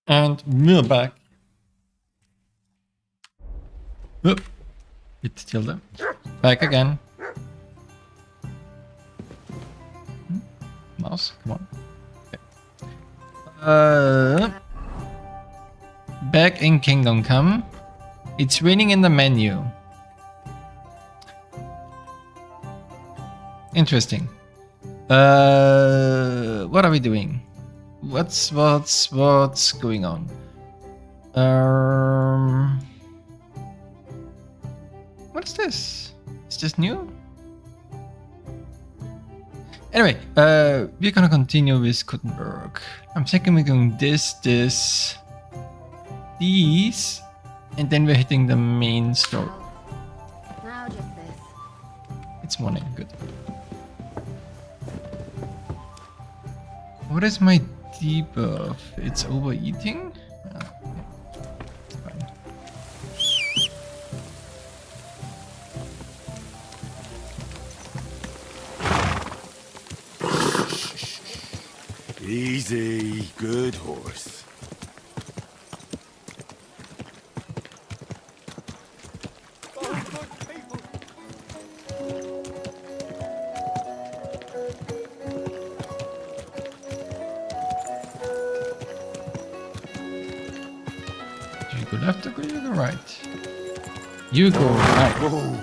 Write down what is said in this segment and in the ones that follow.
And we're back. Oop. It's still there. Back again. Mouse, come on. Okay. Back in Kingdome Come. It's raining in the menu. Interesting. What are we doing? What's going on? What's this? Is this new? Anyway, we're gonna continue with Kuttenberg. I'm thinking we're going these, and then we're hitting the main story. Now just this. It's morning, good. What is my debuff? It's overeating? Fine. Easy, good horse. Do you go left or do you go right? You go right. Whoa.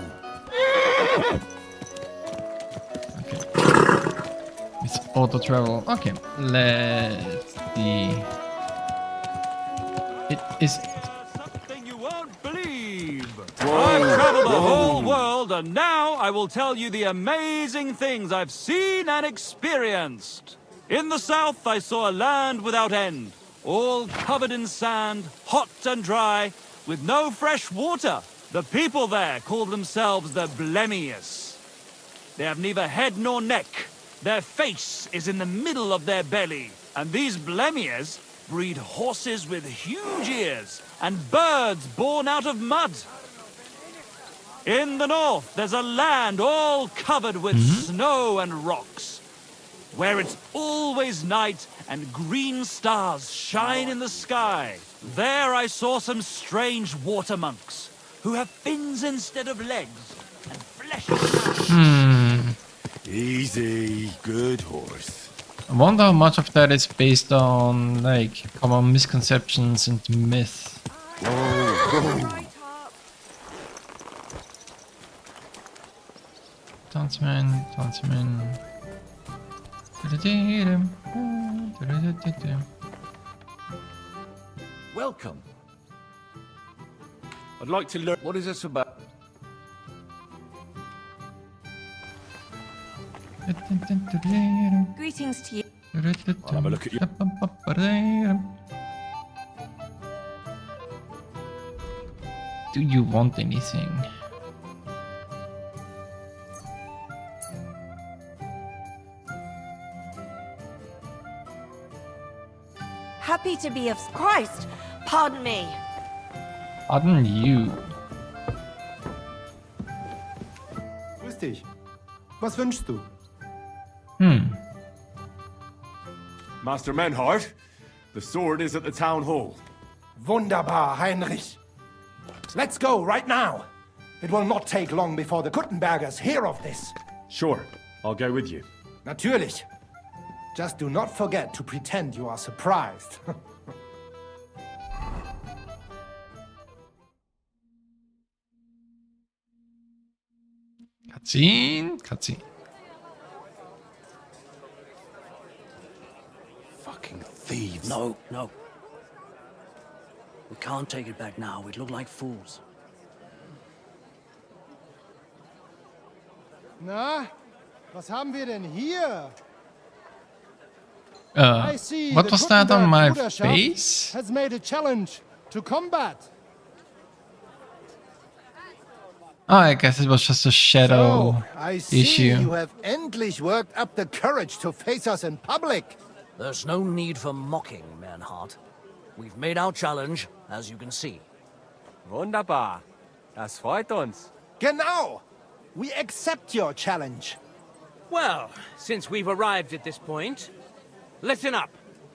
Okay. It's auto travel. Okay. Let's see. It is. Something you won't believe. I've traveled the whole world, and now I will tell you the amazing things I've seen and experienced. In the south, I saw a land without end, all covered in sand, hot and dry, with no fresh water. The people there call themselves the Blemius. They have neither head nor neck. Their face is in the middle of their belly, and these Blemius breed horses with huge ears and birds born out of mud. In the north, there's a land all covered with snow and rocks, where it's always night and green stars shine in the sky. There I saw some strange water monks who have fins instead of legs and flesh. Easy, good horse. I wonder how much of that is based on like common misconceptions and myth. Danceman. Welcome. I'd like to learn. What is this about? Greetings to you. I'll have a look at you. Do you want anything? Happy to be of Christ. Pardon me. Pardon you. Grüß dich. Was wünschst du? Master Menhart, the sword is at the town hall. Wunderbar, Heinrich. Let's go right now. It will not take long before the Kuttenbergers hear of this. Sure, I'll go with you. Natürlich. Just do not forget to pretend you are surprised. Cutscene. Fucking thieves. No. We can't take it back now. We'd look like fools. Na, was haben wir denn hier? What was that on my face? Has made a challenge to combat. Oh, I guess it was just a shadow I see issue. you have endlich worked up the courage to face us in public. There's no need for mocking, Manhart. We've made our challenge, as you can see. Wunderbar. Das freut uns. Genau. We accept your challenge. Well, since we've arrived at this point, listen up.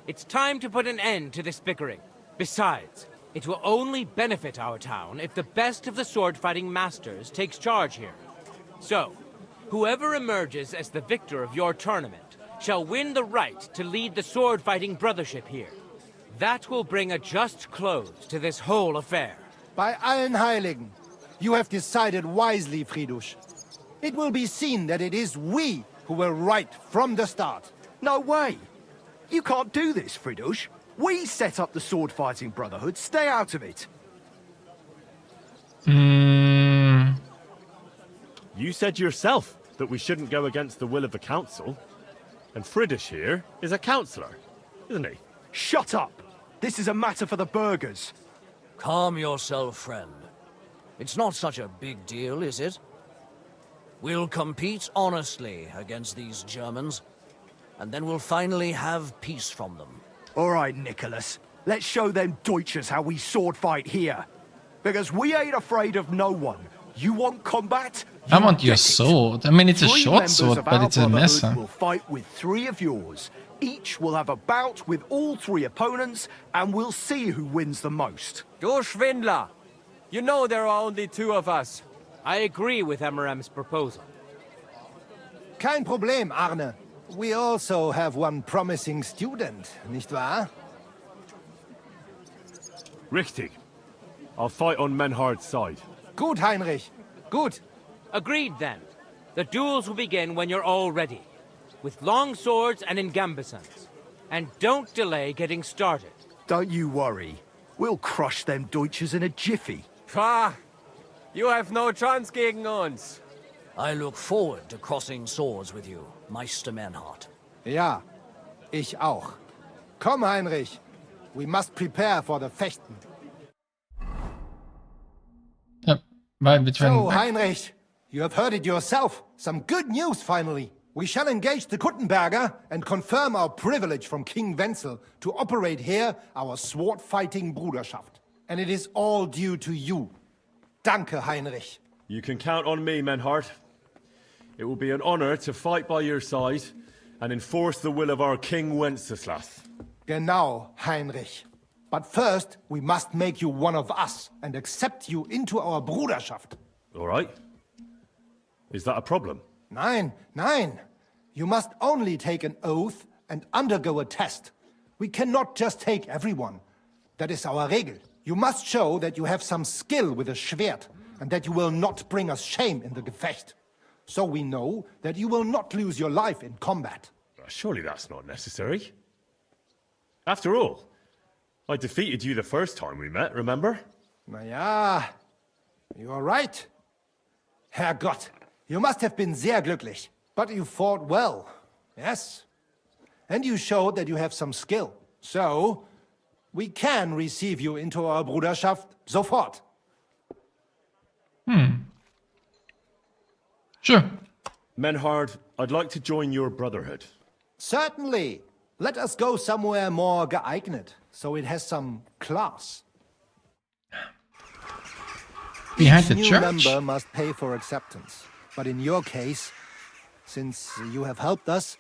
It's time to put an end to this bickering. Besides, it will only benefit our town if the best of the sword-fighting masters takes charge here. So, whoever emerges as the victor of your tournament shall win the right to lead the sword-fighting brothership here. That will bring a just close to this whole affair. Bei allen Heiligen, you have decided wisely, Fridush. It will be seen that it is we who were right from the start. No way! You can't do this, Fridush. We set up the sword-fighting brotherhood. Stay out of it. You said yourself that we shouldn't go against the will of the council. And Fridish here is a councillor, isn't he? Shut up! This is a matter for the burghers. Calm yourself, friend. It's not such a big deal, is it? We'll compete honestly against these Germans, and then we'll finally have peace from them. All right, Nicholas. Let's show them Deutschers how we sword fight here. Because we ain't afraid of no one. You want combat? I want your sword. I mean, it's a short sword, but it's a messer. We'll fight with 3 of yours. Each will have a bout with all 3 opponents, and we'll see who wins the most. Du Schwindler! You know there are only 2 of us. I agree with Emerem's proposal. Kein Problem, Arne. We also have one promising student, nicht wahr? Richtig. I'll fight on Menhard's side. Gut, Heinrich. Gut. Agreed, then. The duels will begin when you're all ready, with long swords and in gambesons. And don't delay getting started. Don't you worry. We'll crush them Deutschers in a jiffy. Pah! You have no chance gegen uns. I look forward to crossing swords with you, Meister Manhart. Ja, ich auch. Komm, Heinrich. We must prepare for the Fechten. Yep. Right between. So, Heinrich, you have heard it yourself. Some good news, finally. We shall engage the Kuttenberger and confirm our privilege from King Wenzel to operate here our sword-fighting Bruderschaft. And it is all due to you. Danke, Heinrich. You can count on me, Menhard. It will be an honor to fight by your side and enforce the will of our King Wenceslas. Genau, Heinrich. But first, we must make you one of us and accept you into our Bruderschaft. All right. Is that a problem? Nein, nein. You must only take an oath and undergo a test. We cannot just take everyone. That is our Regel. You must show that you have some skill with a Schwert and that you will not bring us shame in the Gefecht. So we know that you will not lose your life in combat. Surely that's not necessary. After all, I defeated you the first time we met, remember? Na ja, you are right. Herrgott, you must have been sehr glücklich. But you fought well, yes. And you showed that you have some skill. So, we can receive you into our Bruderschaft sofort. Sure. Menhard, I'd like to join your brotherhood. Certainly. Let us go somewhere more geeignet, so it has some class. Behind Each the new church? member must pay for acceptance. But in your case, since you have helped us,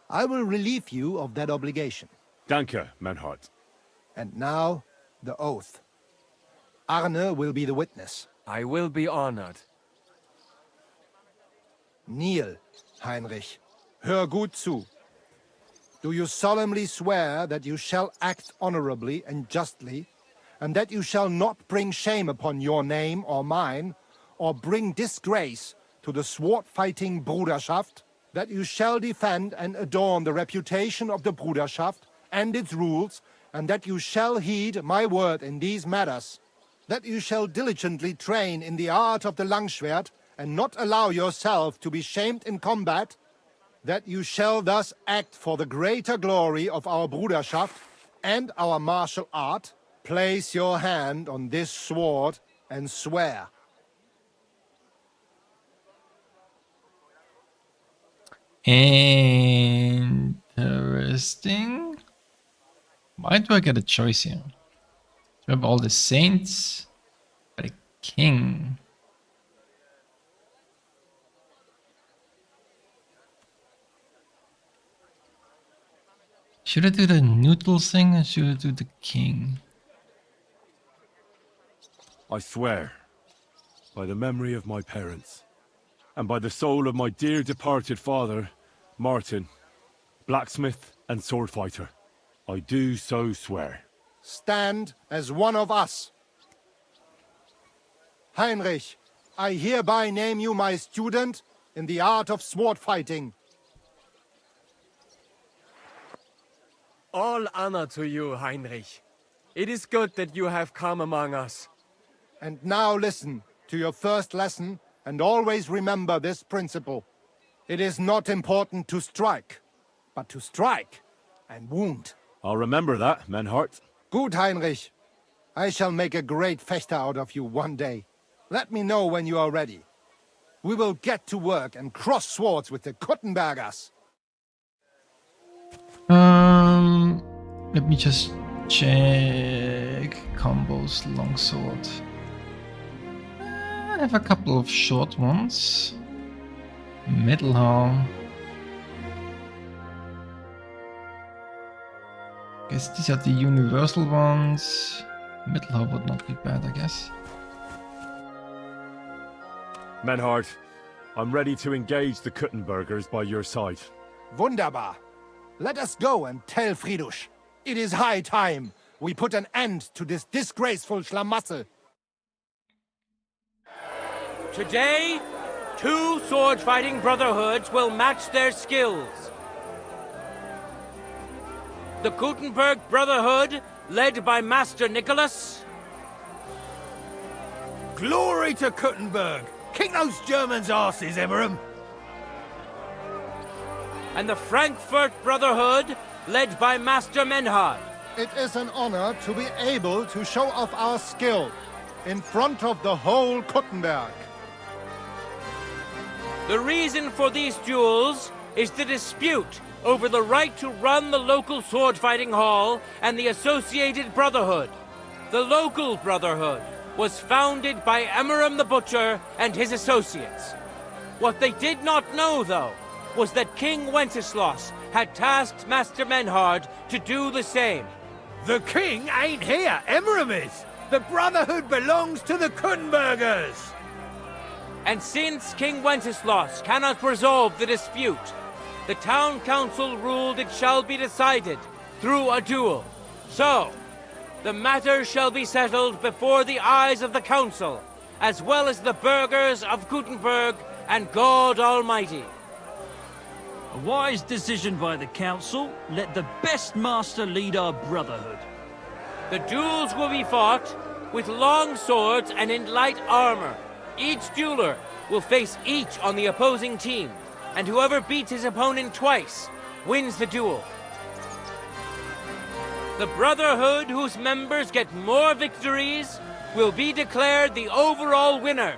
I will relieve you of that obligation. Danke, Menhard. And now, the oath. Arne will be the witness. I will be honored. Kneel, Heinrich. Hör gut zu. Do you solemnly swear that you shall act honorably and justly, and that you shall not bring shame upon your name or mine, or bring disgrace to the sword-fighting Bruderschaft, that you shall defend and adorn the reputation of the Bruderschaft and its rules, and that you shall heed my word in these matters, that you shall diligently train in the art of the Langschwert, and not allow yourself to be shamed in combat, that you shall thus act for the greater glory of our Bruderschaft and our martial art, place your hand on this sword and swear. Interesting. Why do I get a choice here? We have all the saints, but a king. Should I do the neutral thing or should I do the king? I swear, by the memory of my parents, and by the soul of my dear departed father, Martin, blacksmith and sword fighter, I do so swear. Stand as one of us. Heinrich, I hereby name you my student in the art of sword fighting. All honor to you, Heinrich. It is good that you have come among us. And now listen to your first lesson and always remember this principle. It is not important to strike, but to strike and wound. I'll remember that, Menhart. Good, Heinrich. I shall make a great fechter out of you one day. Let me know when you are ready. We will get to work and cross swords with the Kuttenbergers. Let me just check combos longsword. I have a couple of short ones. Mittelhaar. Guess these are the universal ones. Mittelhaar would not be bad, I guess. Menhart, I'm ready to engage the Kuttenbergers by your side. Wunderbar. Let us go and tell Friedrich. It is high time we put an end to this disgraceful schlamassel. Today, 2 sword-fighting brotherhoods will match their skills. The Kuttenberg Brotherhood, led by Master Nicholas. Glory to Kuttenberg! Kick those Germans' asses, Emmeram! And the Frankfurt Brotherhood, led by Master Menhard. It is an honor to be able to show off our skill in front of the whole Kuttenberg. The reason for these duels is the dispute over the right to run the local sword-fighting hall and the associated brotherhood. The local brotherhood was founded by Emmeram the Butcher and his associates. What they did not know, though, was that King Wenceslaus had tasked Master Menhard to do the same. The king ain't here, Emmeram is! The Brotherhood belongs to the Kuttenbergers! And since King Wenceslaus cannot resolve the dispute, the town council ruled it shall be decided through a duel. So, the matter shall be settled before the eyes of the council, as well as the burghers of Kuttenberg and God Almighty. A wise decision by the council. Let the best master lead our brotherhood. The duels will be fought with long swords and in light armor. Each dueler will face each on the opposing team, and whoever beats his opponent twice wins the duel. The brotherhood whose members get more victories will be declared the overall winner.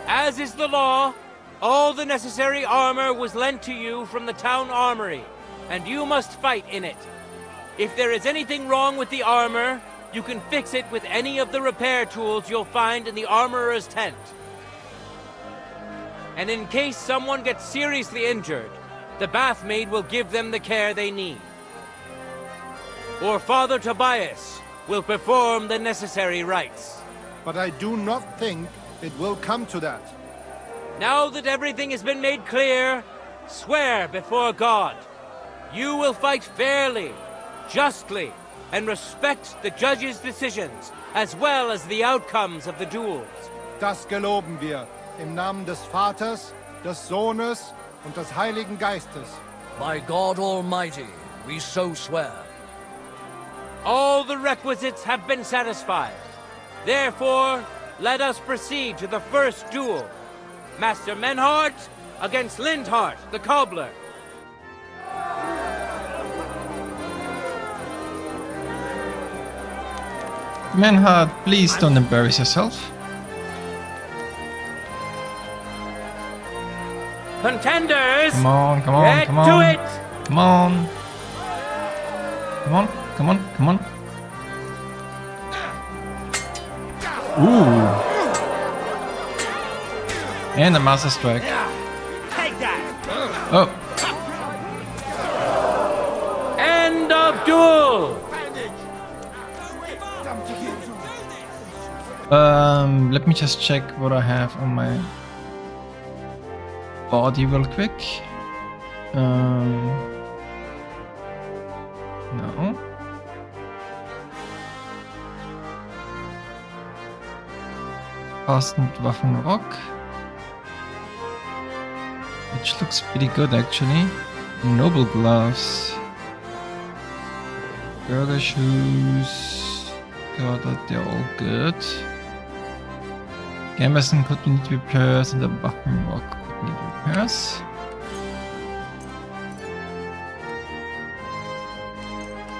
As is the law, all the necessary armor was lent to you from the town armory, and you must fight in it. If there is anything wrong with the armor, you can fix it with any of the repair tools you'll find in the armorer's tent. And in case someone gets seriously injured, the bathmaid will give them the care they need. Or Father Tobias will perform the necessary rites. But I do not think it will come to that. Now that everything has been made clear, swear before God. You will fight fairly, justly, and respect the judge's decisions, as well as the outcomes of the duels. Das geloben wir, im Namen des Vaters, des Sohnes und des Heiligen Geistes. By God Almighty, we so swear. All the requisites have been satisfied. Therefore, let us proceed to the first duel. Master Menhart against Lindhart, the cobbler. Menhard, please don't embarrass yourself. Contenders! Come on, come on, get come on. to it! Come on. Come on, come on, come on. Ooh. And a master strike. Take that! Oh. End of duel! Let me just check what I have on my body real quick. No. Fastened Waffenrock, which looks pretty good actually. Noble gloves. Burger shoes. Got that, they're all good. Gambeson could need repairs and the Waffenrock could need repairs.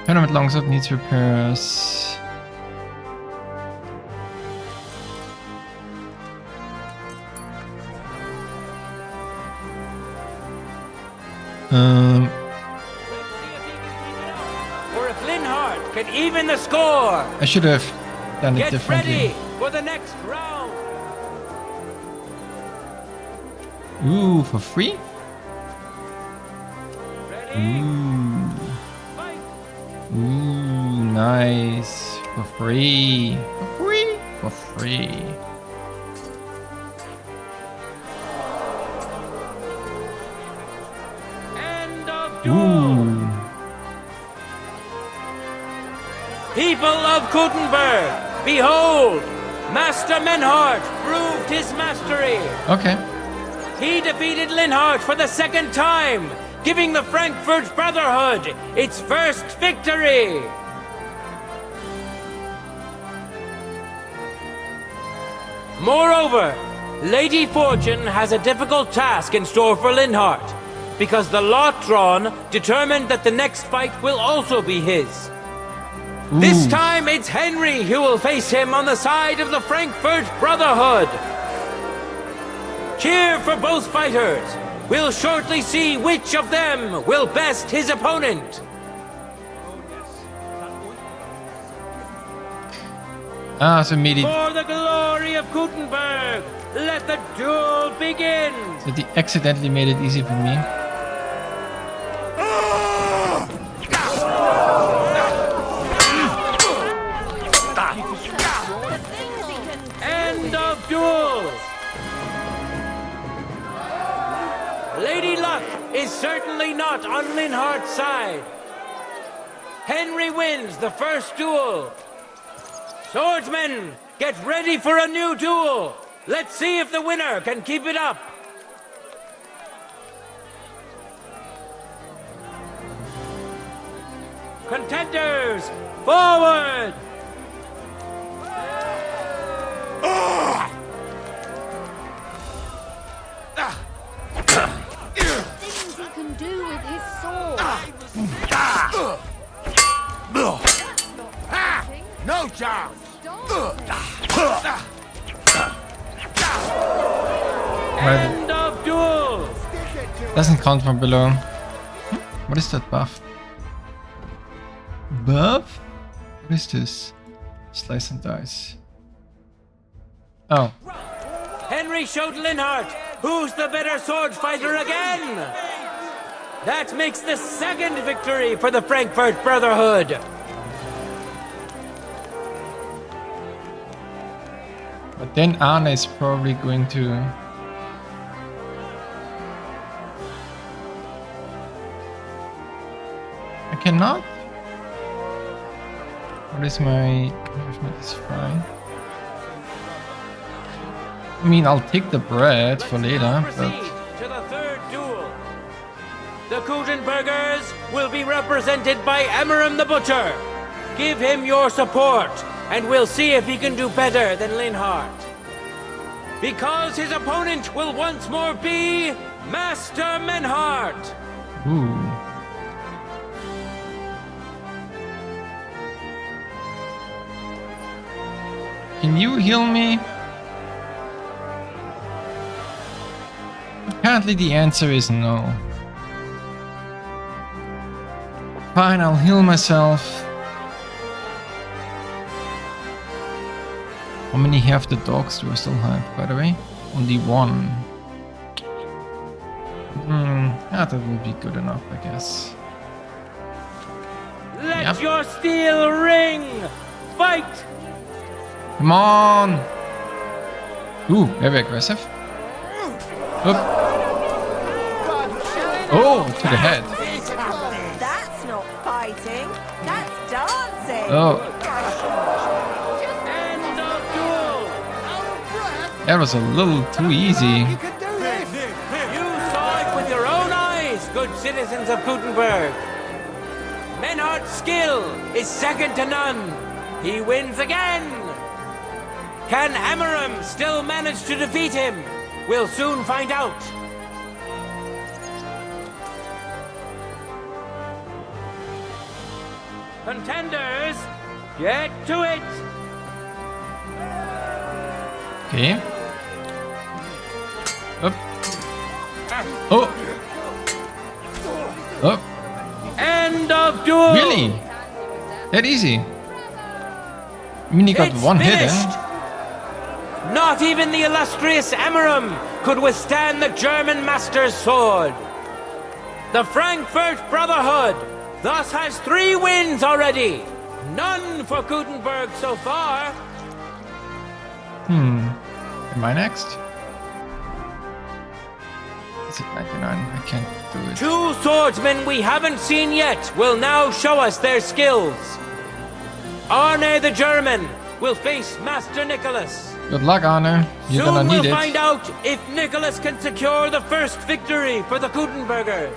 Tournament longsword needs repairs. Or if Linhardt can even the score. I should have done it Get differently. ready for the next round. Ooh, for free? Ready? Fight. Ooh, nice. For free. For free? For free. End of duel. Ooh. People of Kuttenberg, behold, Master Menhardt proved his mastery. Okay. He defeated Linhardt for the second time, giving the Frankfurt Brotherhood its first victory. Moreover, Lady Fortune has a difficult task in store for Linhardt, because the lot drawn determined that the next fight will also be his. This time it's Henry who will face him on the side of the Frankfurt Brotherhood. Cheer for both fighters. We'll shortly see which of them will best his opponent. So immediately. For the glory of Kuttenberg, let the duel begin. So they accidentally made it easy for me. End of duel. Lady Luck is certainly not on Linhardt's side. Henry wins the first duel. Swordsmen, get ready for a new duel. Let's see if the winner can keep it up. Contenders, forward! Things he can do with his sword. No chance! End of duel! Doesn't count from below. What is that buff? Buff? What is this? Slice and dice. Oh. Henry showed Linhardt who's the better sword fighter again. That makes the second victory for the Frankfurt Brotherhood. But then Arne is probably going to... I cannot? What is my... It's fine. I mean, I'll take the bread for later, Proceed but... to the third duel. The Kuttenbergers will be represented by Emmeram the Butcher. Give him your support, and we'll see if he can do better than Linhardt. Because his opponent will once more be Master Menhardt. Ooh. Can you heal me? Apparently the answer is no. Fine, I'll heal myself. How many have the dogs do I still have, by the way? Only one. Yeah, that will be good enough, I guess. Let your steel ring! Fight! Come on! Ooh, very aggressive. Oop. Oh, to the head. That's not fighting. That's dancing. Oh. That was a little too easy. You saw it with your own eyes, good citizens of Kuttenberg. Menhardt's skill is second to none. He wins again. Can Amaram still manage to defeat him? We'll soon find out. Contenders, get to it. Okay. Up. Oh. Oh. End of duel. Really? That easy? I mean, he got one hit in. Not even the illustrious Amaram could withstand the German master's sword. The Frankfurt Brotherhood thus has 3 wins already. None for Kuttenberg so far. Am I next? Is it 99? I can't do it. 2 swordsmen we haven't seen yet will now show us their skills. Arne the German will face Master Nicholas. Good luck, Arne. You're Soon gonna need we'll it. find out if Nicholas can secure the first victory for the Kuttenbergers.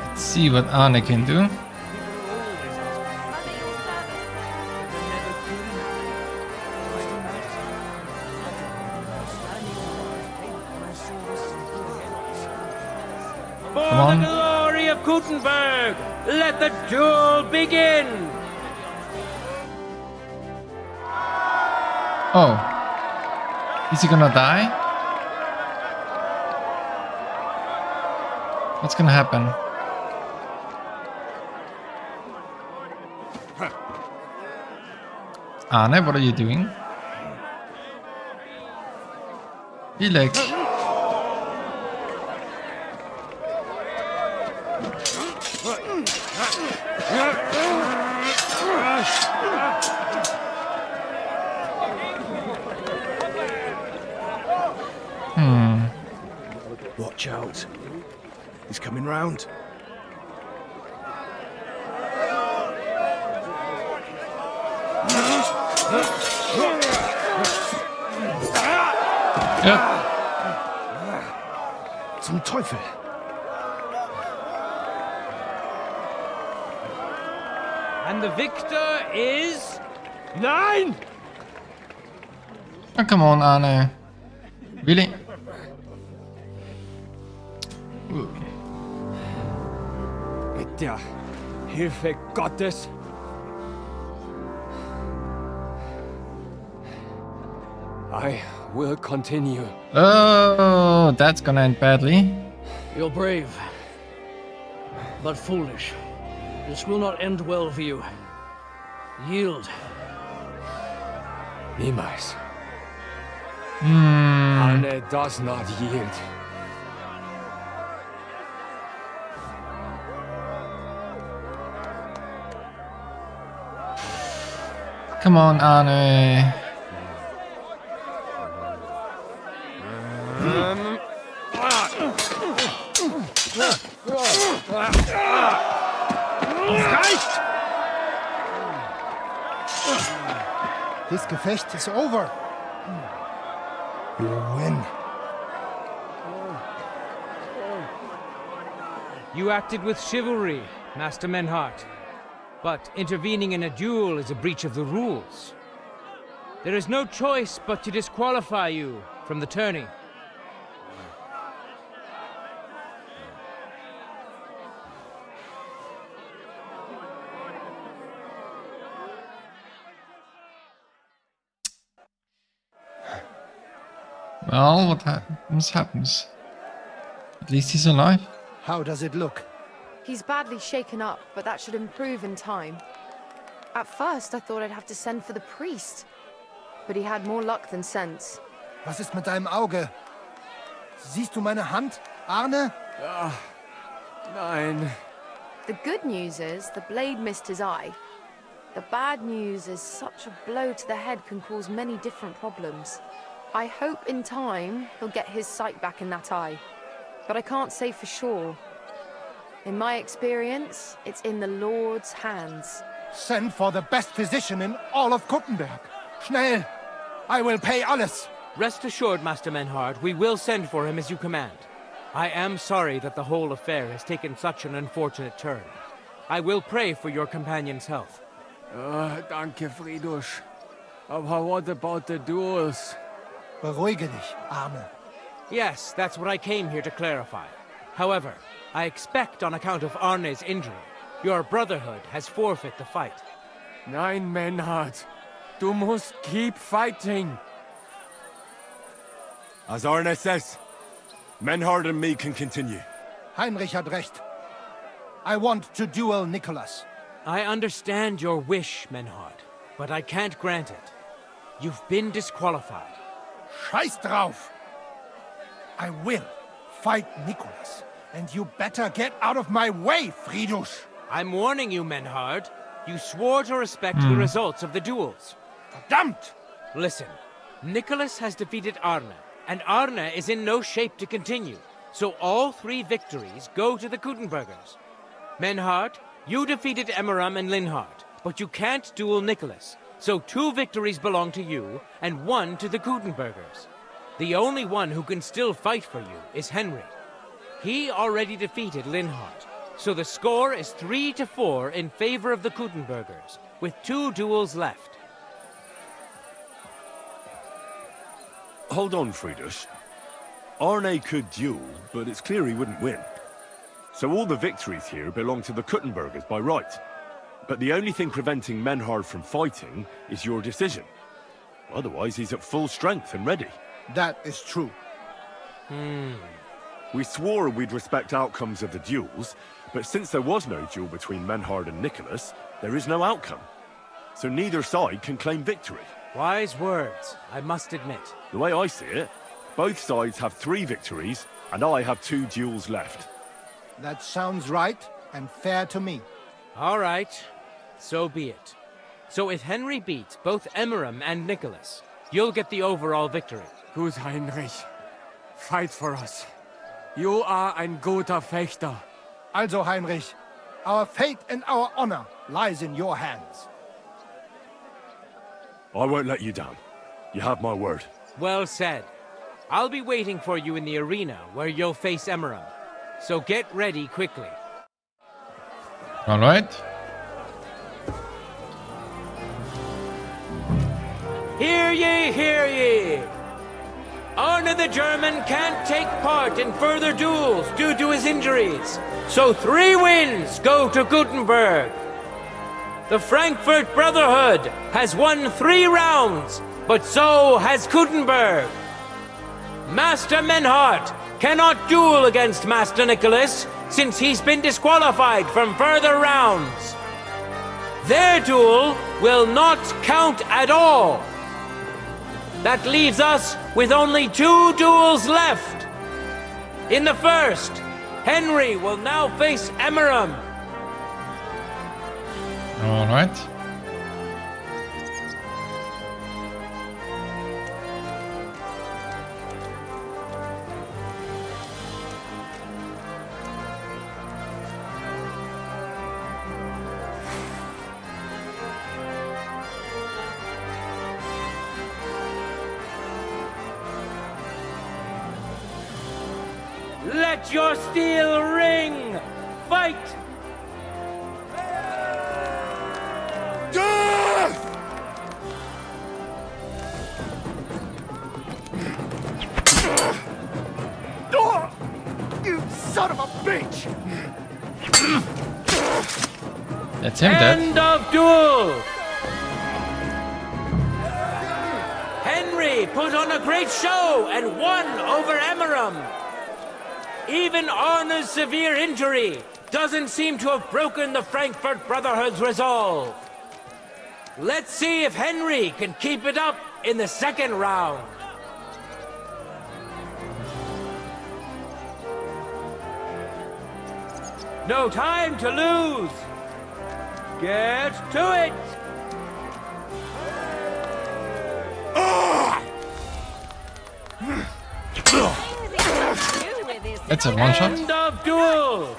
Let's see what Arne can do. For the glory of Kuttenberg, let the duel begin! Oh. Is he gonna die? What's gonna happen? Arne, what are you doing? Ilek. Watch out. He's coming round. Yep. Zum Teufel. And the victor is... Nein! Oh, come on, Arne. Really? Mit der Hilfe Gottes. I will continue. Oh, that's gonna end badly. You're brave, but foolish. This will not end well for you. Yield. Niemals. Hmm. Arne does not yield. Come on, Arne. This Gefecht is over. You win. You acted with chivalry, Master Menhardt. But intervening in a duel is a breach of the rules. There is no choice but to disqualify you from the tourney. Well, what happens. At least he's alive. How does it look? He's badly shaken up, but that should improve in time. At first, I thought I'd have to send for the priest, but he had more luck than sense. Was ist mit deinem Auge? Siehst du meine Hand, Arne? Nein. The good news is the blade missed his eye. The bad news is such a blow to the head can cause many different problems. I hope in time he'll get his sight back in that eye. But I can't say for sure. In my experience, it's in the Lord's hands. Send for the best physician in all of Kuttenberg. Schnell! I will pay alles. Rest assured, Master Menhard, we will send for him as you command. I am sorry that the whole affair has taken such an unfortunate turn. I will pray for your companion's health. Danke, Friedrich. Aber what about the duels? Beruhige dich, Arne. Yes, that's what I came here to clarify. However, I expect on account of Arne's injury, your brotherhood has forfeit the fight. Nein, Menhard. Du musst keep fighting. As Arne says, Menhard and me can continue. Heinrich had recht. I want to duel Nicholas. I understand your wish, Menhard, but I can't grant it. You've been disqualified. Scheiß drauf! I will fight Nicholas, and you better get out of my way, Friedrich! I'm warning you, Menhard. You swore to respect the results of the duels. Verdammt! Listen, Nicholas has defeated Arne, and Arne is in no shape to continue. So all 3 victories go to the Kuttenbergers. Menhard, you defeated Emmeram and Linhard, but you can't duel Nicholas. So 2 victories belong to you, and 1 to the Kuttenbergers. The only one who can still fight for you is Henry. He already defeated Linhard, so the score is 3-4 in favor of the Kuttenbergers, with 2 duels left. Hold on, Friedrich. Arne could duel, but it's clear he wouldn't win. So all the victories here belong to the Kuttenbergers by right. But the only thing preventing Menhard from fighting is your decision. Otherwise, he's at full strength and ready. That is true. We swore we'd respect outcomes of the duels, but since there was no duel between Menhard and Nicholas, there is no outcome. So neither side can claim victory. Wise words, I must admit. The way I see it, both sides have 3 victories, and I have 2 duels left. That sounds right and fair to me. All right, so be it. So if Henry beats both Emmeram and Nicholas, you'll get the overall victory. Gut, Heinrich. Fight for us. You are ein guter Fechter. Also, Heinrich, our fate and our honor lies in your hands. I won't let you down. You have my word. Well said. I'll be waiting for you in the arena where you'll face Emmeram. So get ready quickly. All right. Hear ye, hear ye! Arne the German can't take part in further duels due to his injuries. So 3 wins go to Kuttenberg. The Frankfurt Brotherhood has won 3 rounds, but so has Kuttenberg. Master Menhard cannot duel against Master Nicholas since he's been disqualified from further rounds. Their duel will not count at all. That leaves us with only 2 duels left. In the first, Henry will now face Emmeram. All right. Let your steel ring! Fight! You son of a bitch! That's him dead. End of duel! Henry put on a great show and won over Emmeram. Even Arne's severe injury doesn't seem to have broken the Frankfurt Brotherhood's resolve. Let's see if Henry can keep it up in the second round. No time to lose! Get to it! That's a one shot. End of duel!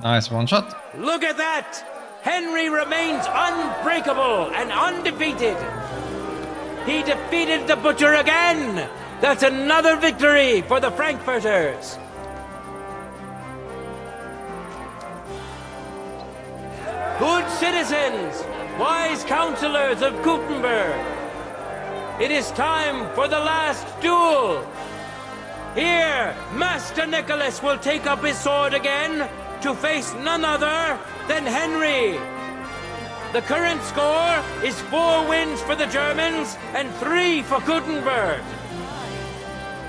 Nice one shot. Look at that! Henry remains unbreakable and undefeated. He defeated the Butcher again! That's another victory for the Frankfurters! Good citizens, wise counselors of Kuttenberg, it is time for the last duel! Here, Master Nicholas will take up his sword again to face none other than Henry. The current score is 4 wins for the Germans and 3 for Kuttenberg.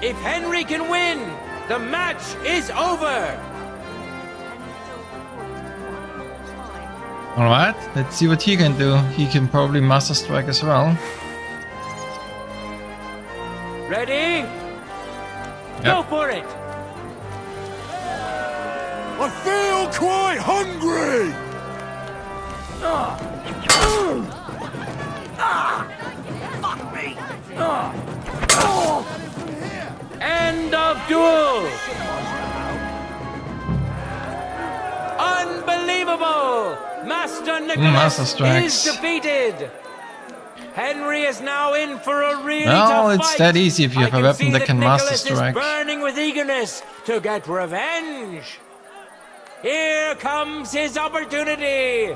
If Henry can win, the match is over. Alright, let's see what he can do. He can probably Master Strike as well. Ready? Yep. Go for it! I feel quite hungry! Fuck me! End of duel! Unbelievable! Master Master Nicholas Strikes. is defeated! Henry is now in for a really Well, tough it's fight. that easy if you have I a can weapon see that can Master Nicholas Strike. is burning with eagerness to get revenge. Here comes his opportunity.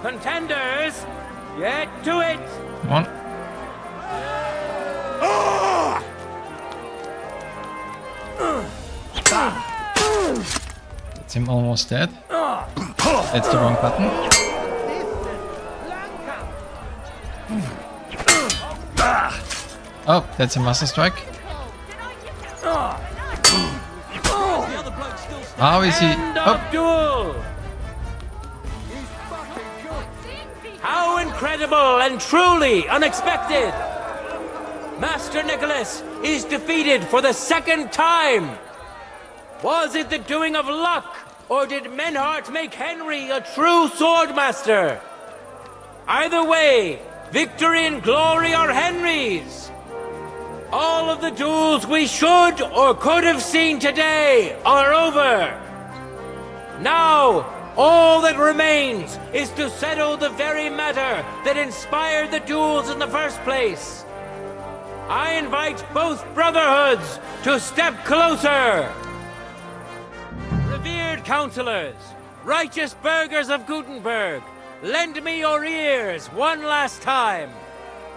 Contenders, get to it. Come on. That's him almost dead. That's the wrong button. Oh, that's a Master Strike. How is he? End Oh, of duel. How incredible and truly unexpected! Master Nicholas is defeated for the second time! Was it the doing of luck, or did Menhart make Henry a true swordmaster? Either way, victory and glory are Henry's! All of the duels we should or could have seen today are over! Now, all that remains is to settle the very matter that inspired the duels in the first place. I invite both brotherhoods to step closer. Revered counselors, righteous burghers of Kuttenberg, lend me your ears one last time.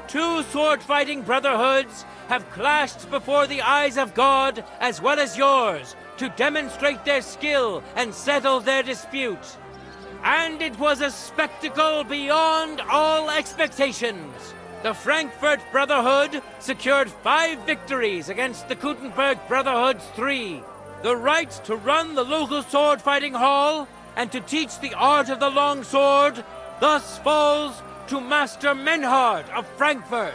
2 sword-fighting brotherhoods have clashed before the eyes of God as well as yours to demonstrate their skill and settle their dispute. And it was a spectacle beyond all expectations. The Frankfurt Brotherhood secured 5 victories against the Kuttenberg Brotherhood's 3. The right to run the local sword-fighting hall and to teach the art of the long sword thus falls to Master Menhart of Frankfurt.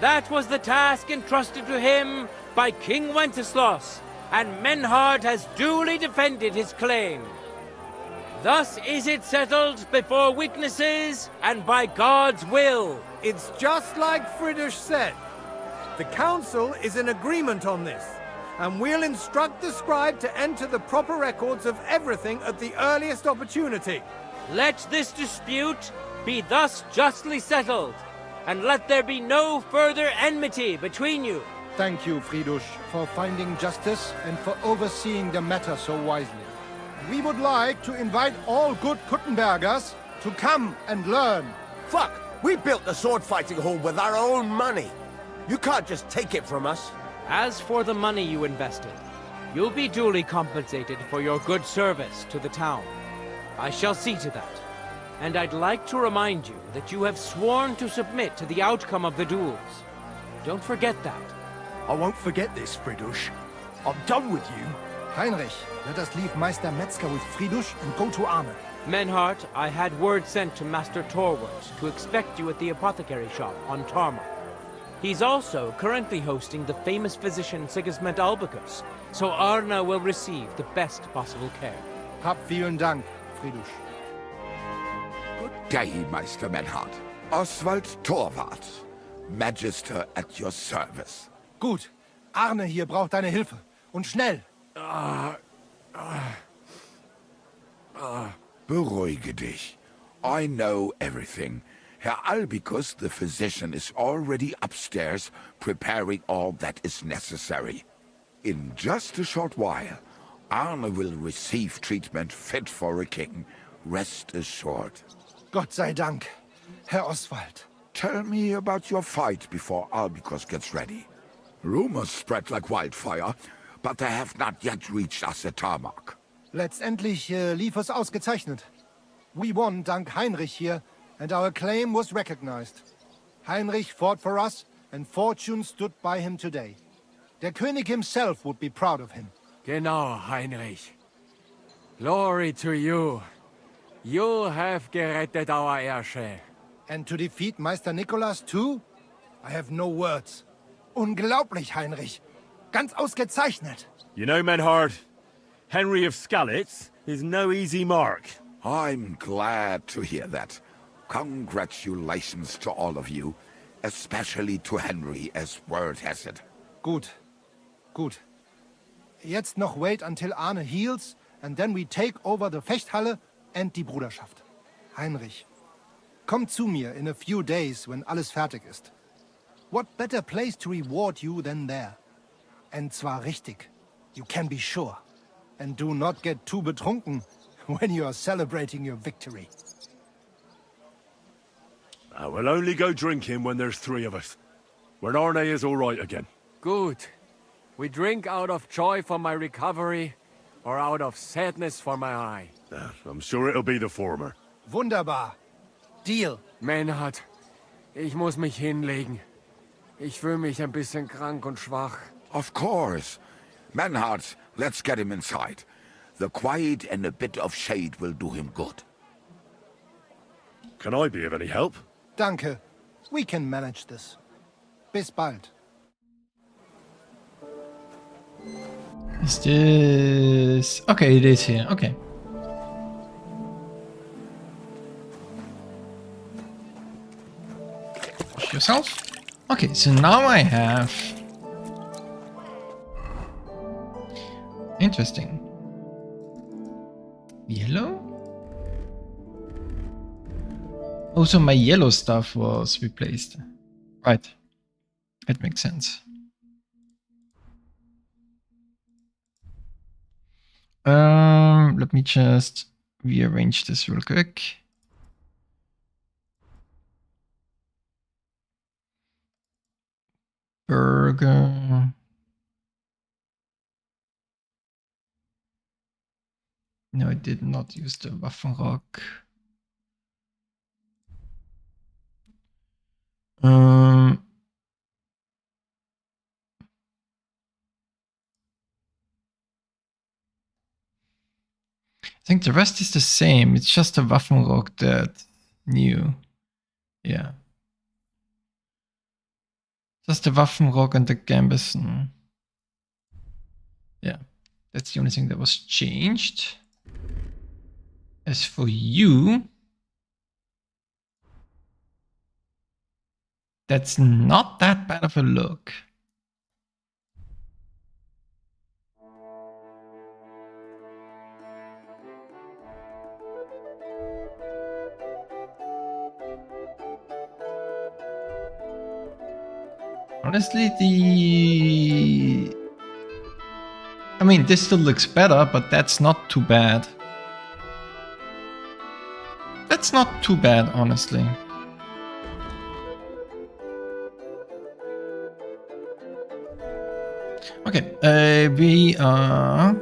That was the task entrusted to him by King Wenceslas, and Menhart has duly defended his claim. Thus is it settled before witnesses and by God's will. It's just like Friedrich said. The council is in agreement on this, and we'll instruct the scribe to enter the proper records of everything at the earliest opportunity. Let this dispute be thus justly settled, and let there be no further enmity between you. Thank you, Friedrich, for finding justice and for overseeing the matter so wisely. We would like to invite all good Kuttenbergers to come and learn. Fuck! We built the sword fighting hall with our own money. You can't just take it from us. As for the money you invested, you'll be duly compensated for your good service to the town. I shall see to that. And I'd like to remind you that you have sworn to submit to the outcome of the duels. Don't forget that. I won't forget this, Friedrich. I'm done with you. Heinrich, let us leave Meister Metzger with Friedrich and go to Arne. Menhart, I had word sent to Master Torwart to expect you at the apothecary shop on Tarmar. He's also currently hosting the famous physician Sigismund Albicus, so Arna will receive the best possible care. Hab vielen Dank, Friedrich. Good day, Meister Menhard. Oswald Torwart, Magister at your service. Gut. Arne hier braucht deine Hilfe. Und schnell. Beruhige dich. I know everything. Herr Albicus, the physician, is already upstairs preparing all that is necessary. In just a short while, Arne will receive treatment fit for a king. Rest assured. Gott sei Dank, Herr Oswald. Tell me about your fight before Albicus gets ready. Rumors spread like wildfire, but they have not yet reached us at Tarmac. Letztendlich lief es ausgezeichnet. We won dank Heinrich hier, and our claim was recognized. Heinrich fought for us, and fortune stood by him today. Der König himself would be proud of him. Genau, Heinrich. Glory to you. You have gerettet our Ersche. And to defeat Meister Nicholas too? I have no words. Unglaublich, Heinrich. Ganz ausgezeichnet. You know, Menhard, Henry of Skalitz is no easy mark. I'm glad to hear that. Congratulations to all of you, especially to Henry, as word has it. Gut. Gut. Jetzt noch wait until Arne heals, and then we take over the Fechthalle and die Bruderschaft. Heinrich, komm zu mir in a few days when alles fertig ist. What better place to reward you than there? And zwar richtig. You can be sure. And do not get too betrunken when you are celebrating your victory. I will only go drinking when there's 3 of us. When Arne is all right again. Good. We drink out of joy for my recovery, or out of sadness for my eye. I'm sure it'll be the former. Wunderbar. Deal. Menhard, ich muss mich hinlegen. Ich fühle mich ein bisschen krank und schwach. Of course. Menhard, let's get him inside. The quiet and a bit of shade will do him good. Can I be of any help? Danke. We can manage this. Bis bald. Is this... Okay, it is here. Okay. Wash yourself. Okay, so now I have... Interesting. Yellow? Also, my yellow stuff was replaced. Right. That makes sense. Let me just rearrange this real quick. Burger. No, I did not use the Waffenrock. I think the rest is the same. It's just the Waffenrock that new. Yeah. Just the Waffenrock and the Gambison. Yeah. That's the only thing that was changed. As for you, that's not that bad of a look. Honestly, I mean, this still looks better, but that's not too bad. That's not too bad, honestly. Okay, we are...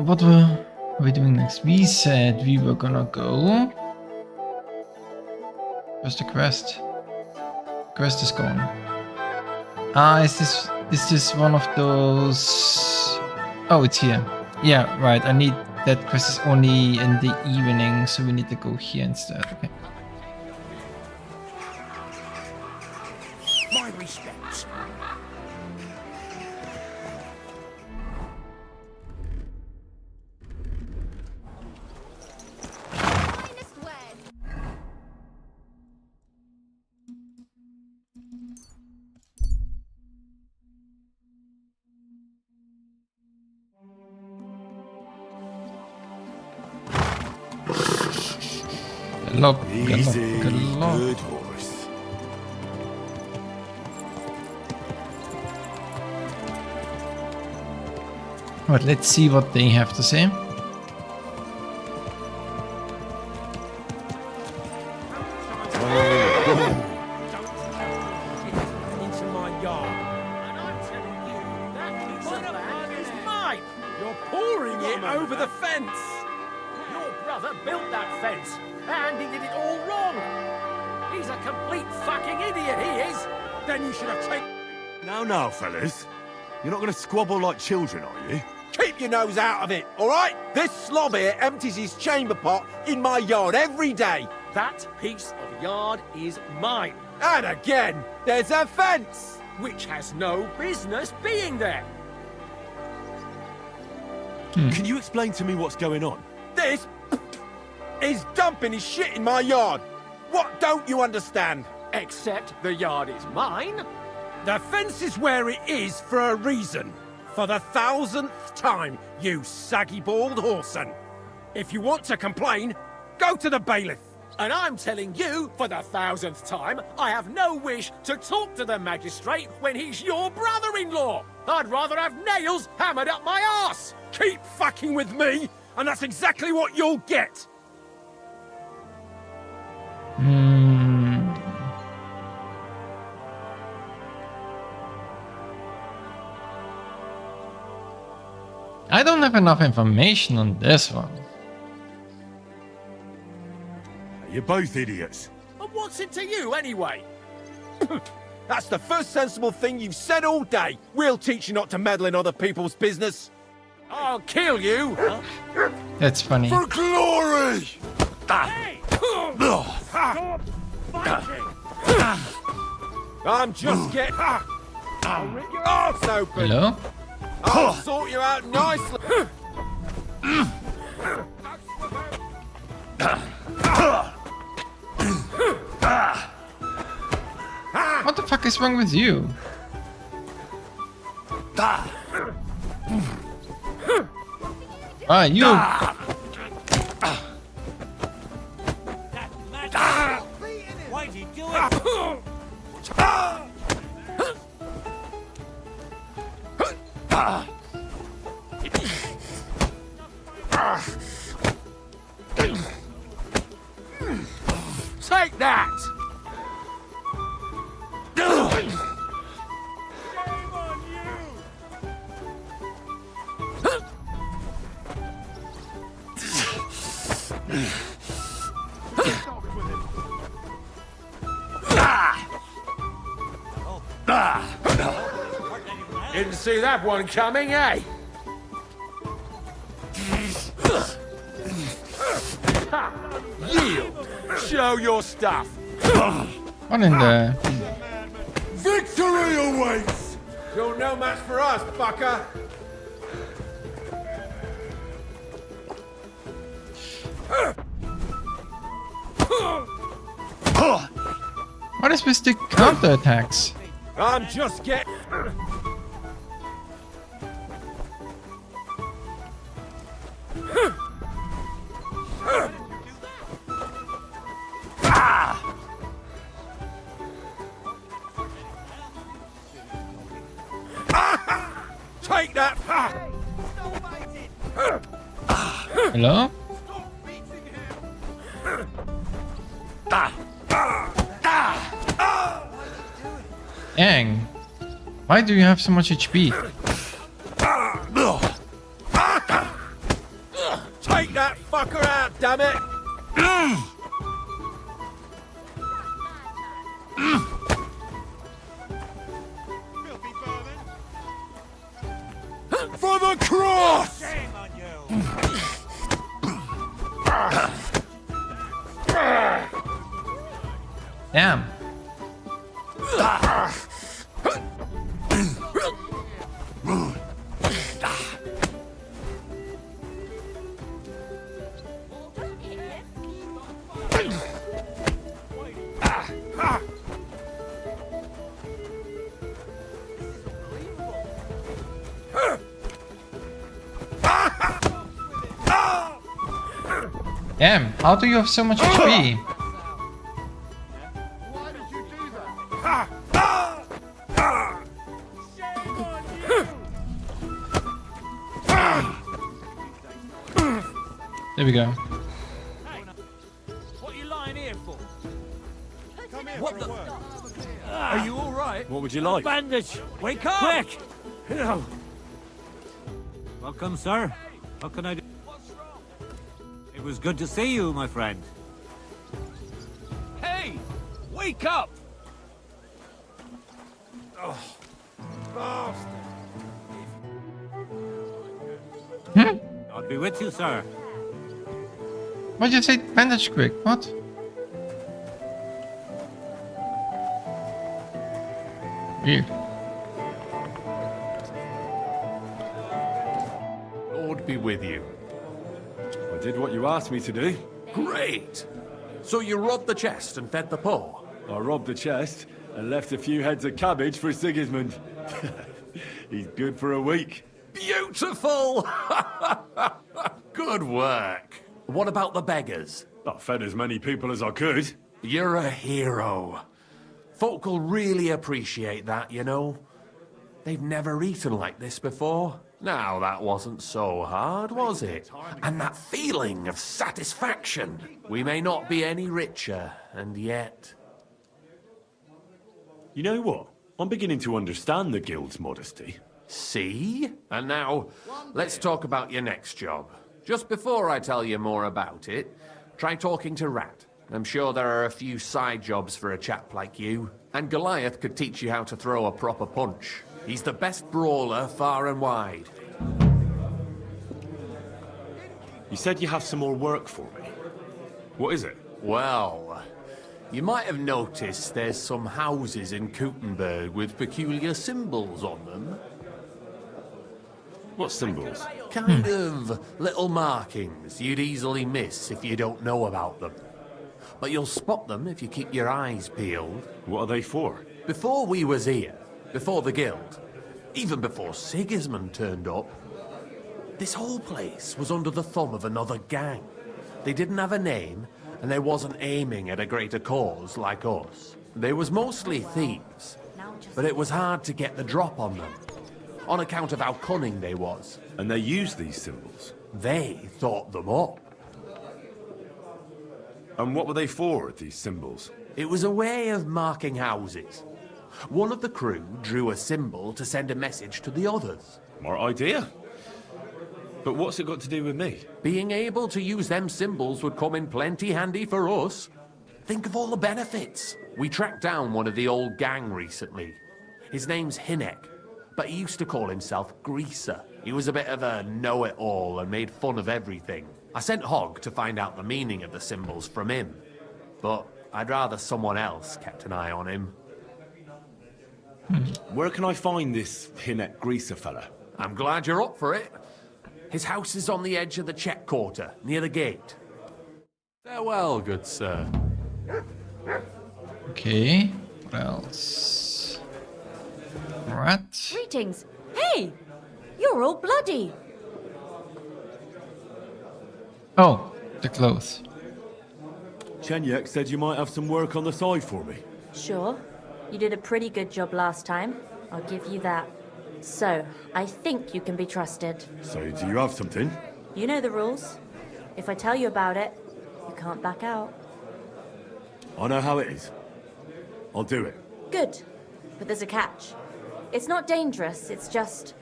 what were we doing next? We said we were gonna go... Where's the quest? Quest is gone. Ah, is this... Is this one of those? Oh, it's here. Yeah, right. I need that because it's only in the evening, so we need to go here instead. Okay. My respects. Gallop, Easy, gallop. good horse. But let's see what they have to say. Into my yard. And I'm telling you, that piece of land is mine. You're pouring it over the fence. Your brother built that fence, and he did it all wrong. He's a complete fucking idiot, he is. Then you should have taken... Now, fellas. You're not going to squabble like children, are you? Keep your nose out of it, all right? This slob here empties his chamber pot in my yard every day. That piece of yard is mine. And again, there's a fence, which has no business being there. Can you explain to me what's going on? This is dumping his shit in my yard. What don't you understand? Except the yard is mine. The fence is where it is for a reason. For the 1000th time, you saggy-bald whoreson. If you want to complain, go to the bailiff. And I'm telling you, for the 1000th time, I have no wish to talk to the magistrate when he's your brother-in-law. I'd rather have nails hammered up my arse. Keep fucking with me, and that's exactly what you'll get. I don't have enough information on this one. You're both idiots. And what's it to you, anyway? That's the first sensible thing you've said all day. We'll teach you not to meddle in other people's business. I'll kill you. That's funny. For glory! Hey! Stop fighting! I'm just getting... I'll rip your arse open. Hello? I'll sort you out nicely. What the fuck is wrong with you? Ah, you. Why'd he do it? Take that! Didn't see that one coming, eh? Yield! Show your stuff! What in the... Victory awaits! You're no match for us, fucker! What is with the counterattacks? I'm just getting... Take that! Hello? Dang. Why do you have so much HP? Take that fucker out, damn it! For the cross! Damn. Damn, how do you have so much HP? There we go. What are you lying here for? What the? Are you all right? What would you like? Bandage! Wake up! Quick! Welcome, sir. How can I do? It was good to see you, my friend. Hey! Wake up! Oh, bastard. I'll be with you, sir. Why'd you say bandage quick? What? Weird. Lord be with you. I did what you asked me to do. Great! So you robbed the chest and fed the poor? I robbed the chest and left a few heads of cabbage for Sigismund. He's good for a week. Beautiful! Good work. What about the beggars? I fed as many people as I could. You're a hero. Folk will really appreciate that, you know. They've never eaten like this before. Now, that wasn't so hard, was it? And that feeling of satisfaction. We may not be any richer, and yet... You know what? I'm beginning to understand the guild's modesty. See? And now, let's talk about your next job. Just before I tell you more about it, try talking to Rat. I'm sure there are a few side jobs for a chap like you. And Goliath could teach you how to throw a proper punch. He's the best brawler far and wide. You said you have some more work for me. What is it? Well, you might have noticed there's some houses in Kuttenberg with peculiar symbols on them. What symbols? Kind of little markings you'd easily miss if you don't know about them. But you'll spot them if you keep your eyes peeled. What are they for? Before we was here, before the guild, even before Sigismund turned up, this whole place was under the thumb of another gang. They didn't have a name, and they wasn't aiming at a greater cause like us. They was mostly thieves, but it was hard to get the drop on them, on account of how cunning they was. And they used these symbols? They thought them up. And what were they for, these symbols? It was a way of marking houses. One of the crew drew a symbol to send a message to the others. Smart idea. But what's it got to do with me? Being able to use them symbols would come in plenty handy for us. Think of all the benefits. We tracked down one of the old gang recently. His name's Hinek, but he used to call himself Greaser. He was a bit of a know-it-all and made fun of everything. I sent Hogg to find out the meaning of the symbols from him, but I'd rather someone else kept an eye on him. Where can I find this Hinek Greaser fella? I'm glad you're up for it. His house is on the edge of the check quarter, near the gate. Farewell, good sir. Okay, what else? Rat. Greetings. Hey! You're all bloody. Oh, the clothes. Chenyek said you might have some work on the side for me. Sure. You did a pretty good job last time. I'll give you that. So, I think you can be trusted. So, do you have something? You know the rules. If I tell you about it, you can't back out. I know how it is. I'll do it. Good. But there's a catch. It's not dangerous, it's just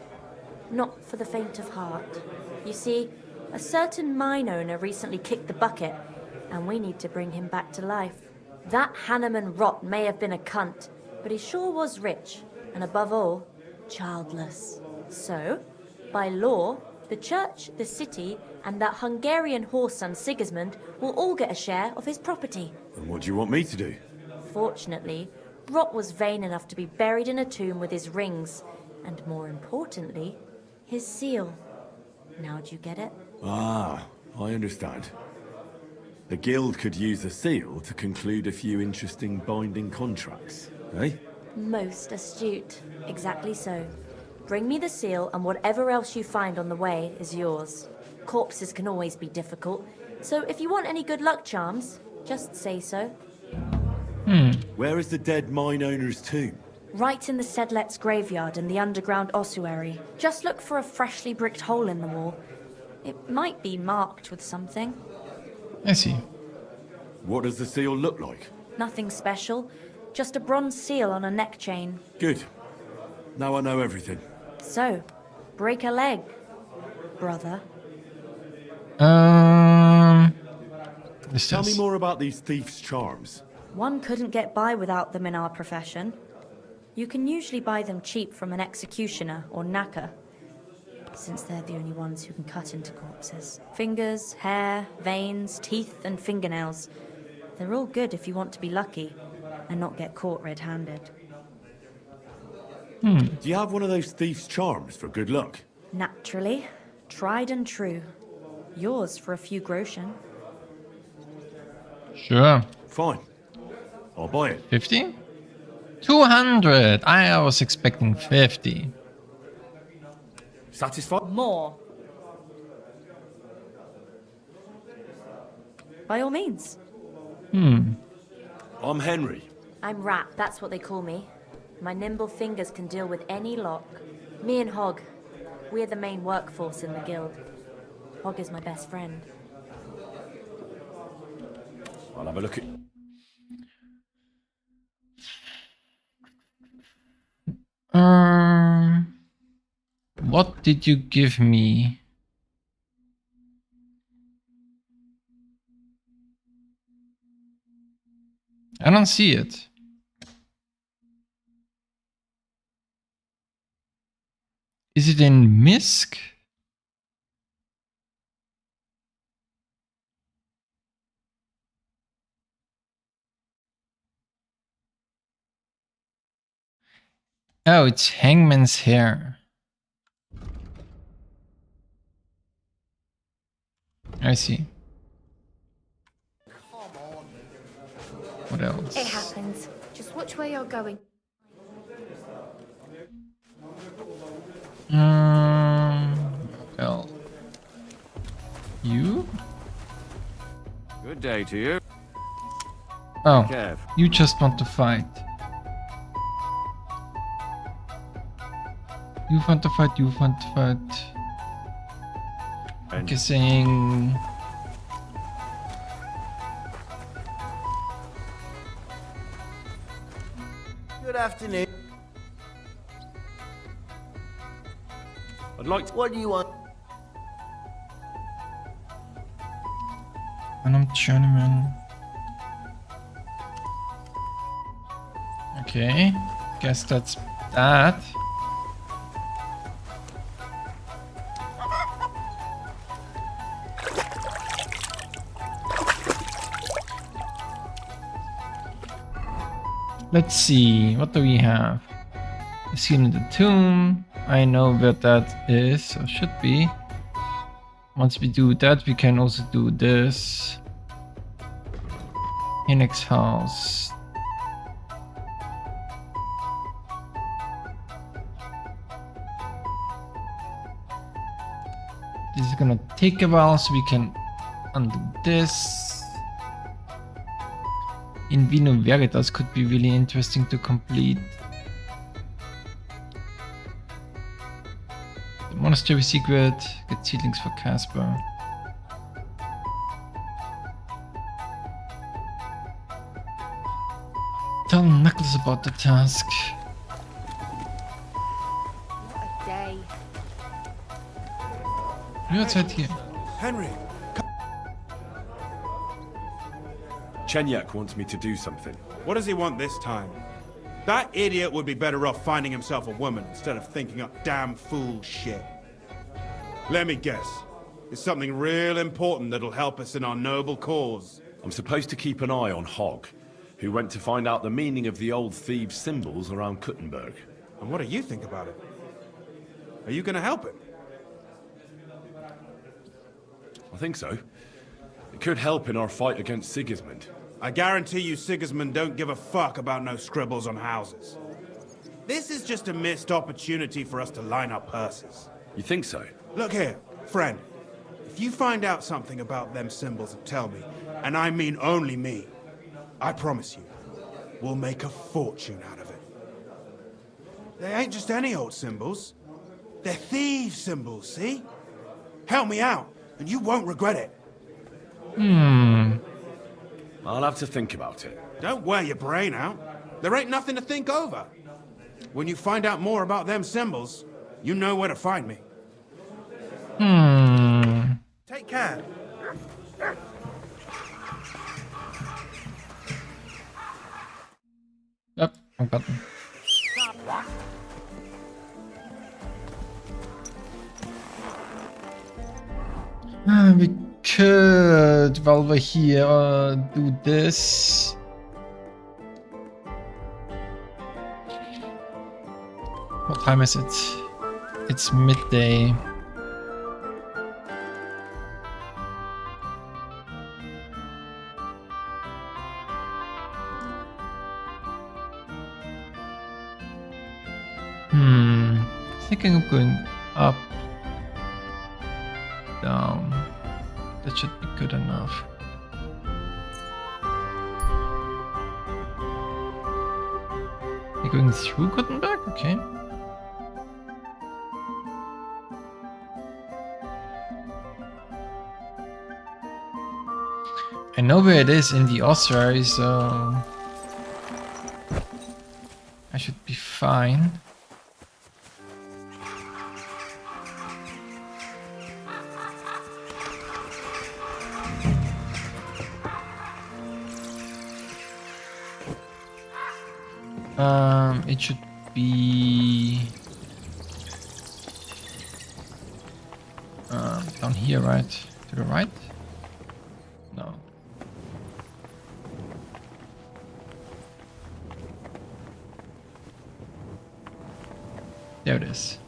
not for the faint of heart. You see, a certain mine owner recently kicked the bucket, and we need to bring him back to life. That Hanneman rot may have been a cunt, but he sure was rich, and above all, childless. So, By law, the church, the city, and that Hungarian horse son Sigismund will all get a share of his property. And what do you want me to do? Fortunately, Rot was vain enough to be buried in a tomb with his rings, and more importantly, his seal. Now do you get it? Ah, I understand. The guild could use the seal to conclude a few interesting binding contracts, eh? Most astute. Exactly so. Bring me the seal, and whatever else you find on the way is yours. Corpses can always be difficult, so if you want any good luck charms, just say so. Where is the dead mine owner's tomb? Right in the Sedlet's graveyard in the underground ossuary. Just look for a freshly bricked hole in the wall. It might be marked with something. I see. What does the seal look like? Nothing special. Just a bronze seal on a neck chain. Good. Now I know everything. So, break a leg, brother. Tell me more about these thieves' charms. One couldn't get by without them in our profession. You can usually buy them cheap from an executioner or knacker, since they're the only ones who can cut into corpses. Fingers, hair, veins, teeth, and fingernails. They're all good if you want to be lucky and not get caught red-handed. Do you have one of those thieves' charms for good luck? Naturally. Tried and true. Yours for a few groschen. Sure. Fine. I'll buy it. 50? 200! I was expecting 50. Satisfied? More. By all means. I'm Henry. I'm Rat, that's what they call me. My nimble fingers can deal with any lock. Me and Hog, we're the main workforce in the guild. Hog is my best friend. I'll have a look at... What did you give me? I don't see it. Is it in Misk? Oh, it's Hangman's hair. I see. What else? It happens. Just watch where you're going. Well, you? Good day to you. Oh, Kev. you just want to fight. You want to fight, you want to fight. And Guessing. Good afternoon. I'd like to... What do you want? And I'm journeyman. Okay, guess that's that. Let's see, what do we have? The seal in the tomb. I know where that is, or should be. Once we do that, we can also do this. Hinnick's house. This is gonna take a while, so we can undo this. In Vino Veritas could be really interesting to complete. The monastery secret, get seedlings for Casper. Tell Knuckles about the task. What a day. You're outside here. Henry. Chenyak wants me to do something. What does he want this time? That idiot would be better off finding himself a woman instead of thinking up damn fool shit. Let me guess. It's something real important that'll help us in our noble cause. I'm supposed to keep an eye on Hogg, who went to find out the meaning of the old thieves' symbols around Kuttenberg. And what do you think about it? Are you gonna help him? I think so. It could help in our fight against Sigismund. I guarantee you Sigismund don't give a fuck about no scribbles on houses. This is just a missed opportunity for us to line up purses. You think so? Look here, friend. If you find out something about them symbols and tell me, and I mean only me, I promise you, we'll make a fortune out of it. They ain't just any old symbols. They're thieves' symbols, see? Help me out, and you won't regret it. I'll have to think about it. Don't wear your brain out. There ain't nothing to think over. When you find out more about them symbols, you know where to find me. Take care. Yep, I've got them. We could, while we're here, do this. What time is it? It's midday. I think I'm going up, down. That should be good enough. You're going through Kuttenberg? Okay. I know where it is in the ossuary, so I should be fine. It should be down here, right? To the right? No. There it is.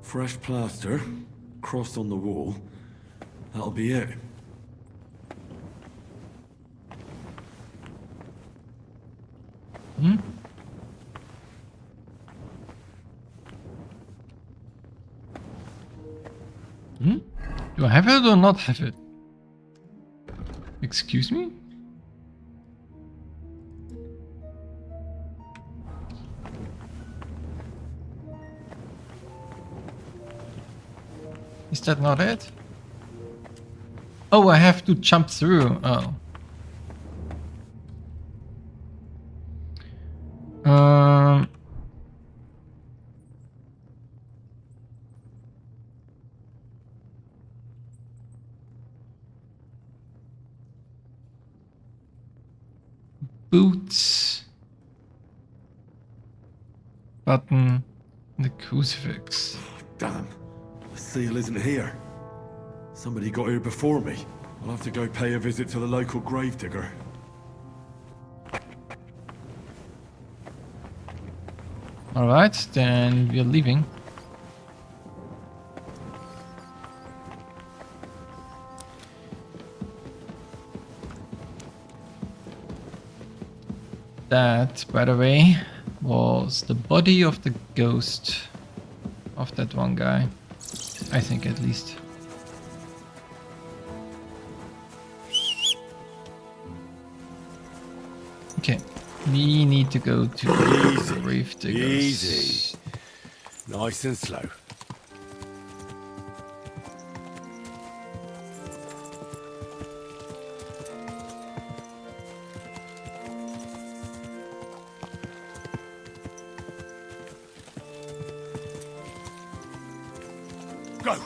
Fresh plaster, cross on the wall. That'll be it. Do I have it or not have it? Excuse me? Is that not it? Oh, I have to jump through. Oh. Boots. Button. The crucifix. Damn. The seal isn't here. Somebody got here before me. I'll have to go pay a visit to the local gravedigger. Alright, then we're leaving. That, by the way, was the body of the ghost of that one guy. I think, at least. Okay, we need to go to the gravediggers. Easy. Nice and slow. Go!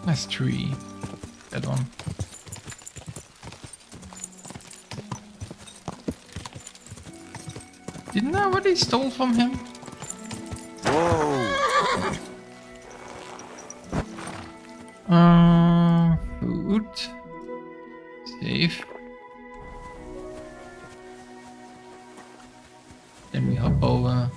That's 3. That one. Didn't I already stole from him? Whoa! Food. Save. Then we hop over.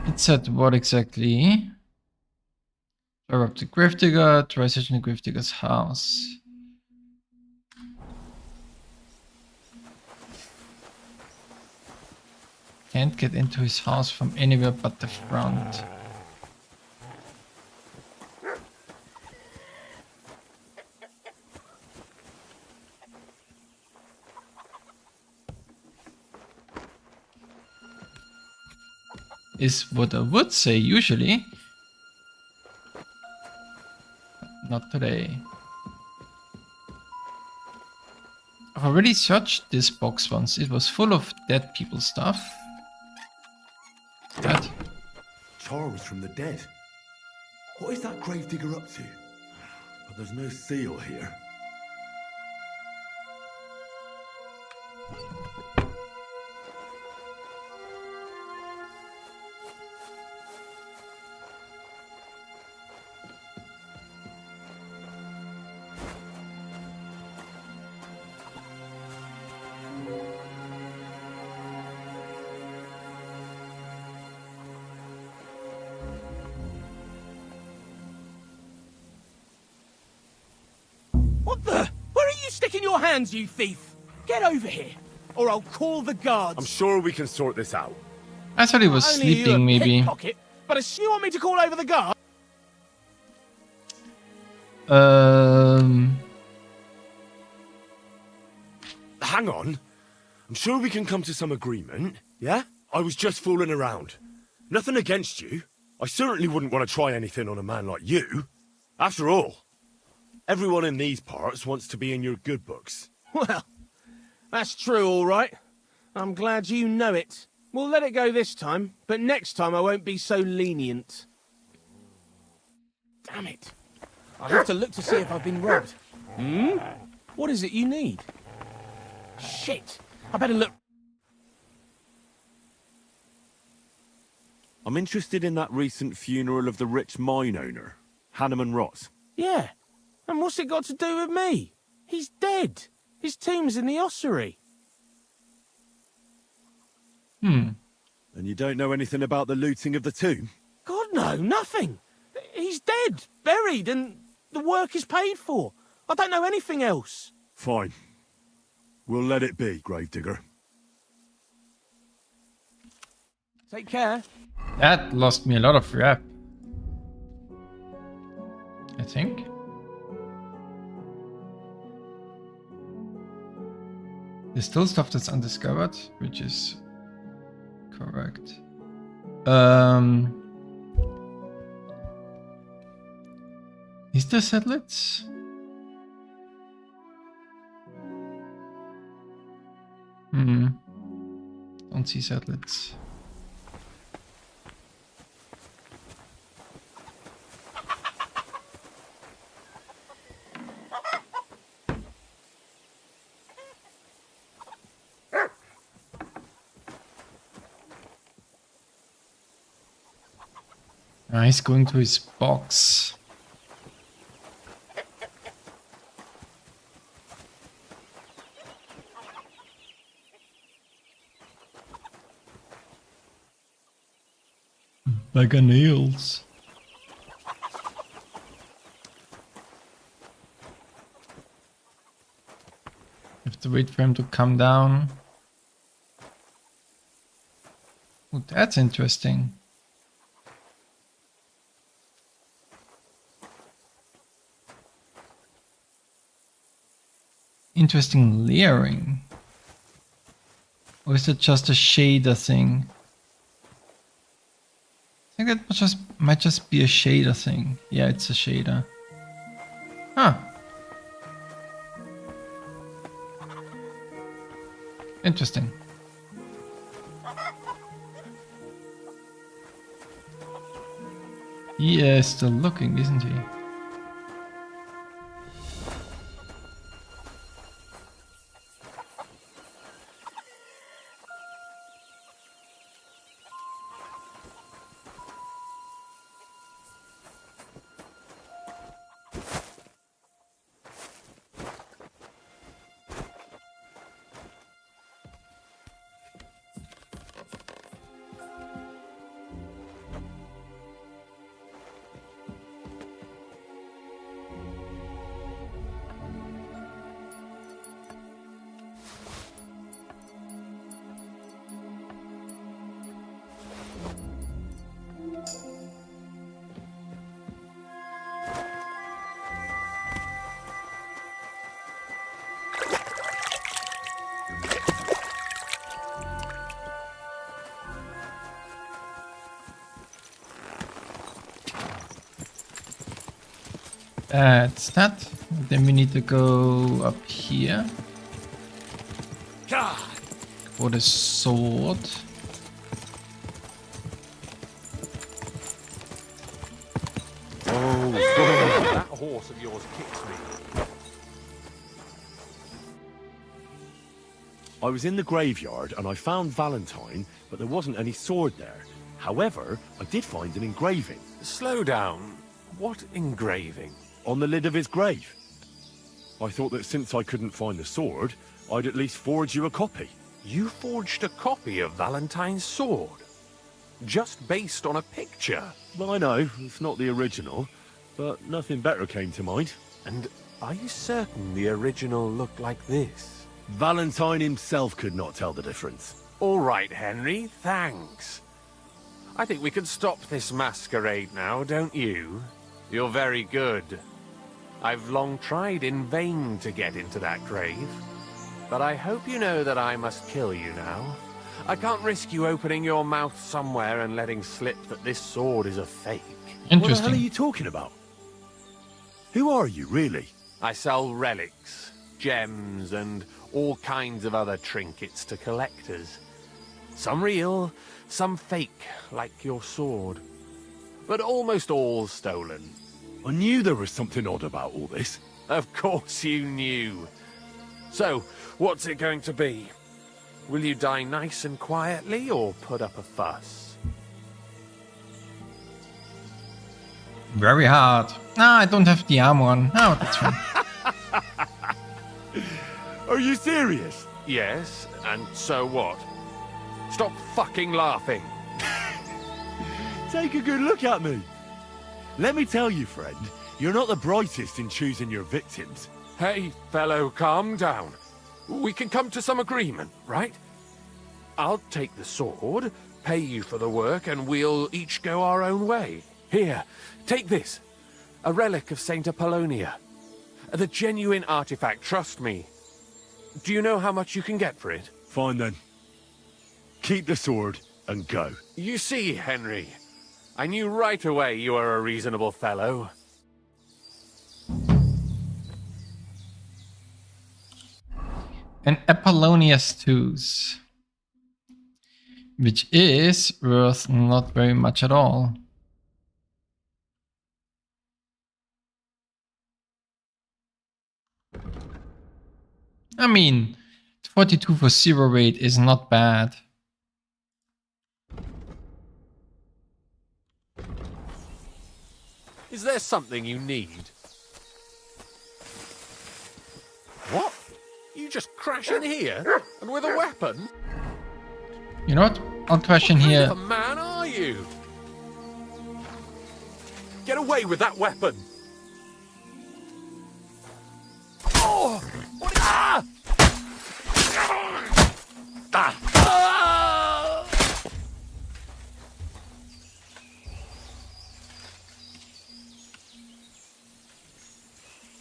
It said what exactly? Drive up to Gravedigger, try searching the Gravedigger's house. Can't get into his house from anywhere but the front. Is what I would say usually. But not today. I've already searched this box once. It was full of dead people stuff. That. Charles from the dead. What is that gravedigger up to? But there's no seal here. What the? Where are you sticking your hands, you thief? Get over here, or I'll call the guards. I'm sure we can sort this out. I thought he was Not only are you sleeping, a maybe. pickpocket, but you want me to call over the guard? Hang on. I'm sure we can come to some agreement, yeah? I was just fooling around. Nothing against you. I certainly wouldn't want to try anything on a man like you. After all, everyone in these parts wants to be in your good books. Well, that's true, all right. I'm glad you know it. We'll let it go this time, but next time I won't be so lenient. Damn it. I'll have to look to see if I've been robbed. Hmm? What is it you need? Shit. I better look. I'm interested in that recent funeral of the rich mine owner, Hanneman Ross. Yeah. And what's it got to do with me? He's dead. His tomb's in the ossuary. And you don't know anything about the looting of the tomb? God, no, nothing. He's dead, buried, and the work is paid for. I don't know anything else. Fine. We'll let it be, Gravedigger. Take care. That lost me a lot of rep. I think. There's still stuff that's undiscovered, which is correct. Is there satellites? Don't see satellites. He's going to his box. Bag of nails. Have to wait for him to come down. Oh, that's interesting. Interesting layering. Or is it just a shader thing? think it might just be a shader thing. Yeah, it's a shader. Huh. Interesting. He is still looking, isn't he? That's that. Then we need to go up here for the sword. Oh, that horse of yours kicks me. I was in the graveyard and I found Valentine, but there wasn't any sword there. However, I did find an engraving. Slow down. What engraving? On the lid of his grave. I thought that since I couldn't find the sword, I'd at least forge you a copy. You forged a copy of Valentine's sword? Just based on a picture? Well, I know, it's not the original, but nothing better came to mind. And are you certain the original looked like this? Valentine himself could not tell the difference. All right, Henry, thanks. I think we can stop this masquerade now, don't you? You're very good. I've long tried in vain to get into that grave. But I hope you know that I must kill you now. I can't risk you opening your mouth somewhere and letting slip that this sword is a fake. What the hell are you talking about? Who are you, really? I sell relics, gems, and all kinds of other trinkets to collectors. Some real, some fake, like your sword. But almost all stolen. I knew there was something odd about all this. Of course you knew. So, what's it going to be? Will you die nice and quietly, or put up a fuss? Very hard. Ah, I don't have the armor on. Oh, that's fine. Are you serious? Yes, and so what? Stop fucking laughing. Take a good look at me. Let me tell you, friend, you're not the brightest in choosing your victims. Hey, fellow, calm down. We can come to some agreement, right? I'll take the sword, pay you for the work, and we'll each go our own way. Here, take this. A relic of Saint Apollonia. The genuine artifact, trust me. Do you know how much you can get for it? Fine then. Keep the sword and go. You see, Henry, I knew right away you were a reasonable fellow. An Apollonia's tooth, which is worth not very much at all. I mean, 42 for 0 rate is not bad. Is there something you need? What? You just crash in here? And with a weapon? You know what? I'll crash in here. What kind of a man are you? Get away with that weapon! Oh! What is... Ah! Ah! Ah!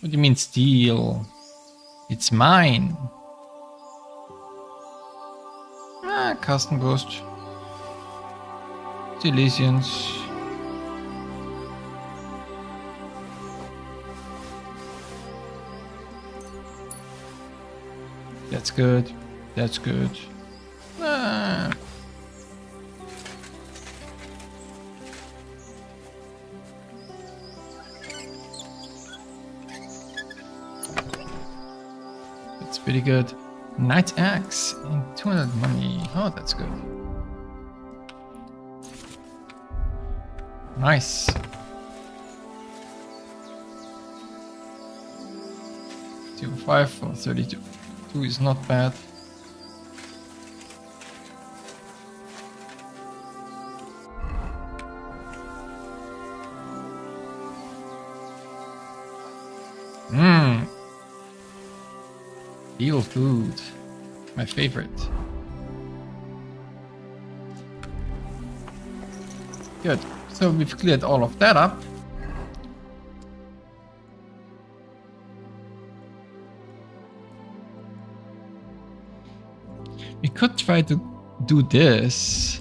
What do you mean steal? It's mine. Ah, Kastenbrust. Silesians. That's good. That's good. Ah. That's pretty good. Knight Axe and 200 money. Oh, that's good. Nice. $5 for 32. 2 is not bad. Eel food. My favorite. Good. So we've cleared all of that up. We could try to do this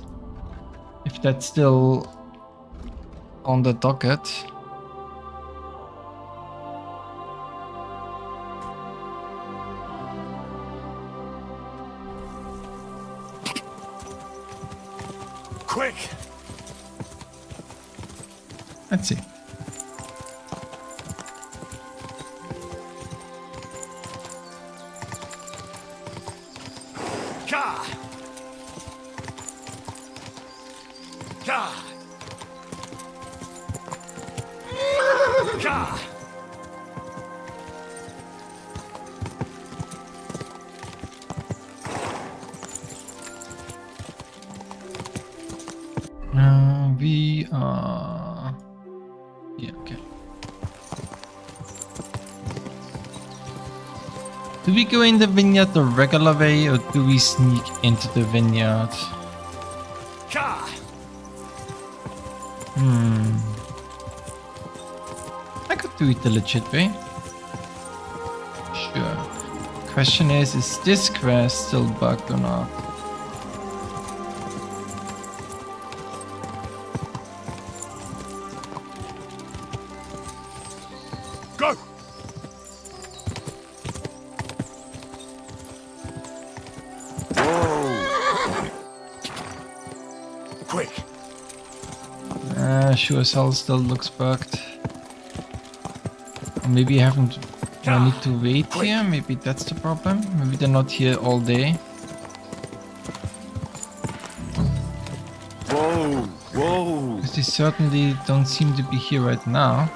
if that's still on the docket. Quick! Let's see. Gah! Gah! Gah! We are... Yeah, okay. Do we go in the vineyard the regular way or do we sneak into the vineyard? I could do it the legit way. Sure. Question is this quest still bugged or not? Go! Whoa! Quick! Sure as hell still looks bugged. Or maybe I haven't... Do I need to wait here? Maybe that's the problem. Maybe they're not here all day. Whoa! Whoa! Because they certainly don't seem to be here right now.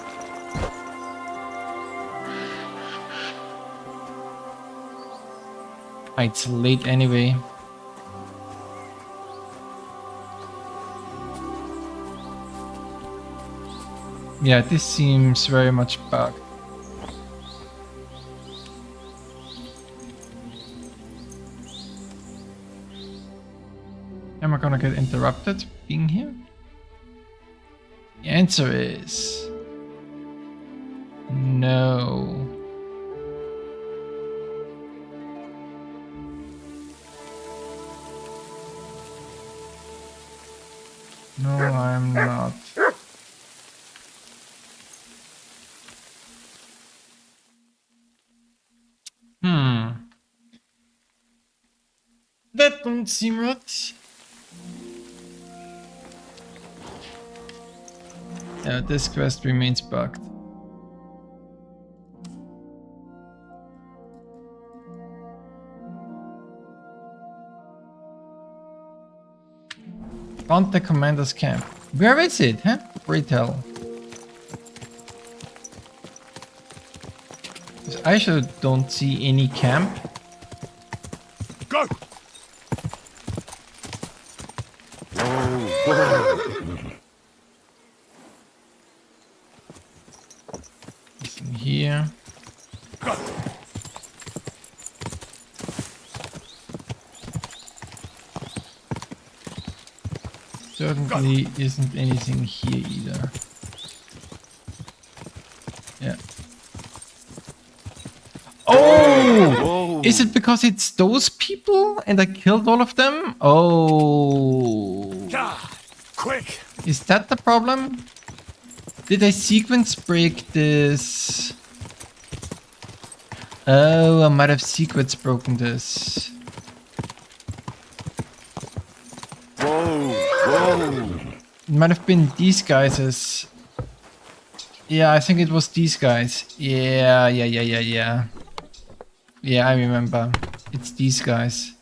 It's late anyway. Yeah, this seems very much bugged. Am I gonna get interrupted being here? The answer is... no. No, I'm not. That don't seem right. Yeah, this quest remains bugged. Found the commander's camp. Where is it, huh? Pray tell. I sure don't see any camp. Go! Listen here. Go! Certainly isn't anything here either. Yeah. Oh! Whoa. Is it because it's those people and I killed all of them? Oh. Quick! Is that the problem? Did I sequence break this? Oh, I might have secrets broken this. Whoa! It might have been these guys. Yeah, I think it was these guys. Yeah. Yeah, I remember. It's these guys.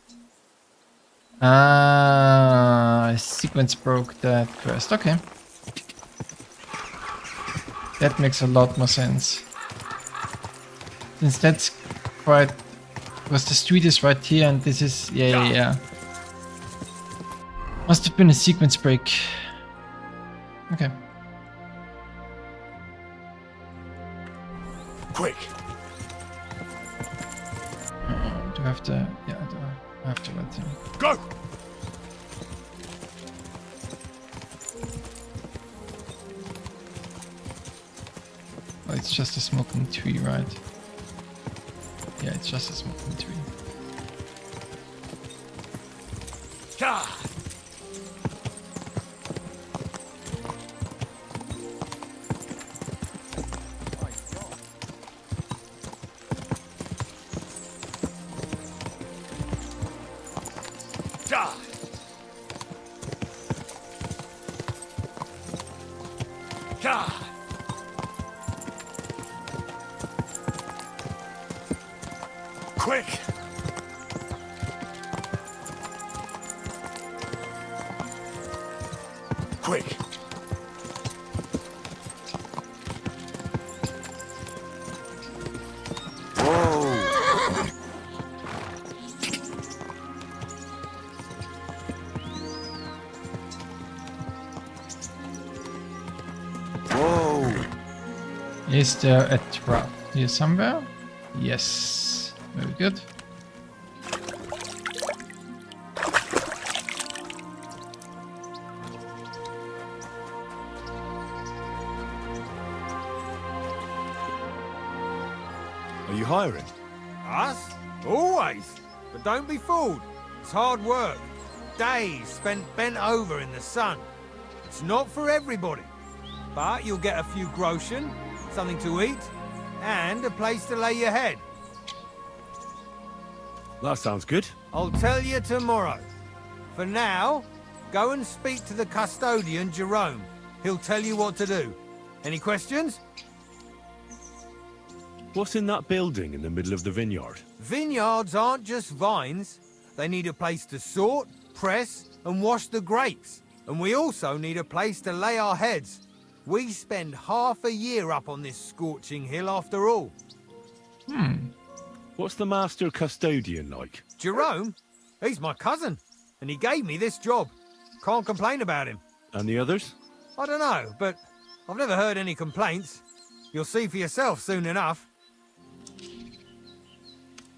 Sequence broke that quest. Okay. That makes a lot more sense. Since that's quite... because the street is right here and this is... Yeah. Must have been a sequence break. Okay. Quick! Do I have to... Yeah, I have to wait here. Go! Oh, it's just a smoking tree, right? Yeah, it's just a smoking tree. Quick! Quick! Is there a trap here somewhere? Yes. Very good. Are you hiring? Us? Always. But don't be fooled. It's hard work. Days spent bent over in the sun. It's not for everybody. But you'll get a few groschen, something to eat, and a place to lay your head. That sounds good. I'll tell you tomorrow. For now, go and speak to the custodian, Jerome. He'll tell you what to do. Any questions? What's in that building in the middle of the vineyard? Vineyards aren't just vines. They need a place to sort, press, and wash the grapes. And we also need a place to lay our heads. We spend half a year up on this scorching hill after all. What's the master custodian like? Jerome? He's my cousin, and he gave me this job. Can't complain about him. And the others? I don't know, but I've never heard any complaints. You'll see for yourself soon enough.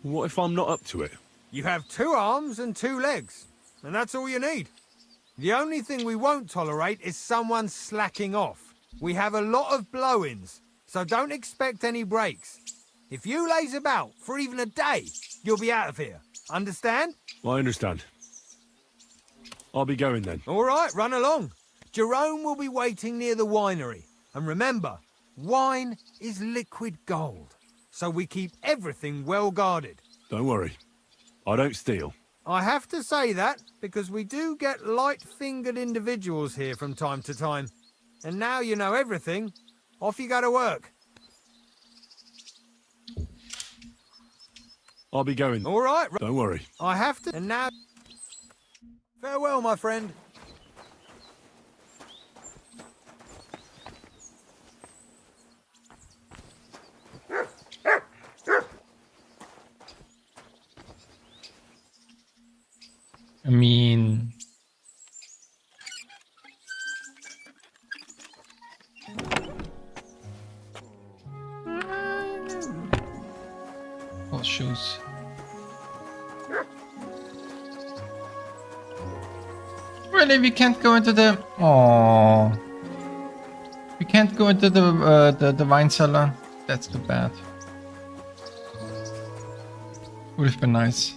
What if I'm not up to it? You have 2 arms and 2 legs, and that's all you need. The only thing we won't tolerate is someone slacking off. We have a lot of blow-ins, so don't expect any breaks. If you laze about for even a day, you'll be out of here. Understand? I understand. I'll be going then. All right, run along. Jerome will be waiting near the winery. And remember, wine is liquid gold, so we keep everything well guarded. Don't worry. I don't steal. I have to say that because we do get light-fingered individuals here from time to time. And now you know everything. Off you go to work. I'll be going. All right. Don't worry. I have to. And now... Farewell, my friend. I mean... Oh, shoes. Really, we can't go into the... Oh, we can't go into the wine cellar. That's too bad. Would have been nice.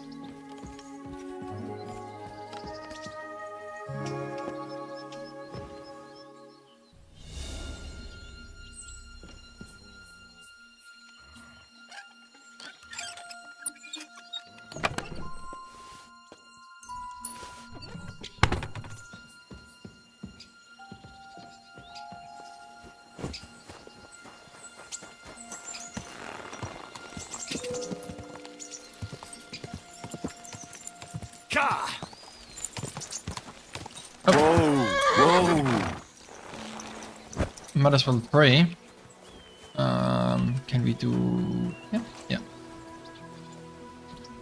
Whoa! Might as well pray. Can we do... Yeah, yeah.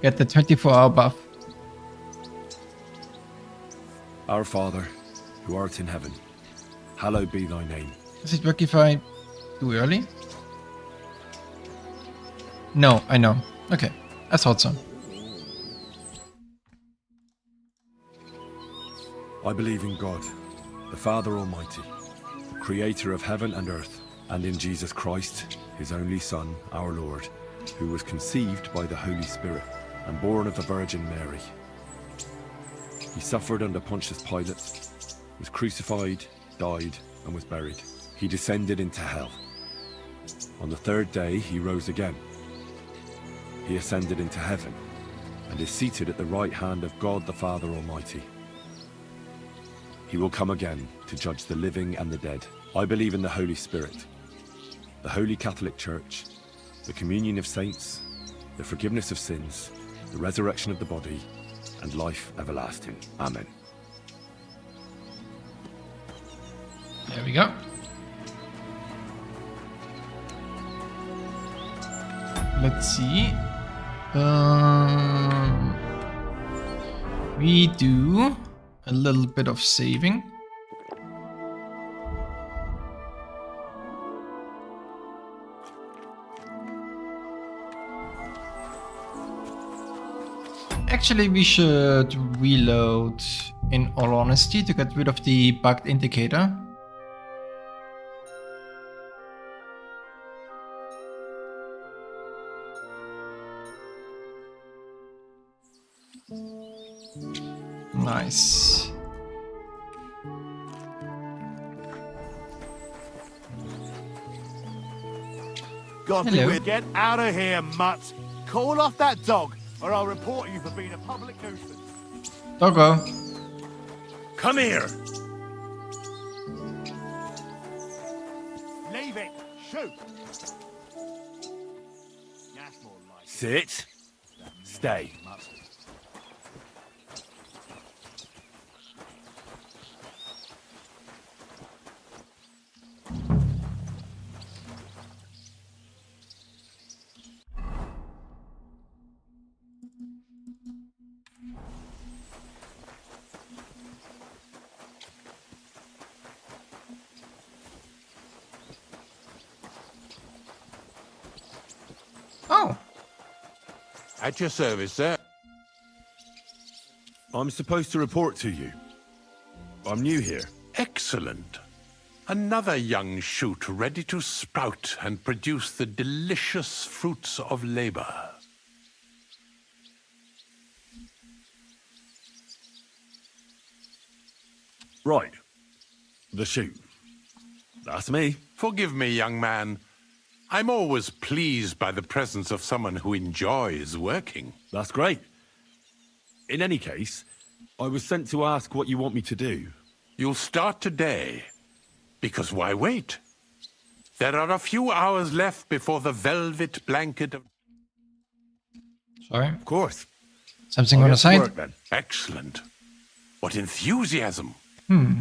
Get the 24-hour buff. Our Father, who art in heaven, hallowed be thy name. Does it work if I do early? No, I know. Okay, I thought so. I believe in God, the Father Almighty, creator of heaven and earth, and in Jesus Christ, his only Son, our Lord, who was conceived by the Holy Spirit and born of the Virgin Mary. He suffered under Pontius Pilate, was crucified, died, and was buried. He descended into hell. On the third day, he rose again. He ascended into heaven and is seated at the right hand of God the Father Almighty. He will come again to judge the living and the dead. I believe in the Holy Spirit, the Holy Catholic Church, the communion of saints, the forgiveness of sins, the resurrection of the body, and life everlasting. Amen. There we go. Let's see. We do a little bit of saving. Actually, we should reload, in all honesty, to get rid of the bugged indicator. Nice. Hello. Get out of here, mutt. Call off that dog, or I'll report you for being a public nuisance. Doggo. Come here. Leave it. Shoot. That's more like Sit. Stay. Oh. At your service, sir. I'm supposed to report to you. I'm new here. Excellent. Another young shoot ready to sprout and produce the delicious fruits of labor. Right. The shoot. That's me. Forgive me, young man. I'm always pleased by the presence of someone who enjoys working. That's great. In any case, I was sent to ask what you want me to do. You'll start today. Because why wait? There are a few hours left before the velvet blanket of... Sorry. Of course. Something on the side? Excellent. What enthusiasm.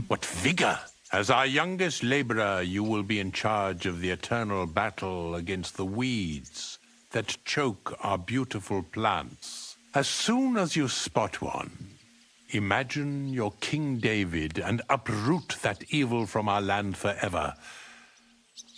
What vigor. As our youngest laborer, you will be in charge of the eternal battle against the weeds that choke our beautiful plants. As soon as you spot one, imagine you're King David and uproot that evil from our land forever,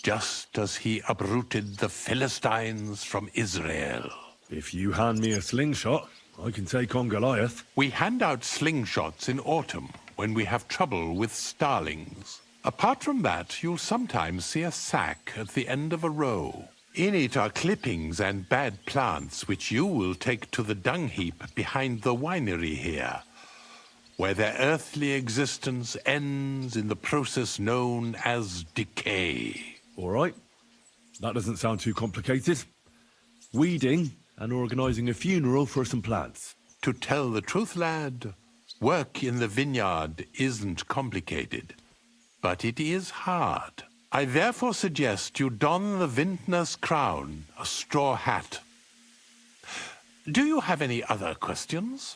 just as he uprooted the Philistines from Israel. If you hand me a slingshot, I can take on Goliath. We hand out slingshots in autumn when we have trouble with starlings. Apart from that, you'll sometimes see a sack at the end of a row. In it are clippings and bad plants which you will take to the dung heap behind the winery here, where their earthly existence ends in the process known as decay. All right. That doesn't sound too complicated. Weeding and organizing a funeral for some plants. To tell the truth, lad, work in the vineyard isn't complicated, but it is hard. I therefore suggest you don the vintner's crown, a straw hat. Do you have any other questions?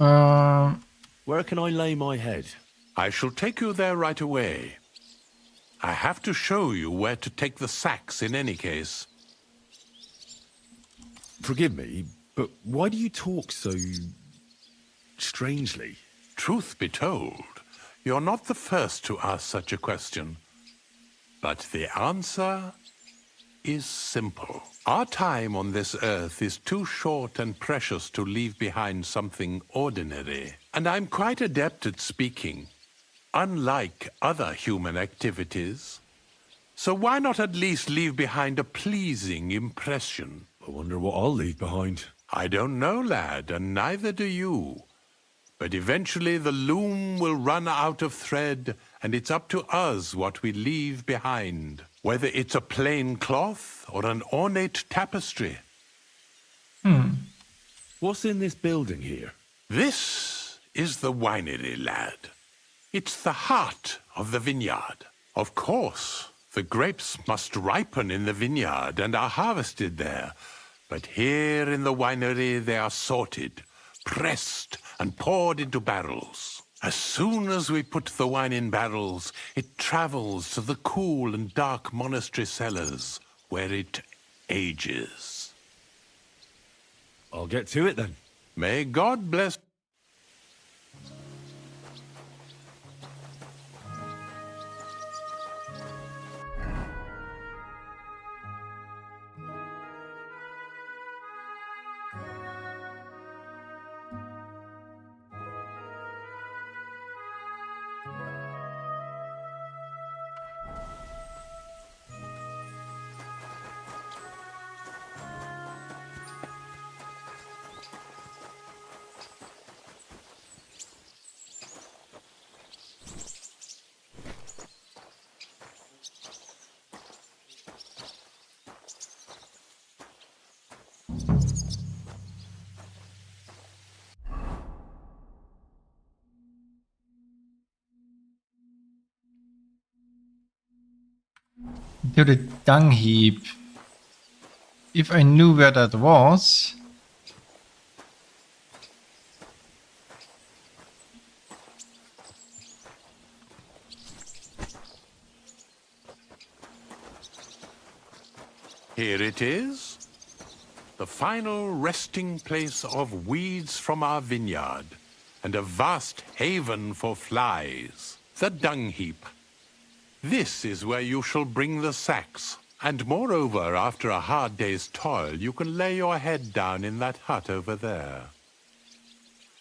Where can I lay my head? I shall take you there right away. I have to show you where to take the sacks in any case. Forgive me, but why do you talk so strangely? Truth be told, you're not the first to ask such a question. But the answer is simple. Our time on this earth is too short and precious to leave behind something ordinary. And I'm quite adept at speaking, unlike other human activities. So why not at least leave behind a pleasing impression? I wonder what I'll leave behind. I don't know, lad, and neither do you. But eventually the loom will run out of thread, and it's up to us what we leave behind. Whether it's a plain cloth or an ornate tapestry. What's in this building here? This is the winery, lad. It's the heart of the vineyard. Of course, the grapes must ripen in the vineyard and are harvested there. But here in the winery they are sorted, pressed, and poured into barrels. As soon as we put the wine in barrels, it travels to the cool and dark monastery cellars, where it ages. I'll get to it then. May God bless. To the dung heap. If I knew where that was. Here it is. The final resting place of weeds from our vineyard, and a vast haven for flies. The dung heap. This is where you shall bring the sacks. And moreover, after a hard day's toil, you can lay your head down in that hut over there.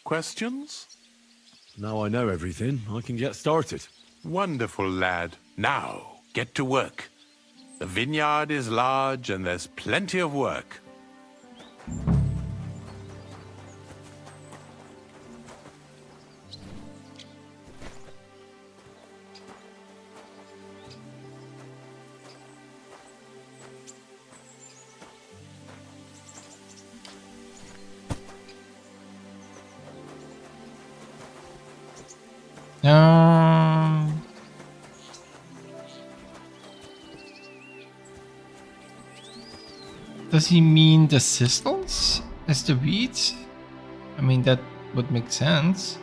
Questions? Now I know everything, I can get started. Wonderful, lad. Now, get to work. The vineyard is large and there's plenty of work. Does he mean the thistles as the weeds? I mean, that would make sense.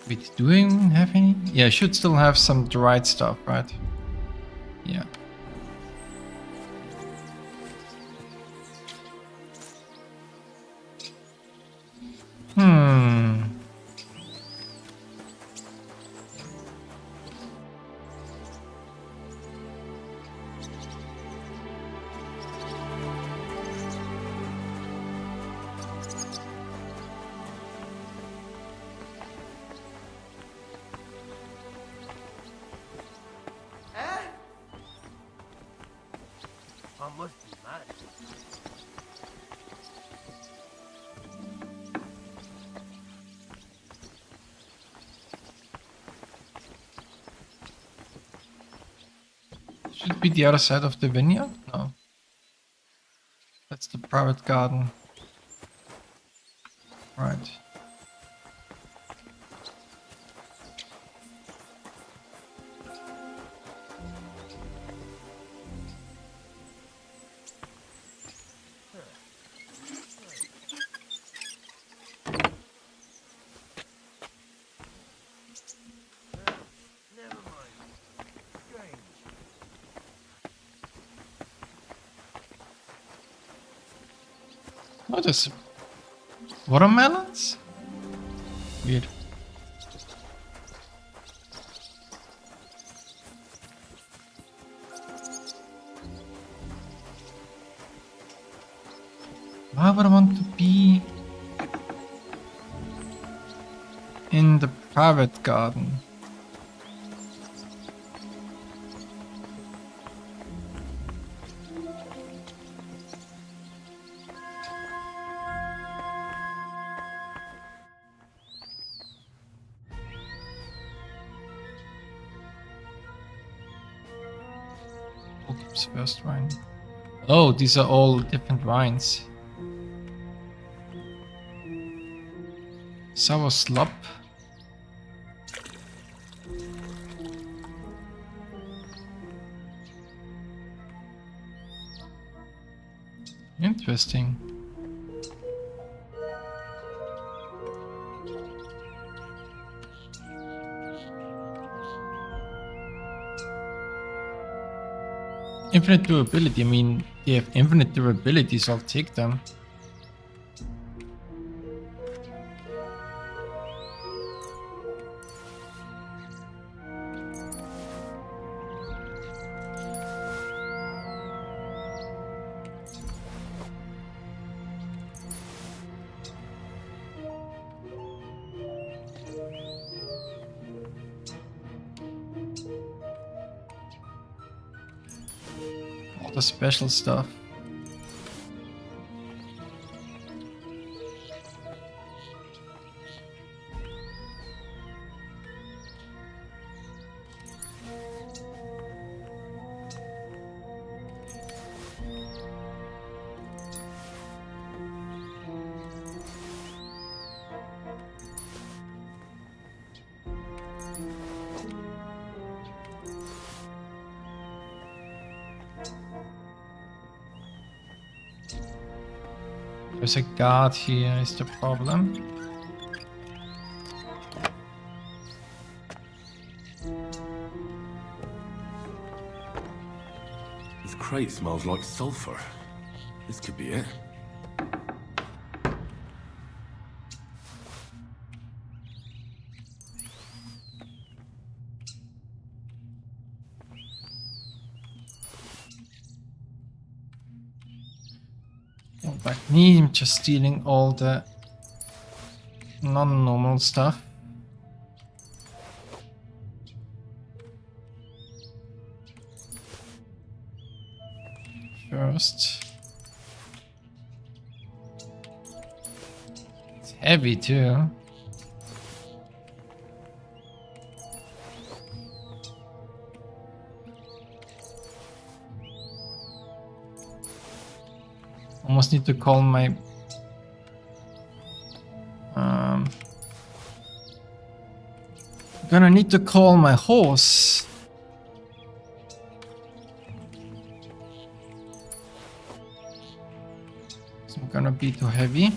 Wait, do I even have any? Yeah, I should still have some dried stuff, right? Yeah. I must be mad. Should be the other side of the vineyard? No. That's the private garden. Right. Oh, there's watermelons? Weird. Why would I want to be in the private garden? Oops, first wine. Oh, these are all different wines. Sour slop. Interesting. Infinite durability. I mean, they have infinite durability, so I'll take them. The special stuff. There's a guard here, is the problem. This crate smells like sulfur. This could be it. Don't like me, I'm just stealing all the non-normal stuff. First. It's heavy too. Almost need to call my gonna need to call my horse. It's not gonna be too heavy.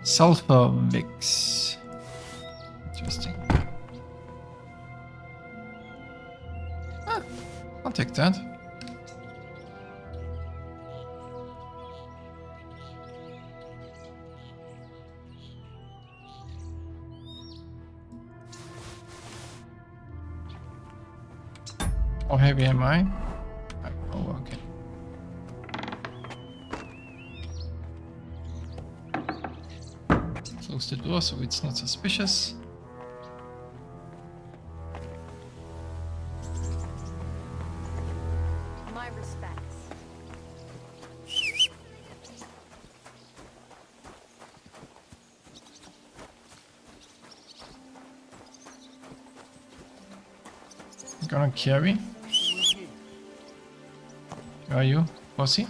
Sulfur Vix. Interesting. Ah, I'll take that. How heavy am I? Oh, okay. Close the door so it's not suspicious. My respects. I'm gonna carry. Where are you, bossy?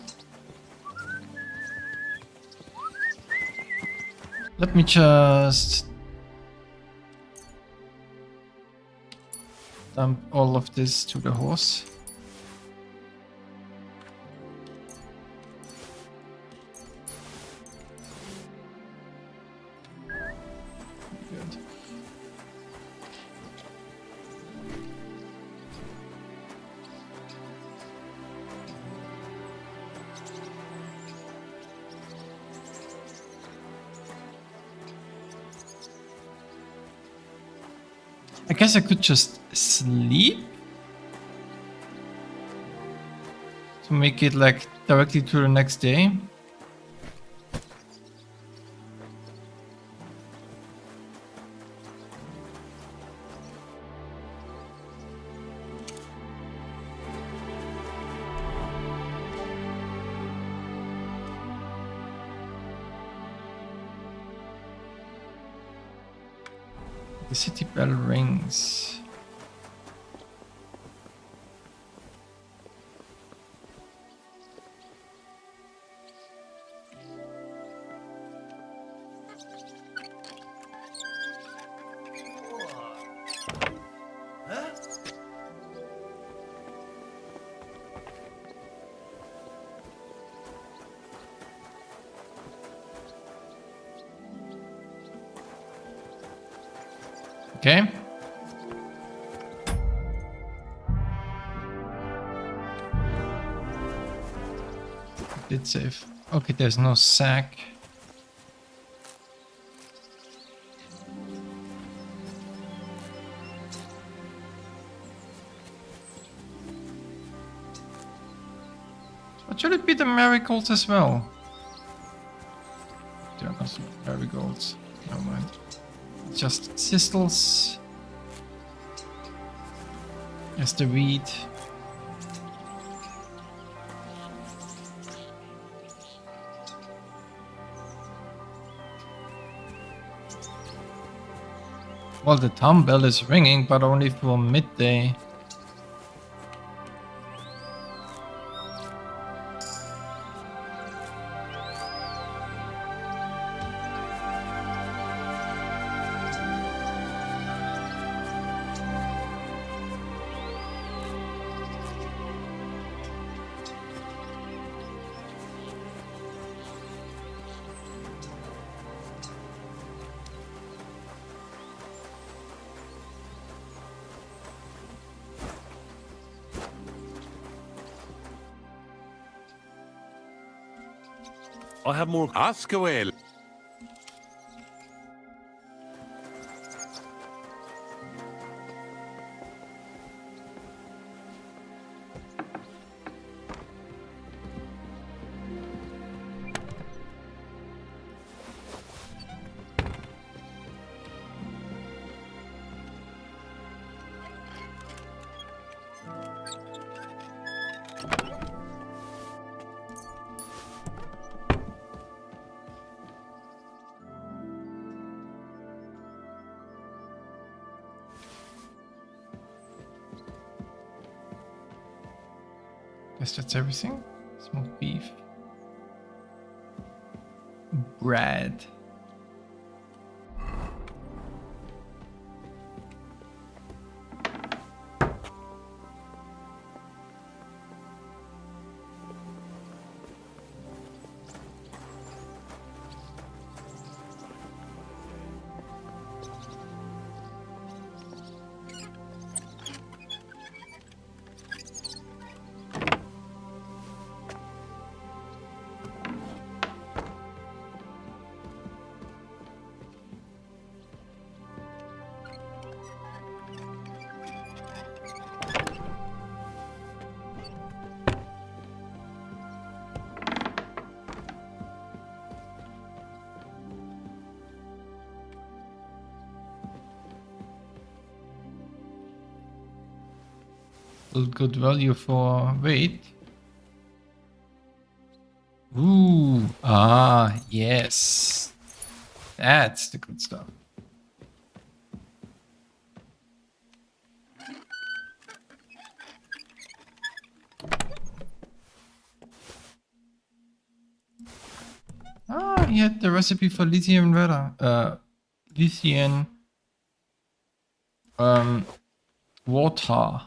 Let me just dump all of this to the horse. Good. I guess I could just sleep to make it like directly to the next day. The city bell rings. Okay. Did save. Okay, there's no sack. But should it be the marigolds as well? There are no marigolds. Never mind. Just thistles. There's the reed. Well, the town bell is ringing, but only for midday. I have more. Ask away. Guess that's everything. Smoked beef. Bread. Good value for weight. Ooh, yes. That's the good stuff. yet the recipe for lithium water. Lithium water.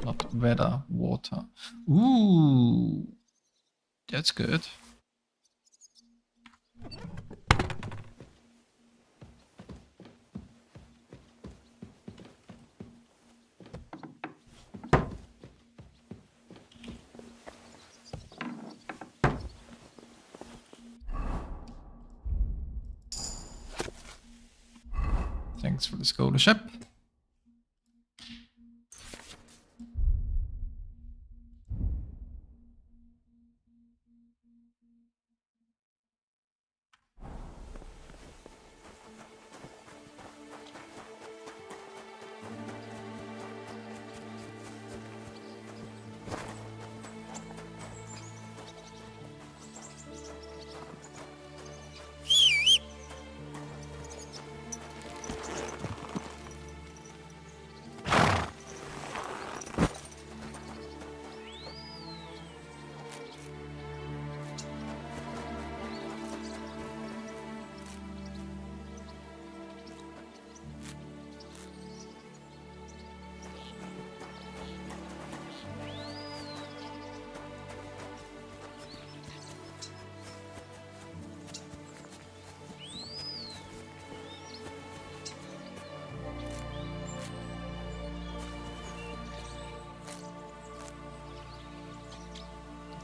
Not weather, water. Ooh, that's good. Thanks for the scholarship.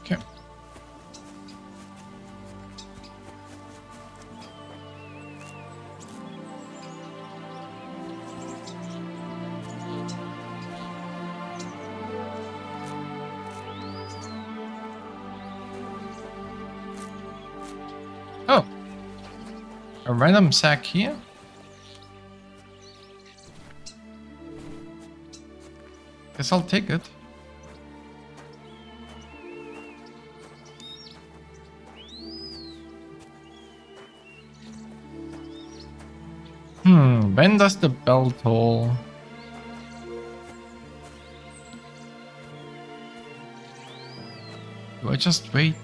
Okay. Oh, a random sack here? Guess I'll take it. When does the bell toll? Do I just wait?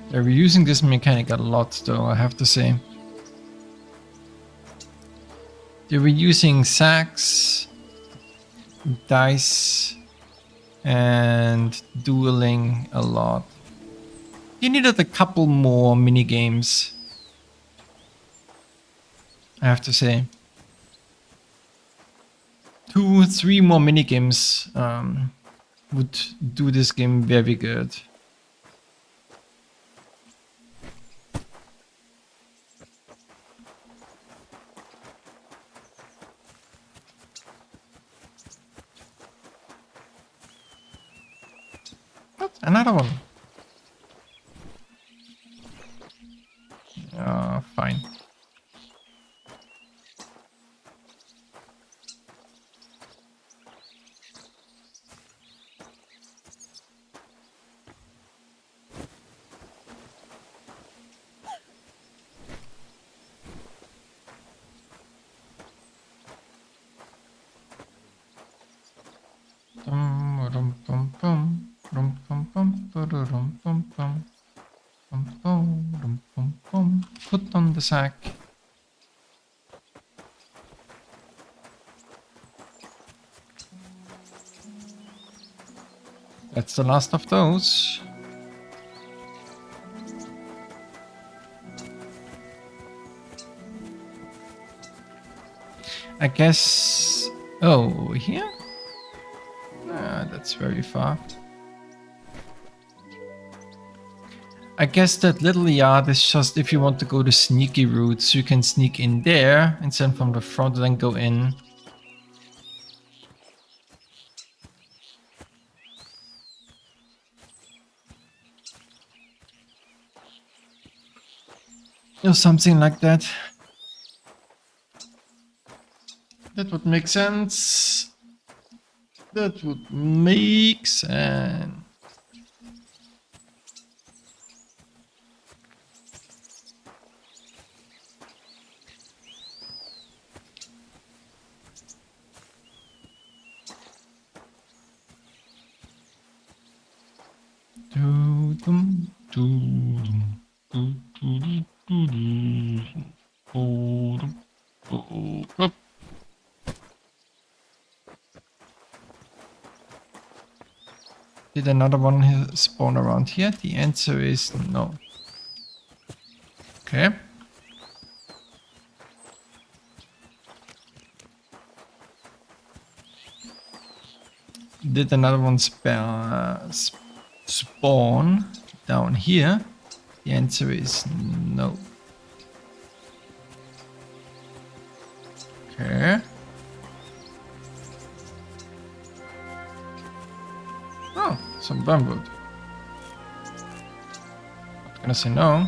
They're reusing this mechanic a lot though, I have to say. They're reusing sacks, dice, and dueling a lot. You needed a couple more mini games, I have to say. 2-3 more mini games would do this game very good. Another one. Fine. Put on the sack. That's the last of those. I guess... Oh, here? That's very far. I guess that little yard is just if you want to go the sneaky route, so you can sneak in there instead from the front and then go in. Or something like that. That would make sense. That would make sense. Did another one spawn around here? The answer is no. Okay. Did another one spawn down here? The answer is no. Okay. Oh, some bamboo. Not gonna say no.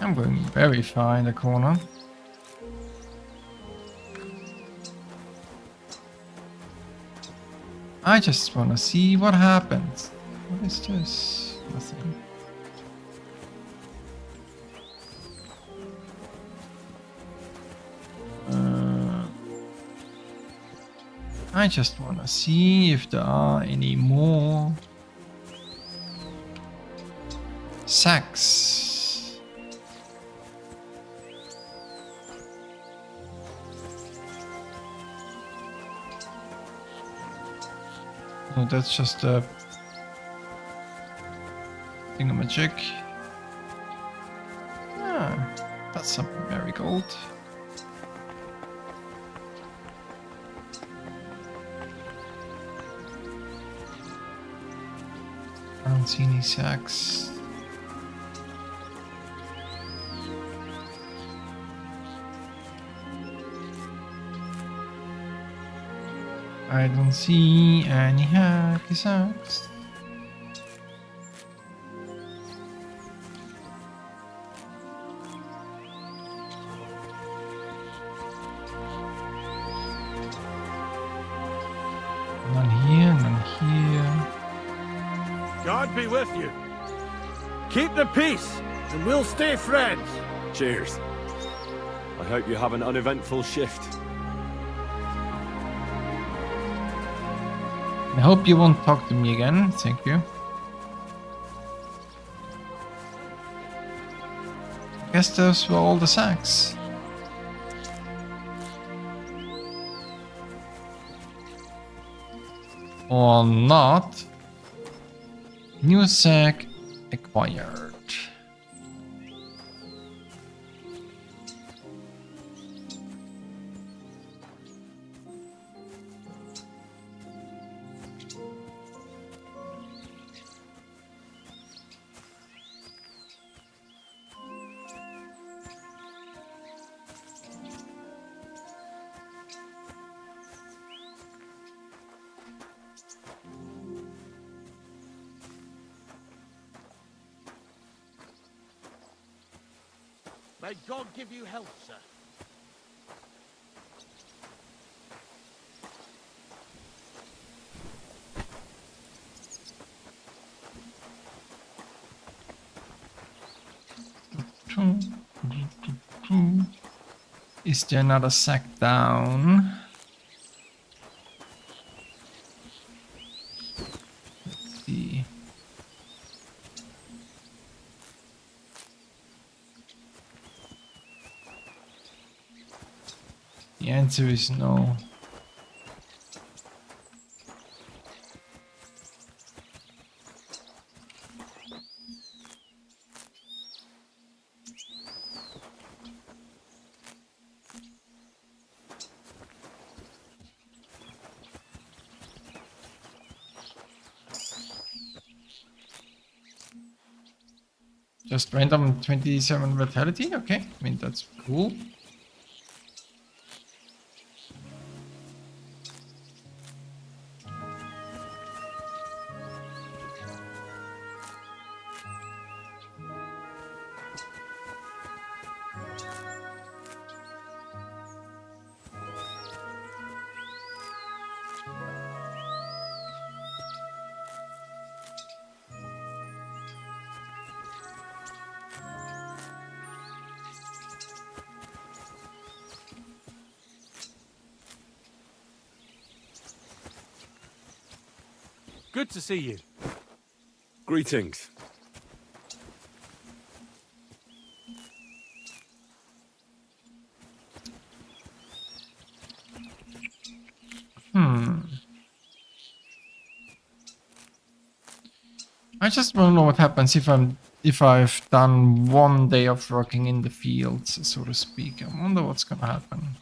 I'm going very far in the corner. I just wanna see what happens. What is this? Nothing. I just wanna see if there are any more sacks. No, that's just a thingamajig. Ah, that's some marigold. I don't see any sacks. I don't see any hacky sacks. None here, none here. God be with you. Keep the peace, and we'll stay friends. Cheers. I hope you have an uneventful shift. I hope you won't talk to me again. Thank you. Guess those were all the sacks. Or not. New sack acquired. May God give you health, sir. Is there another sack down? Let's see. The answer is no. Just random 27 vitality? Okay, I mean that's cool. Good to see you. Greetings. I just want to know what happens if I've done 1 day of working in the fields, so to speak. I wonder what's gonna happen.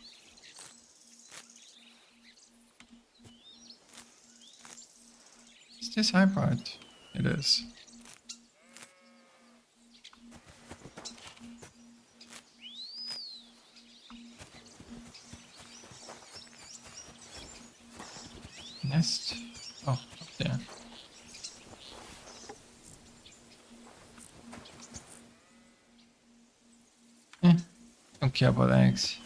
Is this hybrid? It is. Nest. Oh, up there. Don't care about eggs.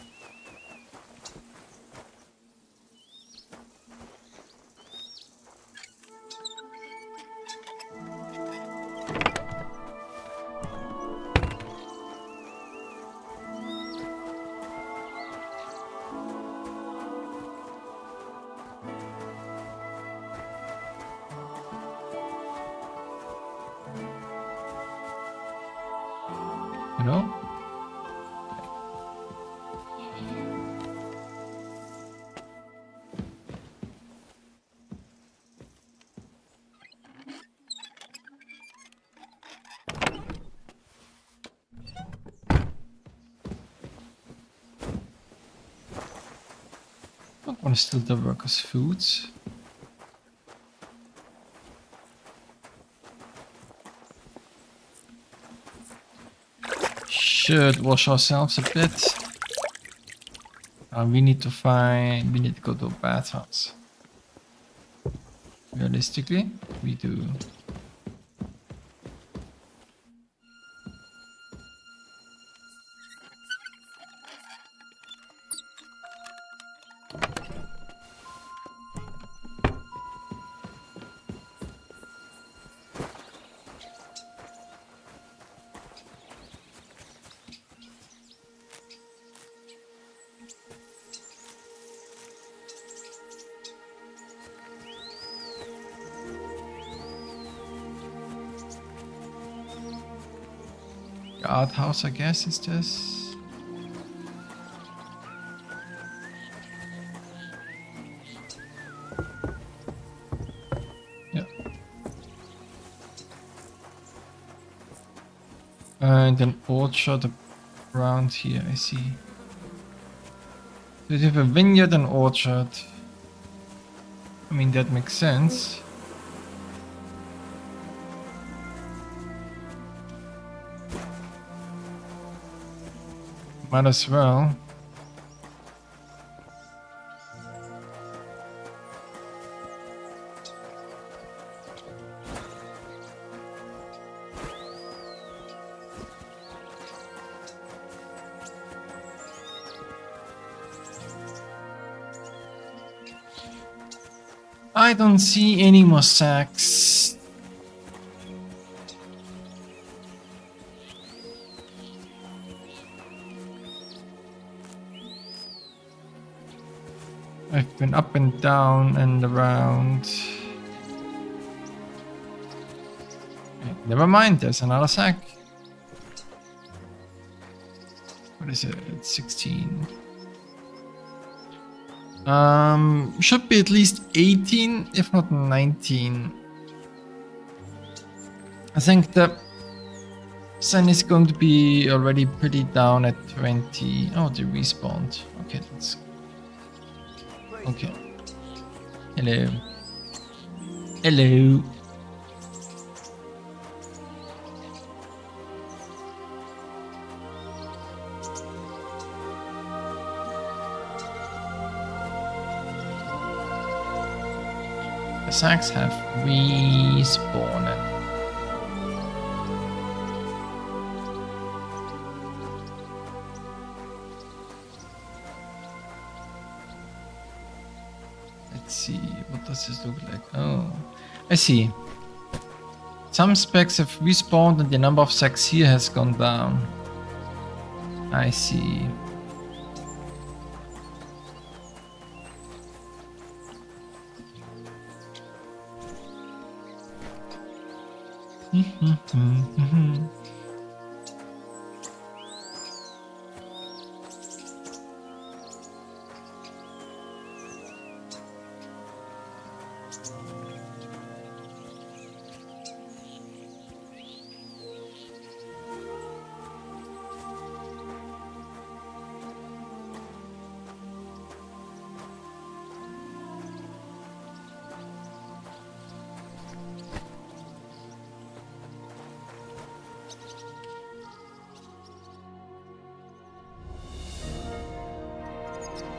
You know? I don't want to steal the workers' foods. Should wash ourselves a bit. We need to go to a bathhouse. Realistically, we do. Guardhouse, I guess, is this. Yeah. And an orchard around here, I see. So you have a vineyard and orchard. I mean, that makes sense. Might as well. I don't see any more sacks. I've been up and down and around. Okay, never mind, there's another sack. What is it? It's 16. Should be at least 18, if not 19. I think the sun is going to be already pretty down at 20. Oh, they respawned. Okay, that's okay. Hello. Hello. The sacks have respawned. Let's see, what does this look like? Oh, I see. Some specs have respawned and the number of sacks here has gone down. I see.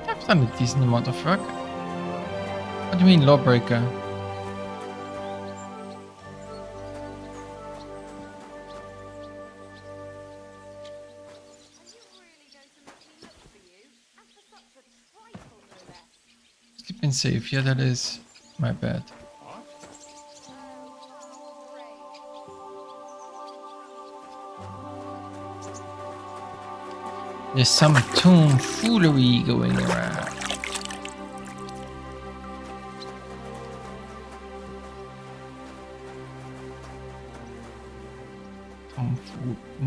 I've done a decent amount of work. What do you mean, lawbreaker? Sleep and safe. Yeah, that is my bad. There's some tomfoolery going around.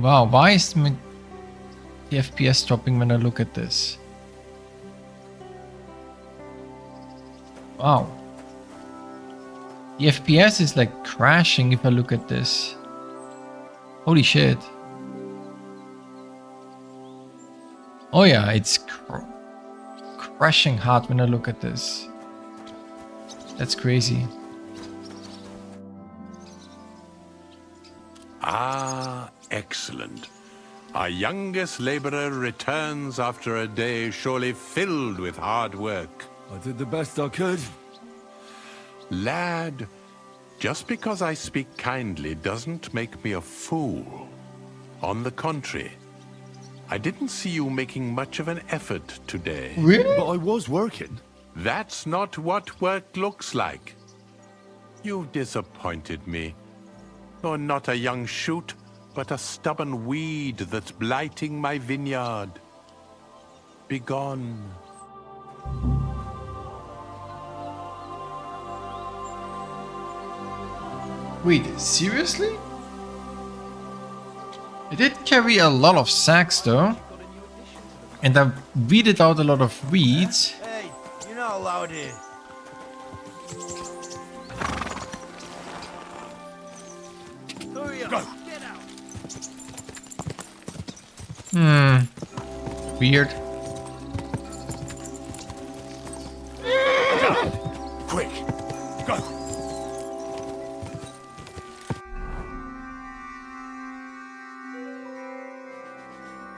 Wow, why is the FPS dropping when I look at this? Wow. The FPS is like crashing if I look at this. Holy shit. Oh yeah, it's crashing hard when I look at this. That's crazy. Ah, excellent. Our youngest laborer returns after a day surely filled with hard work. I did the best I could. Lad, just because I speak kindly doesn't make me a fool. On the contrary, I didn't see you making much of an effort today. Really? But I was working. That's not what work looks like. You've disappointed me. You're not a young shoot, but a stubborn weed that's blighting my vineyard. Begone. Wait, seriously? I did carry a lot of sacks though. And I weeded out a lot of weeds. Hey, you're not allowed in. Hurry up. Go. Get out. Weird. Quick. Go.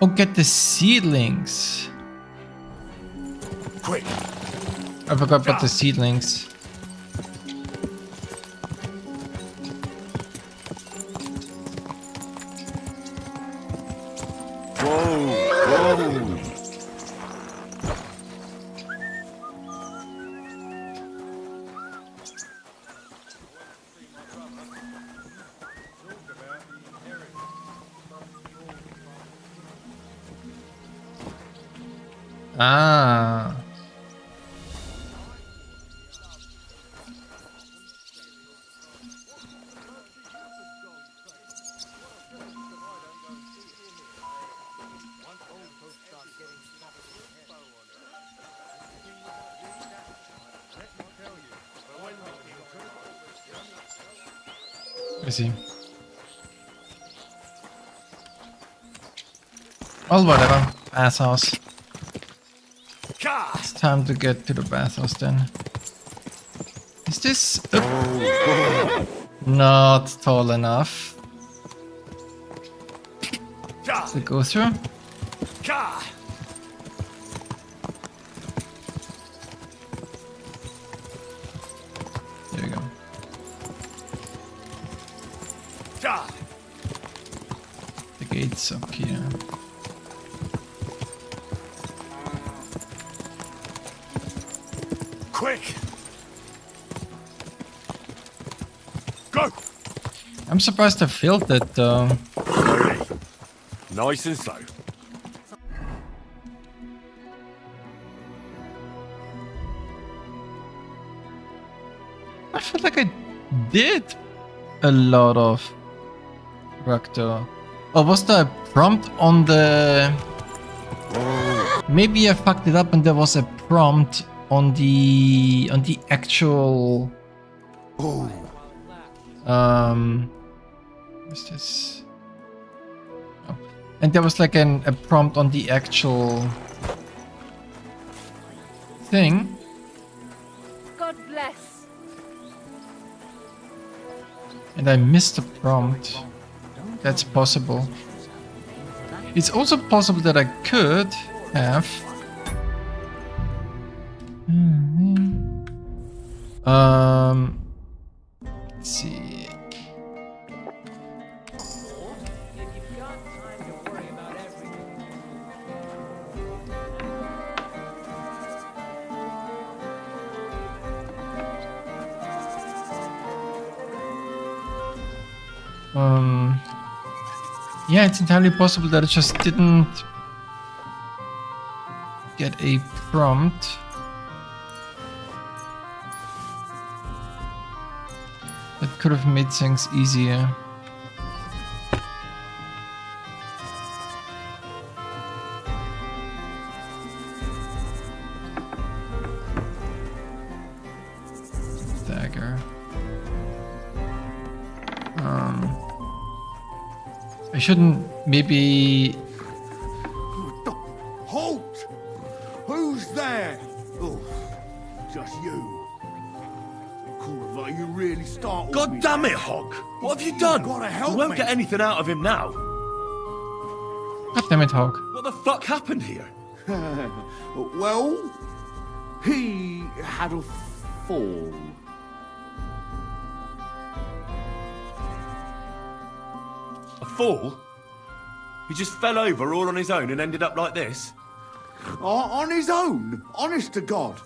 Oh, get the seedlings. Quick. I forgot about the seedlings. Ah. I see. Well, whatever. Bathhouse. It's time to get to the bathhouse then. Is this not tall enough to go through? There we go. The gate's up here. Quick. Go. I'm surprised I filled it though. Nice and slow. I feel like I did a lot of work though. Oh, was there a prompt on the... Maybe I fucked it up and there was a prompt on the actual... What's this? Oh. And there was like a prompt on the actual thing. God bless. And I missed the prompt. That's possible. It's also possible that I could have... Let's see. Yeah, it's entirely possible that I just didn't get a prompt. That could have made things easier. Dagger. I shouldn't maybe... Halt! Who's there? Oh, just you. Corva, you really startled me. God damn it, Hawk! What have you done? Gotta help You won't me. get anything out of him now. God damn it, Hawk. What the fuck happened here? Well, he had a fall. A fall? He just fell over all on his own and ended up like this? On his own, honest to God.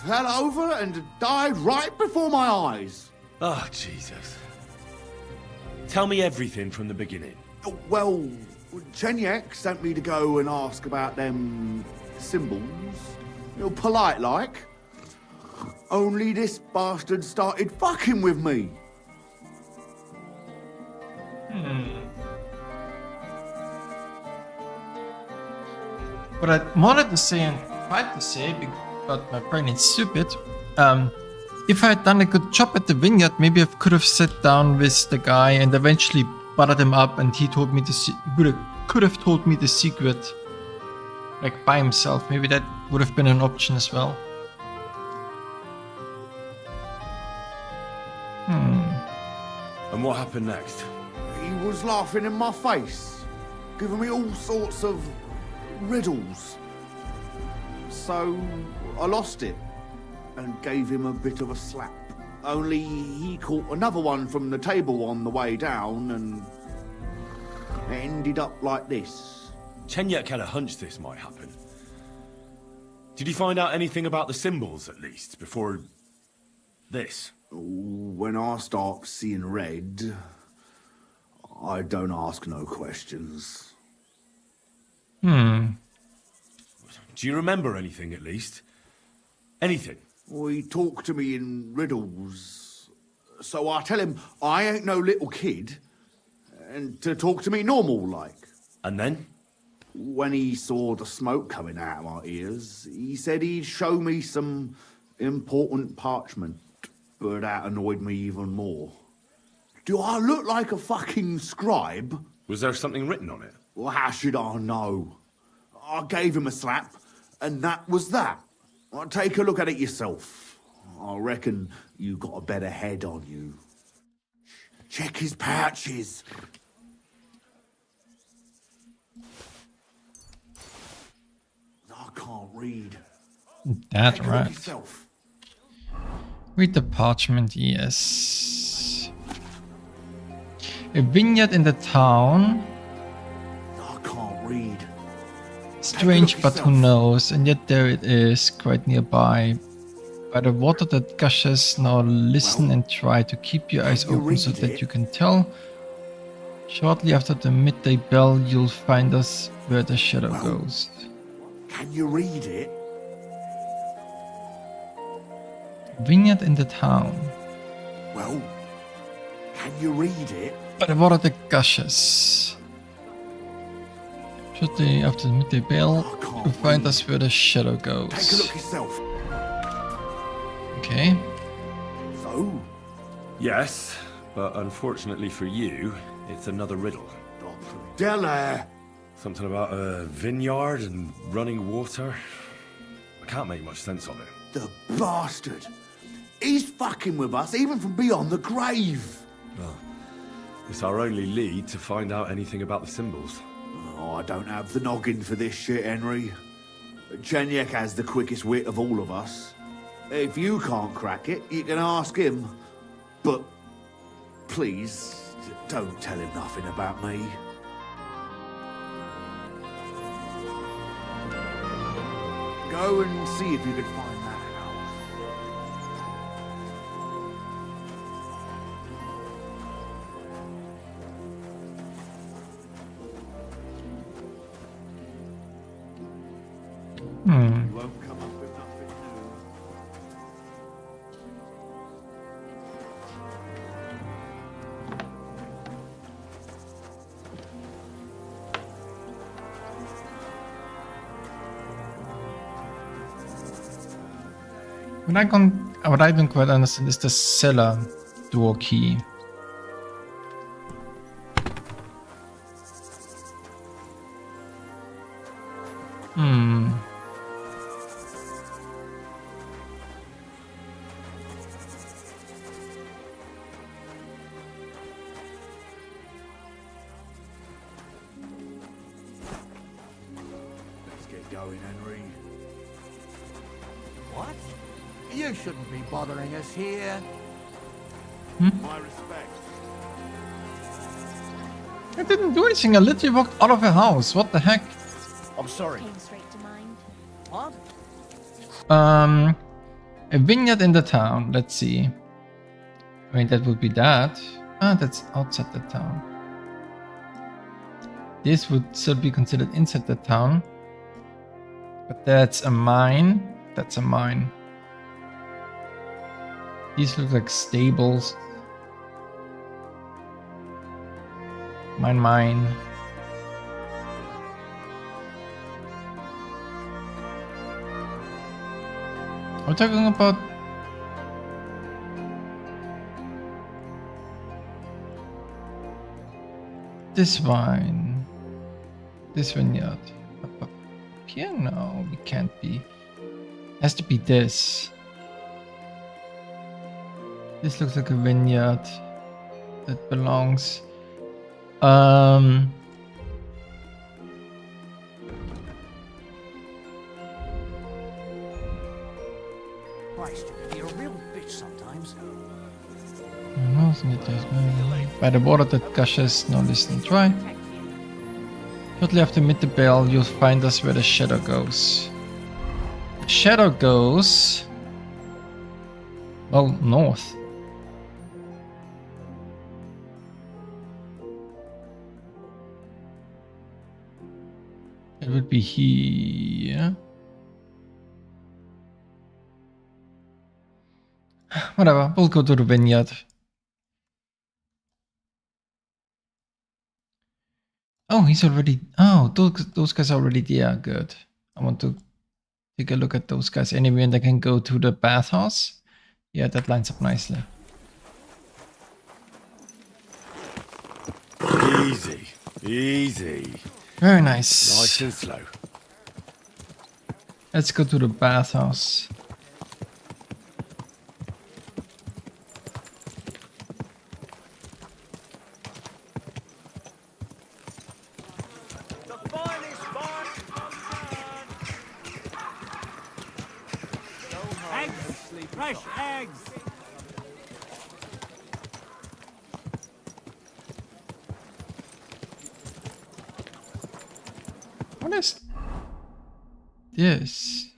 Fell over and died right before my eyes. Oh, Jesus. Tell me everything from the beginning. Well, Chenyek sent me to go and ask about them symbols. Polite like. Only this bastard started fucking with me. What I wanted to say and tried to say, but my brain is stupid. If I had done a good job at the vineyard, maybe I could have sat down with the guy and eventually buttered him up, and he told me could have told me the secret, like by himself. Maybe that would have been an option as well. And what happened next? He was laughing in my face, giving me all sorts of riddles. So I lost it and gave him a bit of a slap. Only he caught another one from the table on the way down and it ended up like this. Chenyek had a hunch this might happen. Did you find out anything about the symbols, at least, before this? When I start seeing red, I don't ask no questions. Hmm. Do you remember anything, at least? Anything? He talked to me in riddles. So I tell him I ain't no little kid, and to talk to me normal like. And then? When he saw the smoke coming out of my ears, he said he'd show me some important parchment, but that annoyed me even more. Do I look like a fucking scribe? Was there something written on it? Well, how should I know? I gave him a slap, and that was that. Well, take a look at it yourself. I reckon you got a better head on you. Check his pouches. I can't read. That's Take a look right. yourself. Read the parchment, yes. A vineyard in the town. I can't read. Strange, but who knows? And yet there it is, quite nearby. By the water that gushes, now listen and try to keep your eyes open so that you can tell. Shortly after the midday bell, you'll find us where the shadow goes. Can you read it? Vineyard in the town. Well, can you read it? Bei der Worte Gushes. Shortly after the midday bell, you'll find us where the shadow goes. Take a look yourself. Okay. So? Yes, but unfortunately for you, it's another riddle. Della! Something about a vineyard and running water. I can't make much sense of it. The bastard! He's fucking with us even from beyond the grave! Well, it's our only lead to find out anything about the symbols. Oh, I don't have the noggin for this shit, Henry. Chenyek has the quickest wit of all of us. If you can't crack it, you can ask him. But please, don't tell him nothing about me. Go and see if you can find that house. Hmm. You won't come up with nothing new. What I don't quite understand is the cellar door key. Hmm. Let's get going, Henry. What? You shouldn't be bothering us here. My respect. I didn't do anything. I literally walked out of a house. What the heck? I'm sorry. Came straight to mind. What? A vineyard in the town. Let's see. I mean, that would be that. Ah, that's outside the town. This would still be considered inside the town. But that's a mine. That's a mine. These look like stables. Mine. We're talking about this vine, this vineyard. Up here? No, we can't be. Has to be this. This looks like a vineyard that belongs. Christ, you can be a real bitch sometimes. By the water that gushes, no listen, try. Shortly after midday bell, you'll find us where the shadow goes. The shadow goes... well, north. It would be here. Whatever, we'll go to the vineyard. Oh, he's already... oh, those guys are already there. Good. I want to take a look at those guys anyway, and I can go to the bathhouse. Yeah, that lines up nicely. Easy. Easy. Very nice. Nice and slow. Let's go to the bathhouse. Fresh eggs! What is this?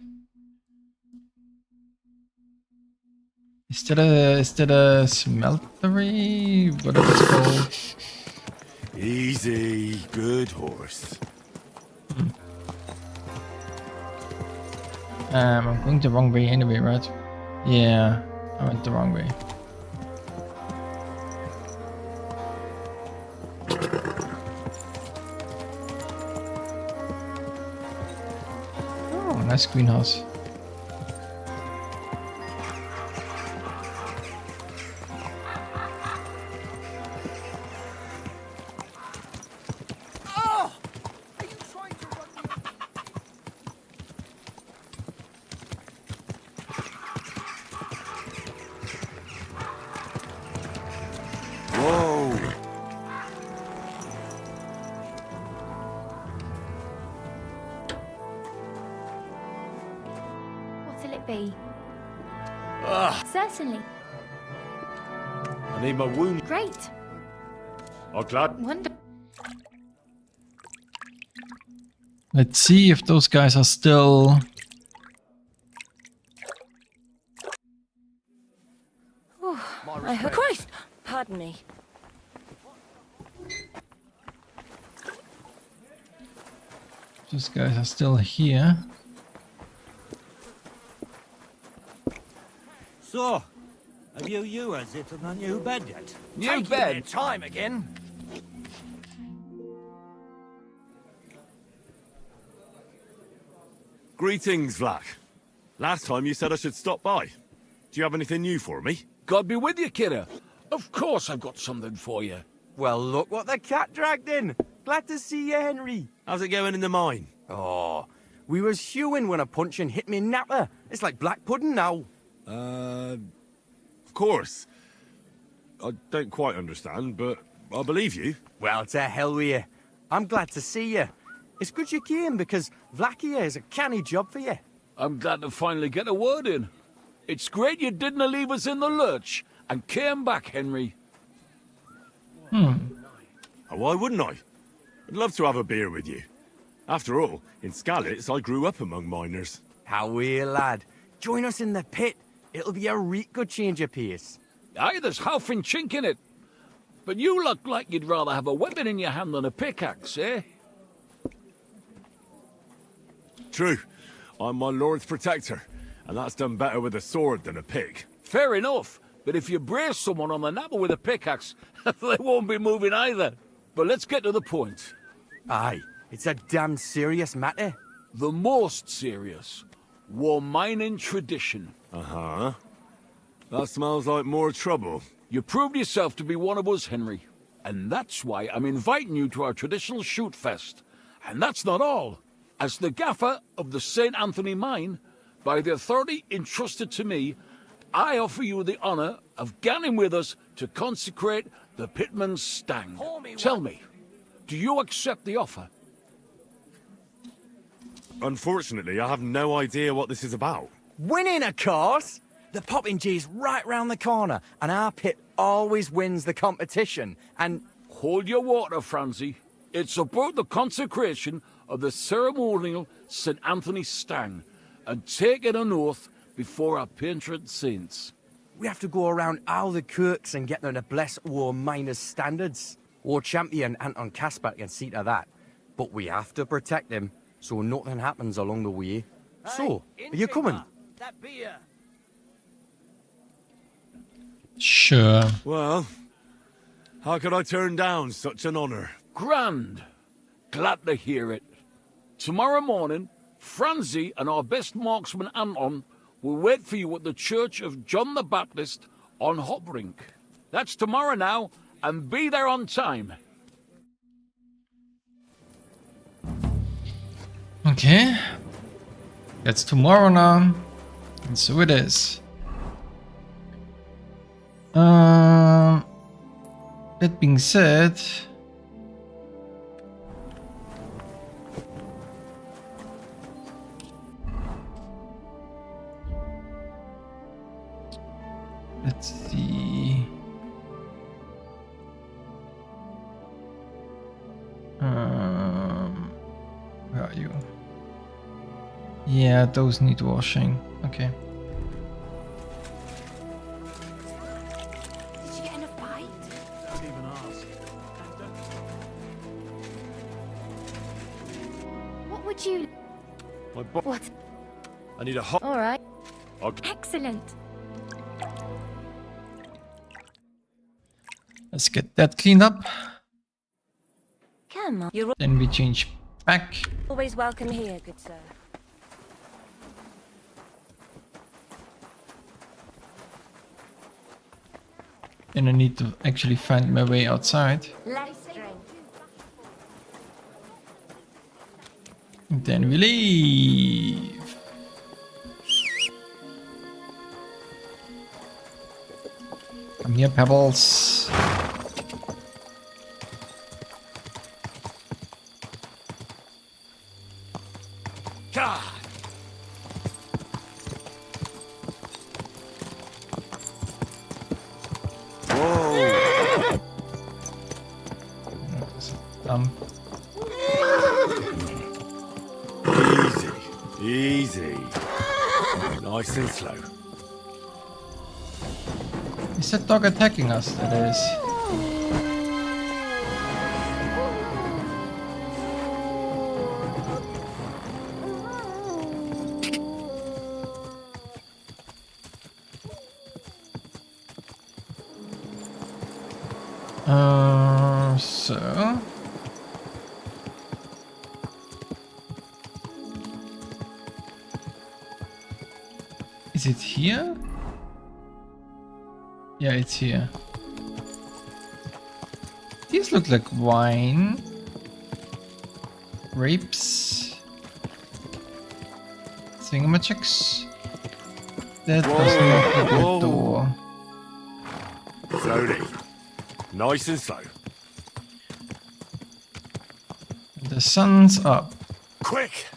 Is that a smeltery? Whatever it's called. Easy. Good horse. I'm going the wrong way anyway, right? Yeah, I went the wrong way. nice greenhouse. What'll it be? Certainly. I need my wound. Great. Oh, glad. Wonder. Let's see if those guys are still... I hope. Christ! Pardon me. Those guys are still here. So, have you used it on the new bed yet? New bed? Time again. Greetings, Vlak. Last time you said I should stop by. Do you have anything new for me? God be with you, kidder. Of course I've got something for you. Well, look what the cat dragged in. Glad to see you, Henry. How's it going in the mine? Oh, we was hewing when a puncheon hit me napper. It's like black pudding now. Of course. I don't quite understand, but I believe you. Well, to hell with you. I'm glad to see you. It's good you came, because Vlak here is a canny job for you. I'm glad to finally get a word in. It's great you didn't leave us in the lurch and came back, Henry. Oh, why wouldn't I? I'd love to have a beer with you. After all, in Skalitz, I grew up among miners. How we, lad. Join us in the pit. It'll be a reet good change of pace. Aye, there's half and chink in it. But you look like you'd rather have a weapon in your hand than a pickaxe, eh? True. I'm my lord's protector, and that's done better with a sword than a pick. Fair enough, but if you brace someone on the napper with a pickaxe, they won't be moving either. But let's get to the point. Aye, it's a damn serious matter. The most serious. War mining tradition. Uh-huh. That smells like more trouble. You proved yourself to be one of us, Henry. And that's why I'm inviting you to our traditional shoot fest. And that's not all. As the gaffer of the St. Anthony mine, by the authority entrusted to me, I offer you the honour of ganning with us to consecrate the Pitman's Stang. Tell me, do you accept the offer? Unfortunately, I have no idea what this is about. Winning, of course! The Poppingee's right round the corner, and our pit always wins the competition, and... Hold your water, Francie. It's about the consecration of the ceremonial St. Anthony Stang, and taking an oath before our patron saints. We have to go around all the kirks and get them to bless war miners' standards. War champion Anton Kasper can see to that. But we have to protect him, so nothing happens along the way. So, are you coming? That beer. Sure. Well, how could I turn down such an honour? Grand. Glad to hear it. Tomorrow morning, Francie and our best marksman Anton will wait for you at the Church of John the Baptist on Hoprink. That's tomorrow now, and be there on time. Okay. That's tomorrow now. And so it is. That being said... Let's see... Where are you? Yeah, those need washing. Okay. Did you get enough bite? Don't even ask. What would you... What? I need a hot... All right. Okay. Excellent. Let's get that cleaned up. Come on. You're Then we change back. always welcome here, good sir. Then I need to actually find my way outside. Let's drink. Then we leave. Come here, Pebbles. God. Whoa. There's a dump. Easy. Nice and slow. Is that dog attacking us? It is. So is it here? Yeah, it's here. These look like wine, grapes, thingamajigs. That does not look like a door. Slowly. Nice and slow. The sun's up. Quick!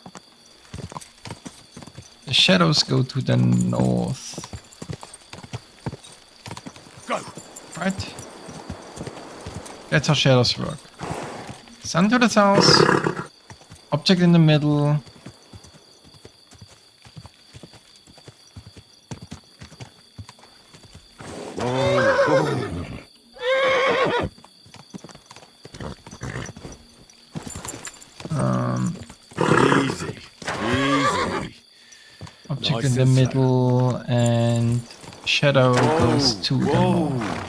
The shadows go to the north. Go! Right? That's how shadows work. Sun to the south. Object in the middle. Easy. Object Nice in the and slow. middle and shadow goes to the north.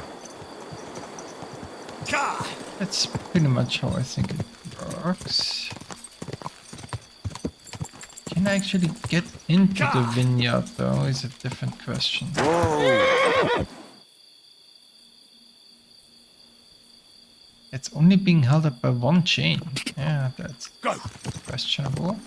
That's pretty much how I think it works. Can I actually get into the vineyard though is a different question. It's only being held up by one chain. Yeah, that's questionable.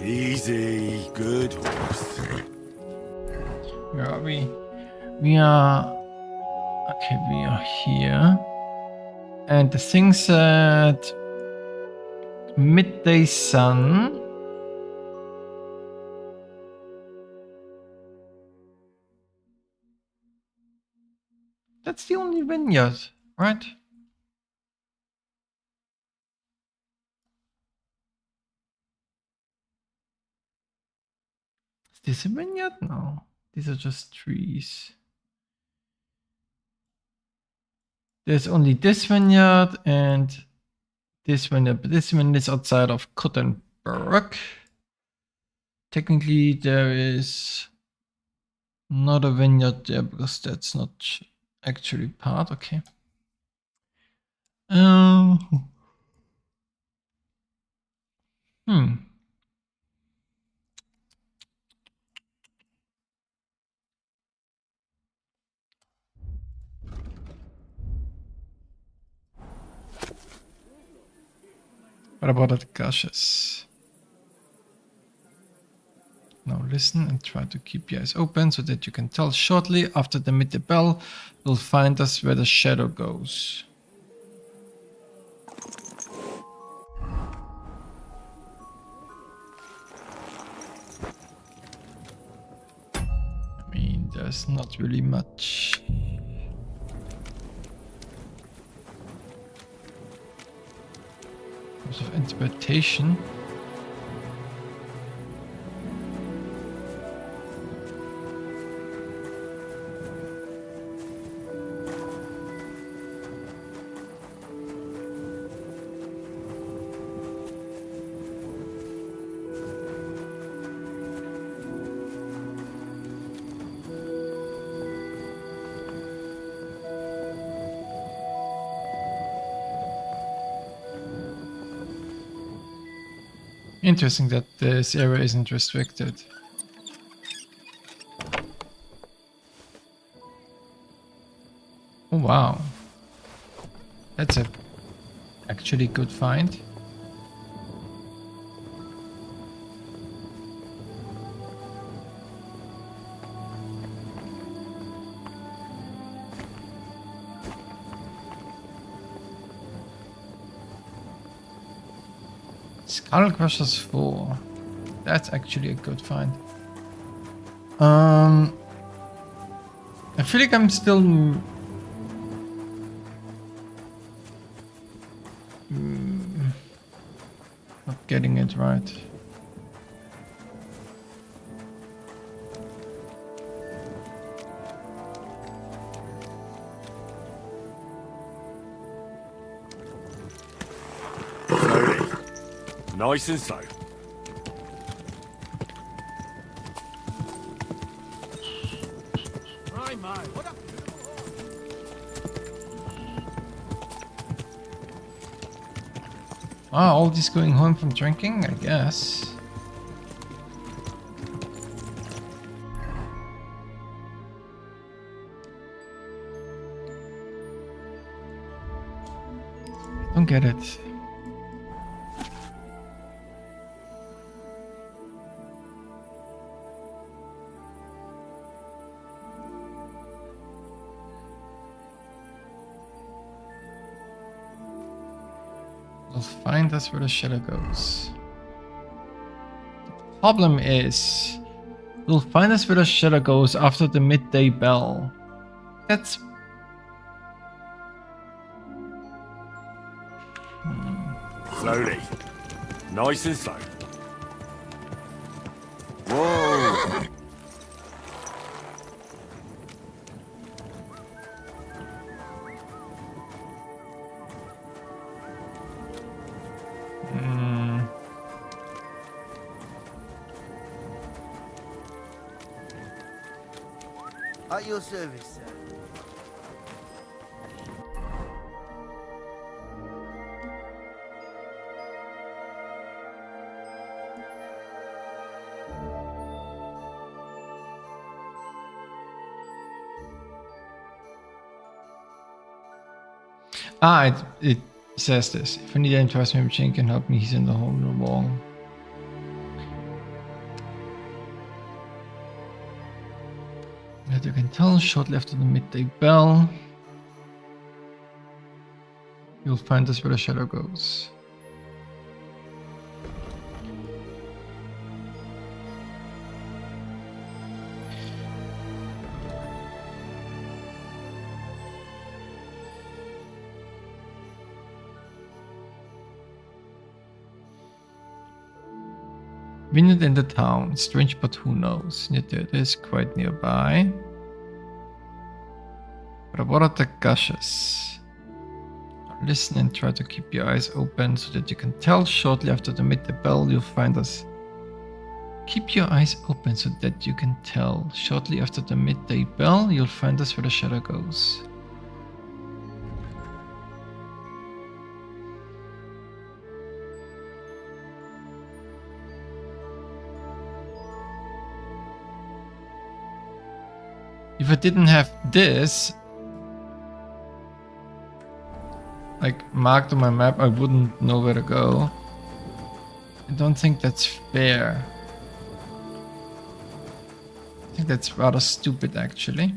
Easy. Good horse. Where are we? We are... Okay, we are here. And the thing said... Midday sun. That's the only vineyard, right? Is this a vineyard? No. These are just trees. There's only this vineyard and this vineyard, but this vineyard is outside of Kuttenberg. Technically, there is not a vineyard there because that's not actually part. Okay. What about the gushes? Now listen and try to keep your eyes open so that you can tell shortly after the midday bell will find us where the shadow goes. I mean, there's not really much. In terms of interpretation. Interesting that this area isn't restricted. Oh wow. That's a actually good find. Skull Crushers 4. That's actually a good find. I feel like I'm still not getting it right. Slowly. Nice and slow. Ah, all this going home from drinking, I guess. I don't get it. Will find us where the shadow goes. The problem is, we'll find us where the shadow goes after the midday bell. That's... Slowly. Nice and slow. Whoa! At your service, sir. Ah, it says this. If I need any trust me, machine can help me. He's in the hole in the wall. That you can tell shortly after the midday bell. You'll find us where the shadow goes. Winded in the town, strange but who knows. It is quite nearby. Rabora the Gushes. Listen and try to keep your eyes open so that you can tell shortly after the midday bell you'll find us. Keep your eyes open so that you can tell shortly after the midday bell you'll find us where the shadow goes. If I didn't have this like marked on my map, I wouldn't know where to go. I don't think that's fair. I think that's rather stupid actually.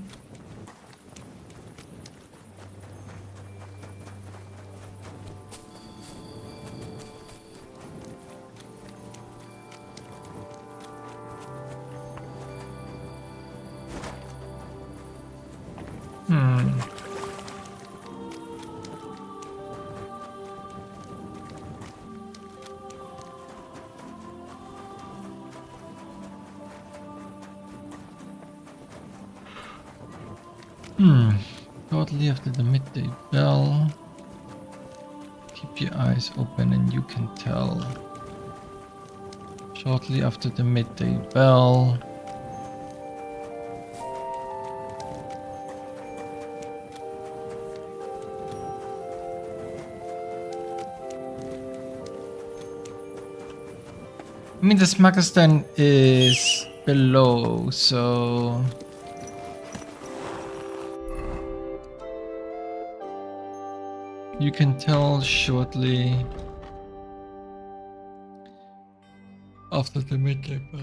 Shortly after the midday bell. Keep your eyes open and you can tell. Shortly after the midday bell. I mean, the smuggler's den is below, so... You can tell shortly after the midday bell.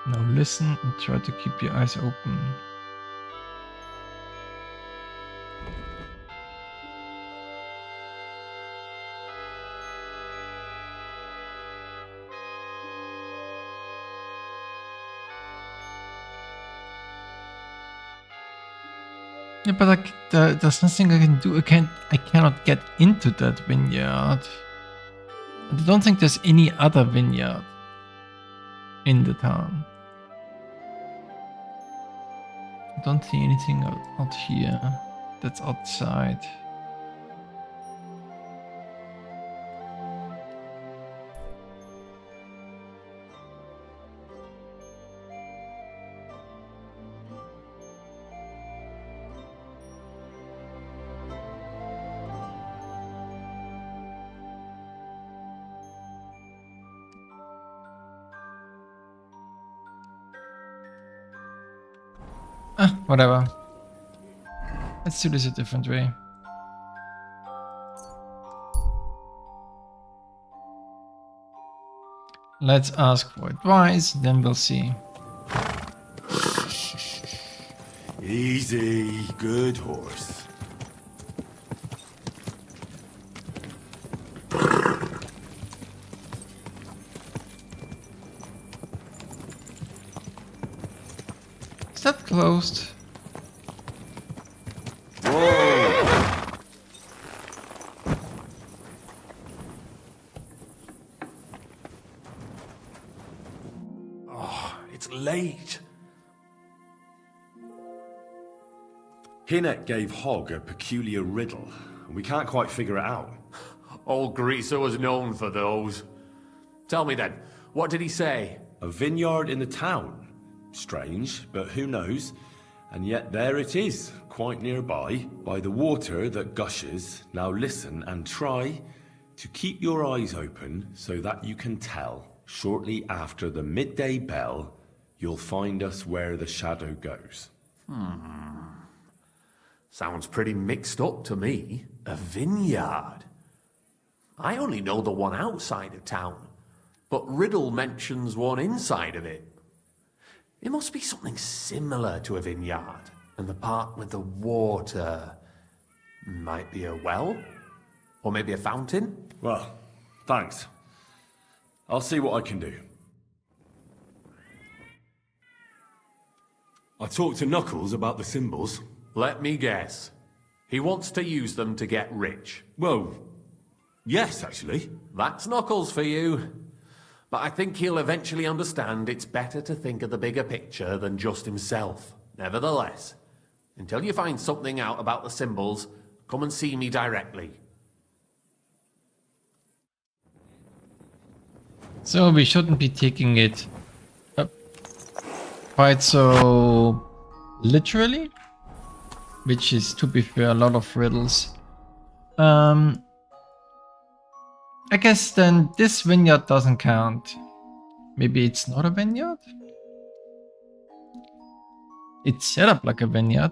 Now listen and try to keep your eyes open. Yeah, but like, there's nothing I can do. I cannot get into that vineyard. I don't think there's any other vineyard in the town. I don't see anything out here that's outside. Whatever. Let's do this a different way. Let's ask for advice, then we'll see. Easy, good horse. Is that closed? It's late. Hinnock gave Hogg a peculiar riddle, and we can't quite figure it out. Old Greaser was known for those. Tell me then, what did he say? A vineyard in the town. Strange, but who knows? And yet there it is, quite nearby, by the water that gushes. Now listen and try to keep your eyes open so that you can tell. Shortly after the midday bell, you'll find us where the shadow goes. Sounds pretty mixed up to me. A vineyard. I only know the one outside of town, but Riddle mentions one inside of it. It must be something similar to a vineyard, and the part with the water might be a well, or maybe a fountain. Well, thanks. I'll see what I can do. I talked to Knuckles about the symbols. Let me guess. He wants to use them to get rich. Well, yes, actually. That's Knuckles for you. But I think he'll eventually understand it's better to think of the bigger picture than just himself. Nevertheless, until you find something out about the symbols, come and see me directly. So we shouldn't be taking it quite so literally, which is, to be fair, a lot of riddles. I guess then this vineyard doesn't count. Maybe it's not a vineyard? It's set up like a vineyard.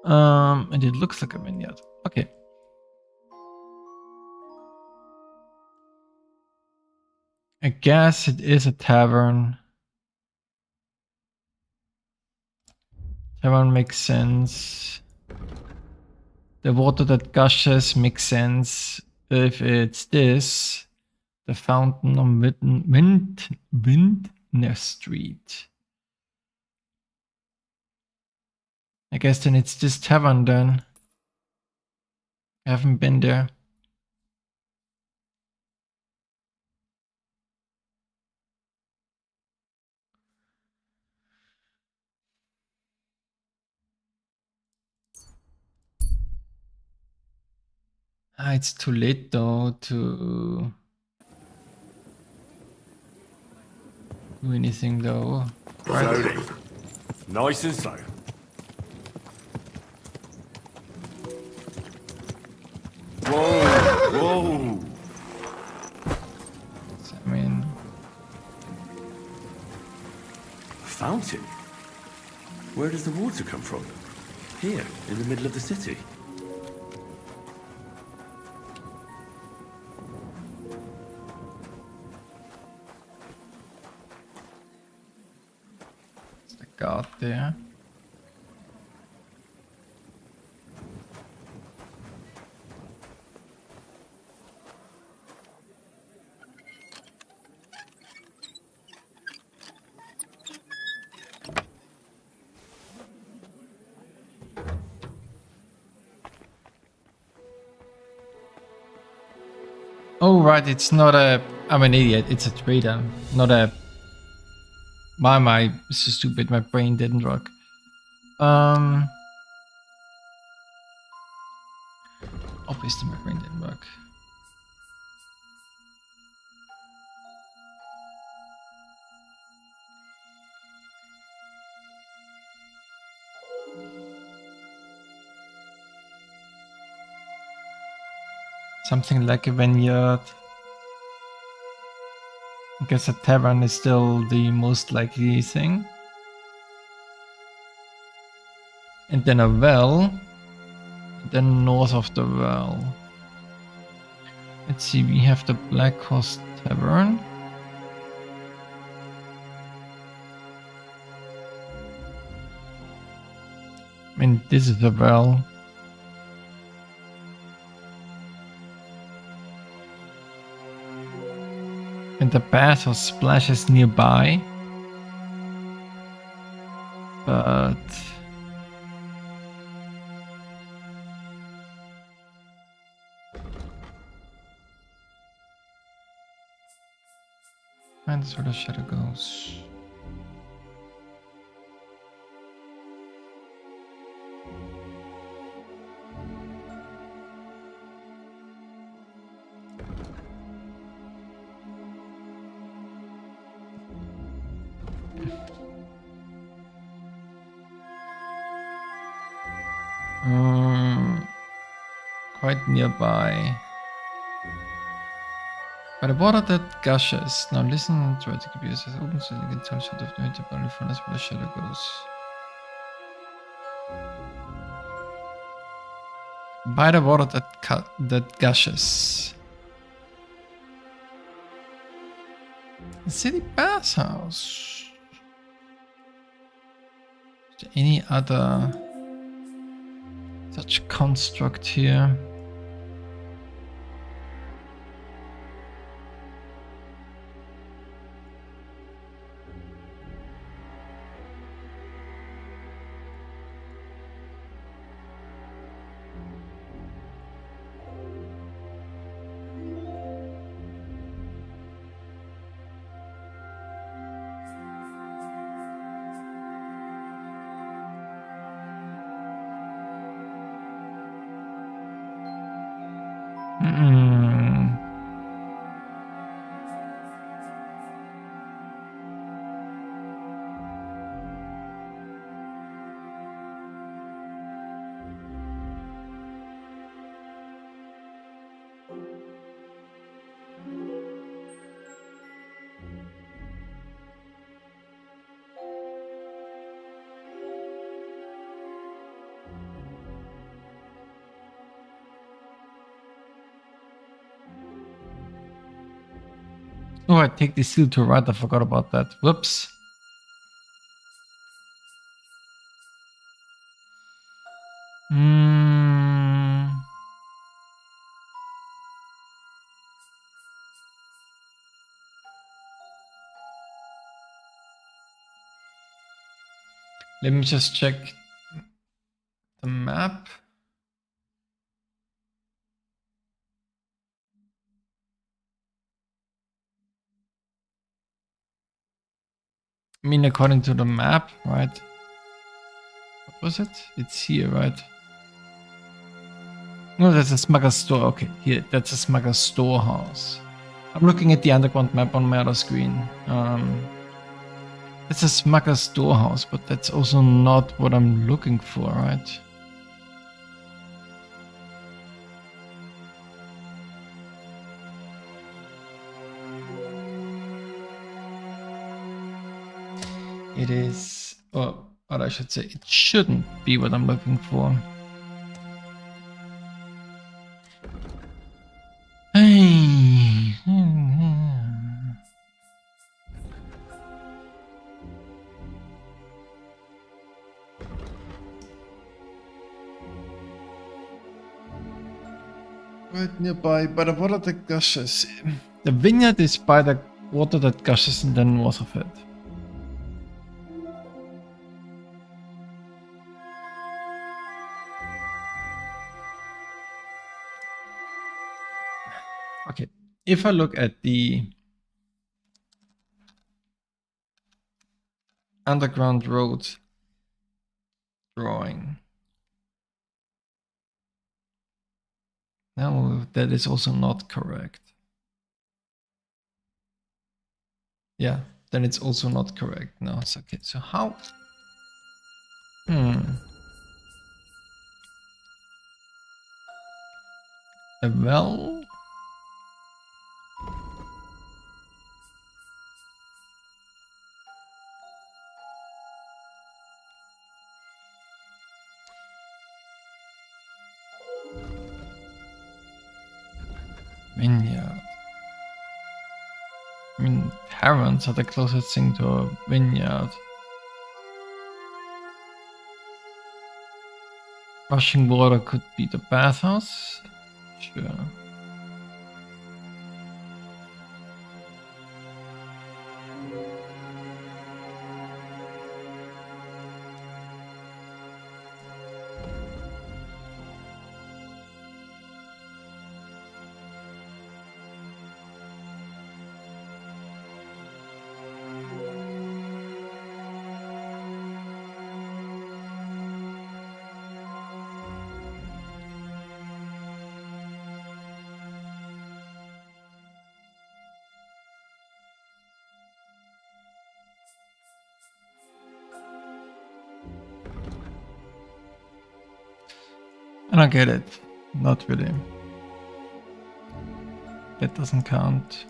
And it looks like a vineyard. Okay. I guess it is a tavern. Tavern makes sense. The water that gushes makes sense. If it's this, the fountain on Windner Street. I guess then it's this tavern then. I haven't been there. It's too late though to do anything though. Slowly. Nice and slow. Whoa! I mean, A fountain? Where does the water come from? Here, in the middle of the city. it's the guard there. Oh right, it's not a... I'm an idiot, it's a trader, not a... Why am I so stupid? My brain didn't work. Obviously my brain didn't work. Something like a vineyard. I guess a tavern is still the most likely thing. And then a well. Then north of the well. Let's see, we have the Black Horse Tavern. I mean, this is a well. And the bath or splash is nearby. But... and that's where the shadow goes. Quite nearby. By the water that gushes. Now listen and try to keep yourself open so you can tell shot of the winter barley furnace where the shadow goes. By the water that gushes. The city bathhouse. Is there any other such construct here? Oh, I take the seal to right. I forgot about that. Whoops. Let me just check the map. I mean, according to the map, right? What was it? It's here, right? No, that's a smuggler's store. Okay, here, that's a smuggler's storehouse. I'm looking at the underground map on my other screen. That's a smuggler's storehouse, but that's also not what I'm looking for, right? it is, or what I should say, it shouldn't be what I'm looking for. Hey. Right nearby, by the water that gushes. The vineyard is by the water that gushes in the north of it. Okay, if I look at the underground road drawing, no, that is also not correct. Yeah, then it's also not correct. No, it's okay. So how? A well? Vineyard. I mean, taverns are the closest thing to a vineyard. Rushing water could be the bathhouse. Sure. I don't get it. Not really. That doesn't count.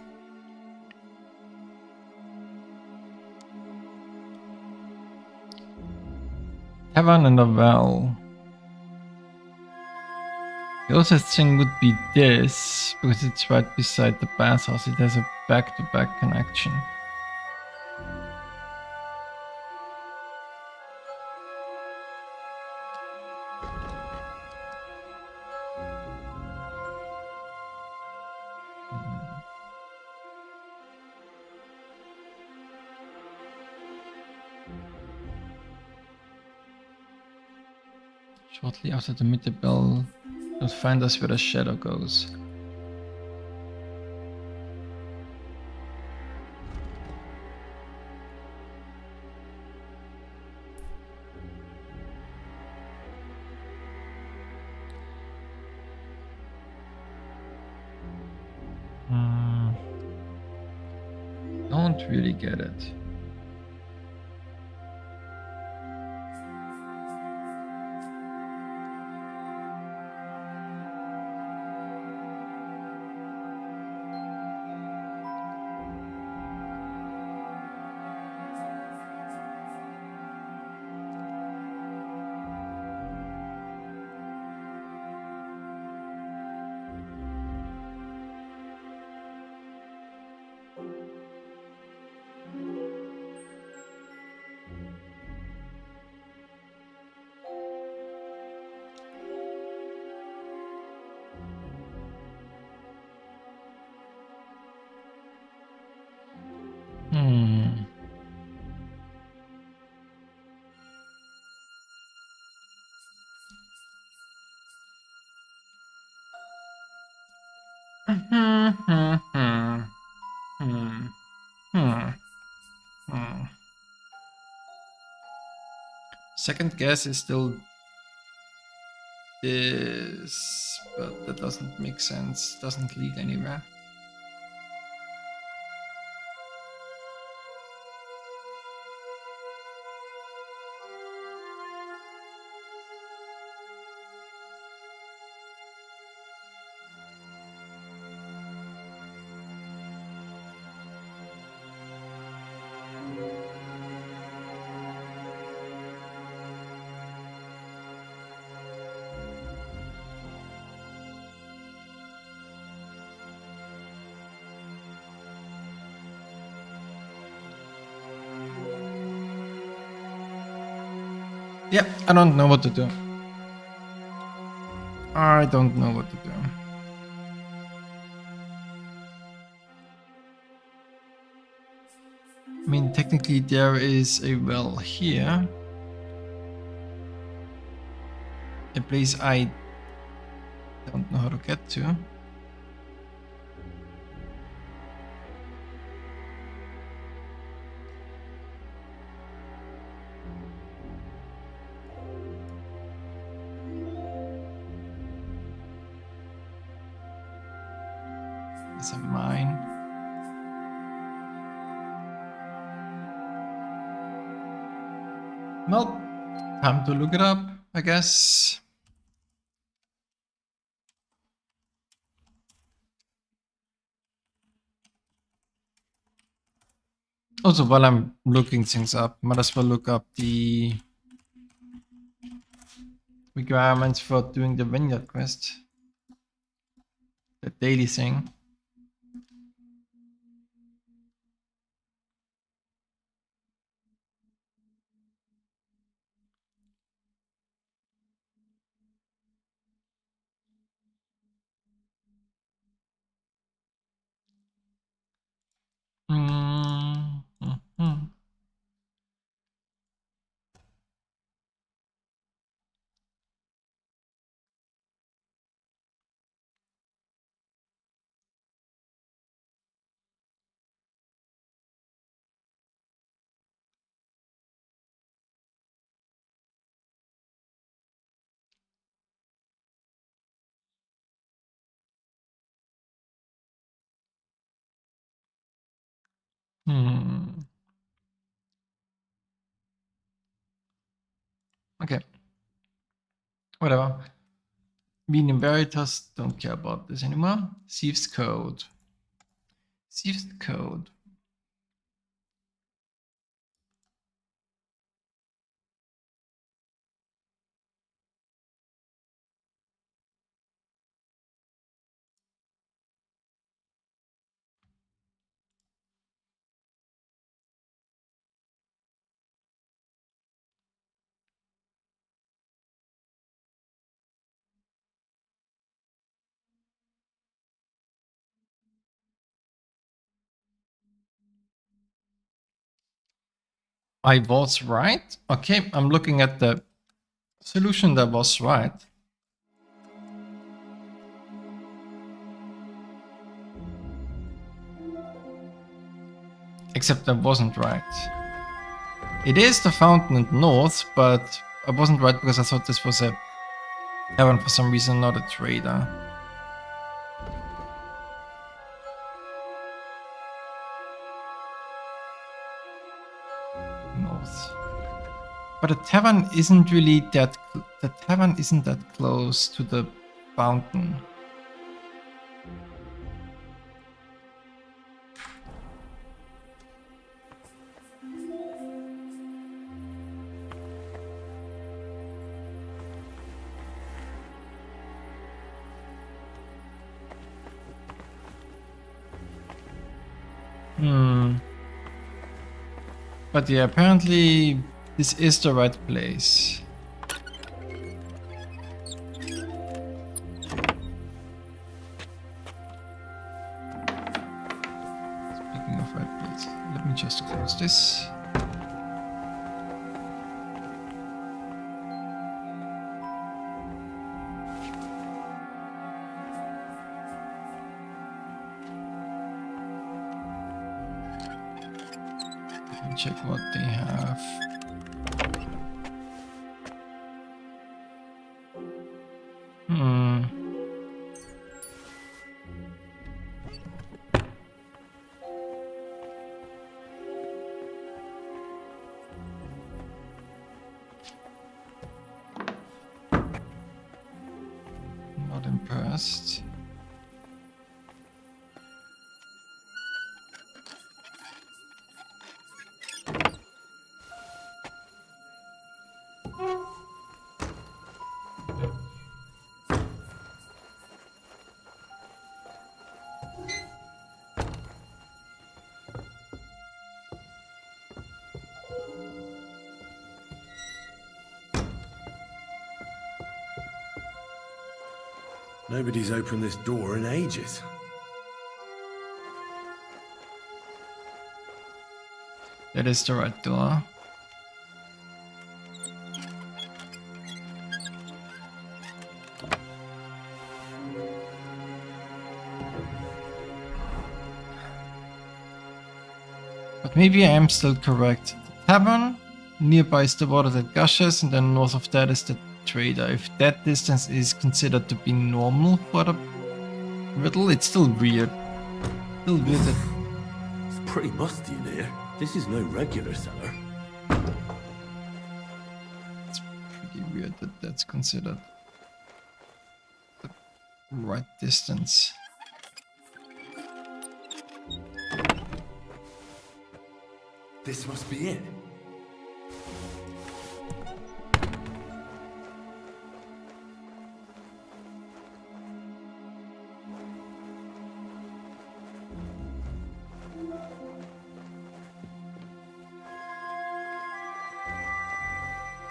Tavern and a well. The closest thing would be this, because it's right beside the bathhouse. It has a back-to-back connection. Shortly after the midday bell, you'll find us where the shadow goes. Don't really get it. Second guess is still this, but that doesn't make sense, doesn't lead anywhere. Yeah, I don't know what to do. I don't know what to do. I mean, technically there is a well here. A place I don't know how to get to. It's a mine. Well, time to look it up, I guess. Also, while I'm looking things up, might as well look up the requirements for doing the vineyard quest. The daily thing. Mm-hmm. Okay. Whatever. Being in Veritas, don't care about this anymore. Thieves Code. Thieves Code. I was right. Okay, I'm looking at the solution that was right. Except I wasn't right. It is the fountain in the north, but I wasn't right because I thought this was a tavern for some reason, not a trader. North. But the tavern isn't really that... The tavern isn't that close to the fountain. But yeah, apparently this is the right place. Speaking of right place, let me just close this. Check what they have. Not impressed. Nobody's opened this door in ages. That is the right door. But maybe I am still correct. The tavern, nearby is the water that gushes, and then north of that is the trader. If that distance is considered to be normal for the riddle, it's still weird. Still weird that... It's pretty musty in here. This is no regular cellar. It's pretty weird that that's considered the right distance. This must be it.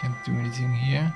Can't do anything here.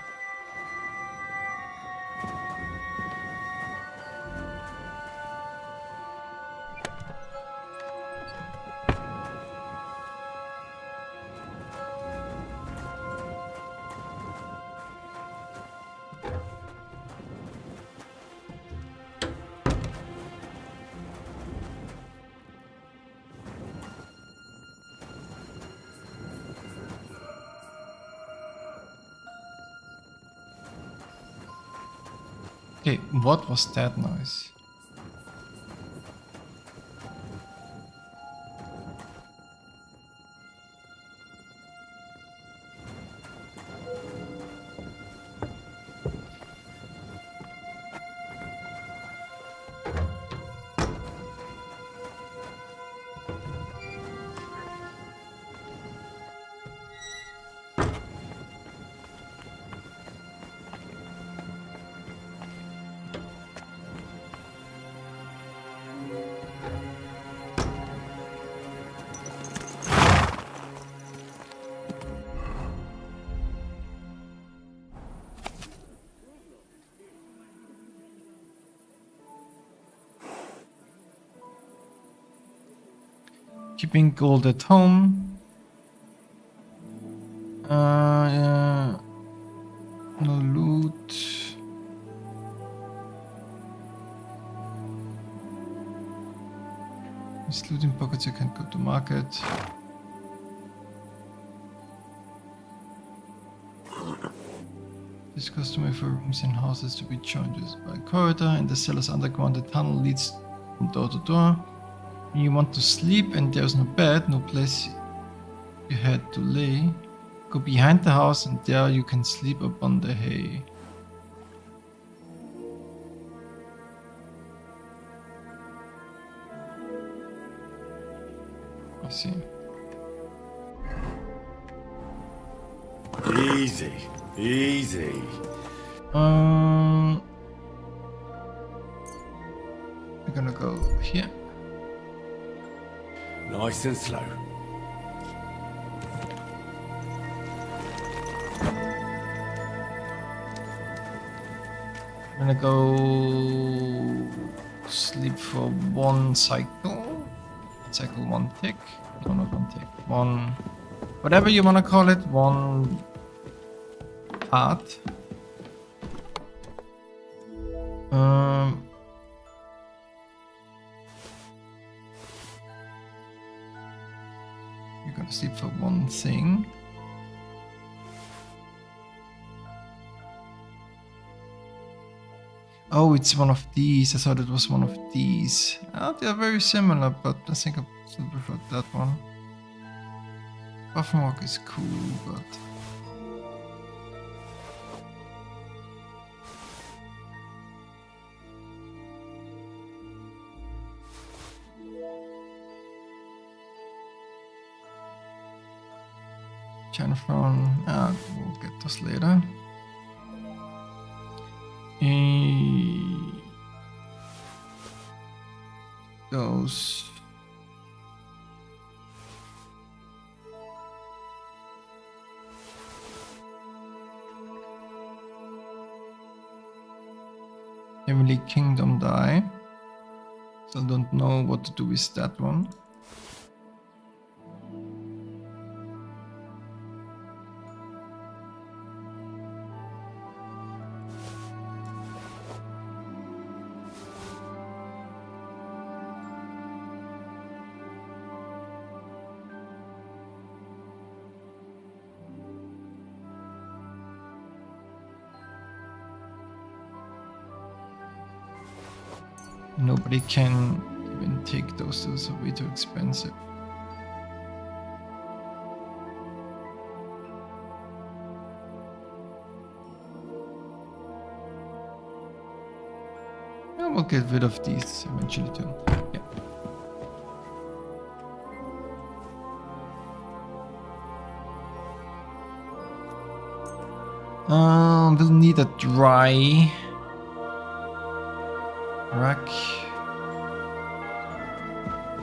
Okay, what was that noise? Keeping gold at home. Yeah. No loot. With looting pockets, I can't go to market. This customary for rooms in houses to be joined by a corridor. In the cellar's underground, the tunnel leads from door to door. When you want to sleep and there's no bed, no place you had to lay, go behind the house and there you can sleep upon the hay. I see. Easy, easy. We're gonna go here. Nice and slow. I'm gonna go sleep for one cycle. Cycle one tick. No, not one tick. One, whatever you wanna call it. One part. You're gonna sleep for one thing. Oh, it's one of these. I thought it was one of these. Oh, they are very similar, but I think I still prefer that one. Buffenwalk is cool, but... Jennifer, we'll get those later. Those. Yeah, we Heavenly Kingdom die. Still don't know what to do with that one. Nobody can even take those are way too expensive. I will get rid of these eventually too. Yeah. We'll need a dry rack.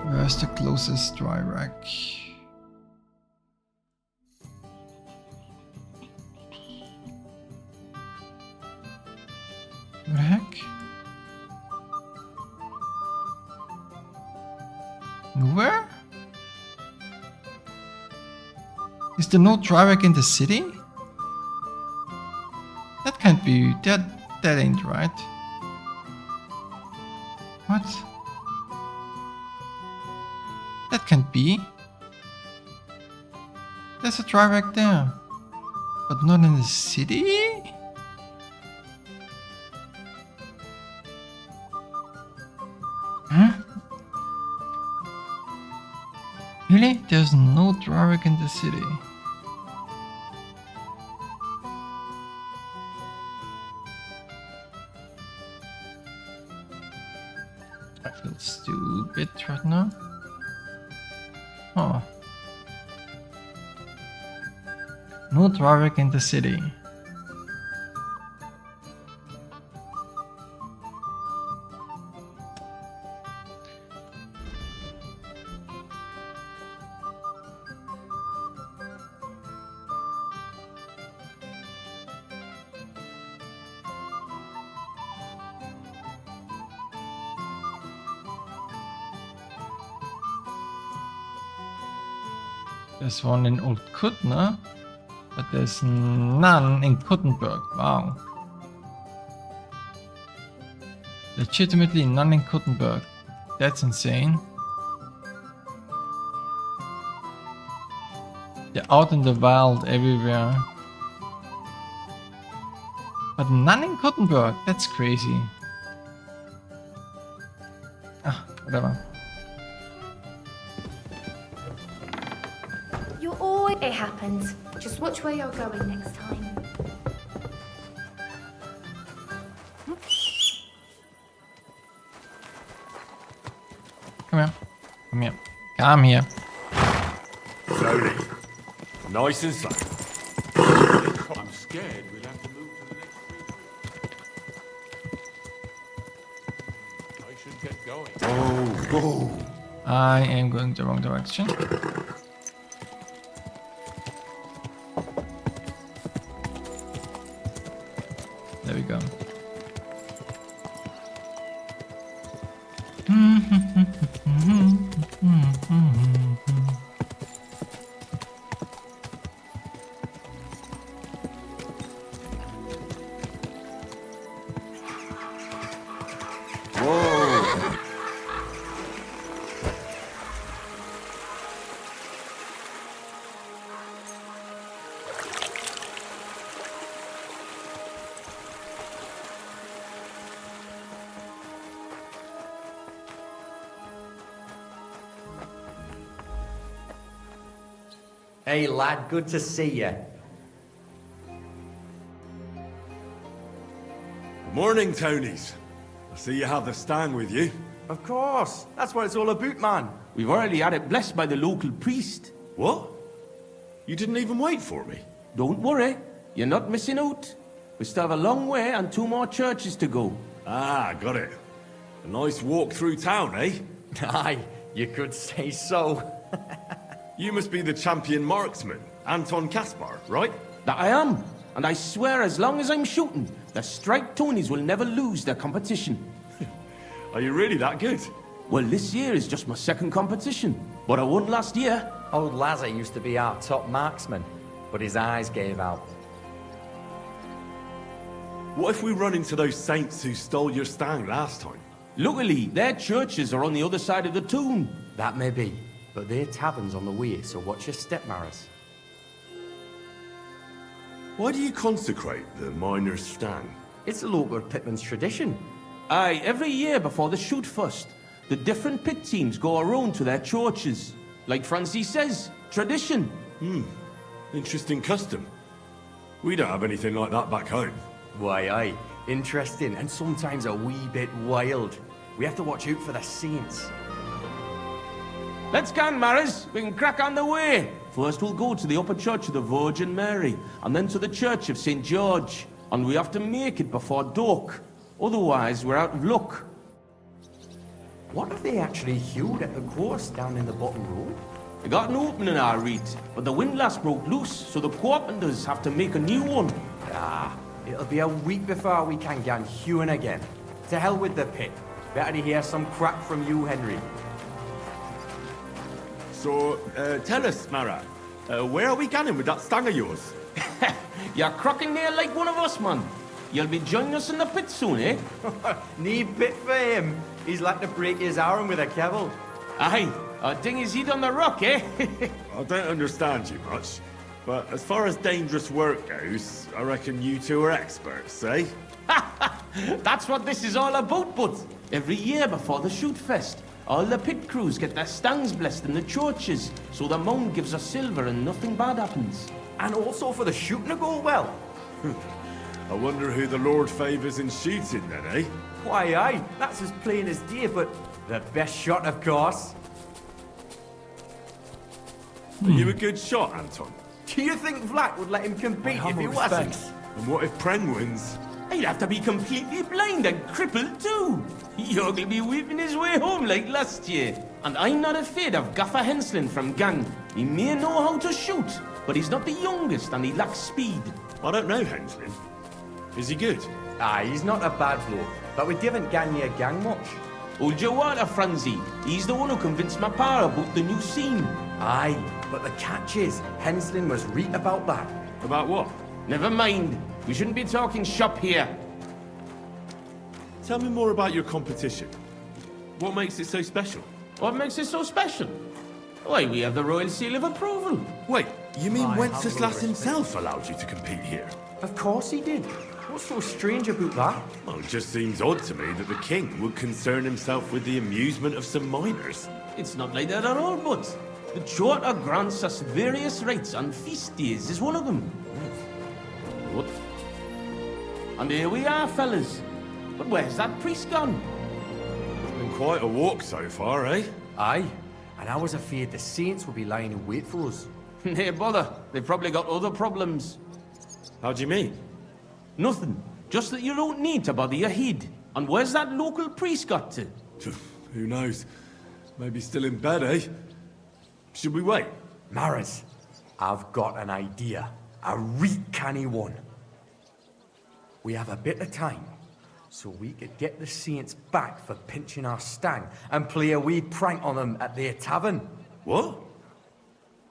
Where's the closest dry rack? What the heck? Nowhere? Is there no dry rack in the city? That can't be. That ain't right. What? That can't be. There's a dry rack there. But not in the city? Huh? Really? There's no dry rack in the city. I feel stupid right now. Oh. No traffic in the city. There's one in Old Kuttenberg, but there's none in Kuttenberg. Wow. Legitimately none in Kuttenberg. That's insane. They're out in the wild everywhere. But none in Kuttenberg. That's crazy. Ah, whatever. It happens. Just watch where you're going next time. Come here. Come here. Come here. Slowly. Nice and slow. I'm scared we'll have to move to the next street. I should get going. Oh. I am going the wrong direction. There we go. Hey lad, good to see you. Morning, Tonys. I see you have the stand with you. Of course. That's what it's all about, man. We've already had it blessed by the local priest. What? You didn't even wait for me? Don't worry. You're not missing out. We still have a long way and 2 more churches to go. Ah, got it. A nice walk through town, eh? Aye, you could say so. You must be the champion marksman, Anton Kaspar, right? That I am. And I swear as long as I'm shooting, The Strike Tonys will never lose their competition. Are you really that good? Well, this year is just my second competition, but I won last year. Old Lazar used to be our top marksman, but his eyes gave out. What if we run into those saints who stole your stang last time? Luckily, their churches are on the other side of the tomb. That may be, but their tavern's on the way, so watch your step, Maris. Why do you consecrate the miner's stang? It's a local pitman's tradition. Aye, every year before the shoot first, the different pit teams go around to their churches. Like Francie says, tradition. Interesting custom. We don't have anything like that back home. Why, aye. Interesting, and sometimes a wee bit wild. We have to watch out for the saints. Let's go, Maris. We can crack on the way. First we'll go to the upper church of the Virgin Mary, and then to the church of St. George. And we have to make it before dark. Otherwise, we're out of luck. What have they actually hewed at the course down in the bottom road? They got an opening, I read, but the windlass broke loose, so the carpenters have to make a new one. Ah, it'll be a week before we can get hewing again. To hell with the pit. Better to hear some crap from you, Henry. So, tell us, Mara, where are we going with that stang of yours? You're crocking there like one of us, man. You'll be joining us in the pit soon, eh? Knee bit for him. He's like to break his arm with a kebble. Aye, I'll ding his head on the rock, eh? I don't understand you much, but as far as dangerous work goes, I reckon you two are experts, eh? That's what this is all about, but every year before the shoot fest, all the pit crews get their stangs blessed in the churches, so the mound gives us silver and nothing bad happens. And also for the shooting to go well. I wonder who the Lord favours in shooting then, eh? Why, aye, that's as plain as day, but the best shot, of course. Are you a good shot, Anton? Do you think Vlad would let him compete if he wasn't? And what if Preng wins? He'd have to be completely blind and crippled too. You'll be weeping his way home like last year. And I'm not afraid of Gaffer Henslin from Gang. He may know how to shoot, but he's not the youngest and he lacks speed. I don't know Henslin. Is he good? Aye, he's not a bad bloke, but we didn't gang near Gang much. Hold your water, Francie. He's the one who convinced my pa about the new scene. Aye, but the catch is, Henslin was right about that. About what? Never mind. We shouldn't be talking shop here. Tell me more about your competition. What makes it so special? What makes it so special? Why, we have the royal seal of approval. Wait, you mean Wenceslas himself allowed you to compete here? Of course he did. What's so strange about that? Well, it just seems odd to me that the king would concern himself with the amusement of some miners. It's not like that at all, but the charter grants us various rights, and feast days is one of them. What? And here we are, fellas. But where's that priest gone? It's been quite a walk so far, eh? Aye, and I was afraid the saints would be lying in wait for us. Nay, bother. They've probably got other problems. How do you mean? Nothing. Just that you don't need to bother your head. And where's that local priest got to? Who knows? Maybe still in bed, eh? Should we wait? Maris, I've got an idea. A real canny one. We have a bit of time, so we could get the saints back for pinching our stang and play a wee prank on them at their tavern. What?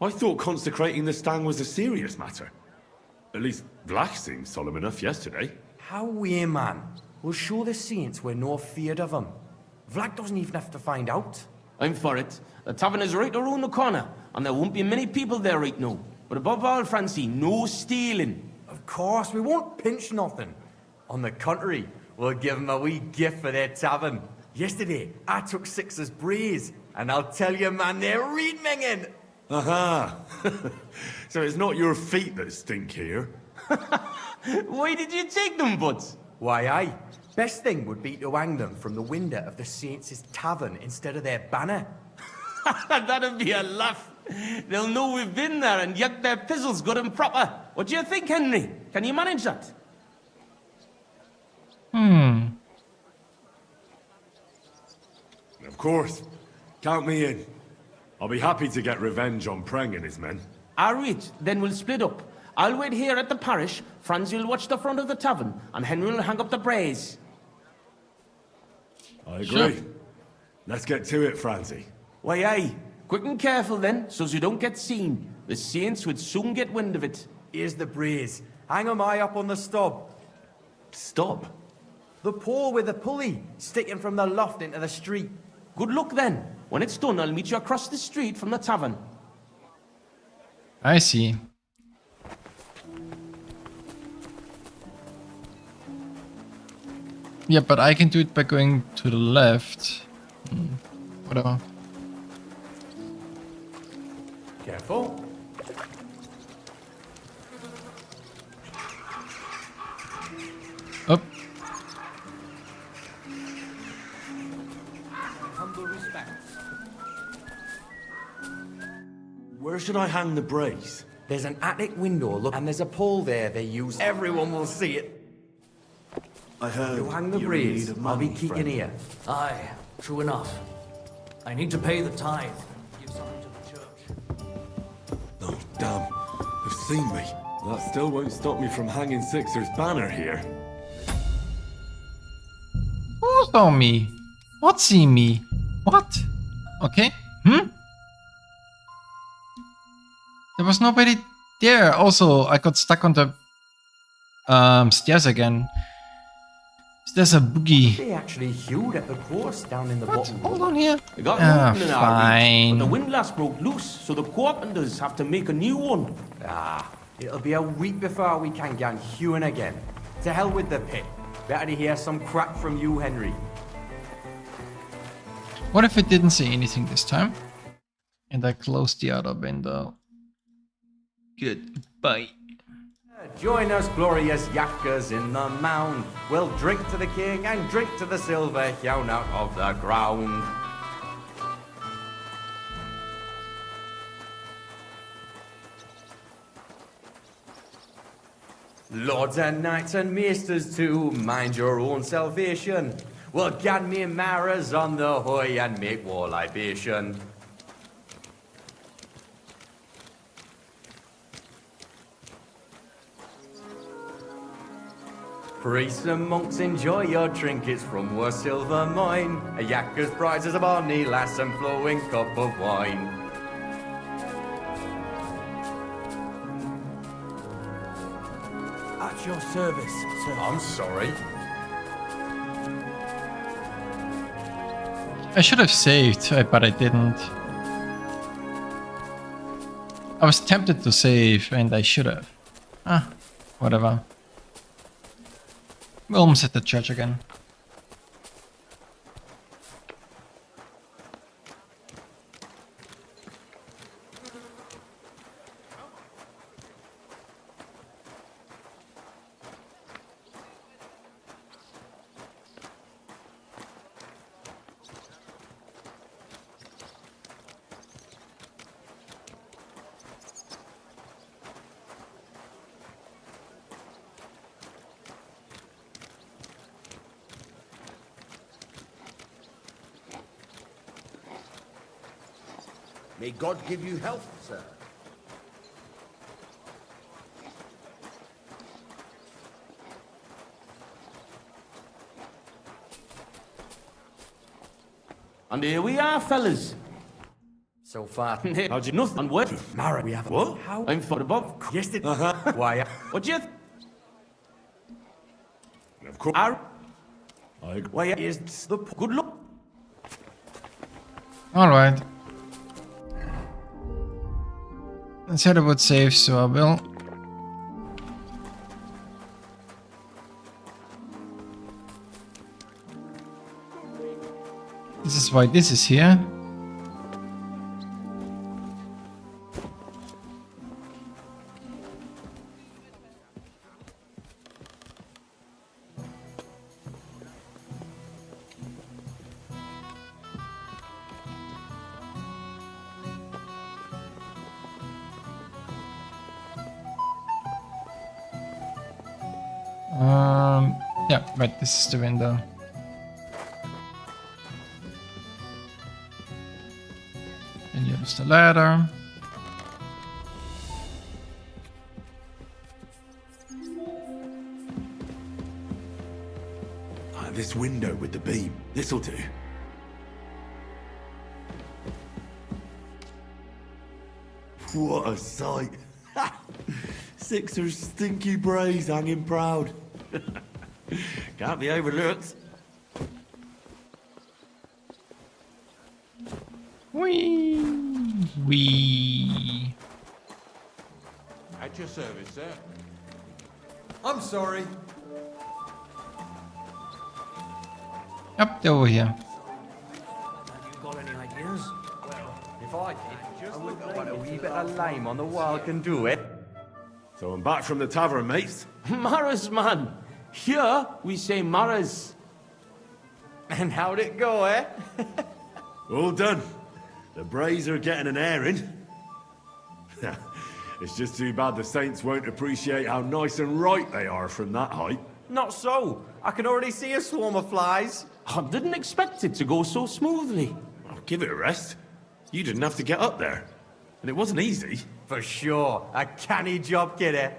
I thought consecrating the stang was a serious matter. At least Vlach seemed solemn enough yesterday. How we, man? We'll show the saints we're no feared of them. Vlach doesn't even have to find out. I'm for it. The tavern is right around the corner, and there won't be many people there right now. But above all, Francie, no stealing. Of course, we won't pinch nothing. On the contrary, we'll give them a wee gift for their tavern. Yesterday, I took 6's braes, and I'll tell you, man, they're reed-minging. Aha! So it's not your feet that stink here. Why did you take them, Butts? Why, aye. Best thing would be to hang them from the window of the Saints' tavern instead of their banner. That'd be a laugh. They'll know we've been there and yuck their pizzles good and proper. What do you think, Henry? Can you manage that? Of course. Count me in. I'll be happy to get revenge on Preng and his men. All right, then we'll split up. I'll wait here at the parish. Franz will watch the front of the tavern, and Henry will hang up the brace. I agree. Sure. Let's get to it, Francie. Why, aye. Quick and careful then, so you don't get seen. The saints would soon get wind of it. Here's the brace. Hang 'em high up on the stub. Stub? The pole with the pulley, sticking from the loft into the street. Good luck then. When it's done, I'll meet you across the street from the tavern. I see. Yeah, but I can do it by going to the left. Whatever. Careful. Up. Humble respects. Where should I hang the brace? There's an attic window, look, and there's a pole there they use. Everyone will see it. I heard you hang the you're in brace. need of I'll be money, keeping friend. here. Aye, true enough. I need to pay the tithe. Give something to the church. Oh, damn. They've seen me. That still won't stop me from hanging Sixer's banner here. Who saw me? What see me? What? Okay. There was nobody there. Also, I got stuck on the stairs again. There's a boogie. They actually hewed at the course down in the bottom. Hold on here. They got moving in our fine. reach, but the windlass broke loose, so the carpenters have to make a new one. It'll be a week before we can get hewing again. To hell with the pit. Better to hear some crap from you, Henry. What if it didn't say anything this time? And I closed the other window. Goodbye. Join us, glorious yakkers in the mound. We'll drink to the king and drink to the silver hewn out of the ground. Lords and knights and maesters too, mind your own salvation. We'll get me maras on the hoy and make war libation. Priests and monks, enjoy your trinkets from our silver mine. A yakker's prize is a bonny lass and flowing cup of wine. At your service, sir. I'm sorry. I should have saved, but I didn't. I was tempted to save, and I should have. Whatever. We're almost at the church again. May God give you health, sir. And here we are, fellas. So far. How'd you nothing? And what? Mara, we have a... What? How? I'm for above. Yes, did... Why? What you? Of course. Why is the good luck? Alright. I said I would save, so I will. This is why this is here. Yeah, right, this is the window. And use the ladder. window with the beam. This'll do. What a sight. 6 stinky brays hanging proud. Can't be overlooked. Wee. Wee. At your service, sir. I'm sorry. Up over here. Have you got any ideas? Well, if I did, I wouldn't want a wee bit of lime on the wall can do it. So I'm back from the tavern, mates. Maras, man. Here we say Maras. And how'd it go, eh? All done. The brays are getting an airing. It's just too bad the saints won't appreciate how nice and right they are from that height. Not so. I can already see a swarm of flies. I didn't expect it to go so smoothly. Oh, give it a rest. You didn't have to get up there. And it wasn't easy. For sure. A canny job, kidder.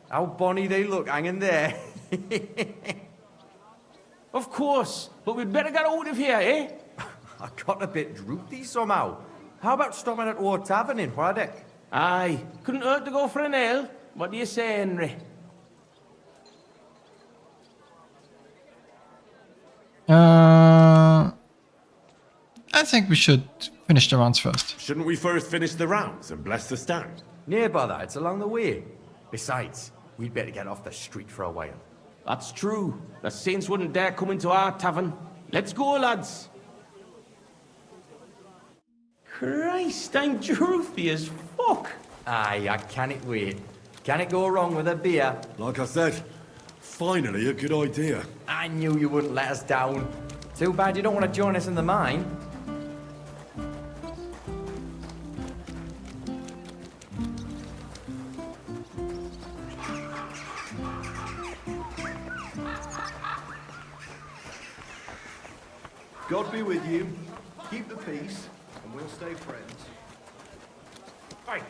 How bonny they look hanging there. Of course, but we'd better get out of here, eh? I got a bit droopy somehow. How about stopping at our tavern in Praddock? Aye, couldn't hurt to go for an ale. What do you say, Henry? I think we should finish the rounds first. Shouldn't we first finish the rounds and bless the stand? Near bother, it's along the way. Besides, we'd better get off the street for a while. That's true. The saints wouldn't dare come into our tavern. Let's go, lads. Christ, I'm droopy as fuck. Aye, I can't wait. Can it go wrong with a beer? Like I said, finally a good idea. I knew you wouldn't let us down. Too bad you don't want to join us in the mine. God be with you. Keep the peace, and we'll stay friends. Hey,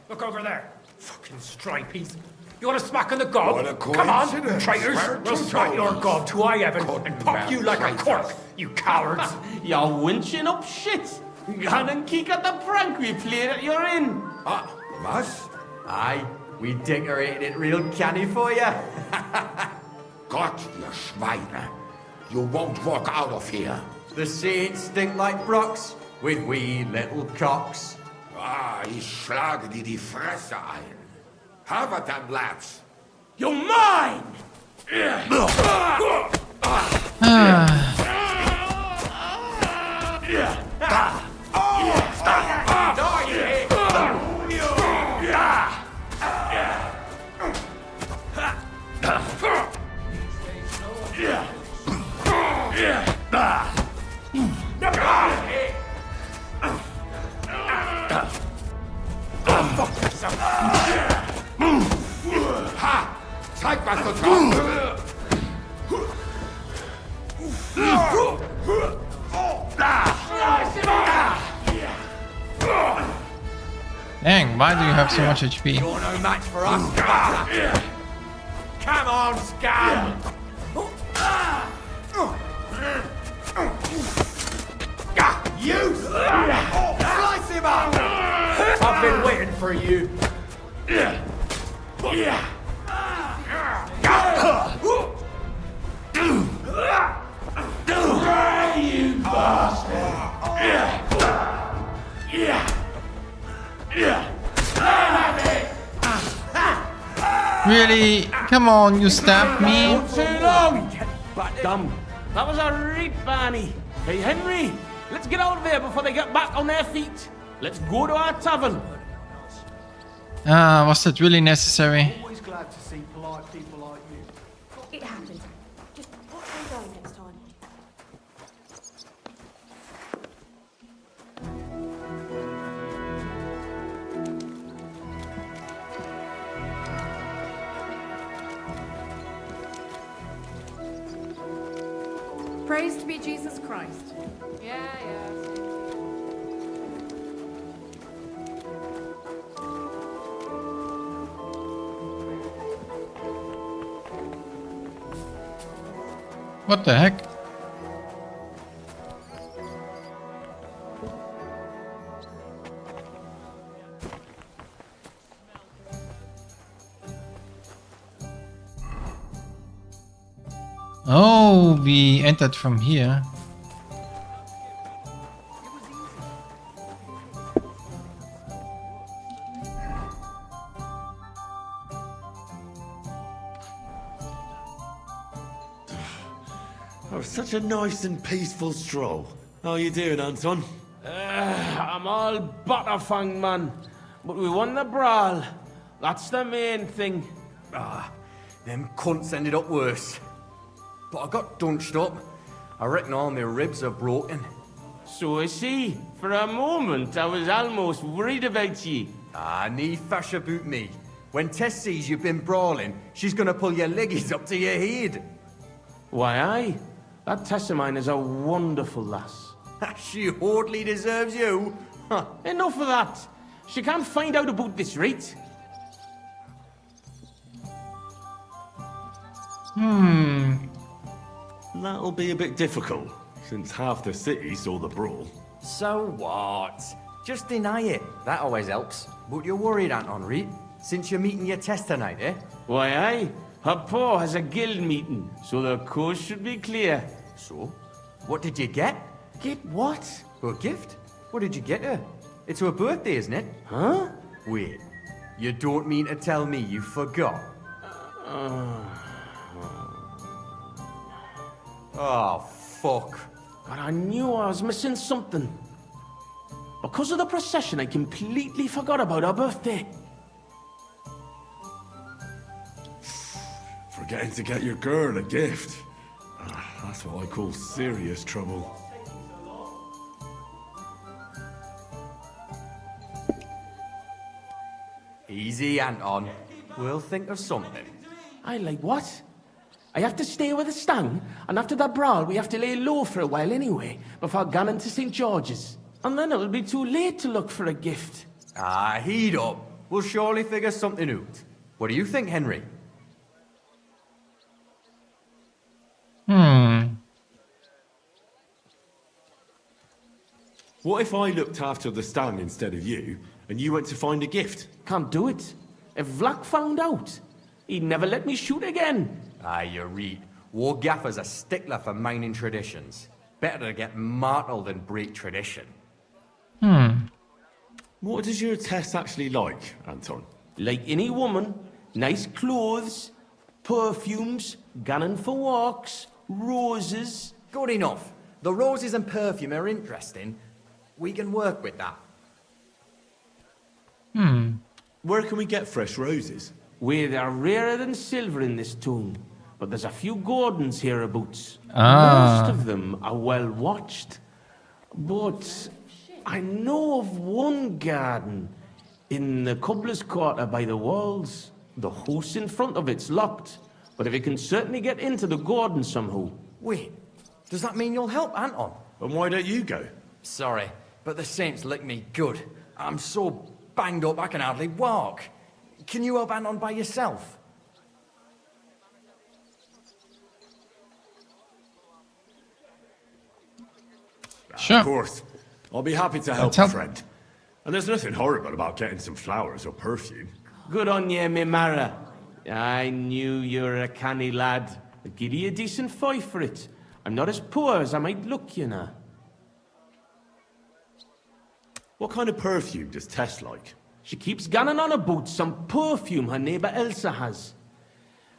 look over there. Fucking stripies. You want to smack on the gob? What a Come on, coincidence. traitors. Where We'll to smack go? your gob to I heaven and pop you like a cork, you cowards. You're winching up shit. Gone and kick at the prank we played at your inn. Ah, was? Aye, we decorated it real canny for you. Gott, ihr Schweine. You won't walk out of here. The saints stink like brocks with wee little cocks. Ah, ich schlage dir die Fresse ein. Have at them, lads. You're mine! Ha! Zeig, was du drauf. Dang, why do you have so much HP? You're no match for us. Come on, scum! You! Slice him up! I've been waiting for you. You bastard! Really? Come on, you stabbed me? Too long. Dumb. That was a reek, Barney. Hey, Henry, let's get out of here before they get back on their feet. Let's go to our tavern. Was that really necessary? Always glad to see polite people like you. It happened. Just watch where you're going next time. Praise to be Jesus Christ. Yeah. What the heck? Oh, we entered from here. Oh, such a nice and peaceful stroll. How you doing, Anton? I'm all butterfang, man. But we won the brawl. That's the main thing. Them cunts ended up worse. But I got dunched up. I reckon all my ribs are broken. So I see. For a moment, I was almost worried about ye. Need fash about me. When Tess sees you've been brawling, she's gonna pull your leggies up to your head. Why, aye. That Tess of mine is a wonderful lass. She hardly deserves you. Enough of that. She can't find out about this, right? That'll be a bit difficult, since half the city saw the brawl. So what? Just deny it. That always helps. But you're worried, Anton, right? Since you're meeting your Tess tonight, eh? Why, aye. Her pa has a guild meeting, so the coast should be clear. So? What did you get? Get what? A gift? What did you get her? It's her birthday, isn't it? Huh? Wait. You don't mean to tell me you forgot? Oh, fuck. God, I knew I was missing something. Because of the procession, I completely forgot about her birthday. Forgetting to get your girl a gift. That's what I call serious trouble. Easy, Anton. We'll think of something. I like what? I have to stay with the Stang, and after that brawl, we have to lay low for a while anyway, before going to St. George's. And then it'll be too late to look for a gift. Heat up. We'll surely figure something out. What do you think, Henry? What if I looked after the Stang instead of you, and you went to find a gift? Can't do it. If Vlak found out, he'd never let me shoot again. You read. War Gaffer's a stickler for mining traditions. Better to get martled than break tradition. What does your Tess actually like, Anton? Like any woman, nice clothes, perfumes, gunning for walks, roses. Good enough. The roses and perfume are interesting. We can work with that. Where can we get fresh roses? Well, they're rarer than silver in this town, but there's a few gardens hereabouts. Ah. Most of them are well watched. But I know of one garden in the cobbler's quarter by the walls. The house in front of it's locked, but if you can certainly get into the garden somehow. Wait, does that mean you'll help, Anton? And why don't you go? Sorry, but the Saints licked me good. I'm so banged up I can hardly walk. Can you help Anton by yourself? Sure. Of course. I'll be happy to help a friend. And there's nothing horrible about getting some flowers or perfume. Good on ye, me Mara. I knew you were a canny lad. I'd give you a decent fight for it. I'm not as poor as I might look, you know. What kind of perfume does Tess like? She keeps gunning on about some perfume her neighbour Elsa has.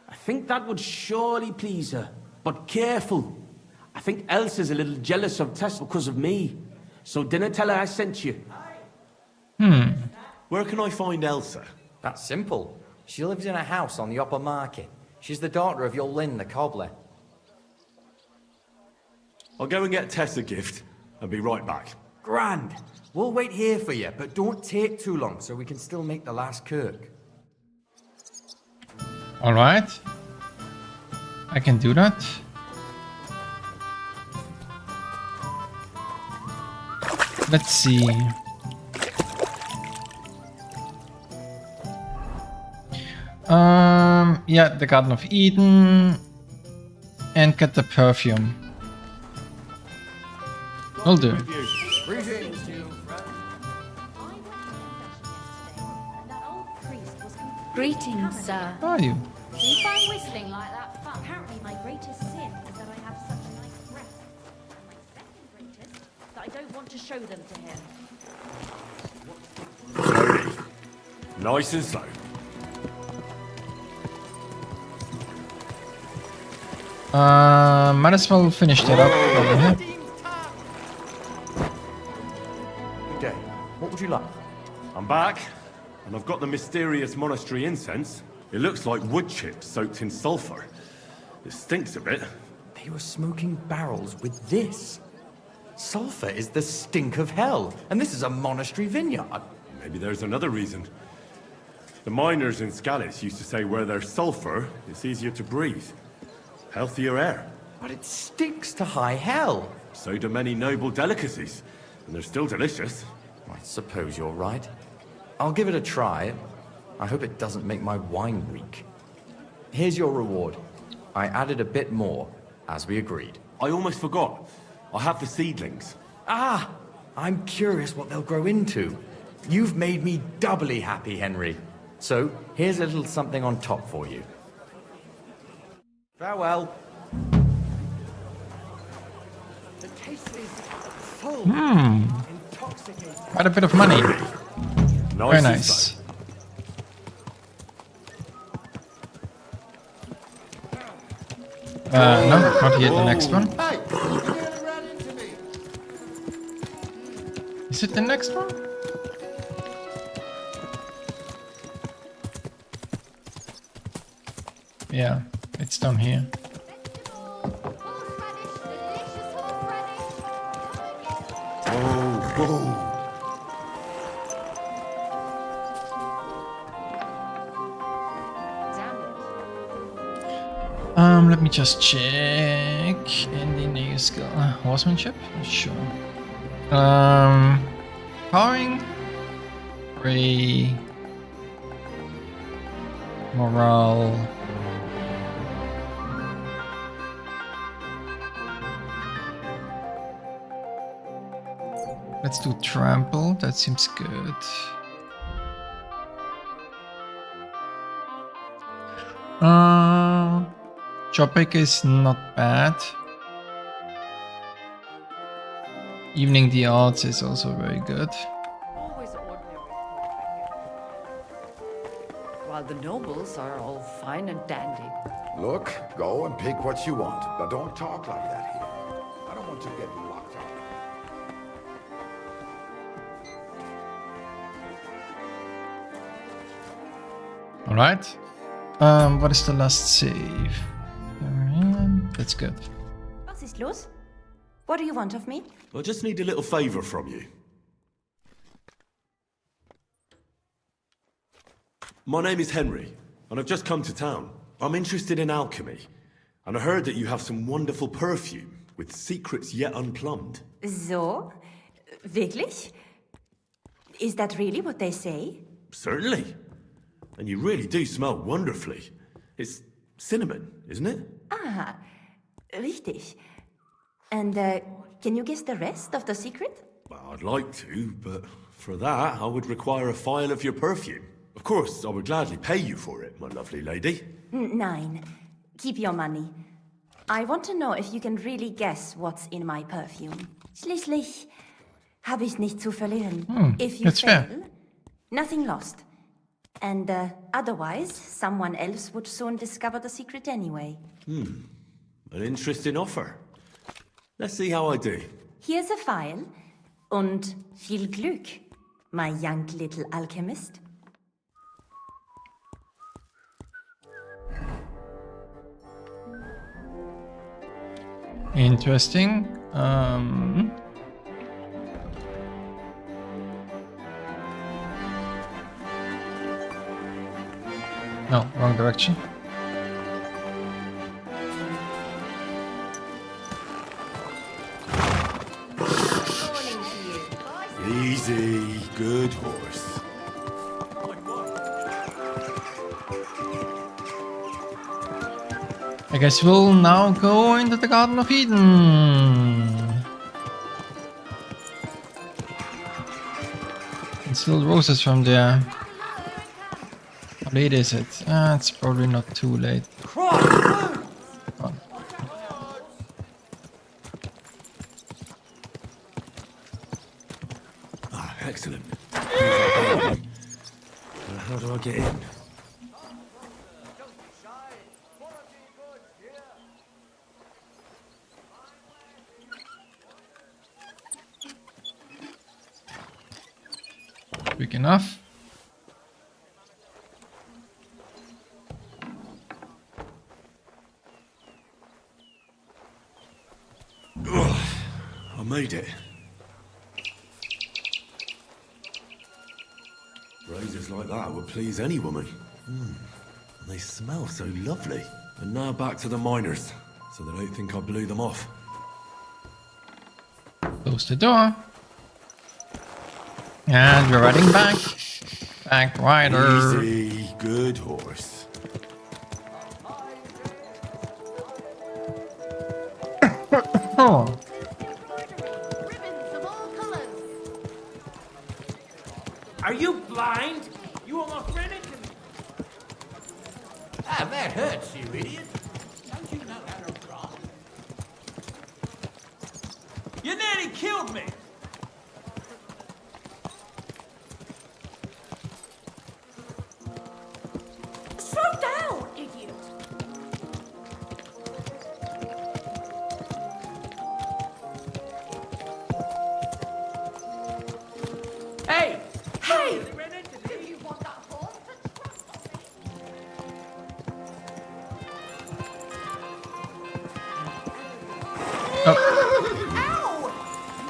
I think that would surely please her. But careful. I think Elsa's a little jealous of Tess because of me. So dinna tell her I sent you. Where can I find Elsa? That's simple. She lives in a house on the upper market. She's the daughter of your Lynn, the cobbler. I'll go and get Tess a gift and be right back. Grand. We'll wait here for you, but don't take too long so we can still make the last kirk. All right. I can do that. Let's see. Yeah, the Garden of Eden. and get the perfume. Will do. Greetings, sir. How are you? Do you find whistling like that fun? Apparently my greatest sin is that I have such a nice breath. And my second greatest, that I don't want to show them to him. Nice and slow. Might as well finish that up over here. Good day. What would you like? I'm back, and I've got the mysterious monastery incense. It looks like wood chips soaked in sulfur. It stinks a bit. They were smoking barrels with this. Sulfur is the stink of hell, and this is a monastery vineyard. Maybe there's another reason. The miners in Scallis used to say where there's sulfur, it's easier to breathe. Healthier air. But it stinks to high hell. So do many noble delicacies, and they're still delicious. I suppose you're right. I'll give it a try. I hope it doesn't make my wine reek. Here's your reward. I added a bit more, as we agreed. I almost forgot. I have the seedlings. Ah! I'm curious what they'll grow into. You've made me doubly happy, Henry. So, here's a little something on top for you. Farewell. The taste is full. Intoxicating. Quite a bit of money. Very Nice. nice. No, not yet. The next one. Is it the next one? Yeah, it's down here. Let me just check. Any new skill? Horsemanship? Sure. Powering. 3. Morale. Let's do trample. That seems good. Jawbreaker is not bad. Evening the odds is also very good. Always ordinary. While the nobles are all fine and dandy. Look, go and pick what you want, but don't talk like that here. I don't want to get you locked up. All right. What is the last save? That's good. Was ist los? What do you want of me? I just need a little favour from you. My name is Henry, and I've just come to town. I'm interested in alchemy, and I heard that you have some wonderful perfume with secrets yet unplumbed. So? Wirklich? Is that really what they say? Certainly. And you really do smell wonderfully. It's cinnamon, isn't it? Ah, richtig. And, can you guess the rest of the secret? Well, I'd like to, but for that, I would require a phial of your perfume. Of course, I would gladly pay you for it, my lovely lady. Nein. Keep your money. I want to know if you can really guess what's in my perfume. Schließlich habe ich nichts zu verlieren. If you that's fail, fair. nothing lost. And otherwise, someone else would soon discover the secret anyway. An interesting offer. Let's see how I do. Here's a file. Und viel Glück, my young little alchemist. Interesting. No, wrong direction. Easy, good horse. I guess we'll now go into the Garden of Eden. And steal roses from there. How late is it? It's probably not too late. Oh. Ah, excellent. How do I get in? Quick enough. I made it. Roses like that would please any woman. And they smell so lovely. And now back to the miners, so they don't think I blew them off. Close the door. And we're riding back. Back rider. Easy, good horse. Oh. Are you blind? You are my friend and Ah, that hurts, you idiot. Don't you know how to rock? You nearly killed me! Slow down, idiot! Hey! Hey! Do you want that horse to Ow!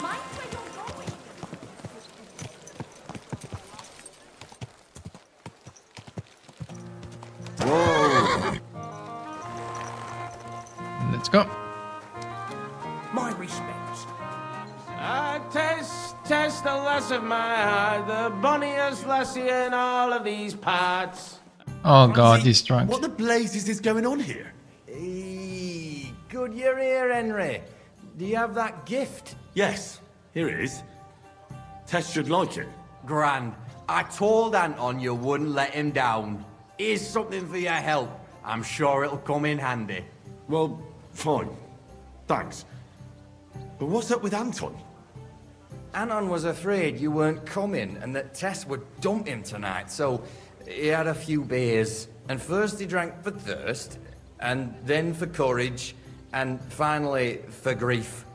Mind where you're going. Whoa! Let's go. My respects. Test the lass of my heart, the bonniest lassie in all of these parts. Oh god, he's drunk. What the blazes is going on here? Hey, good you're here, Henry. Do you have that gift? Yes, here it is. Tess should like it. Grand. I told Anton you wouldn't let him down. Here's something for your help. I'm sure it'll come in handy. Well, fine. Thanks. But what's up with Anton? Anton was afraid you weren't coming and that Tess would dump him tonight, so he had a few beers. And first he drank for thirst, and then for courage, and finally for grief.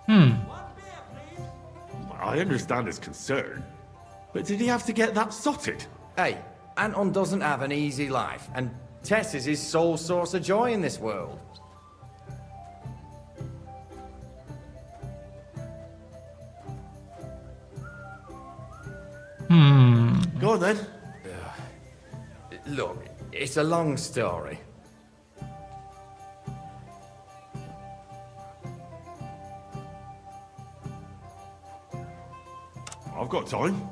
I understand his concern, but did he have to get that sotted? Hey, Anton doesn't have an easy life, and Tess is his sole source of joy in this world. Go on then. Look, it's a long story. I've got time.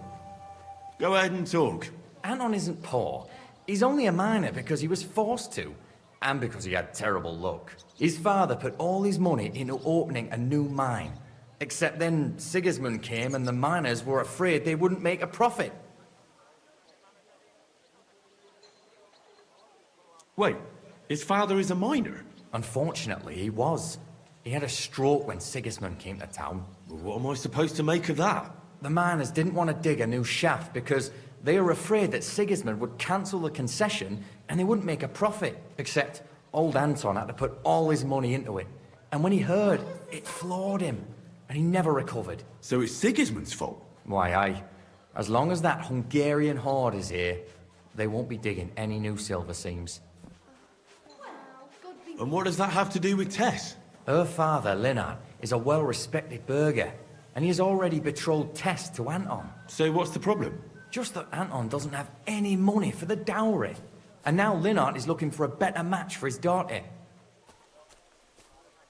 Go ahead and talk. Anton isn't poor. He's only a miner because he was forced to, and because he had terrible luck. His father put all his money into opening a new mine. Except then Sigismund came and the miners were afraid they wouldn't make a profit. Wait, his father is a miner? Unfortunately, he was. He had a stroke when Sigismund came to town. Well, what am I supposed to make of that? The miners didn't want to dig a new shaft because they were afraid that Sigismund would cancel the concession and they wouldn't make a profit. Except old Anton had to put all his money into it. And when he heard, it floored him. And he never recovered. So it's Sigismund's fault? Why, aye. As long as that Hungarian horde is here, they won't be digging any new silver seams. And what does that have to do with Tess? Her father, Linnart, is a well-respected burgher, and he has already betrothed Tess to Anton. So what's the problem? Just that Anton doesn't have any money for the dowry. And now Linnart is looking for a better match for his daughter.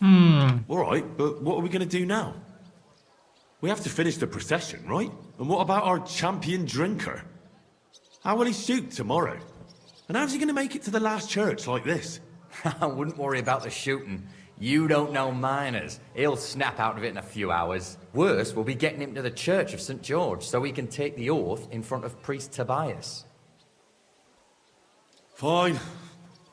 All right, but what are we going to do now? We have to finish the procession, right? And what about our champion drinker? How will he shoot tomorrow? And how's he going to make it to the last church like this? I wouldn't worry about the shooting. You don't know miners. He'll snap out of it in a few hours. Worse, we'll be getting him to the Church of St. George so he can take the oath in front of Priest Tobias. Fine.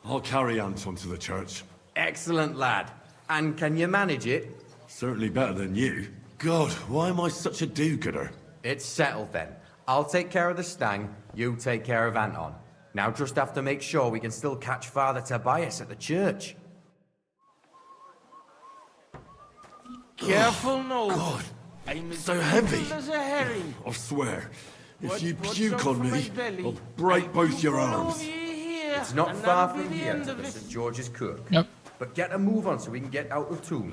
I'll carry Anton to the church. Excellent, lad. And can you manage it? Certainly better than you. God, why am I such a do-gooder? It's settled then. I'll take care of the stang, you take care of Anton. Now just have to make sure we can still catch Father Tobias at the church. Careful now. God, I'm as so heavy. gentle as a herring. I swear, if What- you what's puke up on for me, my belly? I'll break both your arms. It's not far from here to the St. George's Kirk. Yep. But get a move on so we can get out of tomb.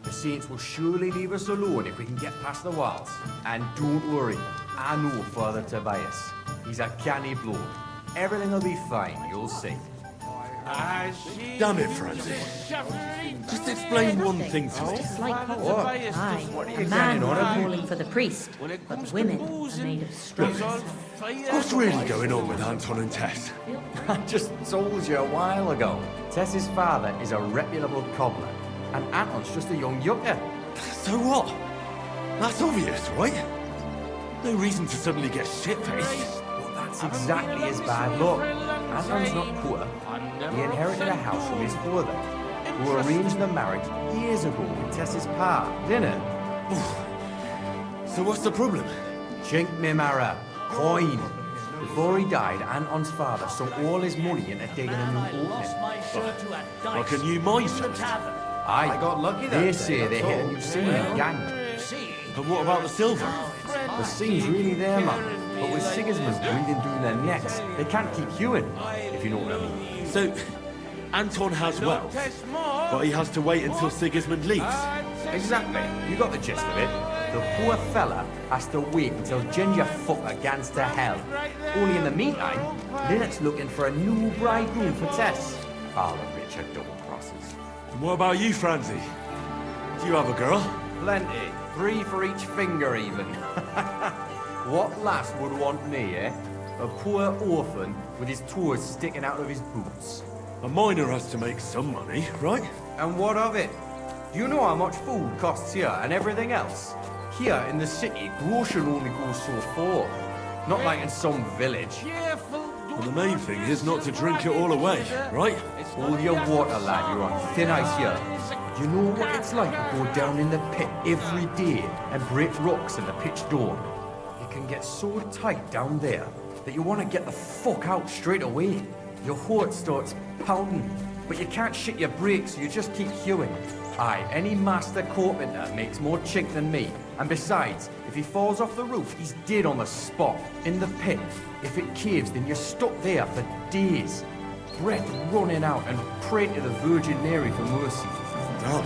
The saints will surely leave us alone if we can get past the walls. And don't worry, I know Father Tobias. He's a canny bloke. Everything will be fine, you'll see. Damn it, Francis. Just explain one thing to me. Just like Paul. What? Aye, What are you a man planning on? calling for the priest, but the women are made of straw. What's really going on with Anton and Tess? I just told you a while ago. Tess's father is a reputable cobbler, and Anton's just a young yucca. So what? That's obvious, right? No reason to suddenly get shit-faced. Well, that's exactly his bad luck. Anton's not poor. He inherited a house from his father, who arranged the marriage years ago with Tess's pa, didn't it? So what's the problem? Chink me marrow. Coin. Before he died, Anton's father sunk all his money into digging a new opening. Like a new mine shaft. I got lucky that they say they hit a new scene in Gang. And what about the silver? The scene's really there, man. But with Sigismund breathing down their necks, they can't keep hewing, if you know what I mean. So, Anton has wealth, but he has to wait until Sigismund leaves. Exactly. You got the gist of it. The poor fella has to wait until Ginger fucker gans to hell. Only in the meantime, Lynette's looking for a new bridegroom for Tess. All the Richard double crosses. And what about you, Francie? Do you have a girl? Plenty. 3 for each finger, even. What lass would want me, eh? A poor orphan with his toes sticking out of his boots. A miner has to make some money, right? And what of it? Do you know how much food costs here and everything else? Here in the city, grocery only goes so far. Not like in some village. Well, the main thing is not to drink it all away, right? Hold your water, lad. You're on thin ice here. Do you know what it's like to go down in the pit every day and break rocks in the pitch dawn? It can get so tight down there that you want to get the fuck out straight away. Your heart starts pounding, but you can't shit your brakes, so you just keep hewing. Aye, any master carpenter makes more chink than me. And besides, if he falls off the roof, he's dead on the spot, in the pit. If it caves, then you're stuck there for days. Breath running out and praying to the Virgin Mary for mercy. Damn,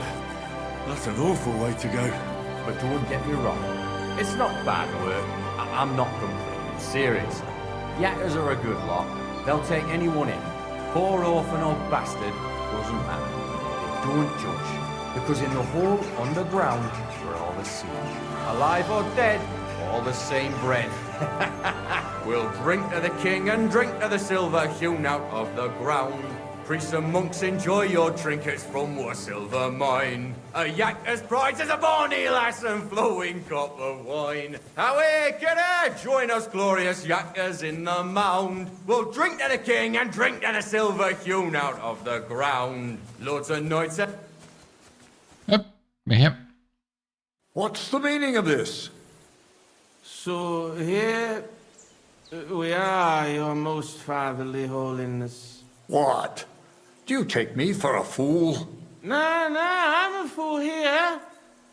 that's an awful way to go. But don't get me wrong, it's not bad work. I'm not complaining, serious. Yakkers are a good lot. They'll take anyone in. Poor orphan or bastard, doesn't matter. They don't judge. Because in the hole underground, we're all the same. Alive or dead, all the same bread. We'll drink to the king and drink to the silver hewn out of the ground. Priests and monks, enjoy your trinkets from our silver mine. A yakker's prize is a bonny lass and flowing cup of wine. Away, kidder, join us glorious yakkers in the mound. We'll drink to the king and drink to the silver hewn out of the ground. Lords and knights. Yep. What's the meaning of this? So here we are, your most fatherly holiness. What? Do you take me for a fool? No, I'm a fool here.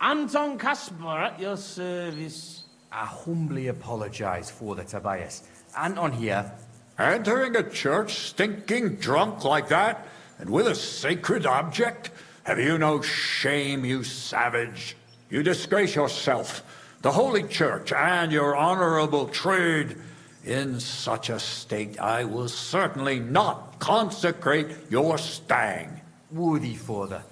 Anton Casper at your service. I humbly apologize, Father Tobias. Anton here. Entering a church stinking drunk like that? And with a sacred object? Have you no shame, you savage? You disgrace yourself, the Holy Church, and your honorable trade. In such a state, I will certainly not consecrate your stang. Worthy Father,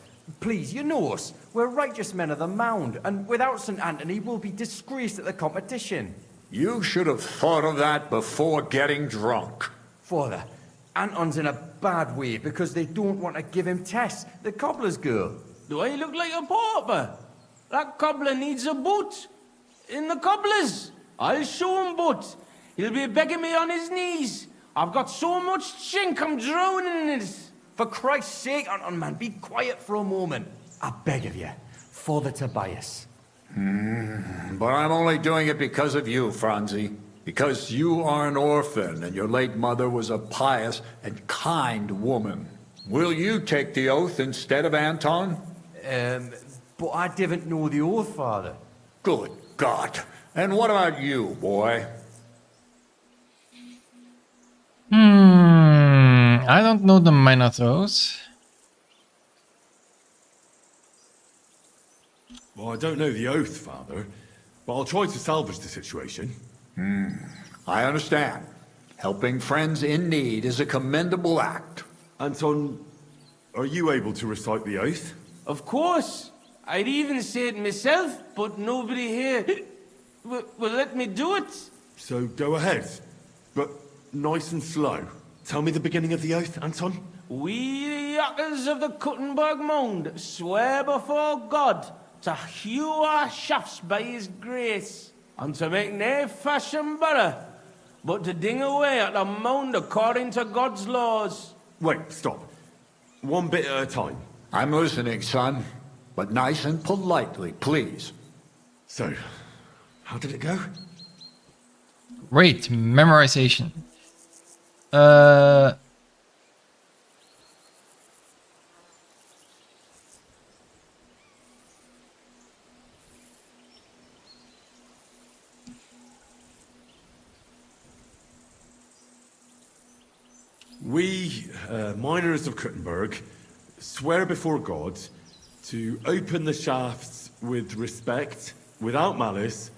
please, you know us. We're righteous men of the Mound, and without St. Anthony, we'll be disgraced at the competition. You should have thought of that before getting drunk. Father, Anton's in a bad way because they don't want to give him Tess, the cobbler's girl. Do I look like a pauper? That cobbler needs a boot. In the cobbler's. I'll show him boot. He'll be begging me on his knees. I've got so much chink, I'm drowning in it. For Christ's sake, Anton, man, be quiet for a moment. I beg of you, Father Tobias. But I'm only doing it because of you, Franzi. Because you are an orphan, and your late mother was a pious and kind woman. Will you take the oath instead of Anton? But I didn't know the oath, Father. Good God. And what about you, boy? I don't know the minor throws. Well, I don't know the oath, Father, but I'll try to salvage the situation. I understand. Helping friends in need is a commendable act. Anton, are you able to recite the oath? Of course. I'd even say it myself, but nobody here will let me do it. So go ahead, but nice and slow. Tell me the beginning of the oath, Anton. We, the yakkers of the Kuttenberg Mound, swear before God to hew our shafts by his grace, and to make nae fashion better, but to ding away at the mound according to God's laws. Wait, stop. One bit at a time. I'm listening, son. But nice and politely, please. So, how did it go? Great memorization. We, miners of Kuttenberg, swear before God to open the shafts with respect, without malice,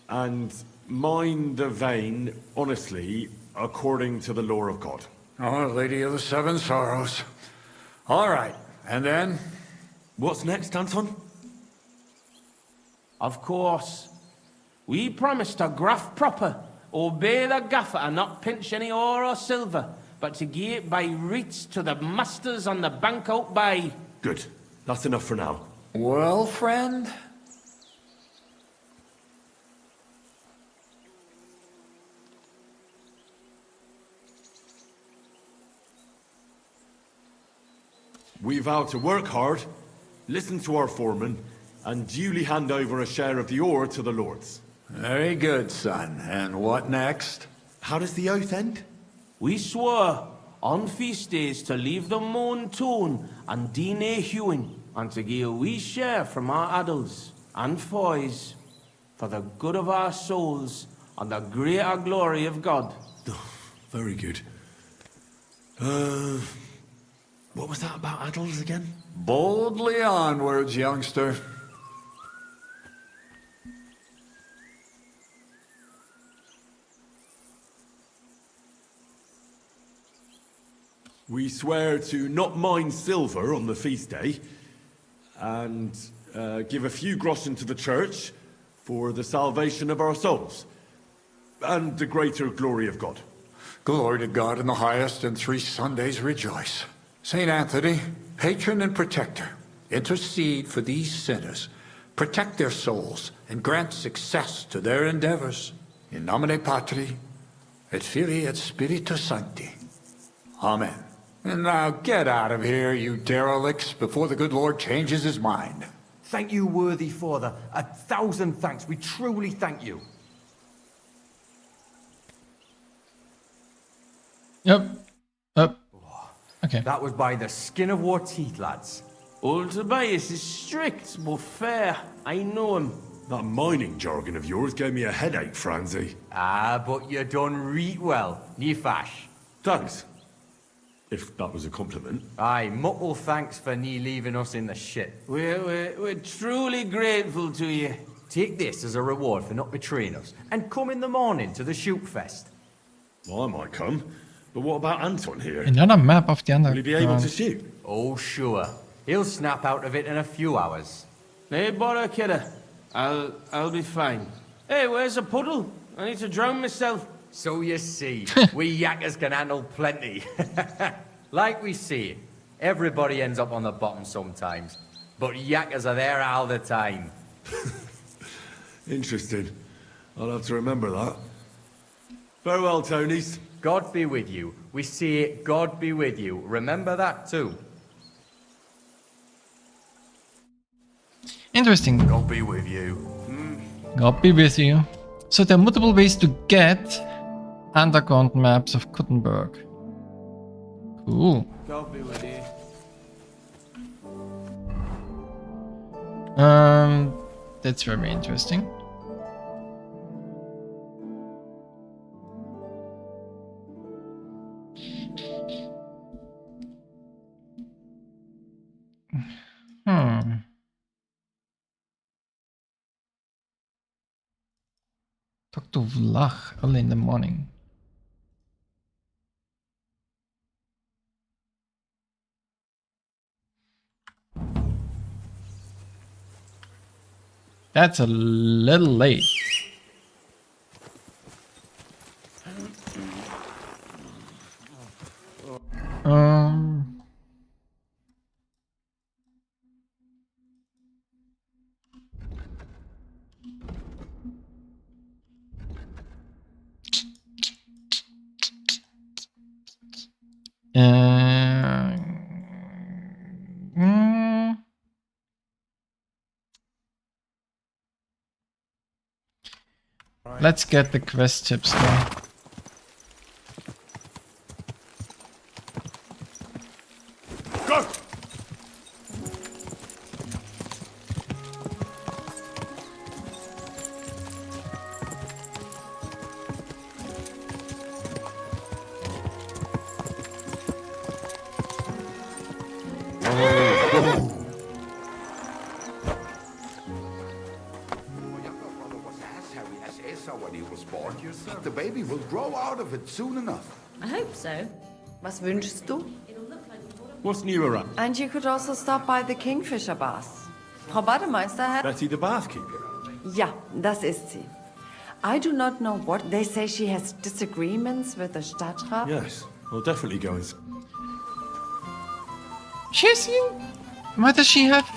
and mine the vein honestly, according to the law of God. Oh, Lady of the Seven Sorrows. All right, and then? What's next, Anton? Of course. We promise to graft proper, obey the gaffer, and not pinch any ore or silver, but to gie it by reets to the masters on the bank out by. Good. That's enough for now. Well, friend? We vow to work hard, listen to our foreman, and duly hand over a share of the ore to the lords. Very good, son. And what next? How does the oath end? We swore on feast days to leave the moon tune and do nae hewing, and to give a wee share from our adults and foys for the good of our souls and the greater glory of God. Very good. What was that about adults again? Boldly onwards, youngster. We swear to not mine silver on the feast day, and give a few groschen to the church for the salvation of our souls, and the greater glory of God. Glory to God in the highest, and 3 Sundays rejoice. Saint Anthony, patron and protector, intercede for these sinners, protect their souls, and grant success to their endeavors. In nomine Patri, et Filii, et Spiritus Sancti. Amen. And now get out of here, you derelicts, before the good Lord changes his mind. Thank you, worthy Father. 1,000 thanks. We truly thank you. Yep. Okay. That was by the skin of our teeth, lads. Old Tobias is strict, but fair. I know him. That mining jargon of yours gave me a headache, Franzi. But you done reet well. Ni fash. Thanks. If that was a compliment. Aye, muckle thanks for nie leaving us in the shit. We're truly grateful to you. Take this as a reward for not betraying us, and come in the morning to the shoot fest. Well, I might come, but what about Anton here? Another map of the Will he be able to shoot? Oh, sure. He'll snap out of it in a few hours. Hey, bother, kidder. I'll be fine. Hey, where's the puddle? I need to drown myself. So you see, we yakkers can handle plenty. Like we see, everybody ends up on the bottom sometimes, but yakkers are there all the time. Interesting. I'll have to remember that. Farewell, Tonys. God be with you. We see it, God be with you. Remember that too. Interesting. God be with you. God be with you. So there are multiple ways to get underground maps of Kuttenberg. Cool. God be with you. That's very interesting. Talk to Vlach early in the morning. That's a little late. Let's get the quest tips now. Go! But the baby will grow out of it soon enough. I hope so. Was wünschst du? What's new around? And you could also stop by the Kingfisher Baths. Frau Bademeister hat... Betty the bathkeeper? Ja, das ist sie. I do not know what. They say she has disagreements with the Stadtrat. Yes, I'll definitely go and... Why does she have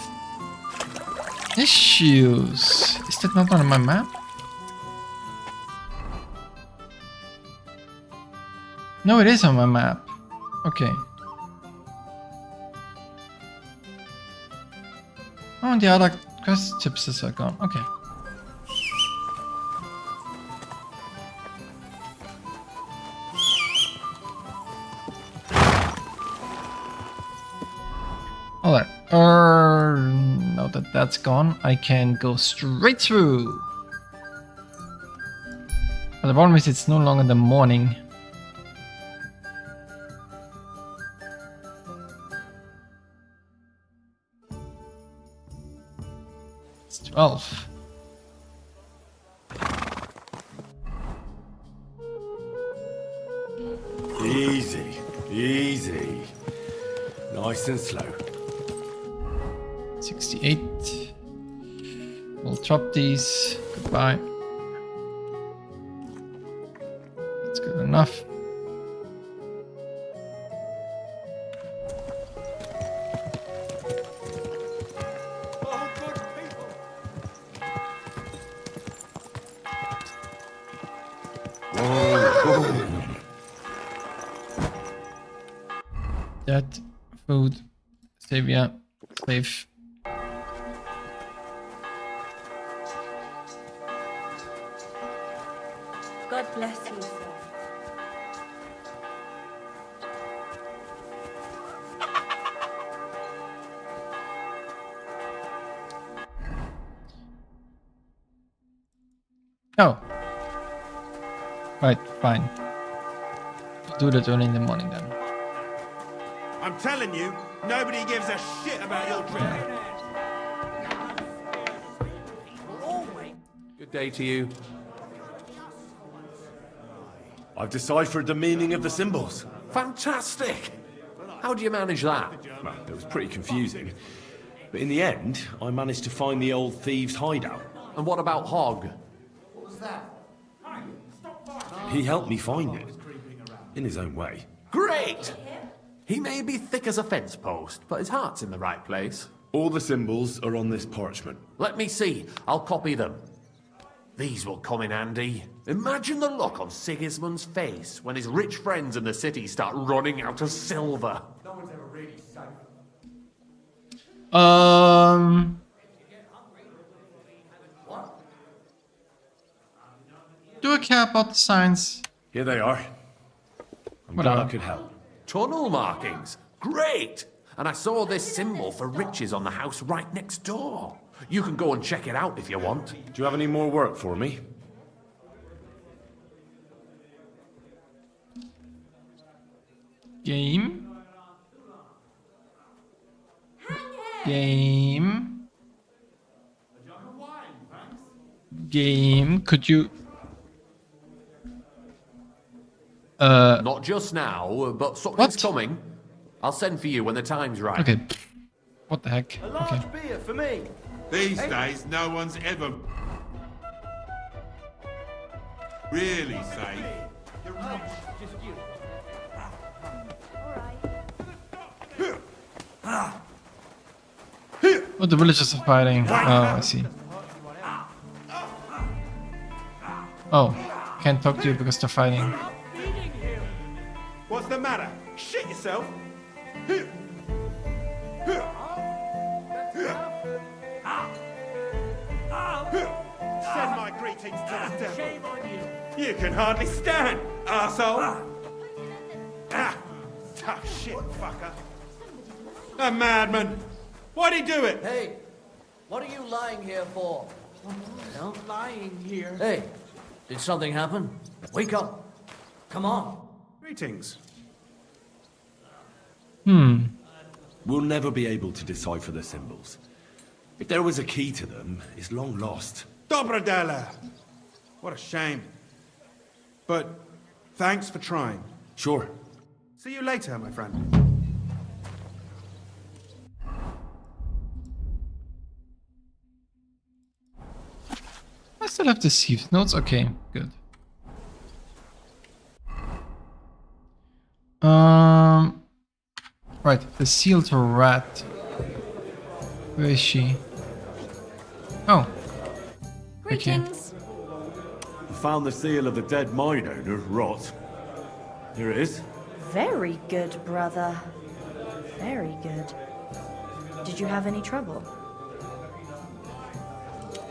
issues? Is that not on my map? No, it is on my map. Okay. Oh, and the other quest tips are gone. Okay. Alright. Now that that's gone, I can go straight through. But the problem is it's no longer the morning. It's 12. Easy, easy. Nice and slow. 68. We'll drop these. Goodbye. That's good enough. That food, Savior, safe. God bless you, sir. Oh. Right, fine. Do that early in the morning then. I'm telling you, nobody gives a shit about your trip. Good day to you. I've deciphered the meaning of the symbols. Fantastic! How do you manage that? Well, it was pretty confusing. But in the end, I managed to find the old thieves' hideout. And what about Hogg? He helped me find it. In his own way. Great! He may be thick as a fence post, but his heart's in the right place. All the symbols are on this parchment. Let me see. I'll copy them. These will come in handy. Imagine the look on Sigismund's face when his rich friends in the city start running out of silver. No one's ever really safe. Do I care about the signs? Here they are. I'm glad I could help. Tunnel markings. Great! And I saw this symbol for riches on the house right next door. You can go and check it out if you want. Do you have any more work for me? Game. Game. Game. Could you... Not just now, but something's coming. I'll send for you when the time's right. Okay. What the heck? A large beer for me. These days, no one's ever really safe. You're rich, just you. Oh, the villagers are fighting. Oh, I see. Oh, can't talk to you because they're fighting. What's the matter? Shit yourself. Send my greetings to the devil. Shame on you. You can hardly stand, arsehole. Tough shit, fucker. A madman. Why'd he do it? Hey, what are you lying here for? No? Lying here. Hey, did something happen? Wake up. Come on. Greetings. We'll never be able to decipher the symbols. If there was a key to them, it's long lost. Dobrodela. What a shame. But thanks for trying. Sure. See you later, my friend. I still have the Thieves notes. Okay, good. Right, the sealed rat. Where is she? Oh. Okay. Greetings. I found the seal of the dead mine owner, Rot. Here it is. Very good, brother. Very good. Did you have any trouble?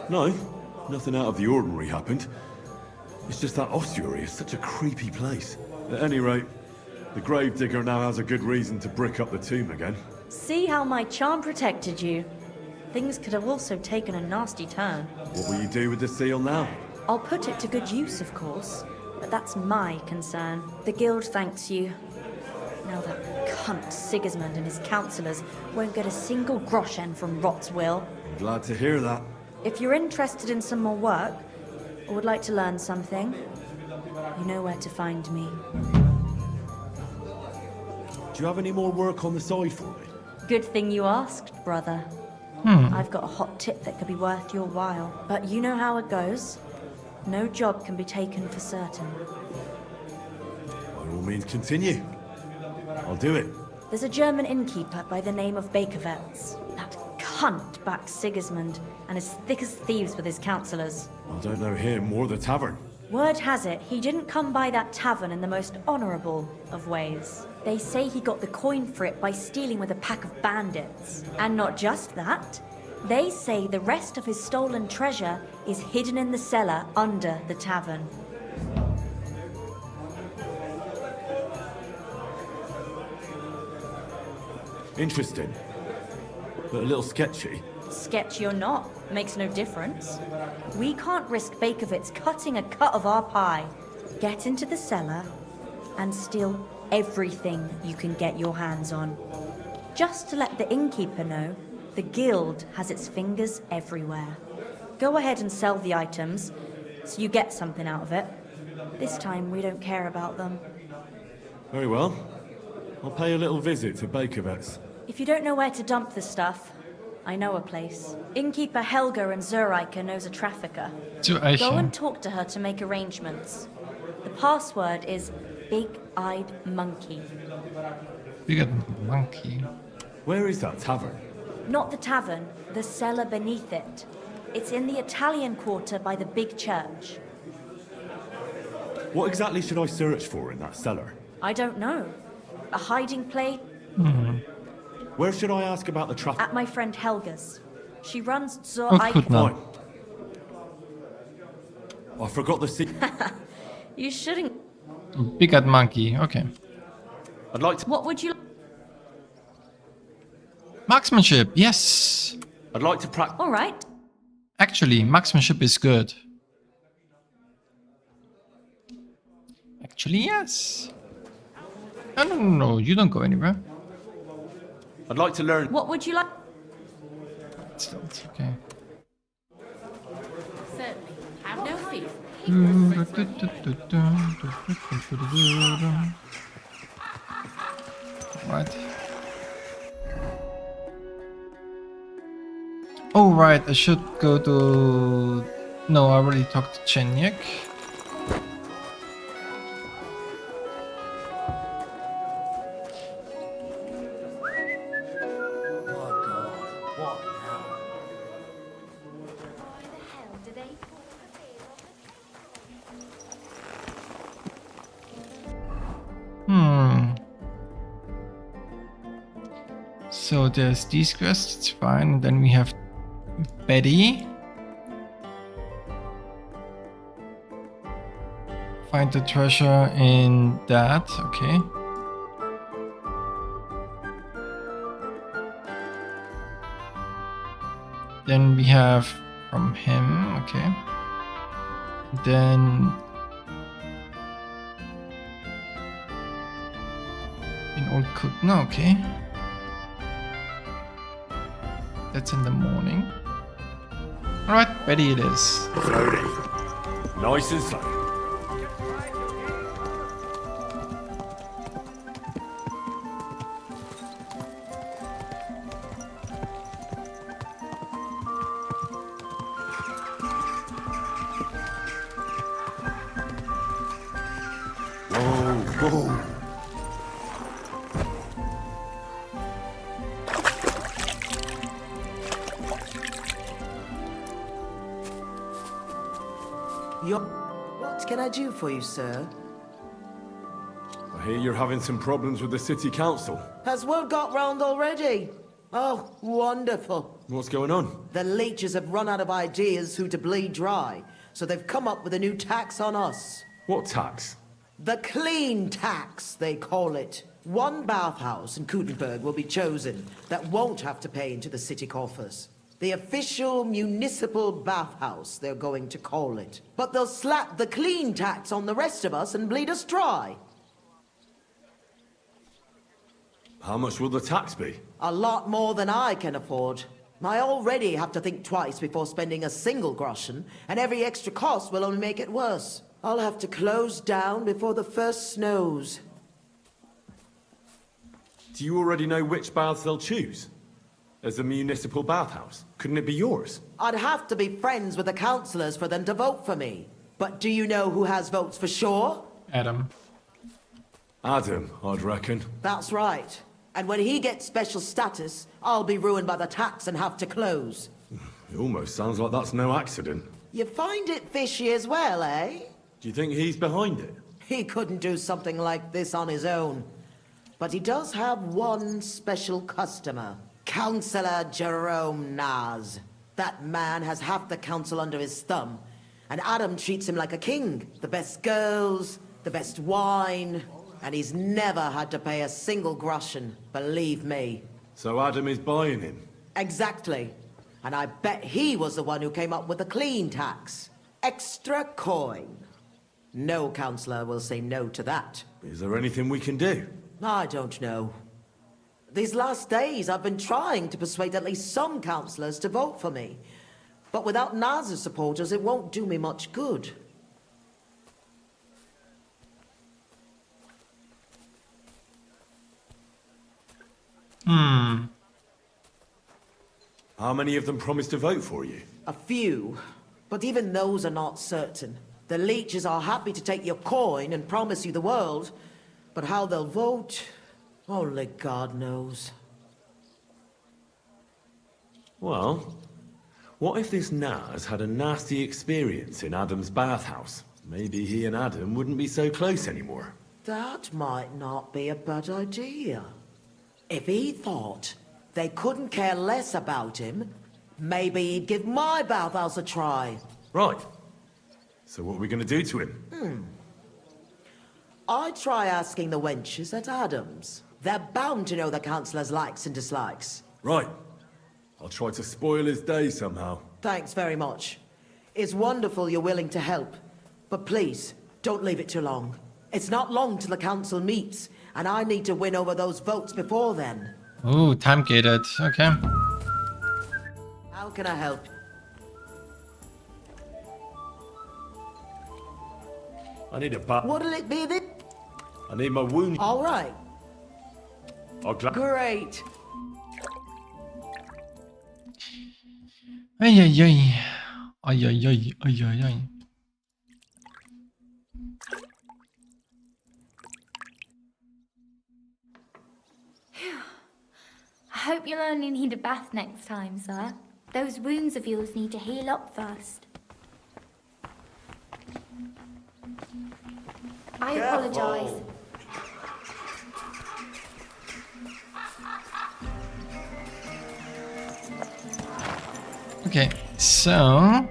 No, nothing out of the ordinary happened. It's just that ossuary is such a creepy place. At any rate, the gravedigger now has a good reason to brick up the tomb again. See how my charm protected you? Things could have also taken a nasty turn. What will you do with the seal now? I'll put it to good use, of course, but that's my concern. The guild thanks you. Now that cunt Sigismund and his councillors won't get a single groschen from Rot's will. I'm glad to hear that. If you're interested in some more work, or would like to learn something, you know where to find me. Do you have any more work on the side for me? Good thing you asked, brother. I've got a hot tip that could be worth your while. But you know how it goes. No job can be taken for certain. By all means, continue. I'll do it. There's a German innkeeper by the name of Bakervetz. That cunt backs Sigismund and is thick as thieves with his councillors. I don't know him or the tavern. Word has it, he didn't come by that tavern in the most honourable of ways. They say he got the coin for it by stealing with a pack of bandits. And not just that, they say the rest of his stolen treasure is hidden in the cellar under the tavern. Interesting. But a little sketchy. Sketchy or not, makes no difference. We can't risk Bakervetz cutting a cut of our pie. Get into the cellar and steal everything you can get your hands on. Just to let the innkeeper know, the guild has its fingers everywhere. Go ahead and sell the items, so you get something out of it. This time we don't care about them. Very well. I'll pay a little visit to Bakervetz. If you don't know where to dump the stuff, I know a place. Innkeeper Helga in Zurich knows a trafficker. Go and talk to her to make arrangements. The password is Big-Eyed Monkey. Big monkey. Where is that tavern? Not the tavern, the cellar beneath it. It's in the Italian quarter by the big church. What exactly should I search for in that cellar? I don't know. A hiding place? Where should I ask about the traffic? At my friend Helga's. She runs zur Oh, Icon. Kuttenberg. I forgot the seat. You shouldn't. Big monkey. Okay. I'd like to. What would you? Marksmanship. Yes. I'd like to practice. All right. Actually, marksmanship is good. Actually, yes. No. You don't go anywhere. I'd like to learn. What would you like? It's okay. Certainly. Have no fear. Right. Oh, right. I should go to. No, I already talked to Chenyek. So there's these quests, it's fine. Then we have Betty. Find the treasure in that, okay. Then we have from him, okay. Then in Old Kuttenberg, okay. That's in the morning. Alright, Betty it is. Slowly. Nice and slow. Whoa. What can I do for you, sir? I hear you're having some problems with the city council. Has word got round already? Oh, wonderful. What's going on? The leeches have run out of ideas who to bleed dry, so they've come up with a new tax on us. What tax? The clean tax, they call it. One bathhouse in Kuttenberg will be chosen that won't have to pay into the city coffers. The official municipal bathhouse, they're going to call it. But they'll slap the clean tax on the rest of us and bleed us dry. How much will the tax be? A lot more than I can afford. I already have to think twice before spending a single groschen, and every extra cost will only make it worse. I'll have to close down before the first snows. Do you already know which baths they'll choose? As a municipal bathhouse? Couldn't it be yours? I'd have to be friends with the councillors for them to vote for me. But do you know who has votes for sure? Adam. Adam, I'd reckon. That's right. And when he gets special status, I'll be ruined by the tax and have to close. It almost sounds like that's no accident. You find it fishy as well, eh? Do you think he's behind it? He couldn't do something like this on his own. But he does have one special customer. Councillor Jerome Naz. That man has half the council under his thumb. And Adam treats him like a king. The best girls, the best wine. And he's never had to pay a single groschen, believe me. So Adam is buying him? Exactly. And I bet he was the one who came up with the clean tax. Extra coin. No councillor will say no to that. Is there anything we can do? I don't know. These last days I've been trying to persuade at least some councillors to vote for me. But without Naz's supporters, it won't do me much good. How many of them promised to vote for you? A few, but even those are not certain. The leeches are happy to take your coin and promise you the world, but how they'll vote, only God knows. Well, what if this Naz had a nasty experience in Adam's bathhouse? Maybe he and Adam wouldn't be so close anymore. That might not be a bad idea. If he thought they couldn't care less about him, maybe he'd give my bathhouse a try. Right. So what are we going to do to him? I'd try asking the wenches at Adams. They're bound to know the Councillor's likes and dislikes. Right. I'll try to spoil his day somehow. Thanks very much. It's wonderful you're willing to help. But please, don't leave it too long. It's not long till the council meets, and I need to win over those votes before then. Ooh, time gated. Okay. How can I help? I need a bath. What'll it be then? I need my wound. All right. Ay, Great. ay, ay. Ay, ay, ay, ay, ay, ay. I hope you'll only need a bath next time, sir. Those wounds of yours need to heal up first. I apologize. Okay, so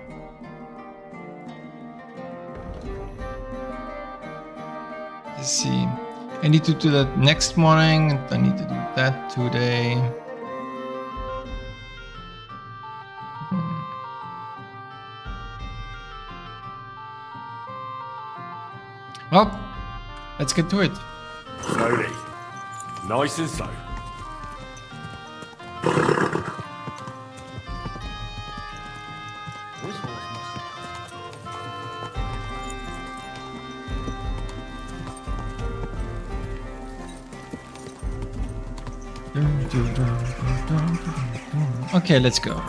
let's see. I need to do that next morning, and I need to do that today. Well, let's get to it. Slowly. Nice and slow. Okay, let's go.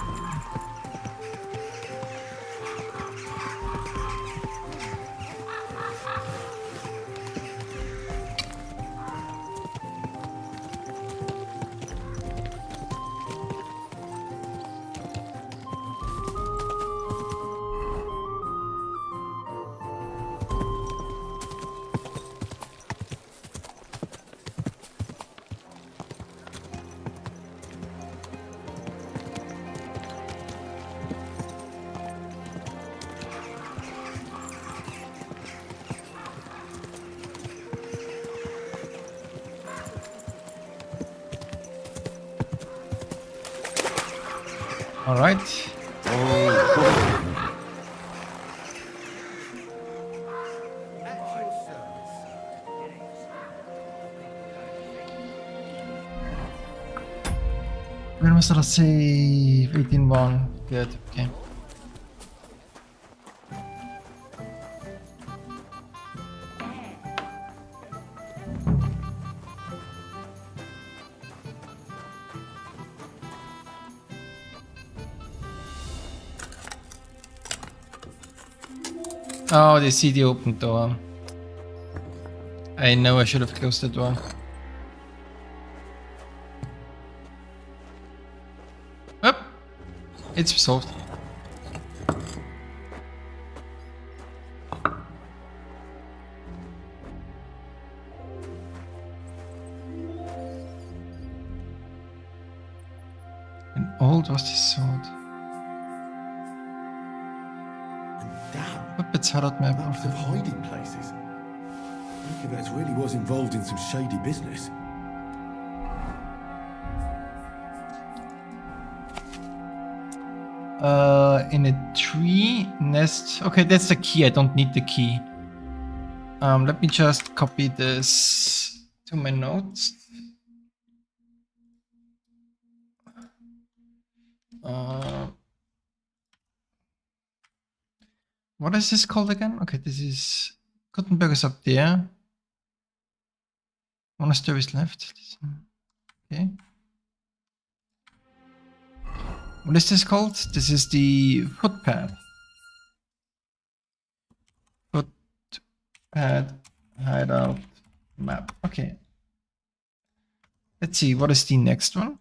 All right. When was the save? 18-1. Good. Okay. Oh, they see the open door. I know I should have closed the door. Up! It's resolved. And old was this sword. Maps of hiding places. Incubus really was involved in some shady business. In a tree nest. Okay, that's the key. I don't need the key. Let me just copy this to my notes. What is this called again? Okay, this is Kuttenberg is up there. Monastery is left. Okay. What is this called? This is the footpath. Add hideout map. Okay. Let's see, what is the next one?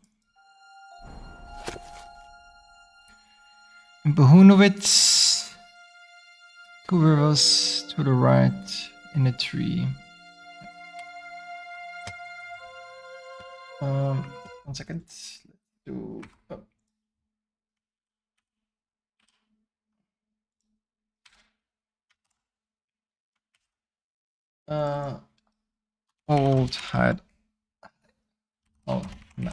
In Bohunowitz, 2 rivers to the right in a tree. 1 second. Let's do. Old hide. Oh no.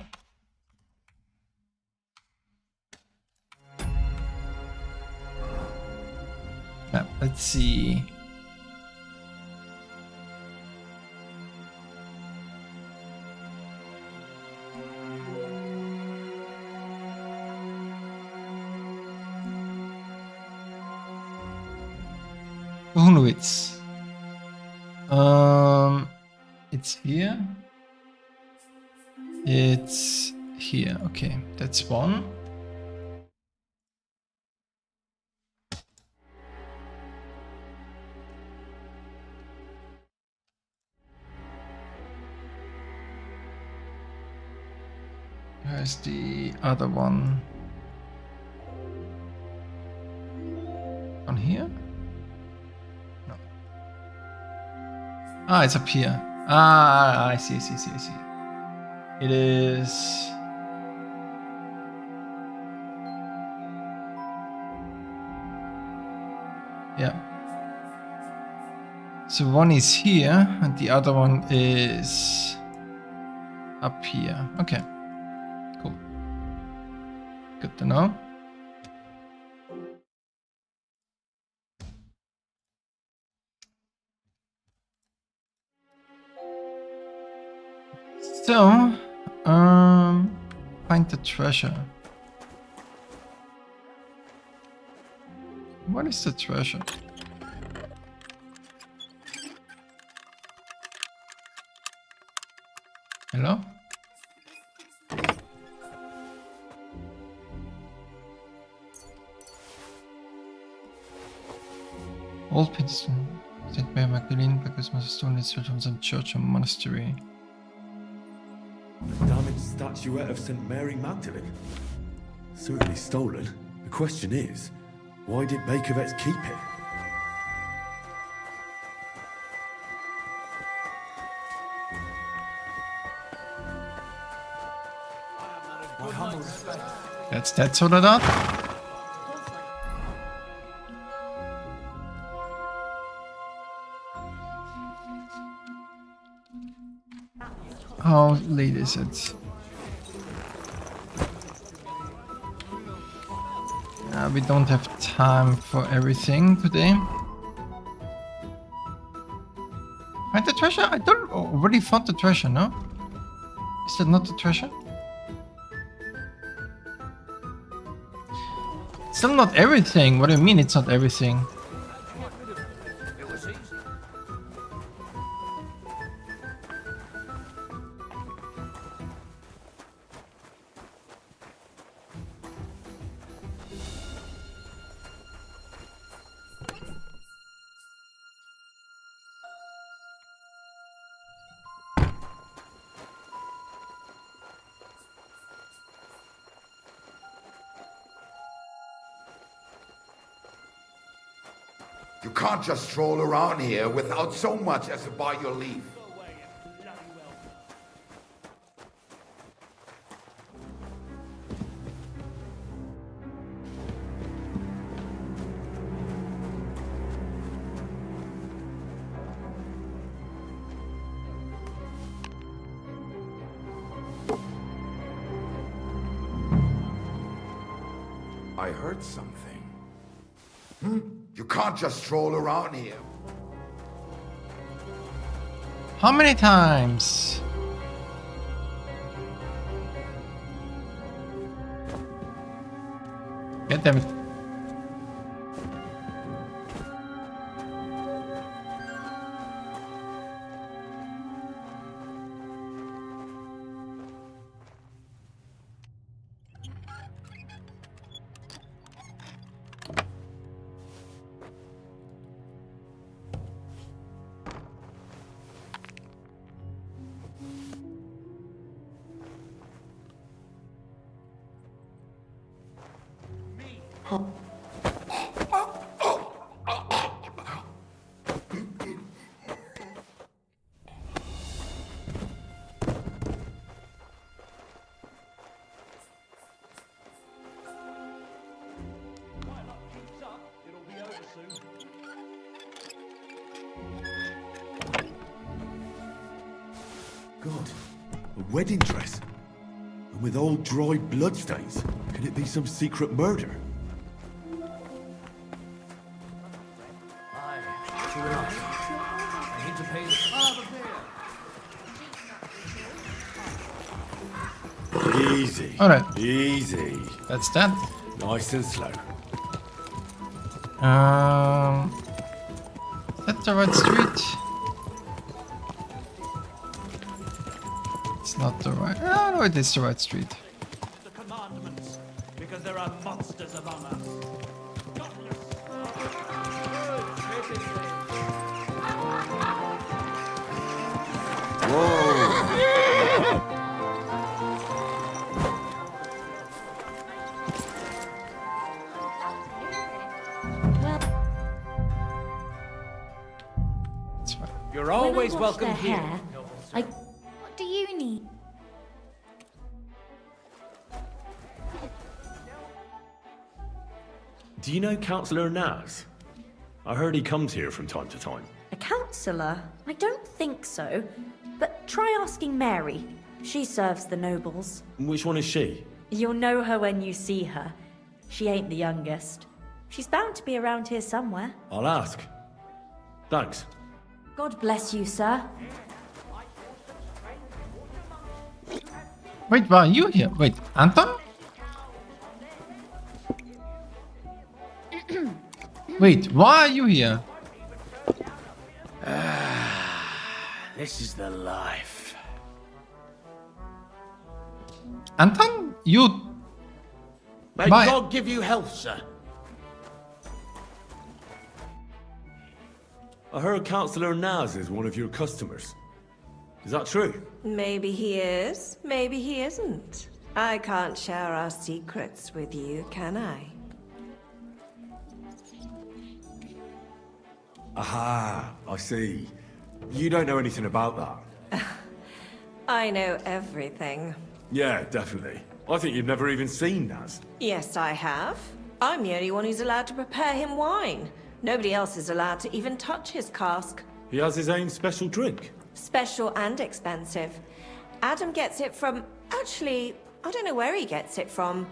Map. Let's see. Bohunowitz. It's here. It's here. Okay, that's one. Where's the other one? On here? No. Ah, it's up here. Ah, I see. It is. Yeah. So one is here and the other one is up here. Okay. Cool. Good to know. So, find the treasure. What is the treasure? Hello? Old Peterson, St. Mary Magdalene, Christmas stone is built from some church and monastery. The damaged statuette of St. Mary Magdalene? Certainly stolen. The question is, why did Bakervets keep it? That's that sorted out. How late is it? We don't have time for everything today. Find the treasure? I don't already found the treasure, no? Is that not the treasure? Still not everything. What do you mean it's not everything? You can't just stroll around here without so much as by your leave. I heard something. You can't just stroll around here. How many times? God damn it. God, a wedding dress? And with old dry bloodstains? Could it be some secret murder? True enough. I need to pay the... Easy. Alright. Easy. That's that. Nice and slow. Is that the right street? It's not the right... Oh, no, it is the right street. The commandments, because there are monsters among us. You're always welcome here. What do you need? Do you know Councillor Naz? I heard he comes here from time to time. A councillor? I don't think so. But try asking Mary. She serves the nobles. Which one is she? You'll know her when you see her. She ain't the youngest. She's bound to be around here somewhere. I'll ask. Thanks. God bless you, sir. Wait, why are you here? Wait, Anton? Wait, why are you here? This is the life. Anton, you... May Bye. God give you health, sir. I heard Councillor Naz is one of your customers. Is that true? Maybe he is, maybe he isn't. I can't share our secrets with you, can I? Aha, I see. You don't know anything about that. I know everything. Yeah, definitely. I think you've never even seen Naz. Yes, I have. I'm the only one who's allowed to prepare him wine. Nobody else is allowed to even touch his cask. He has his own special drink. Special and expensive. Adam gets it from... Actually, I don't know where he gets it from,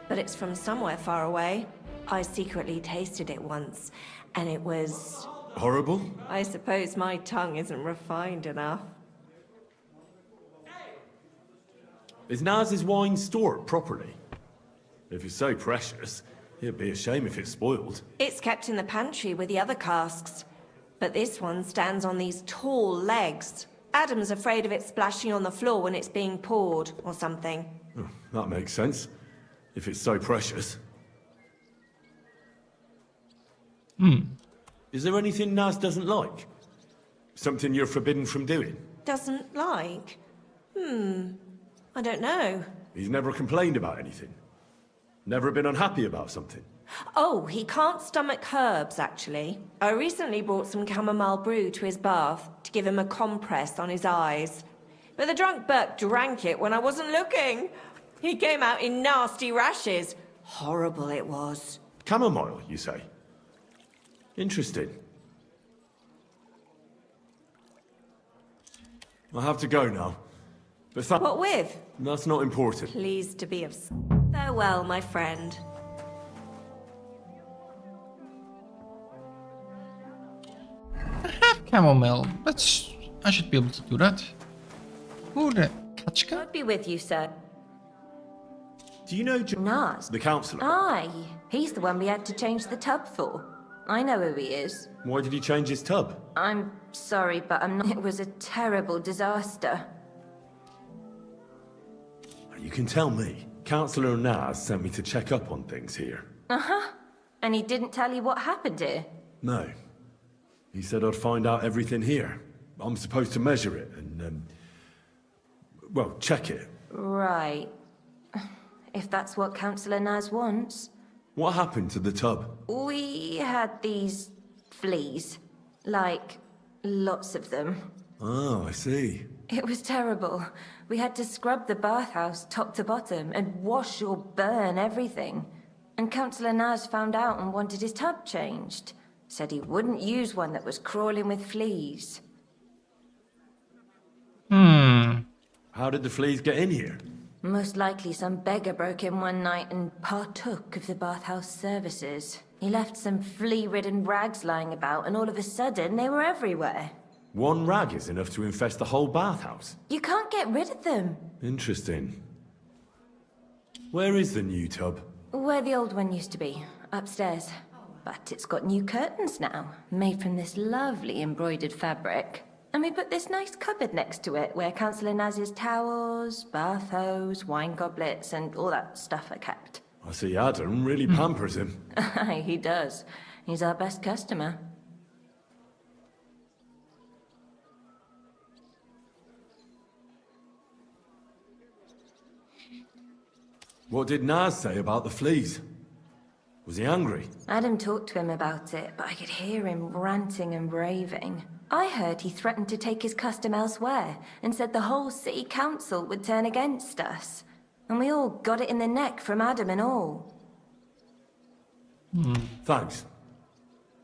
but it's from somewhere far away. I secretly tasted it once, and it was... Horrible? I suppose my tongue isn't refined enough. Is Naz's wine stored properly? If it's so precious, it'd be a shame if it's spoiled. It's kept in the pantry with the other casks, but this one stands on these tall legs. Adam's afraid of it splashing on the floor when it's being poured, or something. Oh, that makes sense. If it's so precious. Is there anything Naz doesn't like? Something you're forbidden from doing? Doesn't like? I don't know. He's never complained about anything? Never been unhappy about something? Oh, he can't stomach herbs, actually. I recently brought some chamomile brew to his bath to give him a compress on his eyes. But the drunk Burke drank it when I wasn't looking. He came out in nasty rashes. Horrible it was. Chamomile, you say? Interesting. I have to go now. But What with? That's not important. Pleased to be of... Farewell, my friend. Chamomile. I should be able to do that. Who the... Kachka? I'll be with you, sir. Do you know Naz? the councillor? Aye. He's the one we had to change the tub for. I know who he is. Why did he change his tub? I'm sorry, but I'm not... It was a terrible disaster. You can tell me. Councillor Naz sent me to check up on things here. Uh-huh. And he didn't tell you what happened here? No. He said I'd find out everything here. I'm supposed to measure it and, well, check it. Right. If that's what Councillor Naz wants. What happened to the tub? We had these fleas. Like, lots of them. Oh, I see. It was terrible. We had to scrub the bathhouse top to bottom and wash or burn everything. And Councillor Naz found out and wanted his tub changed. Said he wouldn't use one that was crawling with fleas. How did the fleas get in here? Most likely some beggar broke in one night and partook of the bathhouse services. He left some flea-ridden rags lying about, and all of a sudden they were everywhere. One rag is enough to infest the whole bathhouse. You can't get rid of them. Interesting. Where is the new tub? Where the old one used to be, upstairs. But it's got new curtains now, made from this lovely embroidered fabric. And we put this nice cupboard next to it, where Councillor Naz's towels, bath hose, wine goblets, and all that stuff are kept. I see Adam really pampers him. Aye, he does. He's our best customer. What did Naz say about the fleas? Was he angry? Adam talked to him about it, but I could hear him ranting and raving. I heard he threatened to take his custom elsewhere, and said the whole city council would turn against us. And we all got it in the neck from Adam and all. Thanks.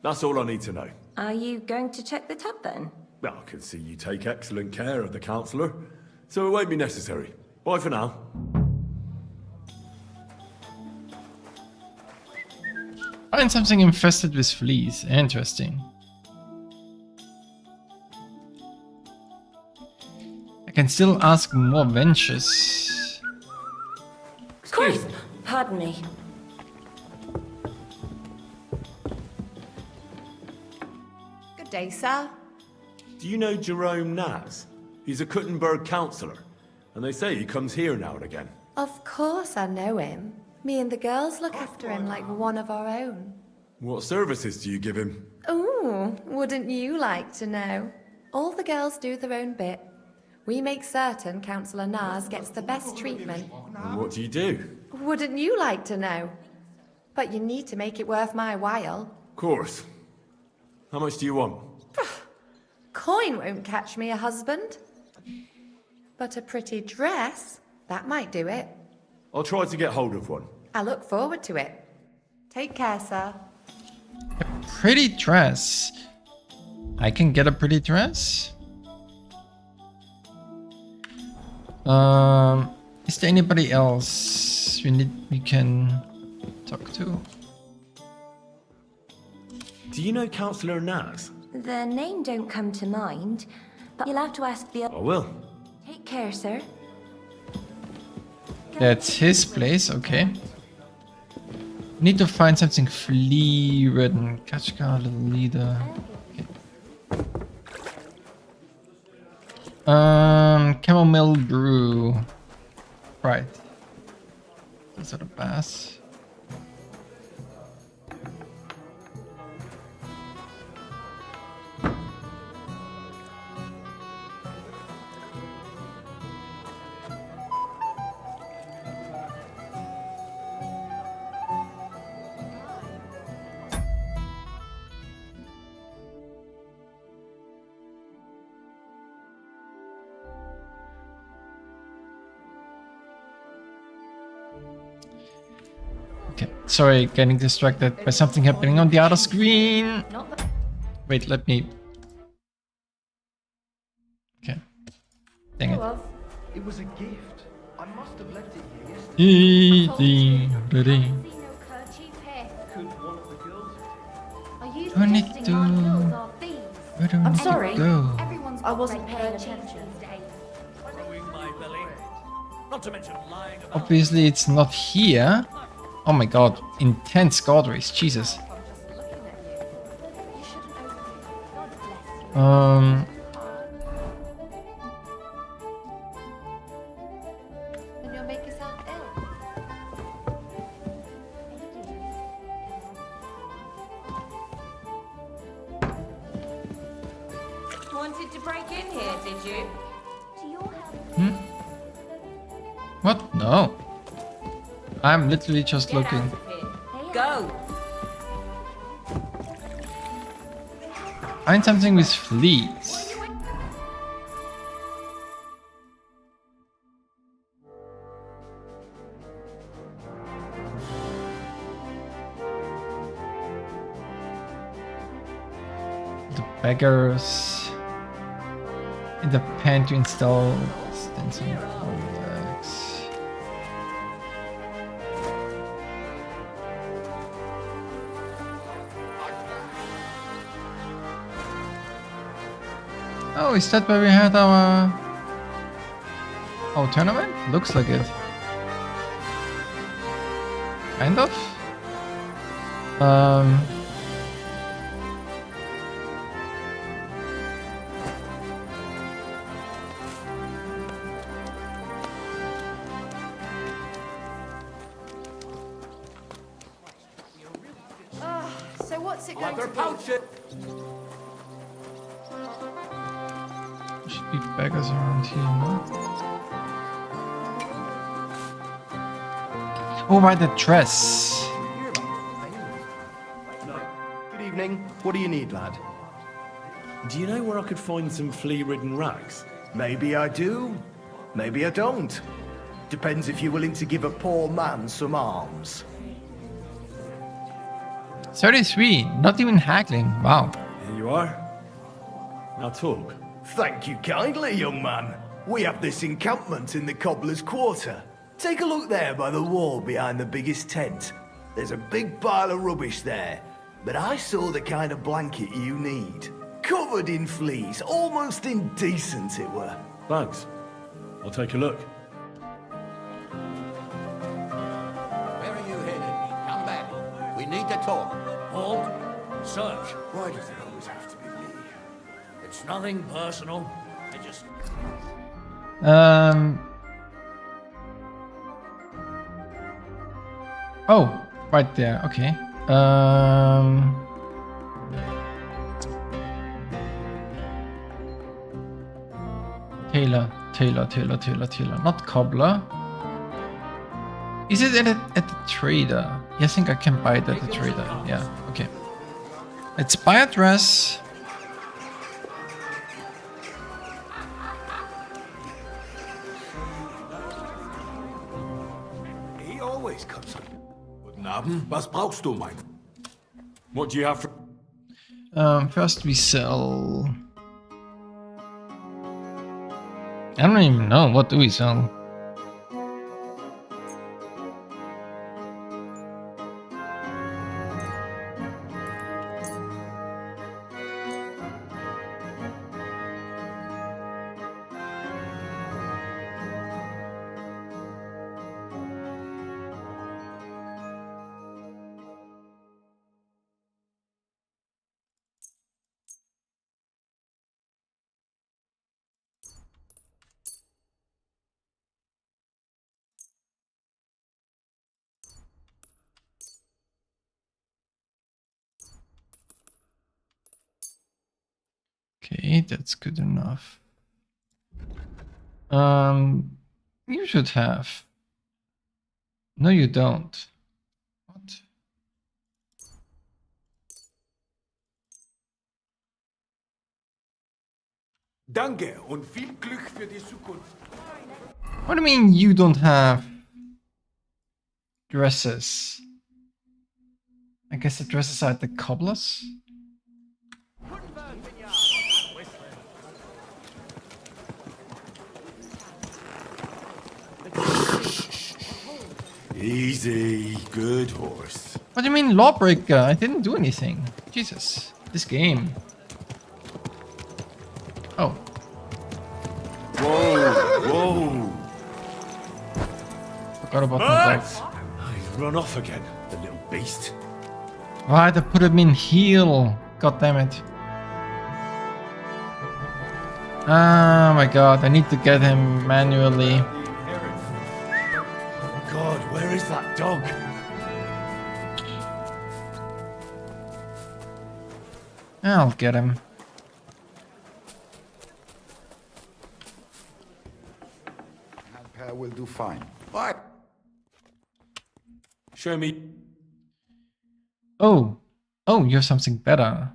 That's all I need to know. Are you going to check the tub then? Well, I can see you take excellent care of the councillor, so it won't be necessary. Bye for now. Find something infested with fleas. Interesting. I can still ask more ventures. Christ! Pardon me. Good day, sir. Do you know Jerome Naz? He's a Kuttenberg councillor, and they say he comes here now and again. Of course I know him. Me and the girls look after him like one of our own. What services do you give him? Ooh, wouldn't you like to know? All the girls do their own bit. We make certain Councillor Naz gets the best treatment. And what do you do? Wouldn't you like to know? But you need to make it worth my while. Of course. How much do you want? Coin won't catch me a husband. But a pretty dress, that might do it. I'll try to get hold of one. I look forward to it. Take care, sir. A pretty dress. I can get a pretty dress? Is there anybody else we can talk to? Do you know Councillor Naz? The name don't come to mind, but you'll have to ask the... I will. Take care, sir. That's his place, okay. Need to find something flea-ridden. Kachka, little leader. Okay. Chamomile brew. Right. Is that a bass? Okay, sorry, getting distracted by something happening on the other screen. Wait, let me... Okay. Dang it. It was a gift. I must have left it here yesterday. Could one of the girls Are you I need suggesting to... our girls are thieves? Where do I I'm need to sorry. go? Everyone's I wasn't got paying red hair attention. these days. Growing my belly. Not to mention lying about. Obviously it's not here. Oh my god, intense god race, Jesus. Then you'll make yourself ill. Wanted to break in here, did you? What? No. I'm literally just looking. go. Find something with fleas. The beggars in the pen to install stencil complex. Oh, is that where we had our tournament? Looks like it. Kind of. So what's it going to be? Should be beggars around here, no? Oh, by the dress. Good evening. What do you need, lad? Do you know where I could find some flea-ridden rags? Maybe I do. Maybe I don't. Depends if you're willing to give a poor man some alms. 33, not even haggling. Wow. Here you are. Now talk. Thank you kindly, young man. We have this encampment in the Cobbler's Quarter. Take a look there by the wall behind the biggest tent. There's a big pile of rubbish there, but I saw the kind of blanket you need. Covered in fleas, almost indecent it were. Thanks. I'll take a look. Where are you headed? Come back. We need to talk. Halt. Search. Why does it always have to be me? It's nothing personal. I just... Oh, right there. Okay. Tailor. Not cobbler. Is it at the trader? Yeah, I think I can buy it at the trader. Yeah. Okay. Let's buy a dress. He always comes up. Guten Abend. Was brauchst du, mein? What do you have for... First we sell... I don't even know. What do we sell? Okay, that's good enough. You should have. No, you don't. What? Danke und viel Glück für die Zukunft. What do you mean you don't have dresses? I guess the dresses are at the cobblers? Easy, good horse. What do you mean lawbreaker? I didn't do anything. Jesus, this game. Oh. Whoa! Forgot about my dog. Oh, he's run off again, the little beast. Why to put him in heal? God damn it. Oh my god, I need to get him manually. God, where is that dog? I'll get him. Hand pair will do fine. Right. Show me. Oh, you have something better.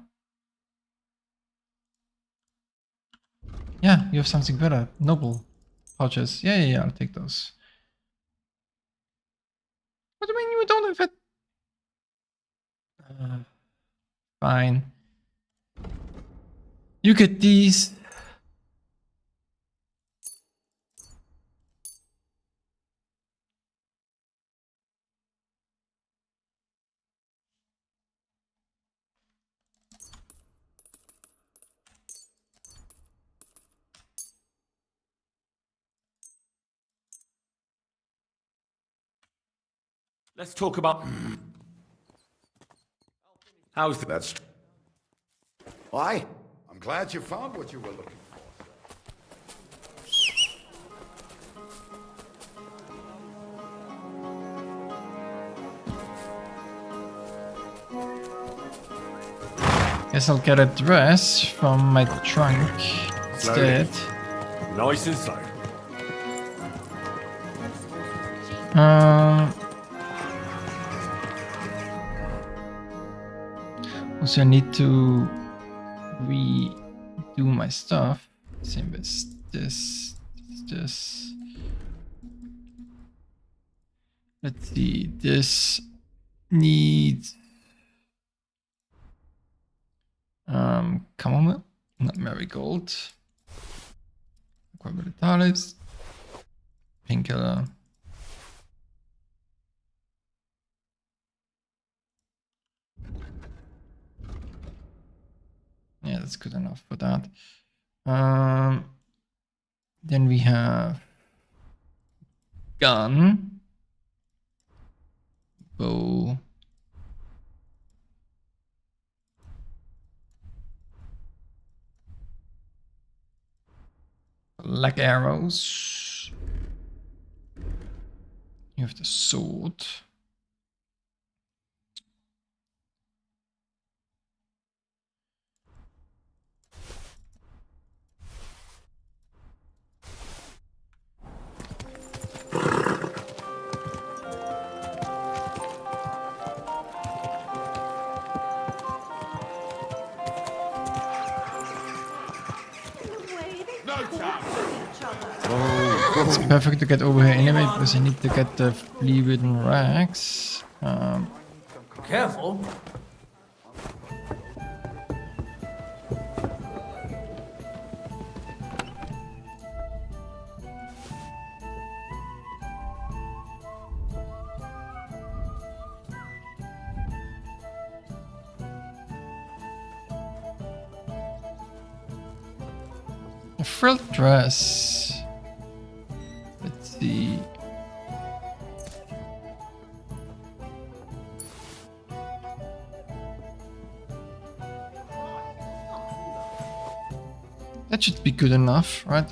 Yeah, you have something better. Noble pouches. Yeah, I'll take those. What do you mean you don't have it? Fine. You get these. Let's talk about... How's the... That's... Why? I'm glad you found what you were looking Guess I'll get a dress from my trunk instead. Nice and slow. Also, I need to redo my stuff. Same as this. Let's see. This needs chamomile, not marigold. Aqua militaris, painkiller. Yeah, that's good enough for that. Then we have gun, bow, black arrows. You have the sword. It's perfect to get over here anyway because I need to get the flea-ridden rags. Careful. A frilled dress. Let's see. That should be good enough, right?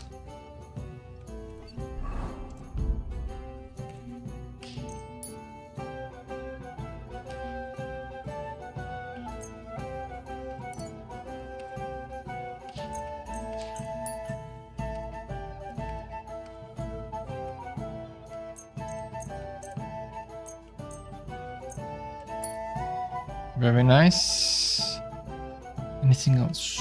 Very nice. Anything else?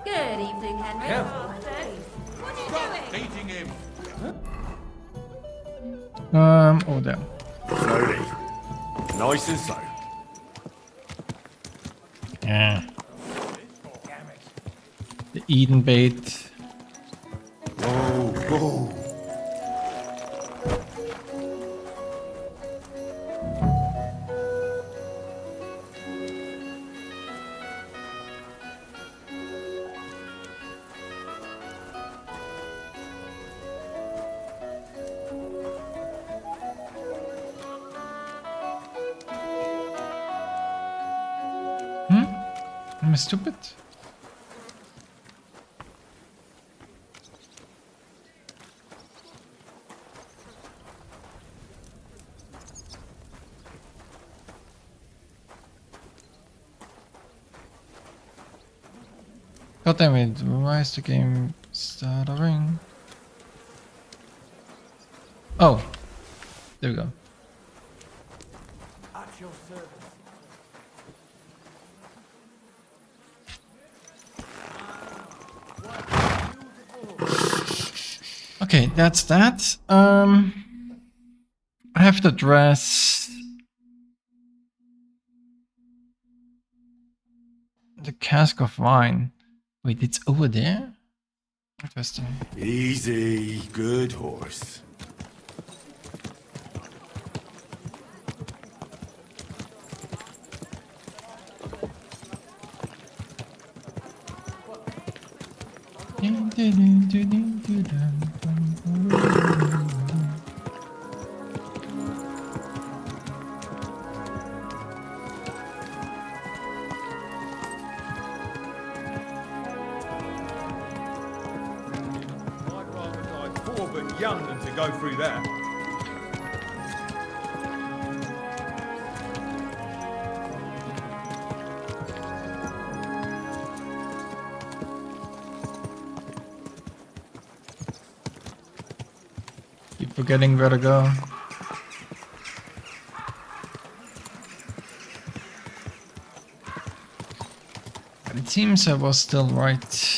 Good evening, Henry. Careful. What are you doing? Dating him. Oh there. Slowly. Nice and slow. Yeah. The Eden bait. Whoa. Am I stupid? God damn it, why is the game stuttering? Oh, there we go. At your service. Okay, that's that. I have to address the cask of wine. Wait, it's over there? Interesting. Easy, good horse. I'd rather die poor but young than to go through that. Keep forgetting where to go. But it seems I was still right.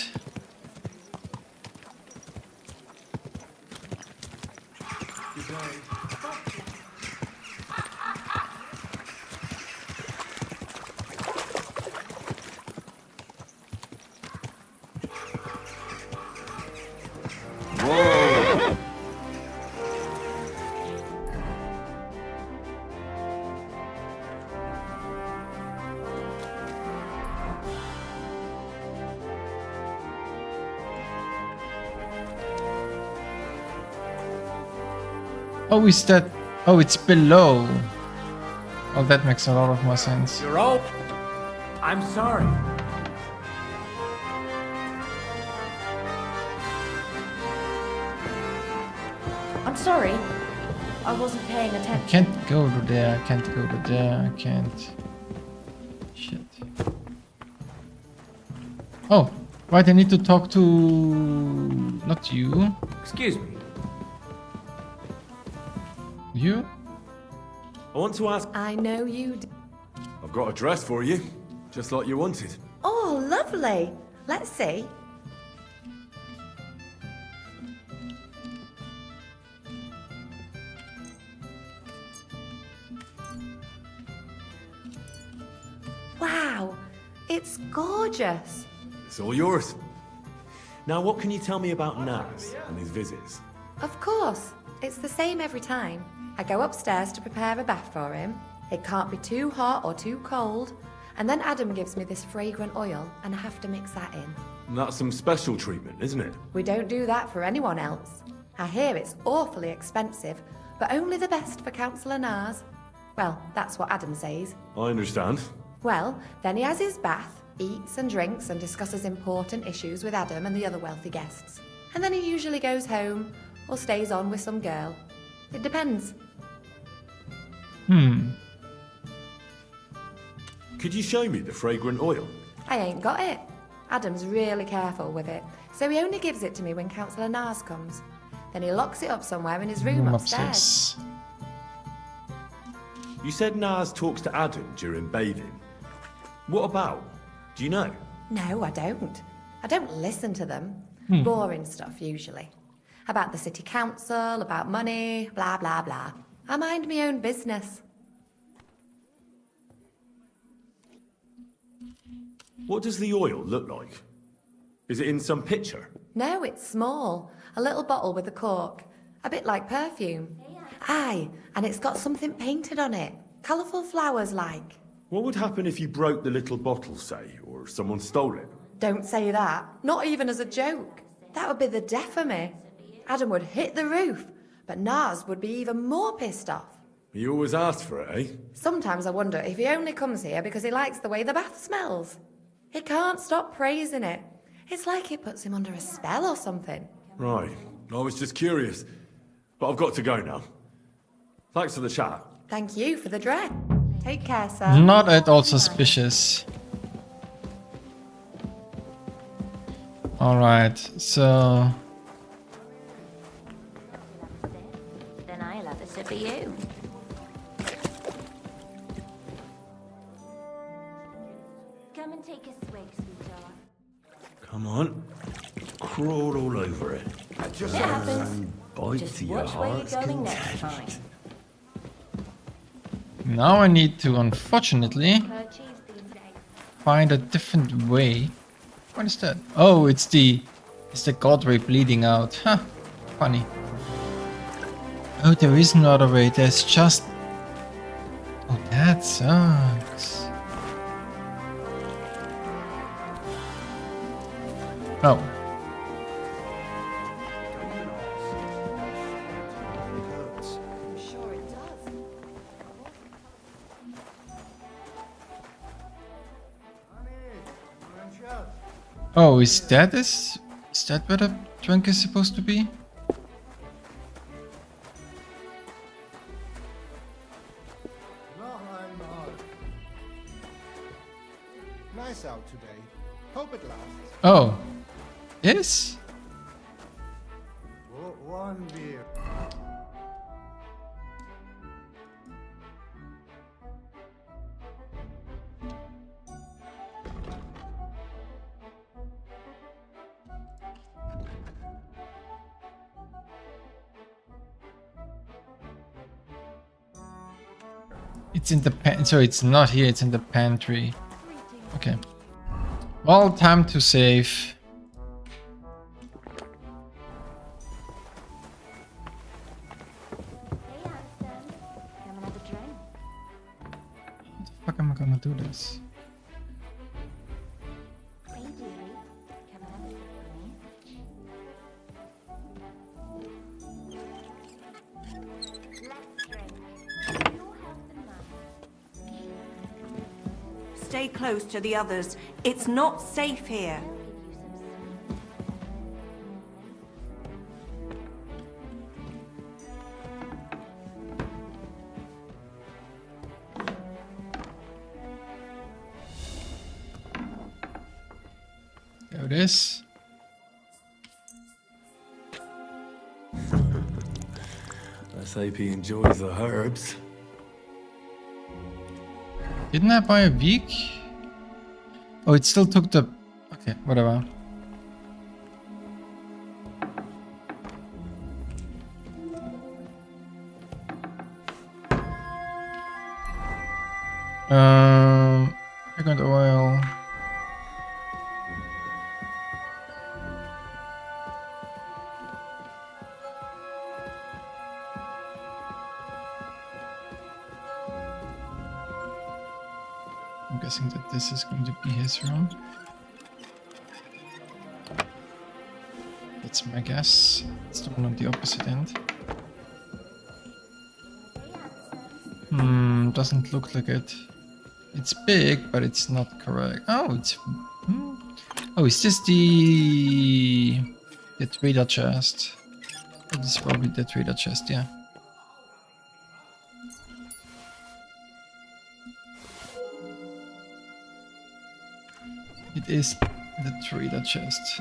Oh, is that... Oh, it's below. Oh, that makes a lot of more sense. You're all... I'm sorry. I'm sorry. I wasn't paying I attention. can't go to there, I can't go to there, I can't... Shit. Oh, right, I need to talk to... Not you. Excuse me. You? I want to ask... I know you d- I've got a dress for you, just like you wanted. Oh, lovely. Let's see. Wow, it's gorgeous. It's all yours. Now, what can you tell me about Naz and his visits? Of course, it's the same every time. I go upstairs to prepare a bath for him. It can't be too hot or too cold. And then Adam gives me this fragrant oil and I have to mix that in. And that's some special treatment, isn't it? We don't do that for anyone else. I hear it's awfully expensive, but only the best for Councillor Nars. Well, that's what Adam says. I understand. Well, then he has his bath, eats and drinks and discusses important issues with Adam and the other wealthy guests. And then he usually goes home or stays on with some girl. It depends. Could you show me the fragrant oil? I ain't got it. Adam's really careful with it, so he only gives it to me when Councillor Nars comes. Then he locks it up somewhere in his room upstairs. You said Naz talks to Adam during bathing. What about? Do you know? No, I don't. I don't listen to them. Boring stuff, usually. About the city council, about money, blah, blah, blah. I mind my own business. What does the oil look like? Is it in some pitcher? No, it's small. A little bottle with a cork. A bit like perfume. Aye, and it's got something painted on it. Colourful flowers like. What would happen if you broke the little bottle, say, or someone stole it? Don't say that. Not even as a joke. That would be the death of me. Adam would hit the roof, but Nars would be even more pissed off. You always asked for it, eh? Sometimes I wonder if he only comes here because he likes the way the bath smells. He can't stop praising it. It's like it puts him under a spell or something. Right. I was just curious. But I've got to go now. Thanks for the chat. Thank you for the dress. Take care, sir. Not at all suspicious. Alright, so... Then I'll have a sip of you. Come and take a swig, sweetheart. Come on. Crawl all over it. It happens. Bite Just to your watch where you're heart's going next content. time. Now I need to, unfortunately, find a different way. What is that? Oh, it's the godray bleeding out. Huh. Funny. Oh, there is no other way. There's just... Oh, that sucks. Oh. Oh, is that where the drink is supposed to be? Nice out today. Hope it lasts. Oh. Yes? One beer. It's in the so it's not here, it's in the pantry. Okay. Well, time to save. How the fuck am I gonna do this? Stay close to the others. It's not safe here. There it is. Let's hope he enjoys the herbs. Didn't I buy a week? Oh, it still took the... Okay, whatever. Fragrant oil. I'm guessing that this is going to be his room. That's my guess. It's the one on the opposite end. Doesn't look like it. It's big, but it's not correct. Oh, it's... Oh, is this the trader chest? This is probably the trader chest, yeah. It is the trader chest.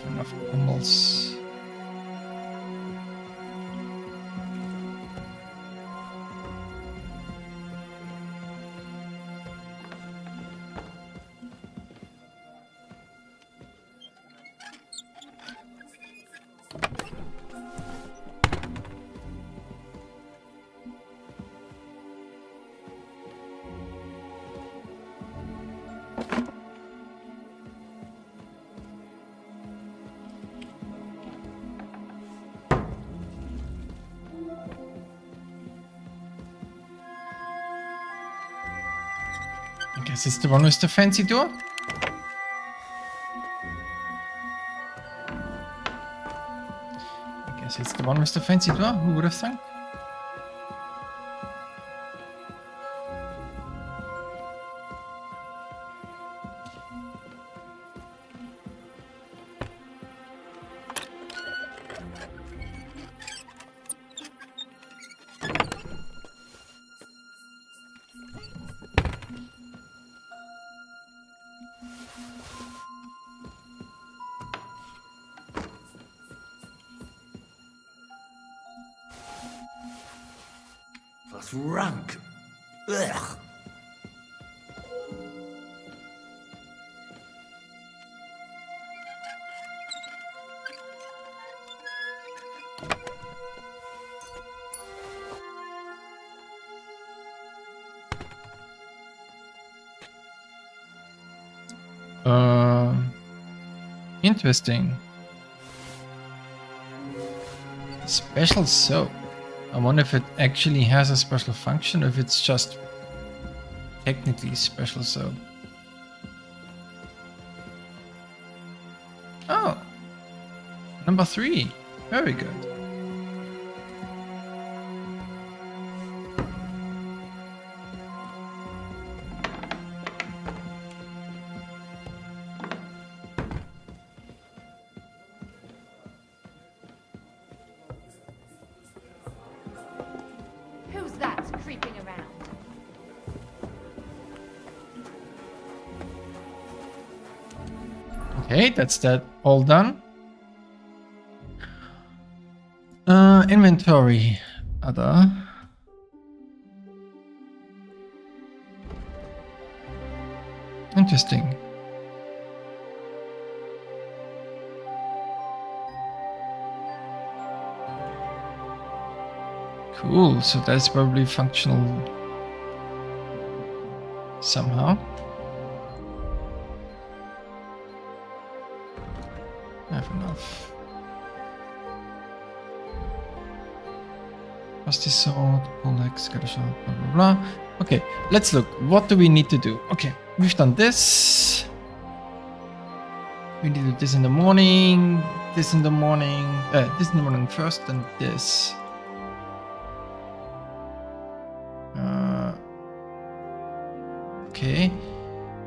Enough animals. I guess it's the one with the fancy door? Guess it's the one with the fancy door. Who would have thunk? That's rank. Ugh. Interesting. Special soap. I wonder if it actually has a special function, or if it's just technically special soap. Oh, number 3. Very good. Who's that creeping around? Okay, that's that all done. Inventory. Other. Interesting. Cool, so that's probably functional somehow. I have enough. Rusty sword, poleaxe, got a shot, blah blah blah. Okay, let's look. What do we need to do? Okay, we've done this. We need to do this in the morning, this in the morning, this in the morning first, and this. Okay,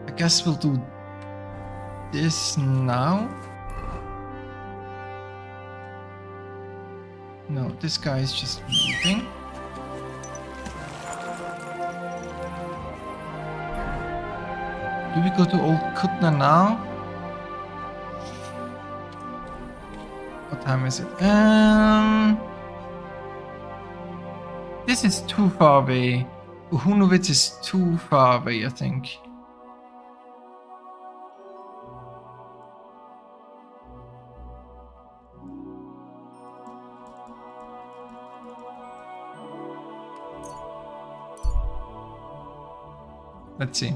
I guess we'll do this now. No, this guy is just moving. Do we go to Old Kutna now? What time is it? This is too far away. Uhunowitz is too far away, I think. Let's see.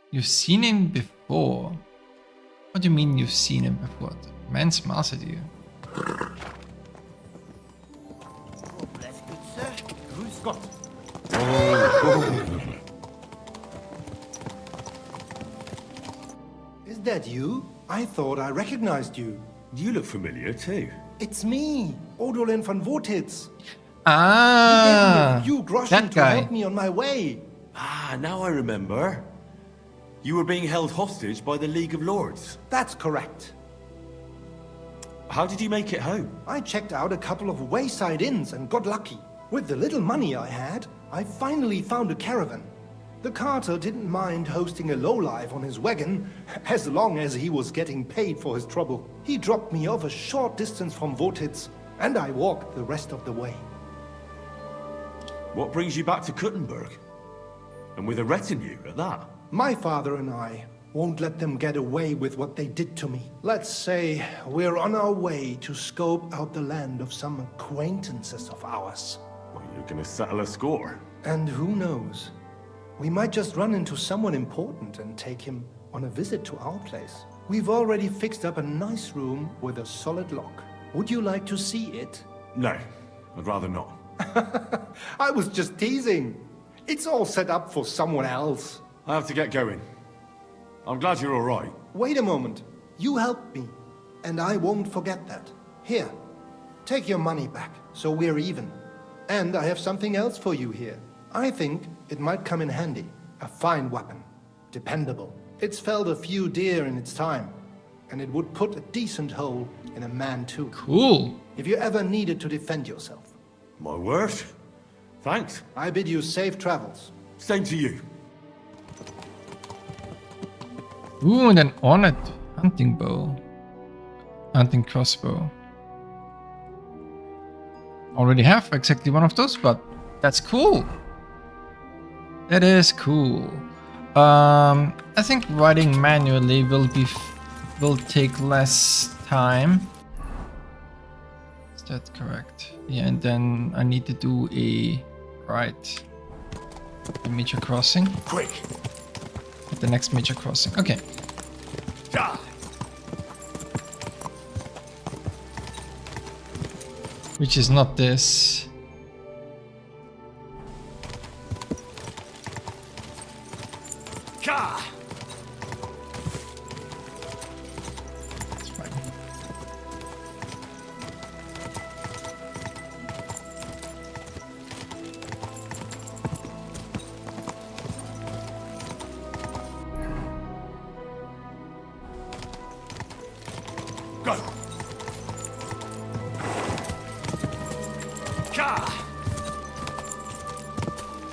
You've seen him before. What do you mean you've seen him before? The man smiles at you. Bless good sir. Who's got? Is that you? I thought I recognized you. You look familiar too. It's me, Odolin von Wotitz. Ah, you gave me a few groschen that to guy. help me on my way. Ah, now I remember. You were being held hostage by the League of Lords. That's correct. How did you make it home? I checked out a couple of wayside inns and got lucky. With the little money I had, I finally found a caravan. The carter didn't mind hosting a lowlife on his wagon, as long as he was getting paid for his trouble. He dropped me off a short distance from Wotitz, and I walked the rest of the way. What brings you back to Kuttenberg? And with a retinue at that? My father and I won't let them get away with what they did to me. Let's say we're on our way to scope out the land of some acquaintances of ours. Well, you're gonna settle a score. And who knows? We might just run into someone important and take him on a visit to our place. We've already fixed up a nice room with a solid lock. Would you like to see it? No, I'd rather not. I was just teasing. It's all set up for someone else. I have to get going. I'm glad you're all right. Wait a moment. You helped me, and I won't forget that. Here, take your money back, so we're even. And I have something else for you here. I think it might come in handy. A fine weapon. Dependable. It's felled a few deer in its time, and it would put a decent hole in a man too. Cool. If you ever needed to defend yourself. My word. Thanks. I bid you safe travels. Same to you. Ooh, and an ornate hunting bow. Hunting crossbow. Already have exactly one of those, but that's cool. That is cool. I think writing manually will take less time. Is that correct? Yeah, and then I need to do a major crossing. Quick. At the next major crossing. Okay. Which is not this. It's fine.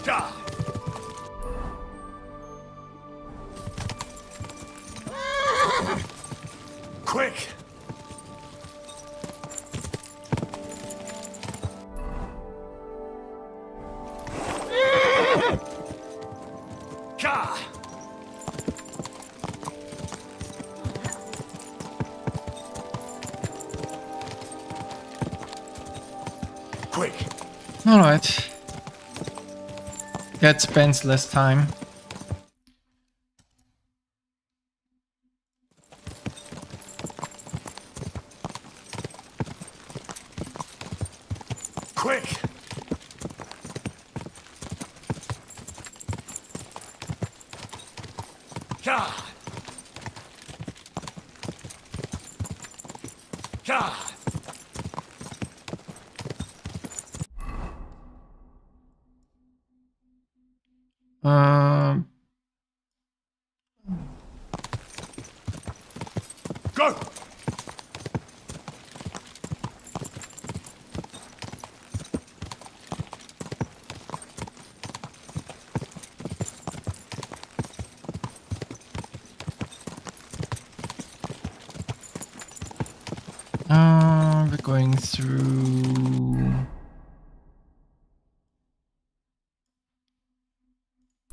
Go. Quick! Quick! Alright. That spends less time. Quick! Go! We're going through.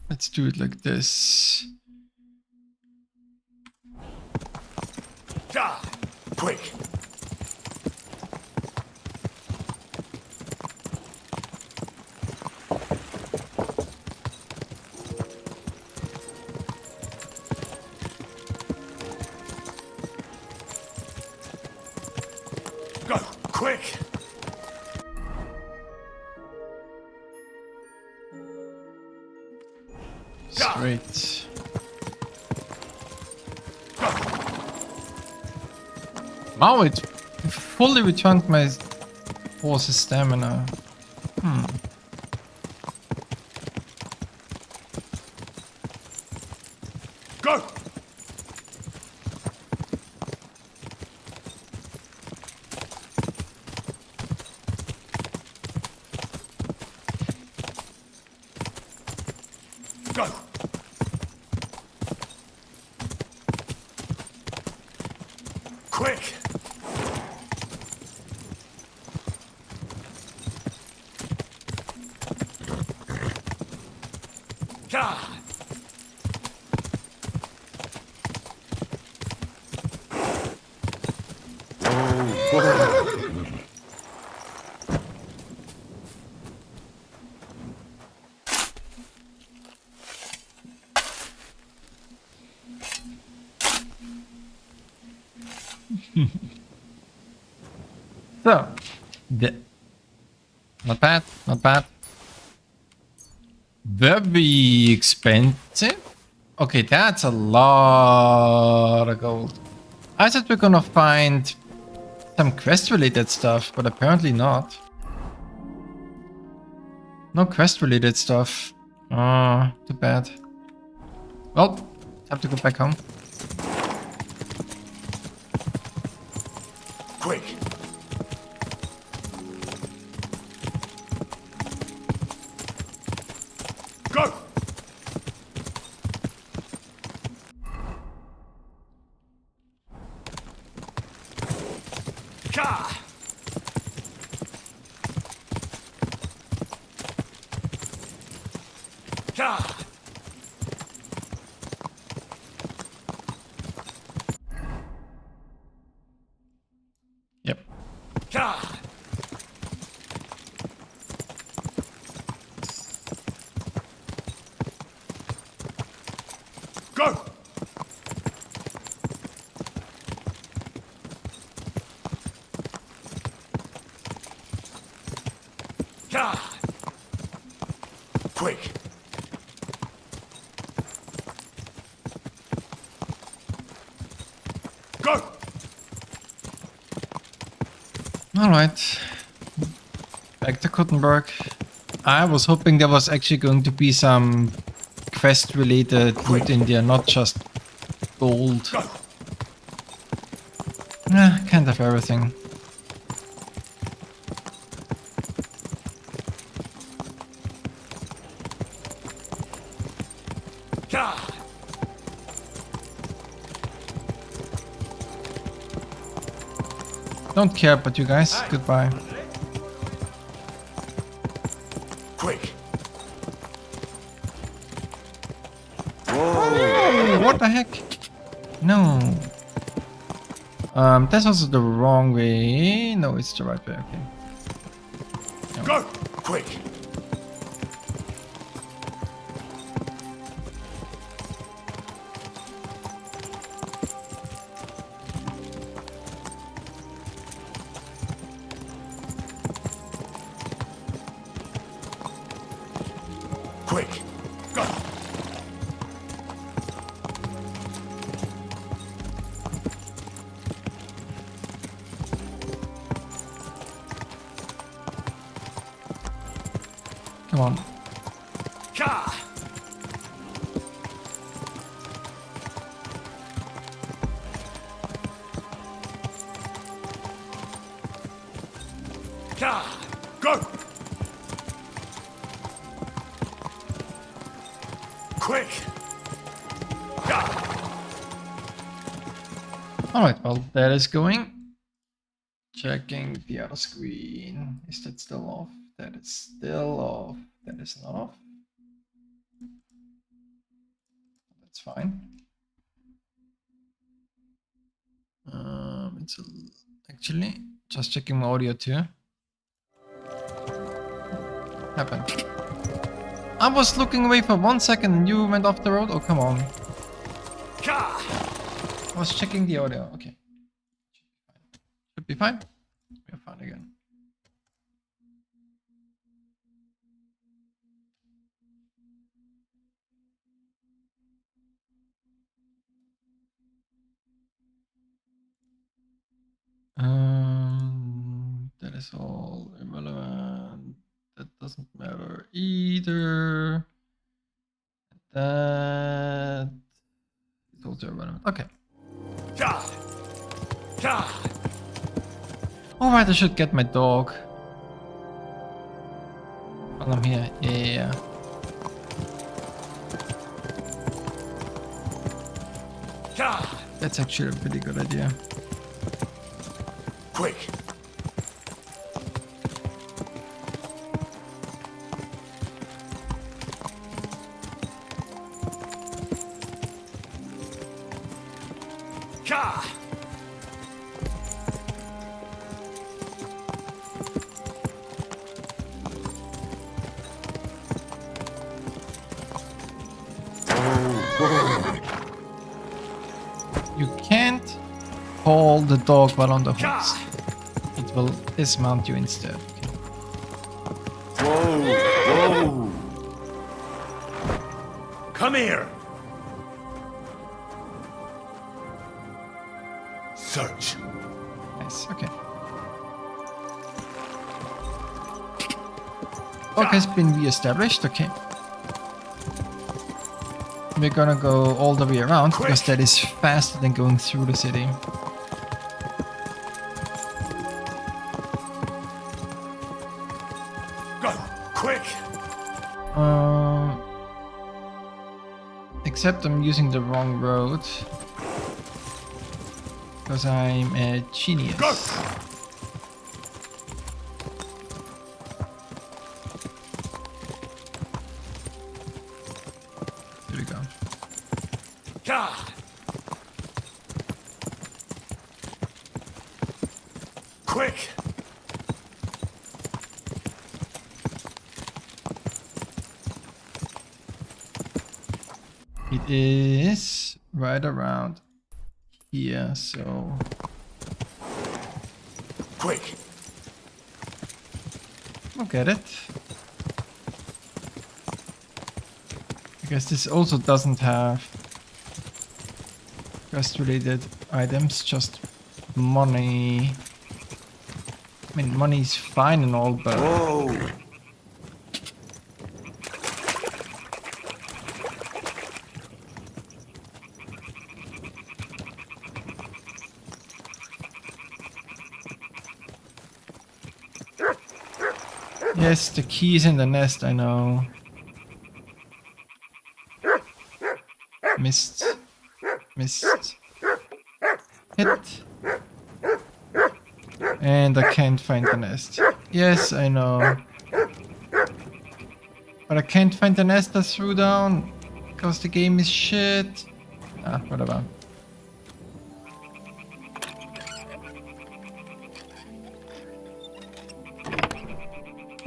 Let's do it like this. Quick! Go! Quick! Straight. Wow, it fully returned my horse's stamina. Go! Go! Quick! So, Not bad, not bad. Very expensive. Okay, that's a lot of gold. I thought we're gonna find some quest-related stuff, but apparently not. No quest-related stuff. Oh, too bad. Well, have to go back home. Quick! Go! Ka! Ka! Yep. Ka! Go! Ka! Quick! Go! Alright. Back to Kuttenberg. I was hoping there was actually going to be some quest-related loot in there, not just gold. Kind of everything. Ka! Don't care about you guys. Goodbye. Quick! Whoa, what the heck? No. That's also the wrong way. No, it's the right way. Okay. No. Go! Quick! Quick! Go! Come on. Ka! Ka! Go! Quick! Ka! Alright, well, that is going. Checking the other screen. Is that still off? That is still off. That is not off. That's fine. It's actually just checking my audio too. Happened. I was looking away for 1 second and you went off the road? Oh, come on. I was checking the audio. Okay. Should be fine. We're fine again. That is all irrelevant. That doesn't matter either. That is also irrelevant. Okay. Alright, I should get my dog. While I'm here. Yeah. That's actually a pretty good idea. Quick! Ka! You can't hold the dog while on the horse. It will dismount you instead. Okay. Whoa! Come here! Search. Nice, okay. Okay, it's been re-established, okay. We're gonna go all the way around because that is faster than going through the city. Go, quick! Except I'm using the wrong road. Because I'm a genius. Go. There we go. Quick! It is right around here, so... Quick! I'll get it. I guess this also doesn't have quest-related items, just money. I mean, money's fine and all, but... Whoa! Yes, the key's in the nest, I know. Missed. Missed. Hit. And I can't find the nest. Yes, I know. But I can't find the nest I threw down because the game is shit. Ah, whatever.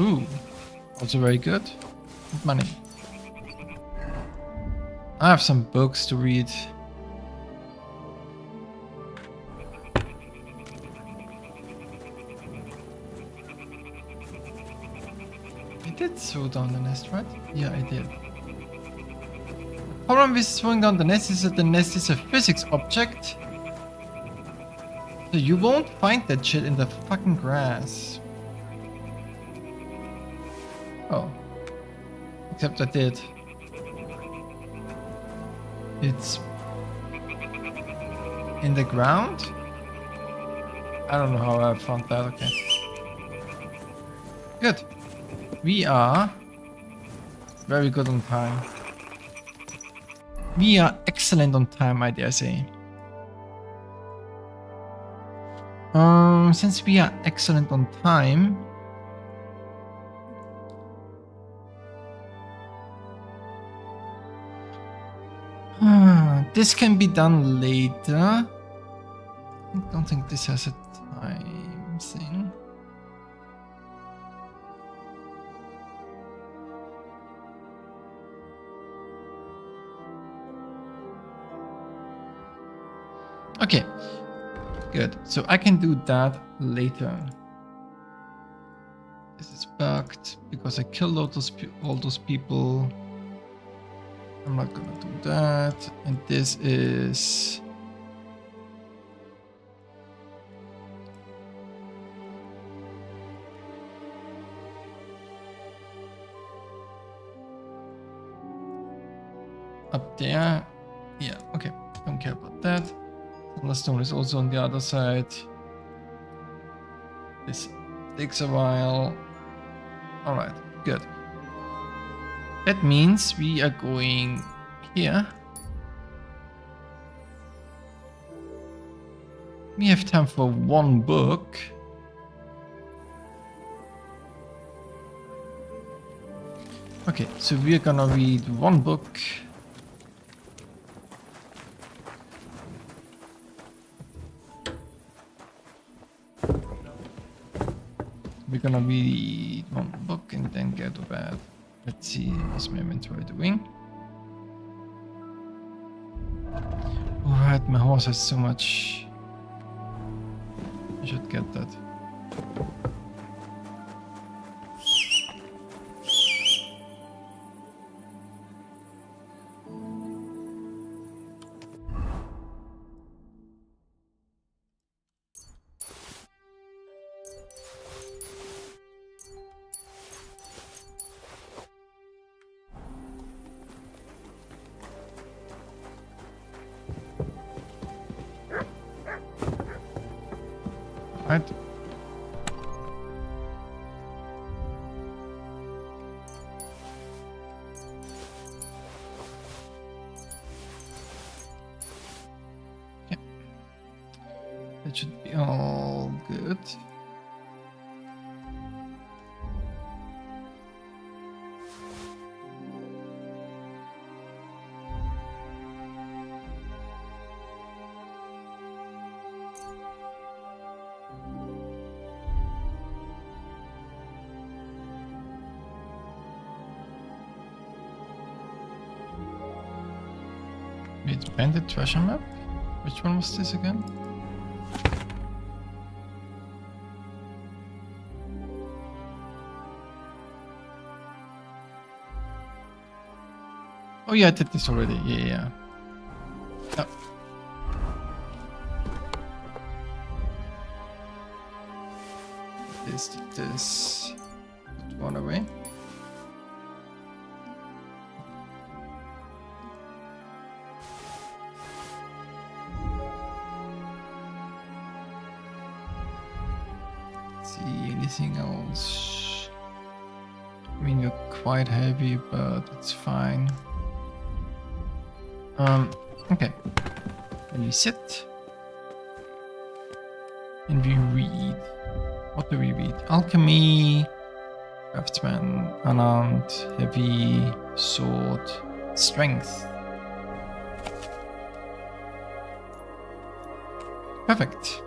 Ooh, also very good. Money. I have some books to read. I did throw down the nest, right? Yeah, I did. Problem with throwing down the nest is that the nest is a physics object. So you won't find that shit in the fucking grass. Oh. Except I did. It's in the ground? I don't know how I found that, okay. Good. We are very good on time. We are excellent on time, I dare say. Since we are excellent on time, this can be done later. I don't think this has a time thing. Okay, good. So I can do that later. This is bugged because I killed all those people. I'm not gonna do that. And this is... up there. Yeah, okay. Don't care about that. Thunderstone is also on the other side. This takes a while. Alright, good. That means we are going here. We have time for one book. Okay, so we're gonna read one book. We're gonna read one book and then go to bed. Let's see, what's my inventory doing? Alright, my horse has so much. I should get that. right? Okay. That should be all good. Wait, bandit treasure map? Which one was this again? Oh yeah, I did this already. Yeah. Oh. This. Put one away. Anything else? I mean, you're quite heavy, but it's fine. Okay. Then we sit. And we read. What do we read? Alchemy, craftsman, unarmed, heavy, sword, strength. Perfect.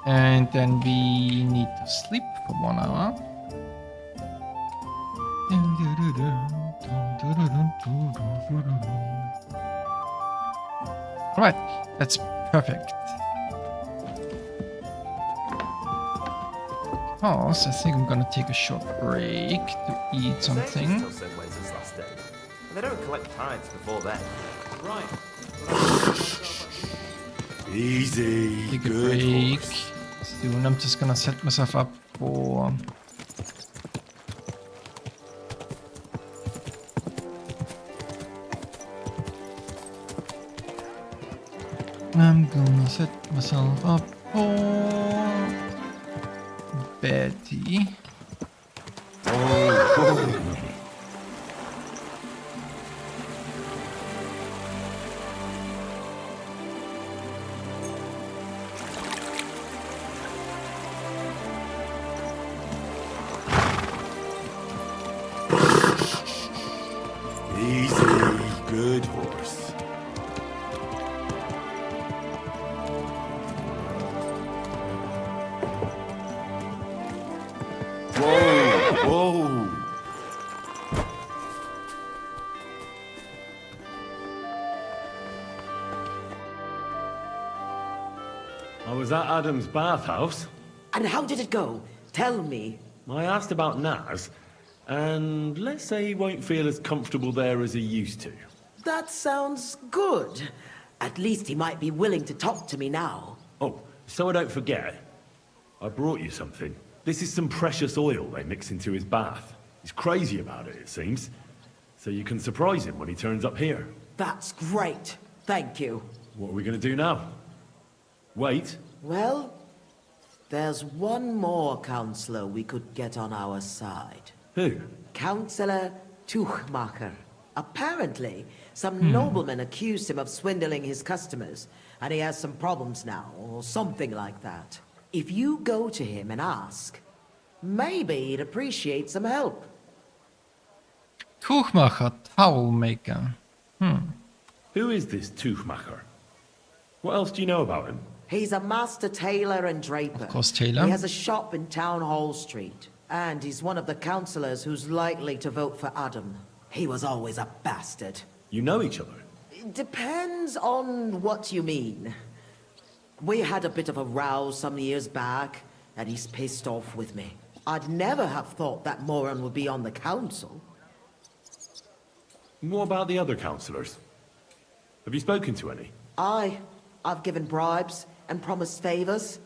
And then we need to sleep for 1 hour. Alright, that's perfect. Because I think I'm gonna take a short break to eat something. They don't collect tithes before then. Right. Easy. Take a break. Soon I'm just gonna set myself up for I'm gonna set myself up for Betty. Easy, good horse. Whoa, whoa. I was at Adam's bathhouse. And how did it go? Tell me. I asked about Naz, and let's say he won't feel as comfortable there as he used to. That sounds good. At least he might be willing to talk to me now. Oh, so I don't forget, I brought you something. This is some precious oil they mix into his bath. He's crazy about it, it seems. So you can surprise him when he turns up here. That's great. Thank you. What are we going to do now? Wait. Well, there's one more counselor we could get on our side. Who? Councillor Tuchmacher. Apparently, some nobleman accused him of swindling his customers, and he has some problems now, or something like that. If you go to him and ask, maybe he'd appreciate some help. Tuchmacher, towel maker. Who is this Tuchmacher? What else do you know about him? He's a master tailor and draper. Of course, tailor. He has a shop in Town Hall Street. And he's one of the councillors who's likely to vote for Adam. He was always a bastard. You know each other? It depends on what you mean. We had a bit of a row some years back, and he's pissed off with me. I'd never have thought that moron would be on the council. What about the other councillors? Have you spoken to any? I've given bribes and promised favors,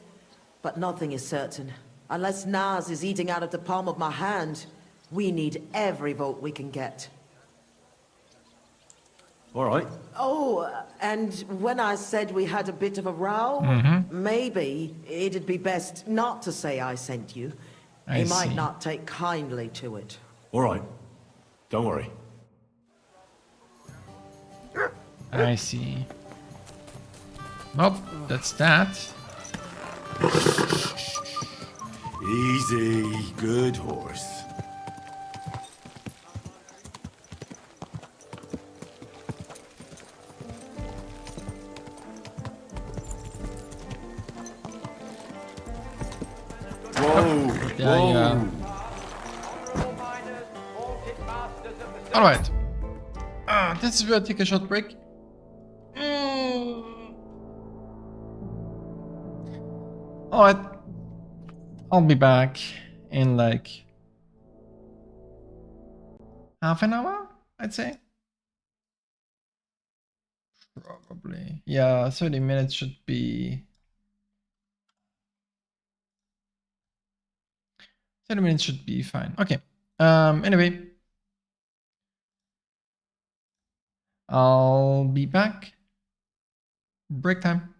but nothing is certain. Unless Naz is eating out of the palm of my hand, we need every vote we can get. All right. Oh, and when I said we had a bit of a row, maybe it'd be best not to say I sent you. I He might see. not take kindly to it. All right. Don't worry. I see. Well, that's that. Easy. Good horse. Whoa! Yeah, Whoa! yeah. Alright. This is where I take a short break. Alright. I'll be back in like half an hour, I'd say. Probably. Yeah, 30 minutes should be... 30 minutes should be fine. Okay. Anyway. I'll be back. Break time.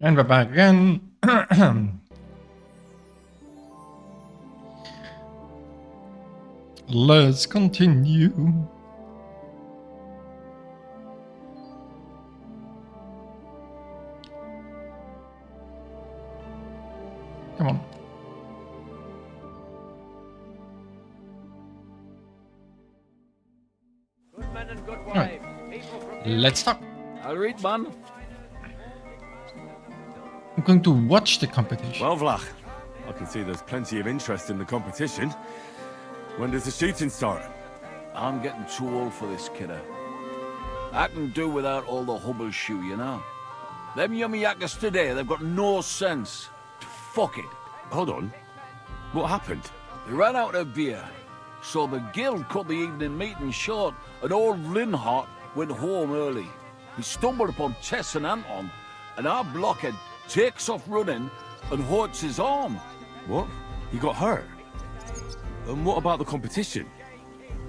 And we're back again. Let's continue. Come on. Good men and good Right. wives. Let's talk. I'll read, man. I'm going to watch the competition. Well, Vlach, I can see there's plenty of interest in the competition. When does the shooting start? I'm getting too old for this, kidder. I can do without all the hubble shoe, you know? Them yummy yakkers today, they've got no sense. Fuck it. Hold on. What happened? They ran out of beer. So the guild cut the evening meeting short, and old Linhart went home early. He stumbled upon Tess and Anton, and our blockhead takes off running and hurts his arm. What? He got hurt? And what about the competition?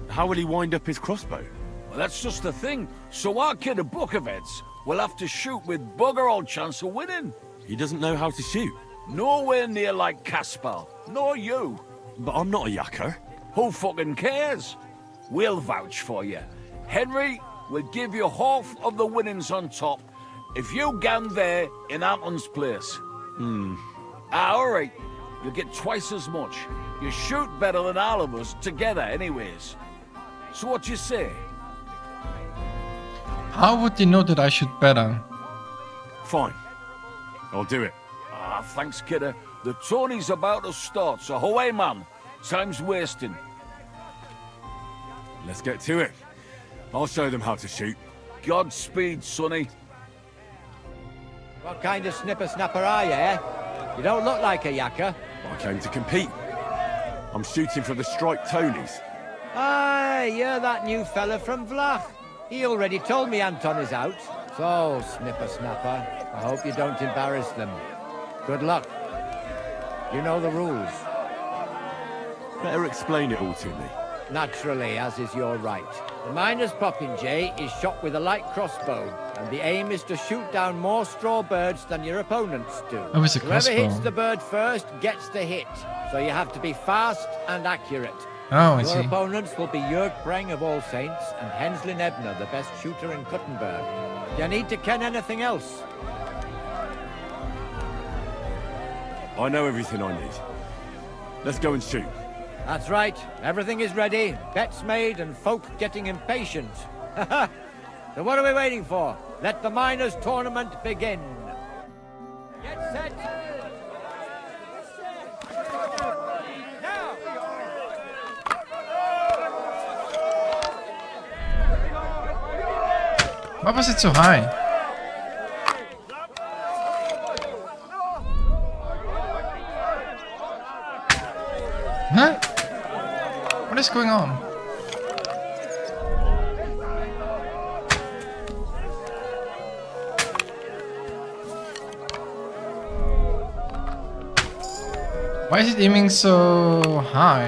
How will he wind up his crossbow? Well, that's just the thing. So our kid of Bukovets will have to shoot with bugger all chance of winning. He doesn't know how to shoot. Nowhere near like Caspar, nor you. But I'm not a yakker. Who fucking cares? We'll vouch for you. Henry will give you half of the winnings on top if you gan there in Anton's place. All right. You'll get twice as much. You shoot better than all of us together anyways. So what you say? How would they know that I shoot better? Fine. I'll do it. Ah, thanks, kidder. The tourney's about to start, so away, man. Time's wasting. Let's get to it. I'll show them how to shoot. Godspeed, sonny. What kind of snipper-snapper are you, eh? You don't look like a yakker. I came to compete. I'm shooting for the striped Tonys. Aye, you're that new fella from Vlach. He already told me Anton is out. So, snipper-snapper, I hope you don't embarrass them. Good luck. You know the rules. Better explain it all to me. Naturally, as is your right. The miner's popinjay is shot with a light crossbow, and the aim is to shoot down more straw birds than your opponents do. Oh, it's a Whoever crossbow. hits the bird first gets the hit, so you have to be fast and accurate. Oh, I Your see. opponents will be Jörg Breng of All Saints and Henslin Ebner, the best shooter in Kuttenberg. Do you need to ken anything else? I know everything I need. Let's go and shoot. That's right. Everything is ready. Bets made and folk getting impatient. So what are we waiting for? Let the miners' tournament begin. Get set. Why was it so high? Huh? What is going on? Why is it aiming so high?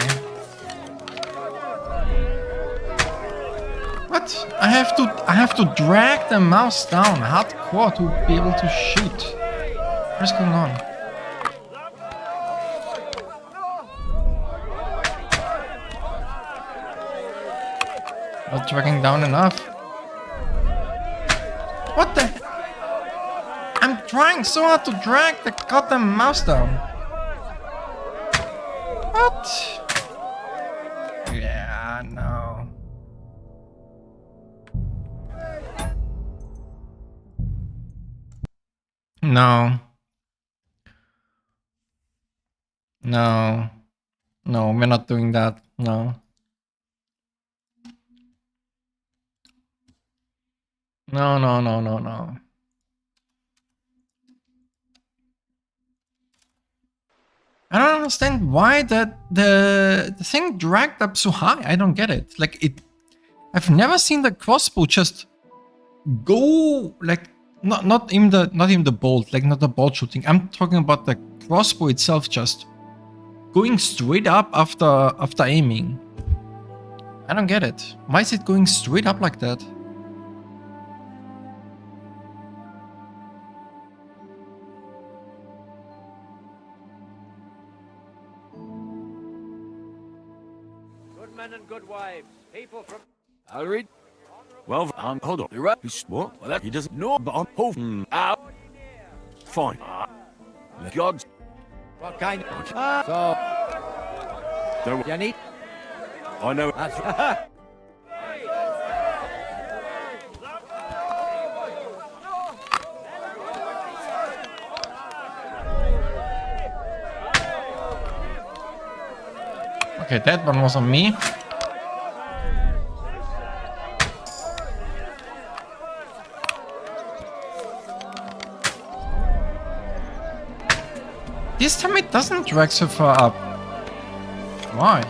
What? I have to drag the mouse down hardcore to be able to shoot. What's going on? Not dragging down enough. What the? I'm trying so hard to drag the goddamn mouse down. What? Yeah, no. No. No. No, we're not doing that. No. No, no, no, no, no. I don't understand why the thing dragged up so high. I don't get it. Like it, I've never seen the crossbow just go like not even the bolt, like not the bolt shooting. I'm talking about the crossbow itself just going straight up after aiming. I don't get it. Why is it going straight up like that? men and good wives, people from... I'll read. Well, hold on. You're right. What? Well, that He doesn't know, but I'm hoping. out. Fine. God's... What kind of... So... Don't You need... I know. That's right. Okay, that one was on me. This time it doesn't drag so far up. Why?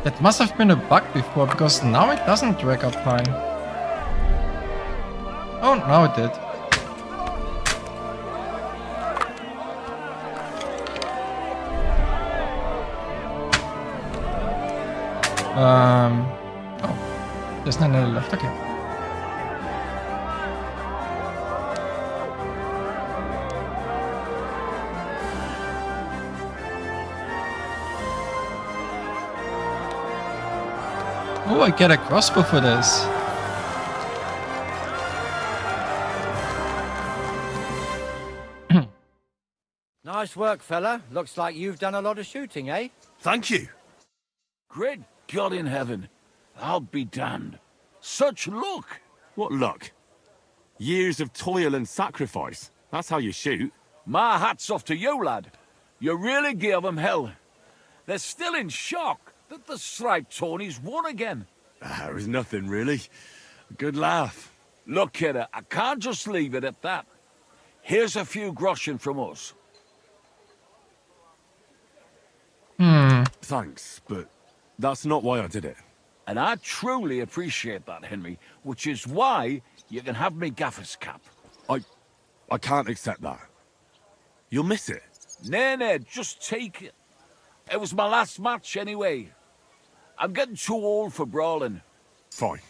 That must have been a bug before, because now it doesn't drag up high. Oh, now it did. Oh, there's none left, okay. Oh, I get a crossbow for this. Nice work, fella. Looks like you've done a lot of shooting, eh? Thank you. Great God in heaven. I'll be damned. Such luck. What luck? Years of toil and sacrifice. That's how you shoot. My hat's off to you, lad. You really gave them hell. They're still in shock that the striped Tony's won again. There was nothing, really. A good laugh. Look, kidder, I can't just leave it at that. Here's a few groschen from us. Thanks, but that's not why I did it. And I truly appreciate that, Henry, which is why you can have me gaffer's cap. I can't accept that. You'll miss it. Nay, just take it. It was my last match anyway. I'm getting too old for brawling. Fine.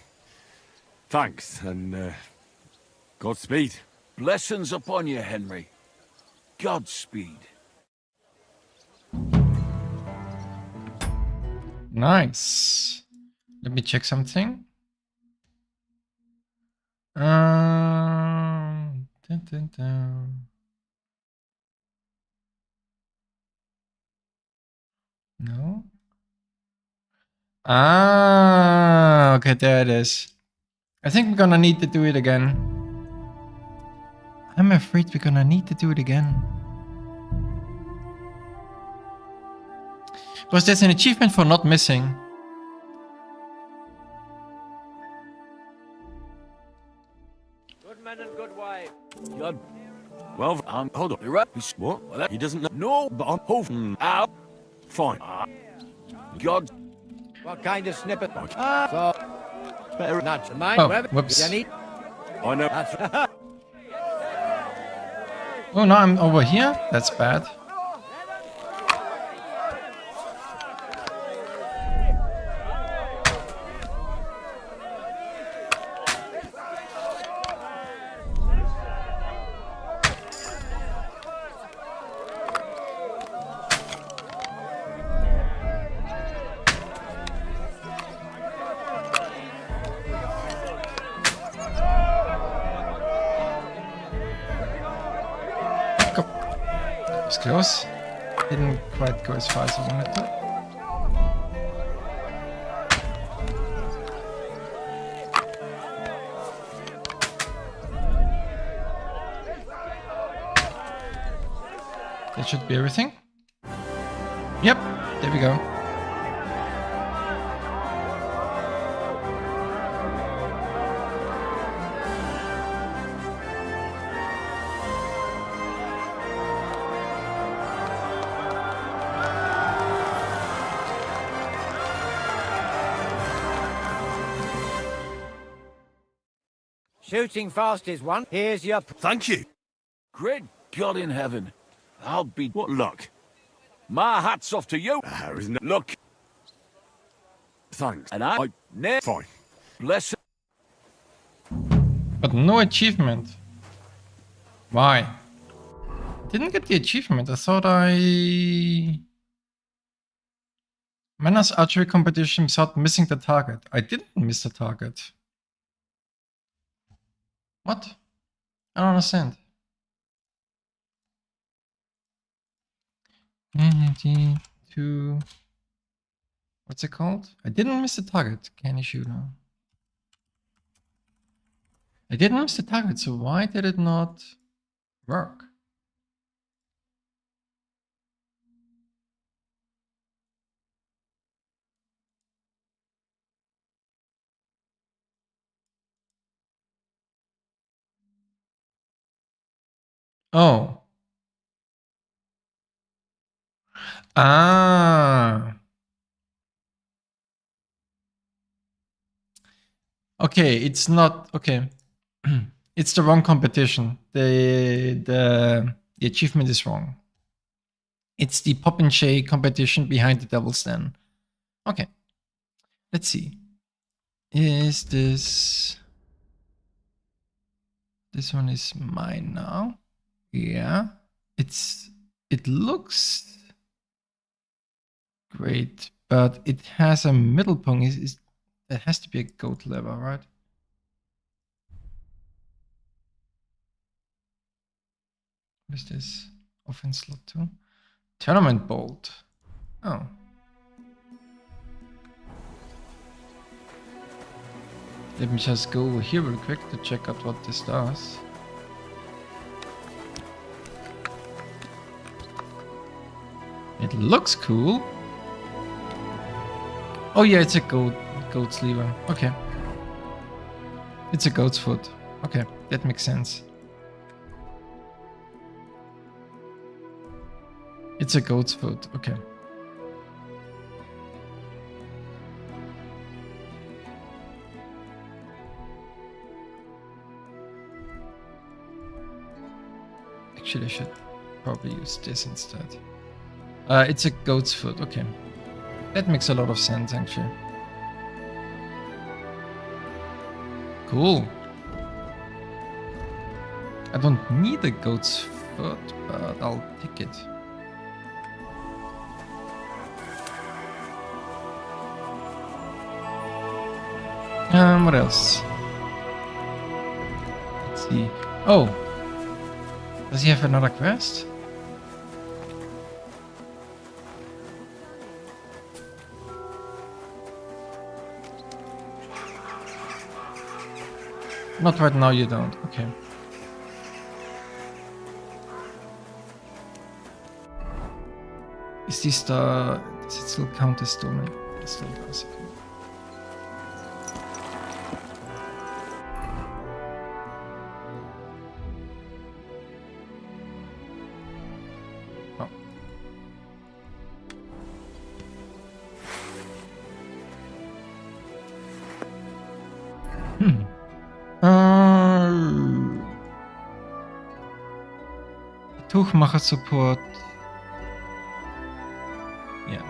Thanks, and Godspeed. Blessings upon you, Henry. Godspeed. Nice. Let me check something. Dun, dun, dun. No. Ah, okay, there it is. I think we're gonna need to do it again. I'm afraid we're gonna need to do it again. Because there's an achievement for not missing. Good men and good wives. God. Well, hold on. You're right. What? Well, He doesn't know. No, But I'm hoping. out. Fine. God. What kind of snippet? So... Better. Not mine. Oh, Whoever- whoops. You need... I know. That's right. Oh, now I'm over here? That's bad. It's close. Didn't quite go as far as I wanted to. That should be everything. Yep, there we go. Shooting fast is one. Here's your... Thank you. Great God in heaven. I'll be... What luck? My hat's off to you. There is no. Look. Thanks. And I... Nay. Fine. Bless it. But no achievement. Why? Didn't get the achievement. I thought I... Manners archery competition without missing the target. I didn't miss the target. What? I don't understand. Two. What's it called? I didn't miss the target. Can you shoot now? I didn't miss the target, so why did it not work? Oh. Ah. Okay, it's not okay. It's the wrong competition. The achievement is wrong. It's the Pop and Shay competition behind the Devil's Den. Okay. Let's see. Is this one is mine now? Yeah. It looks great, but it has a middle pong. It has to be a goat lever, right? What is this? Offense slot 2. Tournament bolt. Oh. Let me just go over here real quick to check out what this does. It looks cool. Oh yeah, it's a goat's lever. Okay. It's a goat's foot. Okay, that makes sense. It's a goat's foot. Okay. Actually, I should probably use this instead. It's a goat's foot. Okay. That makes a lot of sense, actually. Cool. I don't need a goat's foot, but I'll take it. What else? Let's see. Oh! Does he have another quest? Not right now, you don't. Okay. Is this the... Does it still count as stolen? It still does. Okay. Tuchmacher support. Yeah.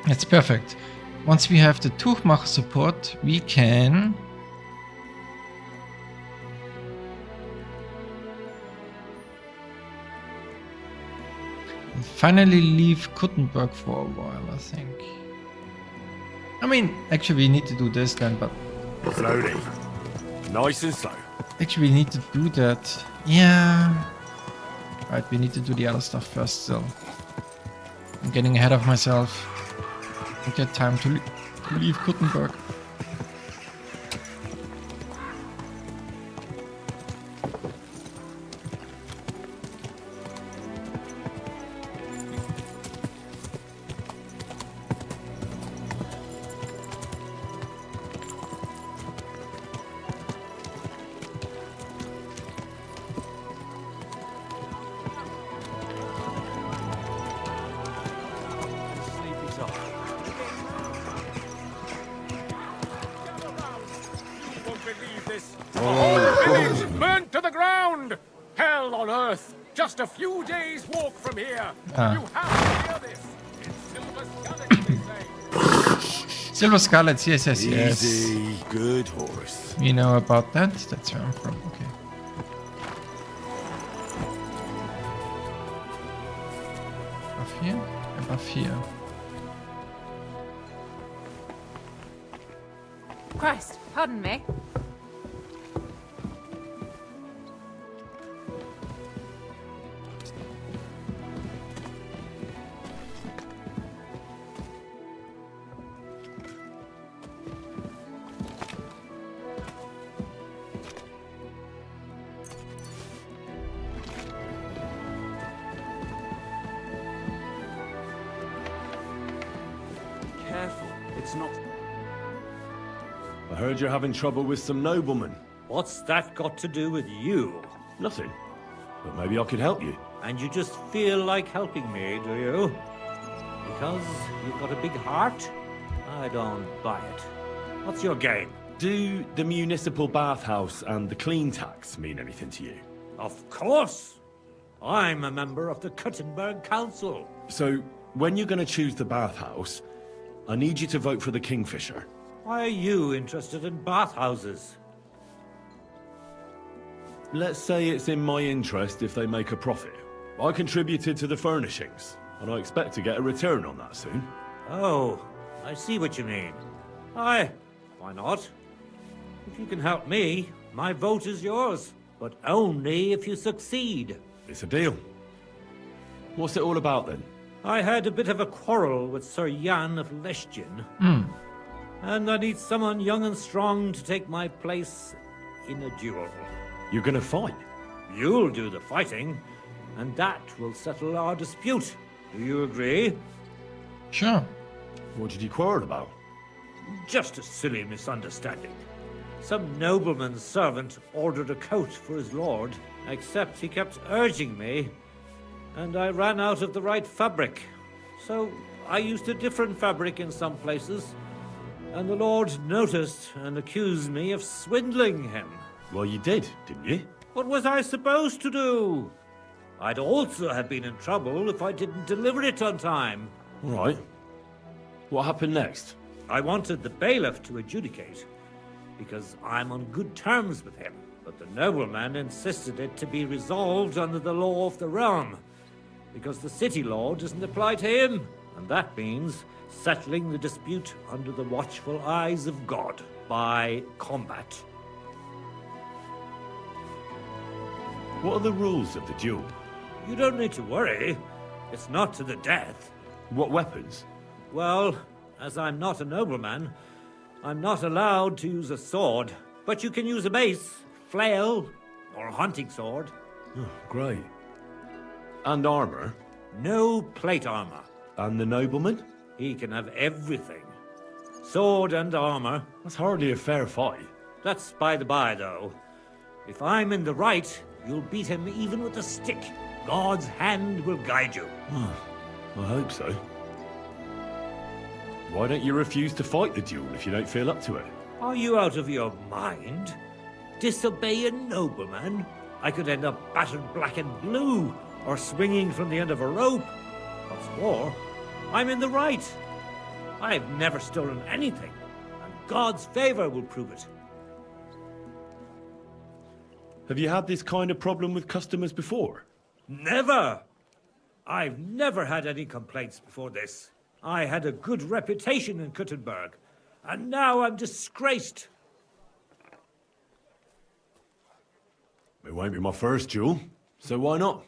It's perfect. Once we have the Tuchmacher support, we can finally leave Kuttenberg for a while, I think. I mean, actually we need to do this then, but... Slowly. Nice and slow. Actually, we need to do that. Yeah. Right, we need to do the other stuff first still. I'm getting ahead of myself. I get time to leave Kuttenberg. Burnt to the ground! Hell on earth! Just a few days' walk from here! You have to hear this! It's Silver Scarlet, they say! Silver Scarlets, yes. Easy, good horse. We know about that. That's where I'm from. Okay. Off here. above here. Christ, pardon me. Careful, it's not... I heard you're having trouble with some noblemen. What's that got to do with you? Nothing. But maybe I could help you. And you just feel like helping me, do you? Because you've got a big heart? I don't buy it. What's your game? Do the municipal bathhouse and the clean tax mean anything to you? Of course! I'm a member of the Kuttenberg Council. So, when you're going to choose the bathhouse, I need you to vote for the Kingfisher. Why are you interested in bathhouses? Let's say it's in my interest if they make a profit. I contributed to the furnishings, and I expect to get a return on that soon. Oh, I see what you mean. Aye, why not? If you can help me, my vote is yours. But only if you succeed. It's a deal. What's it all about then? I had a bit of a quarrel with Sir Jan of Leschin. And I need someone young and strong to take my place in a duel. You're gonna fight? You'll do the fighting, and that will settle our dispute. Do you agree? Sure. What did you quarrel about? Just a silly misunderstanding. Some nobleman's servant ordered a coat for his lord, except he kept urging me, and I ran out of the right fabric. So I used a different fabric in some places, and the lord noticed and accused me of swindling him. Well, you did, didn't you? What was I supposed to do? I'd also have been in trouble if I didn't deliver it on time. All right. What happened next? I wanted the bailiff to adjudicate, because I'm on good terms with him. But the nobleman insisted it to be resolved under the law of the realm, because the city law doesn't apply to him. And that means settling the dispute under the watchful eyes of God, by combat. What are the rules of the duel? You don't need to worry. It's not to the death. What weapons? Well, as I'm not a nobleman, I'm not allowed to use a sword. But you can use a mace, flail, or a hunting sword. Oh, great. And armor? No plate armor. And the nobleman? He can have everything. Sword and armor. That's hardly a fair fight. That's by the by, though. If I'm in the right, you'll beat him even with a stick. God's hand will guide you. I hope so. Why don't you refuse to fight the duel if you don't feel up to it? Are you out of your mind? Disobey a nobleman? I could end up battered black and blue, or swinging from the end of a rope. What's more, I'm in the right. I've never stolen anything, and God's favor will prove it. Have you had this kind of problem with customers before? Never! I've never had any complaints before this. I had a good reputation in Kuttenberg, and now I'm disgraced. It won't be my first duel, so why not?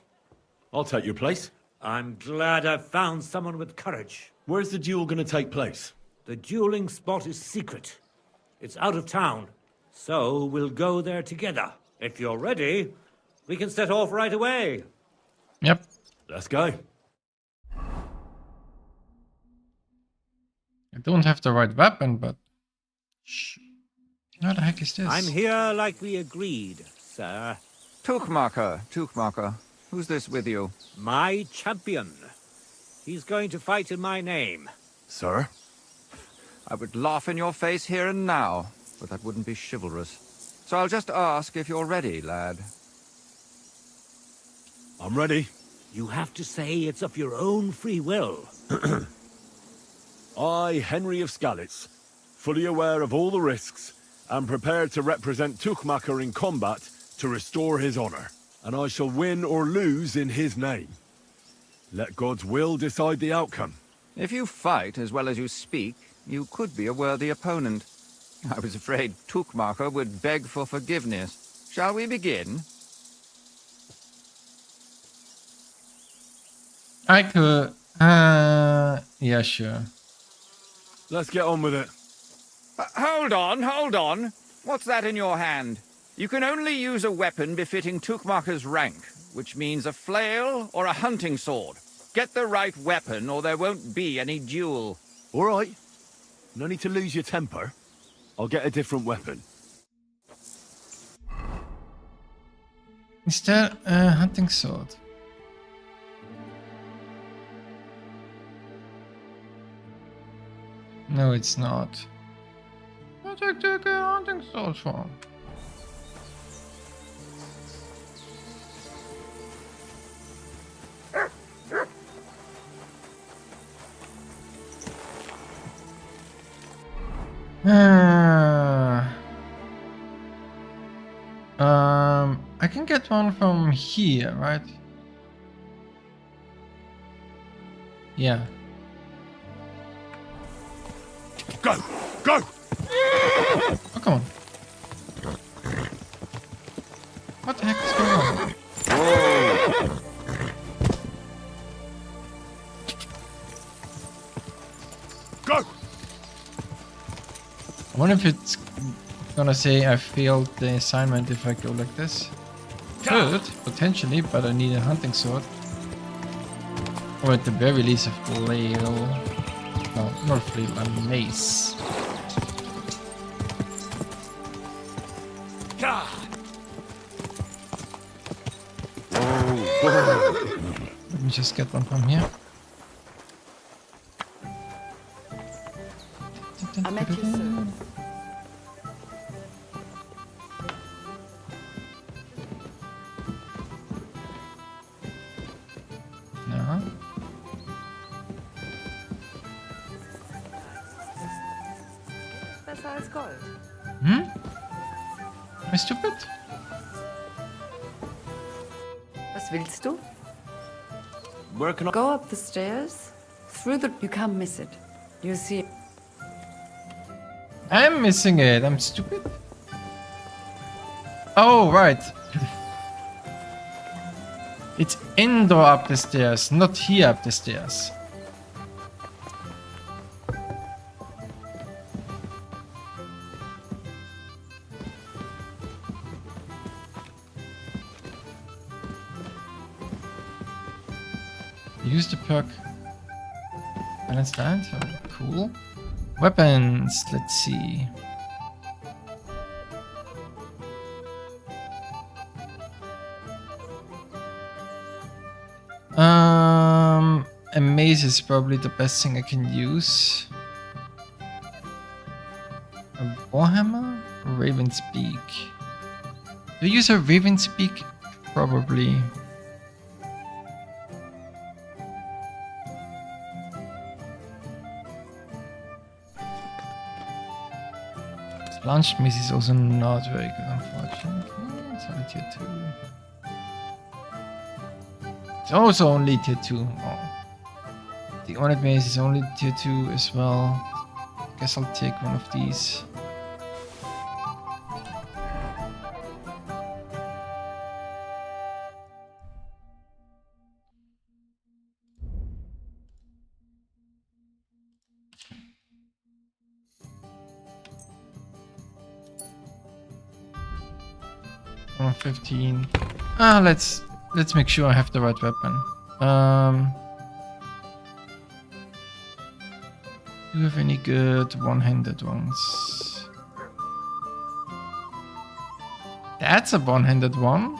I'll take your place. I'm glad I've found someone with courage. Where's the duel going to take place? The dueling spot is secret. It's out of town, so we'll go there together. If you're ready, we can set off right away. Yep. Let's go. I don't have the right weapon, but... Shh. What the heck is this? I'm here like we agreed, sir. Tuchmacher. Who's this with you? My champion. He's going to fight in my name. Sir? I would laugh in your face here and now, but that wouldn't be chivalrous. So I'll just ask if you're ready, lad. I'm ready. You have to say it's of your own free will. I, Henry of Skalitz, fully aware of all the risks, am prepared to represent Tuchmacher in combat to restore his honor, and I shall win or lose in his name. Let God's will decide the outcome. If you fight as well as you speak, you could be a worthy opponent. I was afraid Tukmacher would beg for forgiveness. Shall we begin? I could... yeah, sure. Let's get on with it. Hold on. What's that in your hand? You can only use a weapon befitting Tukmacher's rank, which means a flail or a hunting sword. Get the right weapon or there won't be any duel. All right. No need to lose your temper. I'll get a different weapon. Is there a hunting sword? No, it's not. I'll take the hunting sword from. I can get one from here, right? Yeah. Go! Go! Oh, come on. What the heck is going on? Go! I wonder if it's gonna say I failed the assignment if I go like this. Could, potentially, but I need a hunting sword. Or at the very least a flail. No, not flail, a mace. Let me just get one from here. I met you soon. No. Besser als Gold. Hmm? Am I stupid? Was willst du? Where can I Go up the stairs. Through the... You can't miss it. You see... I'm missing it. I'm stupid. Oh, right. It's indoor up the stairs, not here up the stairs. Use the perk. Balance that. Oh, cool. Weapons. Let's see. A mace is probably the best thing I can use. A warhammer? A raven's beak. Do I use a raven's beak? Probably. Launched mace is also not very good, unfortunately. It's only tier 2. It's also only tier 2. Oh. The ornate mace is only tier 2 as well. Guess I'll take one of these. Oh, 15. Let's make sure I have the right weapon. Do you have any good one-handed ones? That's a one-handed one.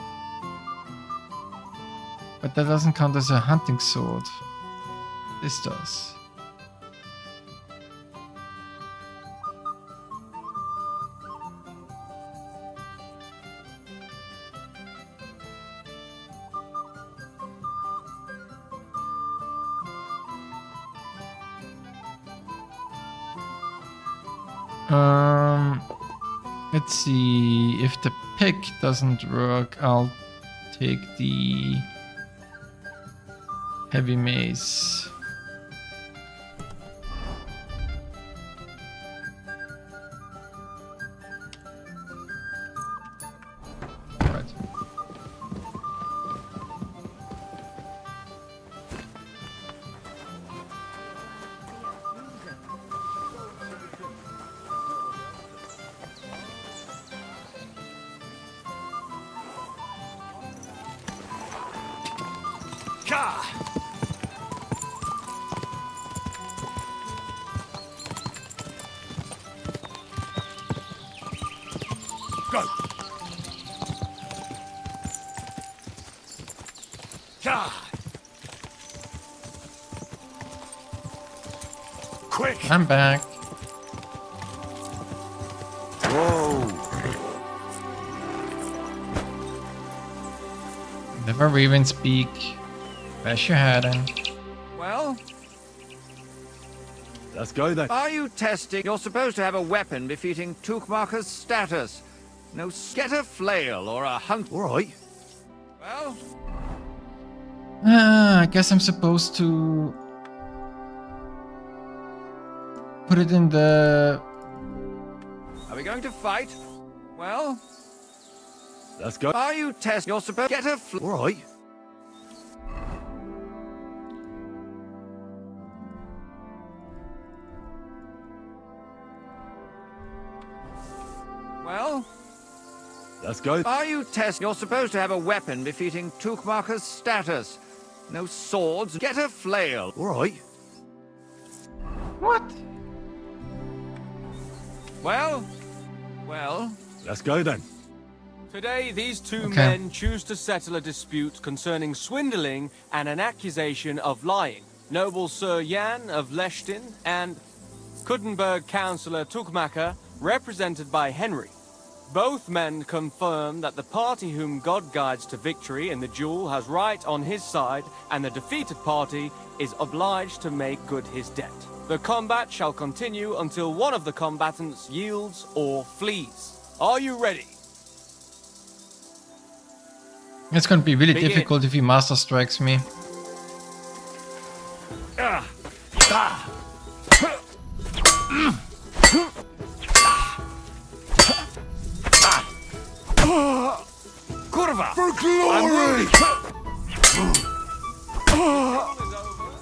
But that doesn't count as a hunting sword. This does. Let's see, if the pick doesn't work, I'll take the Heavy mace. Right. Go! Quick! I'm back. Whoa! Never even speak. Bash your head in. Well, Let's go then. are you testing? You're supposed to have a weapon befitting Tukmacher's status. No, get a flail or a hunt. All right. Well, I guess I'm supposed to put it in the... are we going to fight? Well, Let's go. are you testing? You're supposed to get a All right. well. Let's go. Are you testing? You're supposed to have a weapon befitting Tukmacher's status. No swords. Get a flail. All right. What? Well. Let's go then. Today, these two Okay. men choose to settle a dispute concerning swindling and an accusation of lying. Noble Sir Jan of Lechtin and Kuttenberg Councillor Tukmacher, represented by Henry. Both men confirm that the party whom God guides to victory in the duel has right on his side, and the defeated party is obliged to make good his debt. The combat shall continue until one of the combatants yields or flees. Are you ready? It's gonna be really Begin. difficult if he master strikes me. Kurva! For glory!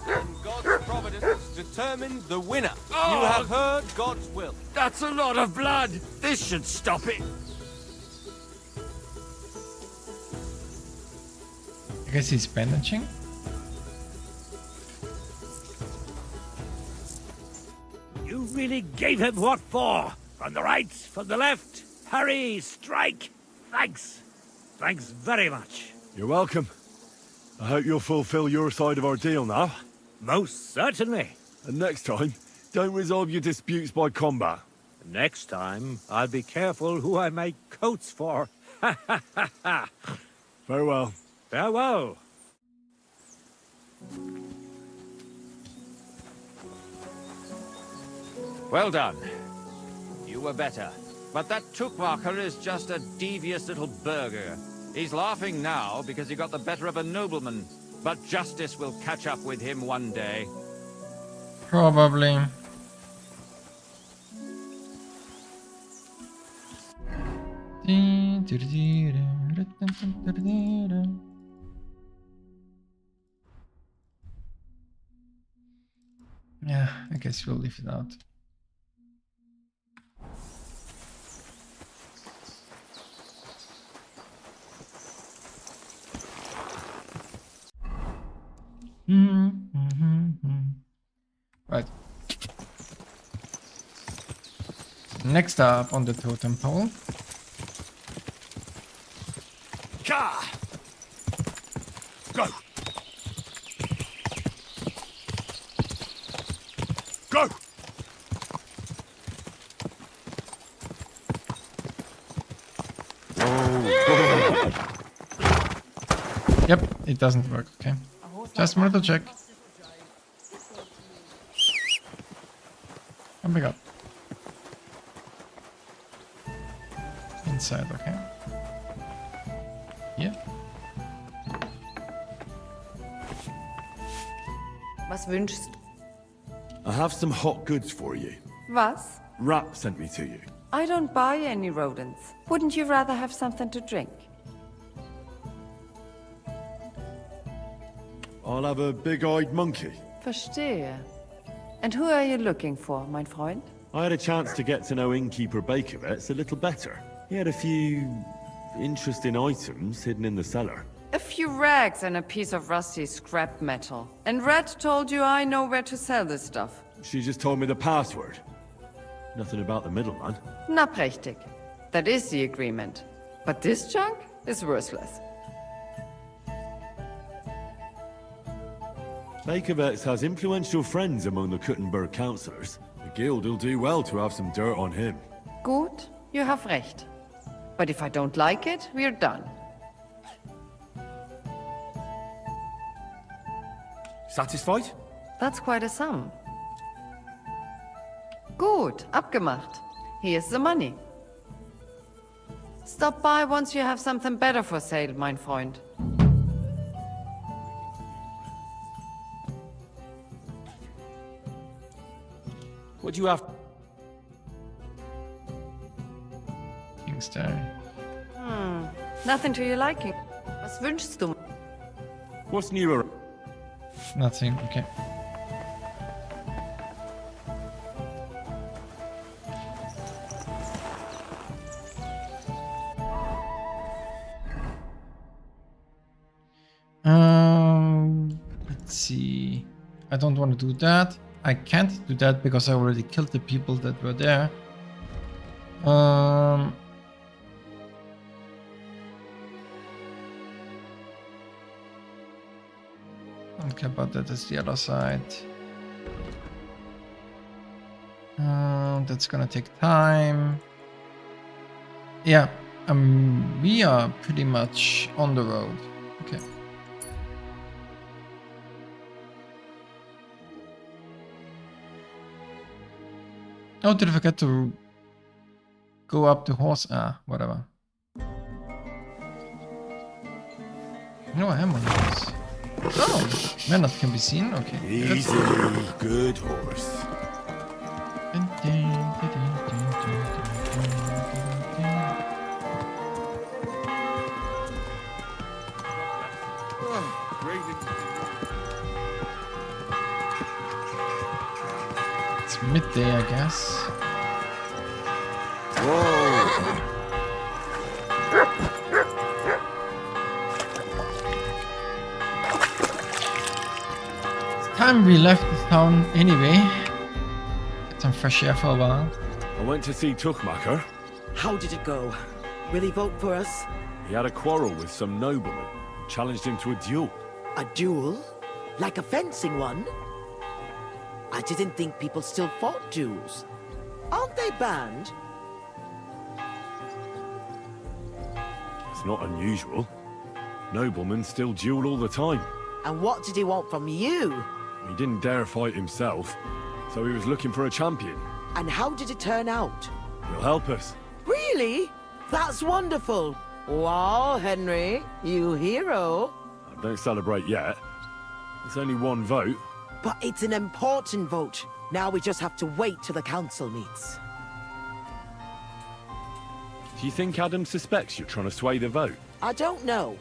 And God's providence determined the winner. You have heard God's will. That's a lot of blood. This should stop it. I guess he's bandaging. You really gave him what for? From the right, from the left? Hurry, strike! Thanks. Thanks very much. You're welcome. I hope you'll fulfill your side of our deal now. Most certainly. And next time, don't resolve your disputes by combat. Next time, I'll be careful who I make coats for. Ha ha ha ha! Farewell. Farewell. Well done. You were better. But that Tukmacher is just a devious little burger. He's laughing now because he got the better of a nobleman. But justice will catch up with him one day. Probably. Yeah, I guess we'll leave it out. Right. Next up on the totem pole. Ka! Go! Go! Yep, it doesn't work. Okay. Just wanted to check. Oh my god. Inside, okay. Yeah. Was wünschst du? I have some hot goods for you. Was? Rat sent me to you. I don't buy any rodents. Wouldn't you rather have something to drink? I'll have a big-eyed monkey. Verstehe. And who are you looking for, mein Freund? I had a chance to get to know innkeeper Bakovets a little better. He had a few interesting items hidden in the cellar. A few rags and a piece of rusty scrap metal. And Red told you I know where to sell this stuff. She just told me the password. Nothing about the middleman. Na prächtig. That is the agreement. But this junk is worthless. Bakovets has influential friends among the Kuttenberg councillors. The guild will do well to have some dirt on him. Gut, you have recht. But if I don't like it, we're done. Satisfied? That's quite a sum. Gut, abgemacht. Here's the money. Stop by once you have something better for sale, mein Freund. What do you have? Kingstone. Nothing to your liking. Was wünschst du? What's new? Nothing, okay. Let's see. I don't want to do that. I can't do that because I already killed the people that were there. Don't care about that. That's the other side. That's gonna take time. Yeah, we are pretty much on the road. Okay. Oh, did I forget to go up the horse? Ah, whatever. No, I am on the horse. Oh, Menard can be seen. Okay. Easy, good horse. It's midday, I guess. Whoa! It's time we left this town anyway. Get some fresh air for a while. I went to see Tuchmacher. How did it go? Will he vote for us? He had a quarrel with some nobleman. Challenged him to a duel. A duel? Like a fencing one? I didn't think people still fought duels. Aren't they banned? It's not unusual. Noblemen still duel all the time. And what did he want from you? He didn't dare fight himself, so he was looking for a champion. And how did it turn out? He'll help us. Really? That's wonderful. Wow, Henry, you hero. Don't celebrate yet. It's only one vote. But it's an important vote. Now we just have to wait till the council meets. Do you think Adam suspects you're trying to sway the vote? I don't know,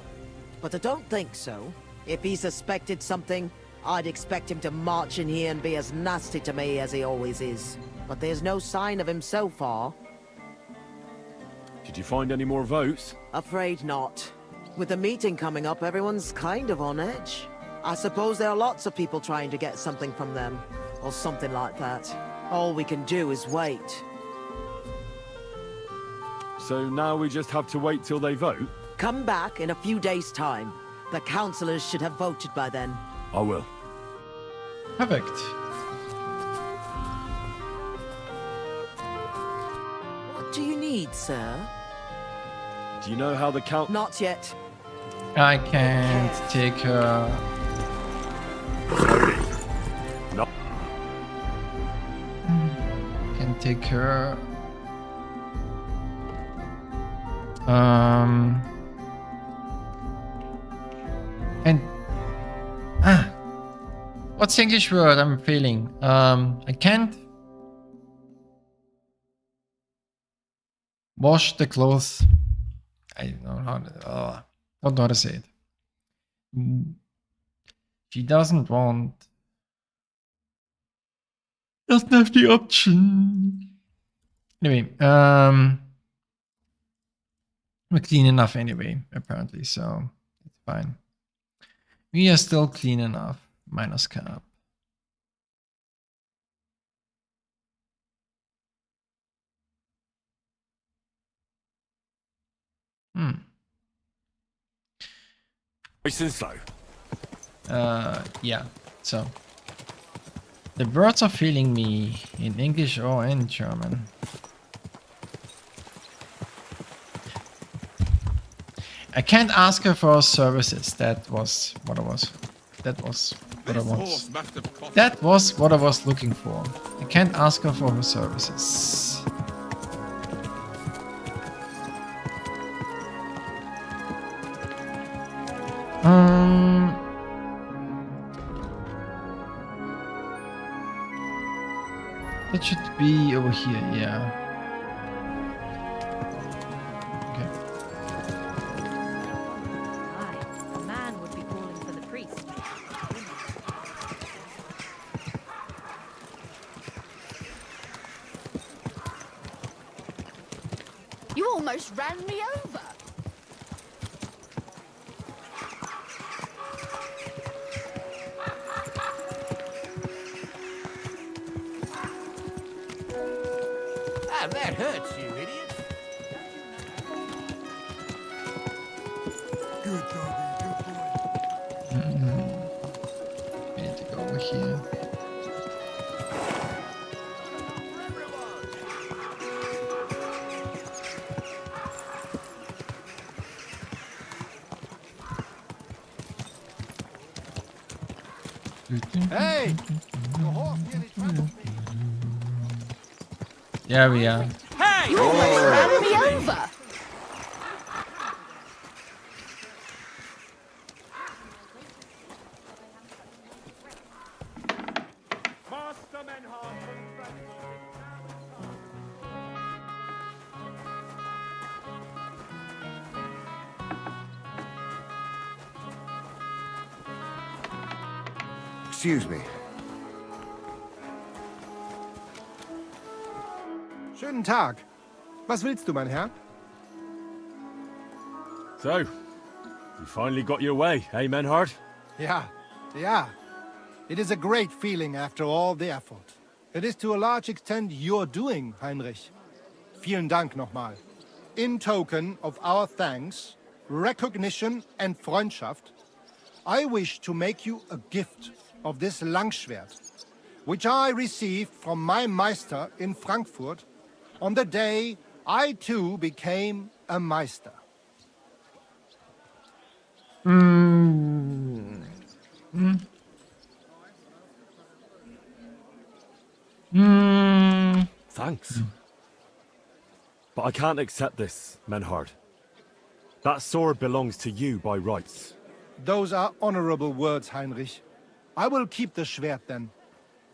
but I don't think so. If he suspected something, I'd expect him to march in here and be as nasty to me as he always is. But there's no sign of him so far. Did you find any more votes? Afraid not. With the meeting coming up, everyone's kind of on edge. I suppose there are lots of people trying to get something from them, or something like that. All we can do is wait. So now we just have to wait till they vote? Come back in a few days' time. The councillors should have voted by then. I will. Perfect. What do you need, sir? Do you know how the count... Not yet. I can't take her. No. Can take her. And What's the English word I'm feeling? I can't wash the clothes. I don't know how to, don't know how to say it. She doesn't have the option. Anyway, we're clean enough anyway, apparently, so it's fine. We are still clean enough, minus cap. Nice and slow. Yeah, so the birds are feeling me in English or in German. I can't ask her for services. That was what I was looking for. I can't ask her for her services. That should be over here, yeah. Okay. A man would be calling for the priest. You almost ran me over. That hurts, you idiot. Good doggy, good boy. We need to go over here. Hey! Your horse nearly trampled me. There we are. Hey! You almost ran me over. Excuse me. Schönen Tag. Was willst du, mein Herr? So, you finally got your way, eh, Menhard? Yeah. It is a great feeling after all the effort. It is to a large extent your doing, Heinrich. Vielen Dank nochmal. In token of our thanks, recognition and Freundschaft, I wish to make you a gift of this Langschwert, which I received from my Meister in Frankfurt on the day I too became a Meister. Thanks. But I can't accept this, Menhard. That sword belongs to you by rights. Those are honorable words, Heinrich. I will keep the Schwert then.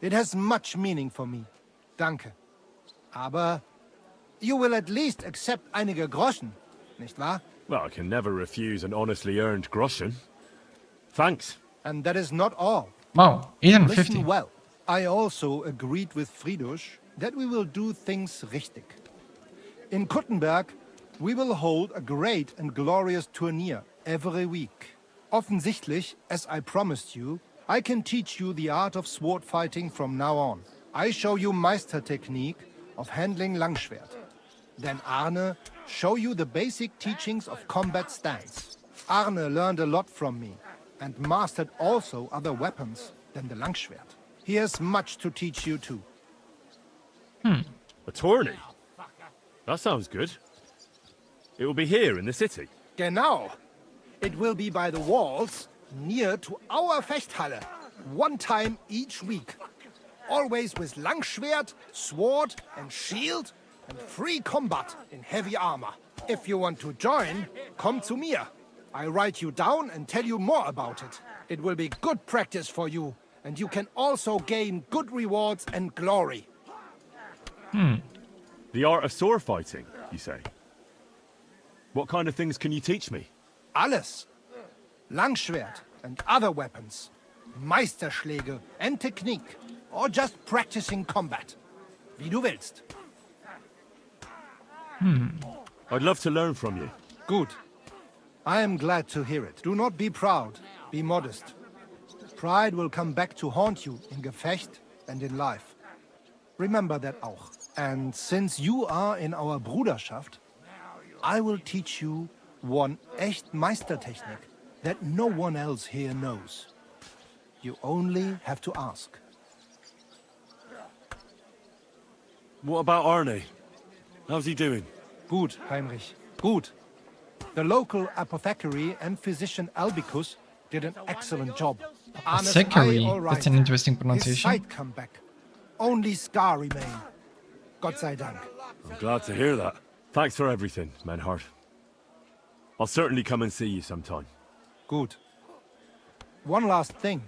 It has much meaning for me. Danke. Aber you will at least accept einige Groschen, nicht wahr? Well, I can never refuse an honestly earned groschen. Thanks. And that is not all. Wow, 850. Listen well. I also agreed with Friedrich that we will do things richtig. In Kuttenberg, we will hold a great and glorious tourney every week. Offensichtlich, as I promised you, I can teach you the art of sword fighting from now on. I show you Meister technique of handling Langschwert. Then Arne show you the basic teachings of combat stance. Arne learned a lot from me and mastered also other weapons than the Langschwert. He has much to teach you too. A tourney? That sounds good. It will be here in the city. Genau. It will be by the walls, near to our Fechthalle, one time each week. Always with Langschwert, sword and shield, and free combat in heavy armor. If you want to join, come to mir. I write you down and tell you more about it. It will be good practice for you, and you can also gain good rewards and glory. The art of sword fighting, you say? What kind of things can you teach me? Alles. Langschwert and other weapons. Meisterschläge and technique. Or just practicing combat. Wie du willst. I'd love to learn from you. Good. I am glad to hear it. Do not be proud. Be modest. Pride will come back to haunt you in Gefecht and in life. Remember that auch. And since you are in our Bruderschaft, I will teach you one echt Meistertechnik that no one else here knows. You only have to ask. What about Arne? How's he doing? Gut, Heinrich. Gut. The local apothecary and physician Albicus did an excellent job. Arne's eye Apothecary. all right. That's an interesting His pronunciation. sight come back. Only scar remain. Gott sei Dank. I'm glad to hear that. Thanks for everything, Menhart. I'll certainly come and see you sometime. Good. One last thing.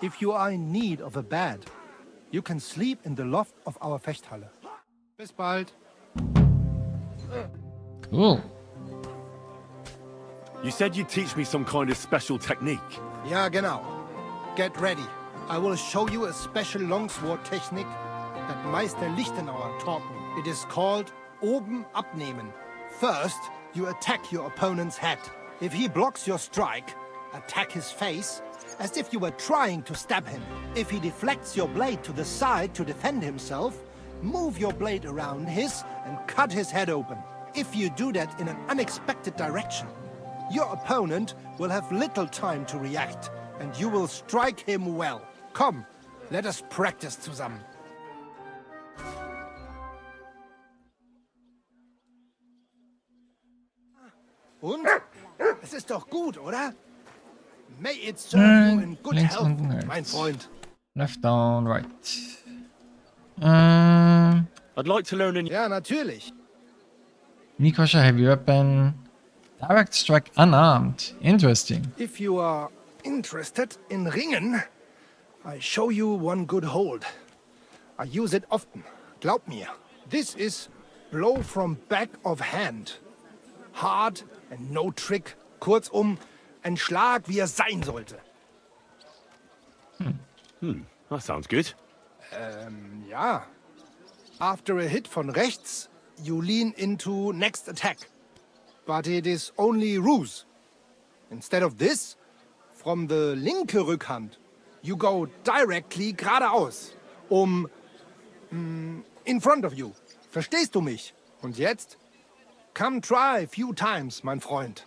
If you are in need of a bed, you can sleep in the loft of our Fechthalle. Bis bald. Cool. You said you'd teach me some kind of special technique. Ja, genau. Get ready. I will show you a special longsword technique that Meister Lichtenauer taught me. It is called Oben abnehmen. First, you attack your opponent's head. If he blocks your strike, attack his face as if you were trying to stab him. If he deflects your blade to the side to defend himself, move your blade around his and cut his head open. If you do that in an unexpected direction, your opponent will have little time to react, and you will strike him well. Come, let us practice zusammen. Und? Es ist doch gut, oder? May it serve you in good Links health, unten, mein rechts. Freund. Left, down, right. I'd like to learn Ja, natürlich. Mikosha heavy weapon. Direct strike unarmed. Interesting. If you are interested in ringen, I show you one good hold. I use it often. Glaub mir. This is blow from back of hand. Hard and no trick. Kurzum, ein Schlag, wie er sein sollte. That sounds good. Ja. After a hit von rechts, you lean into next attack. But it is only ruse. Instead of this, from the linke Rückhand, you go directly geradeaus. In front of you. Verstehst du mich? Und jetzt? Come try a few times, mein Freund.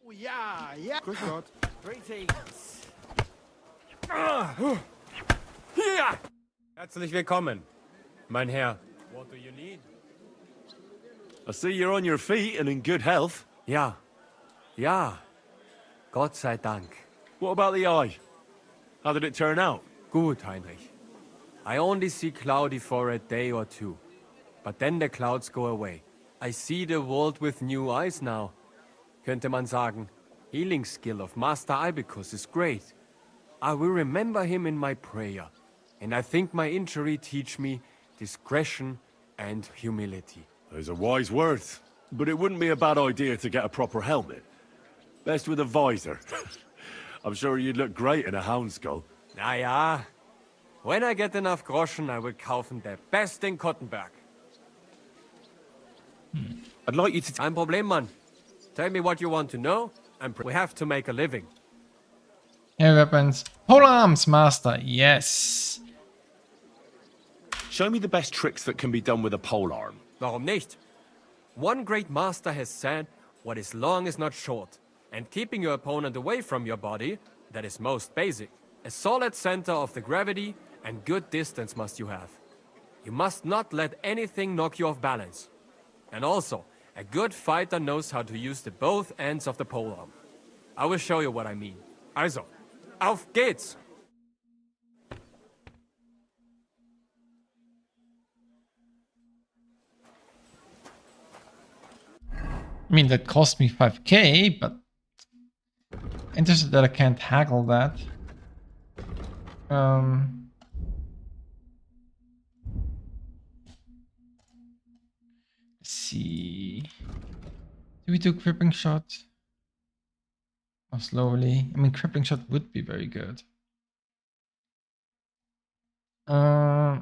Oh ja, ja. Grüß Gott. Greetings. Hier! Herzlich willkommen, mein Herr. What do you need? I see you're on your feet and in good health. Ja. Ja. Gott sei Dank. What about the eye? How did it turn out? Gut, Heinrich. I only see cloudy for a day or two. But then the clouds go away. I see the world with new eyes now. Könnte man sagen, healing skill of Master Ibicus is great. I will remember him in my prayer. And I think my injury teach me discretion and humility. Those are wise words. But it wouldn't be a bad idea to get a proper helmet. Best with a visor. I'm sure you'd look great in a hound skull. Na ja. When I get enough Groschen, I will kaufen der best in Kuttenberg. I'd like you to... Ein Problem, Mann. Tell me what you want to know, and we have to make a living. Heavy weapons. Pole arms, master. Yes. Show me the best tricks that can be done with a polearm. Warum nicht? One great master has said, what is long is not short. And keeping your opponent away from your body, that is most basic. A solid center of the gravity and good distance must you have. You must not let anything knock you off balance. And also, a good fighter knows how to use the both ends of the polearm. I will show you what I mean. Also, auf geht's! I mean, that cost me 5k, but interested that I can't haggle that. Let's see. Do we do crippling shot? Or slowly? I mean, crippling shot would be very good. I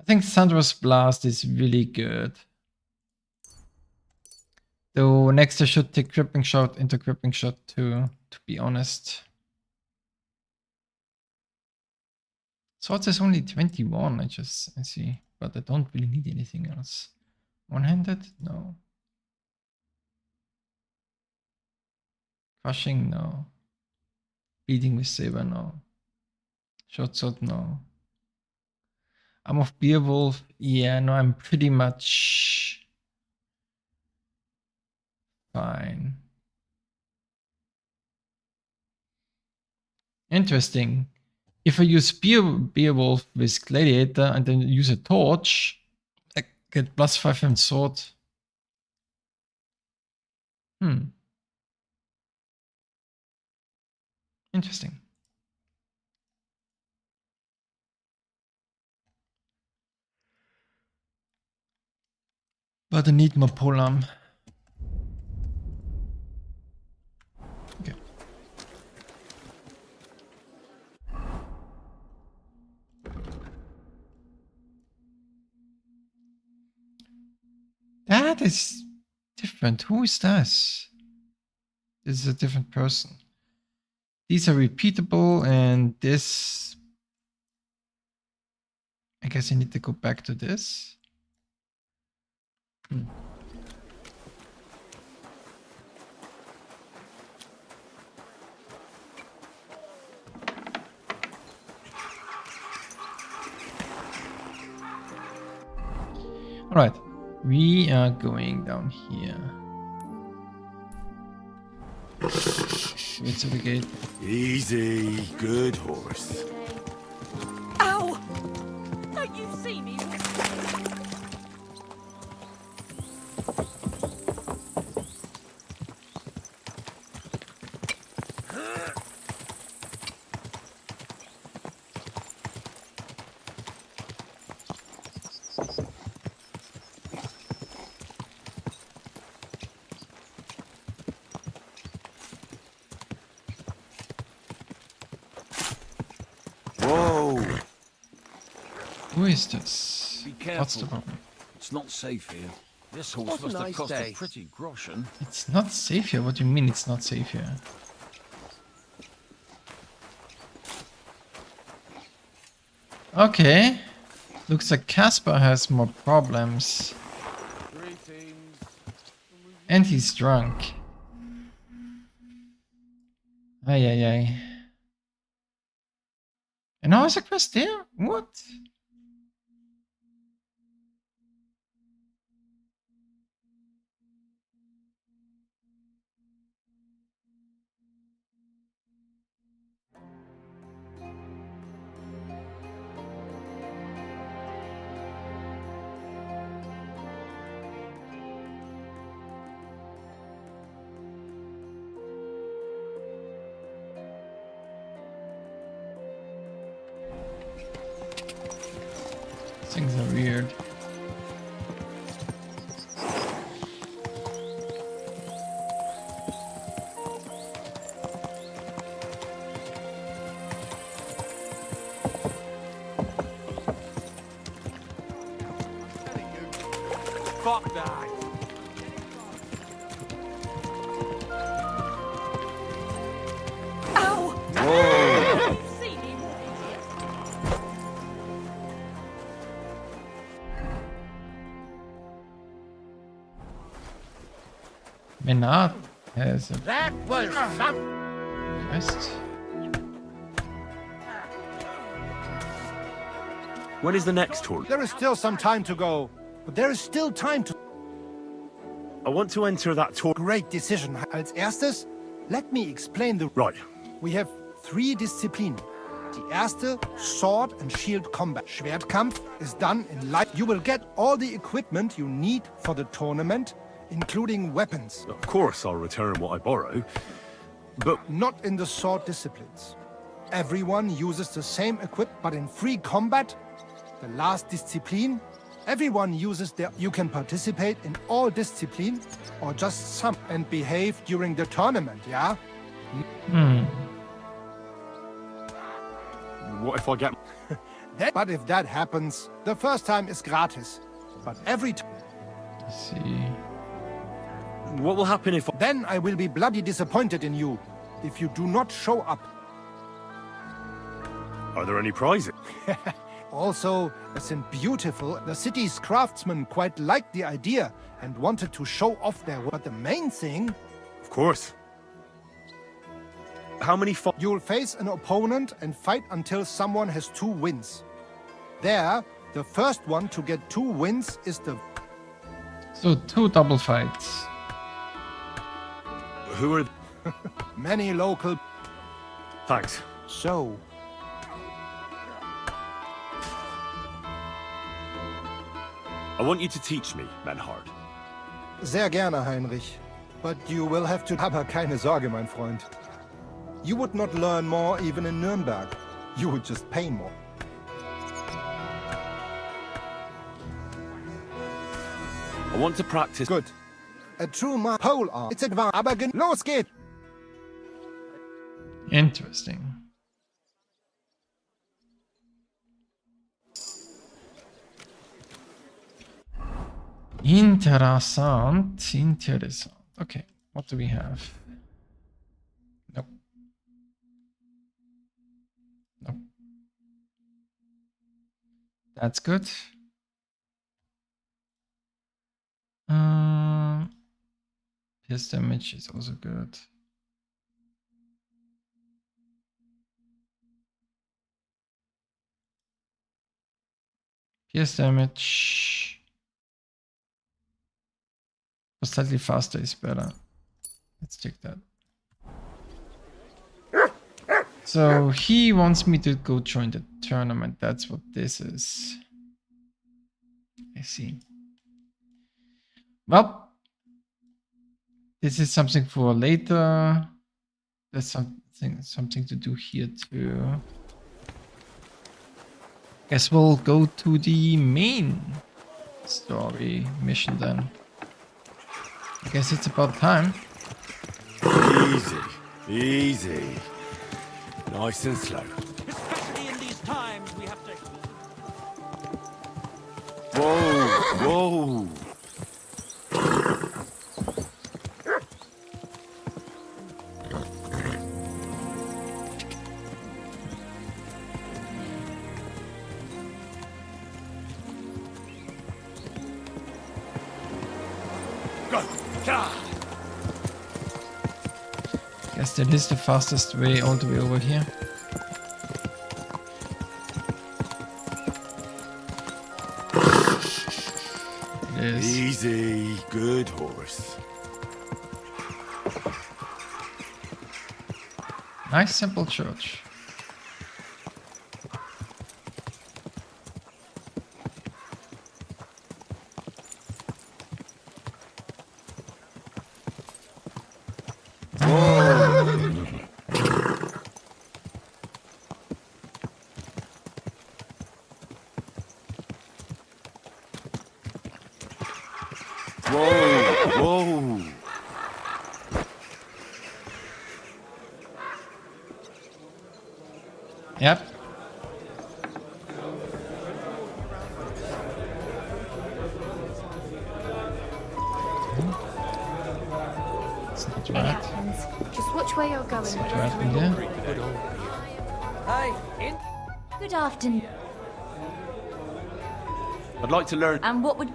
think Thunderous Blast is really good. Though next I should take crippling shot into crippling shot too, to be honest. Swords is only 21, I see. But I don't really need anything else. One-handed? No. Crushing? No. Beating with saber? No. Short sword? No. Arm of Beowulf? Yeah, no, I'm pretty much fine. Interesting. If I use Beowulf with Gladiator and then use a torch, I get +5 and sword. Interesting. But I need more polearm. Okay. That is different. Who is this? This is a different person. These are repeatable, and this... I guess I need to go back to this. Alright, we are going down here. Wait till the gate. Easy, good horse. Ow! Don't you see me? Who is this? Be careful. What's the problem? It's not safe here. This horse must have cost a pretty groschen. It's not safe here? What do you mean it's not safe here? Okay. Looks like Casper has more problems. And he's drunk. Ay, ay, ay. And how is a quest there? What? Things are weird. Fuck that. Ow! Whoa. See me? Menard has a That was some... quest. When is the next tour? There is still some time to go, but there is still time to... I want to enter that tour. Great decision. Als erstes, let me explain the... Right. We have 3 Disziplinen. Die erste, Sword and Shield Combat. Schwertkampf is done in light. You will get all the equipment you need for the tournament including weapons. Of course I'll return what I borrow, but... Not in the sword disciplines. Everyone uses the same equipment, but in free combat, the last discipline, everyone uses their... You can participate in all discipline, or just some, and behave during the tournament, yeah? What if I get... But if that happens, the first time is gratis. But every time... See. What will happen if... Then I will be bloody disappointed in you, if you do not show up. Are there any prizes? Also, listen, beautiful. The city's craftsmen quite liked the idea and wanted to show off their work. But the main thing... Of course. How many... You'll face an opponent and fight until someone has 2 wins. There, the first one to get 2 wins is the... So 2 double fights. Who are... Many local... Thanks. So... I want you to teach me, Menhard. Sehr gerne, Heinrich. But you will have to... Aber keine Sorge, mein Freund. You would not learn more even in Nuremberg. You would just pay more. I want to practice... Good. A true pole arm. It's advanced. Aber los geht! Interesting. Interessant. Okay, what do we have? Nope. Nope. That's good. Pierce damage is also good. Pierce damage. Slightly faster is better. Let's check that. So he wants me to go join the tournament. That's what this is. I see. Well, this is something for later. There's something to do here too. Guess we'll go to the main story mission then. I guess it's about time. Easy, easy. Nice and slow. Especially in these times, we have to... Whoa, whoa. Guess that is the fastest way all the way over here. It is. Easy, good horse. Nice simple church. Yep. It's not right. Just watch where you're going. It's not right in there. Hey, Good afternoon. I'd like to learn... And what would...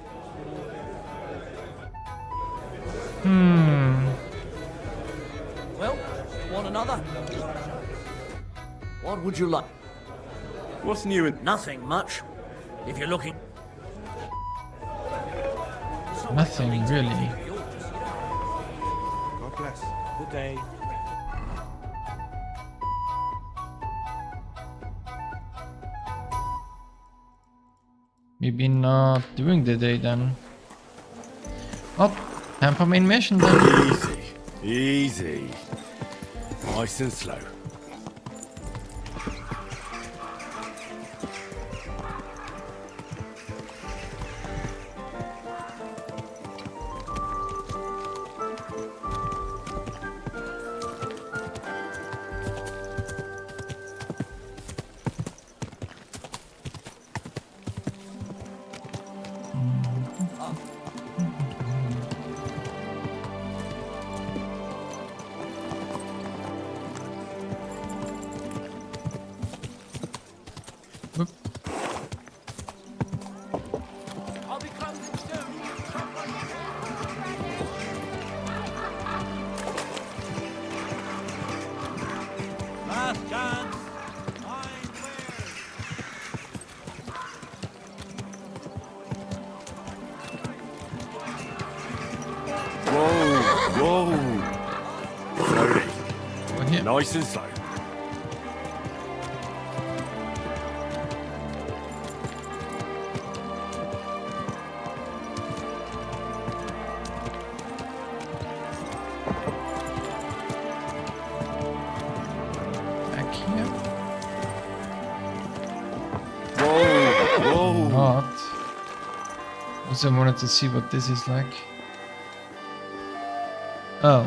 well, want another? What would you like? What's new in... Nothing much. If you're looking... Nothing really. God bless. Good day. Maybe not during the day then. Oh, Time for main mission then. Easy. Nice and slow. Whoa. Slowly. Nice and slow. Back here. Whoa. Not. Also wanted to see what this is like. Oh.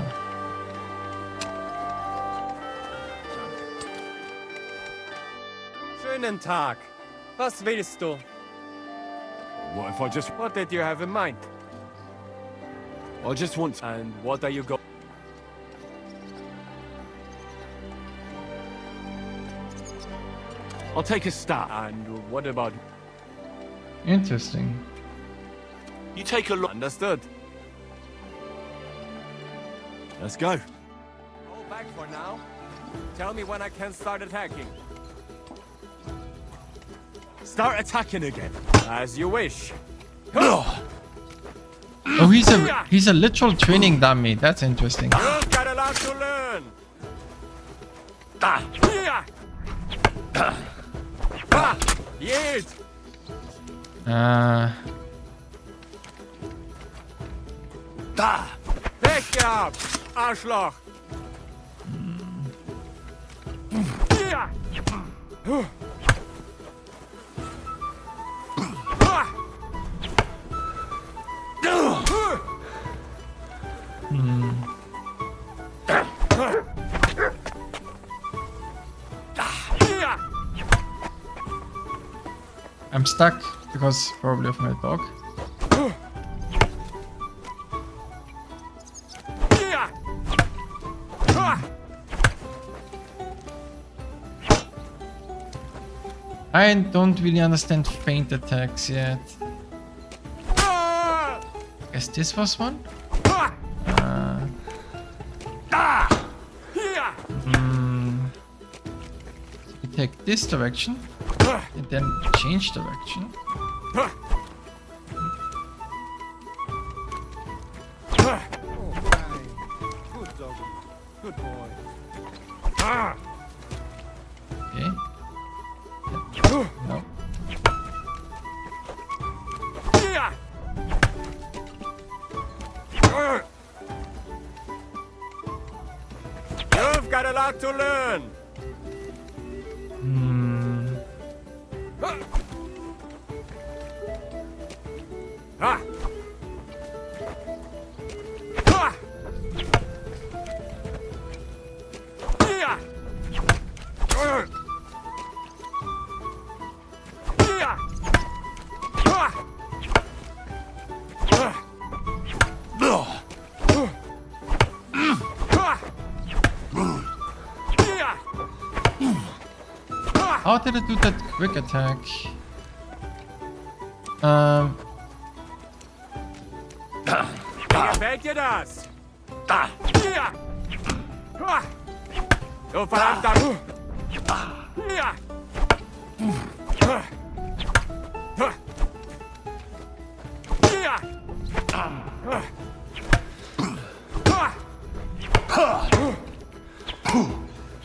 Schönen Tag. Was willst du? What if I just... What did you have in mind? I just want... And what are you going... I'll take a stab. And what about... Interesting. You take a look. Understood. Let's go. Hold back for now. Tell me when I can start attacking. Start attacking again. As you wish. Oh, he's a literal training dummy. That's interesting. You've got a lot to learn. Yield. Deck up, Arschloch. I'm stuck because probably of my dog. I don't really understand feint attacks yet. Guess this was one? You take this direction and then change direction. Good doggy. Good boy. Okay. No. You've got a lot to learn. How did I do that quick attack? Gefällt dir das? Du verdammter...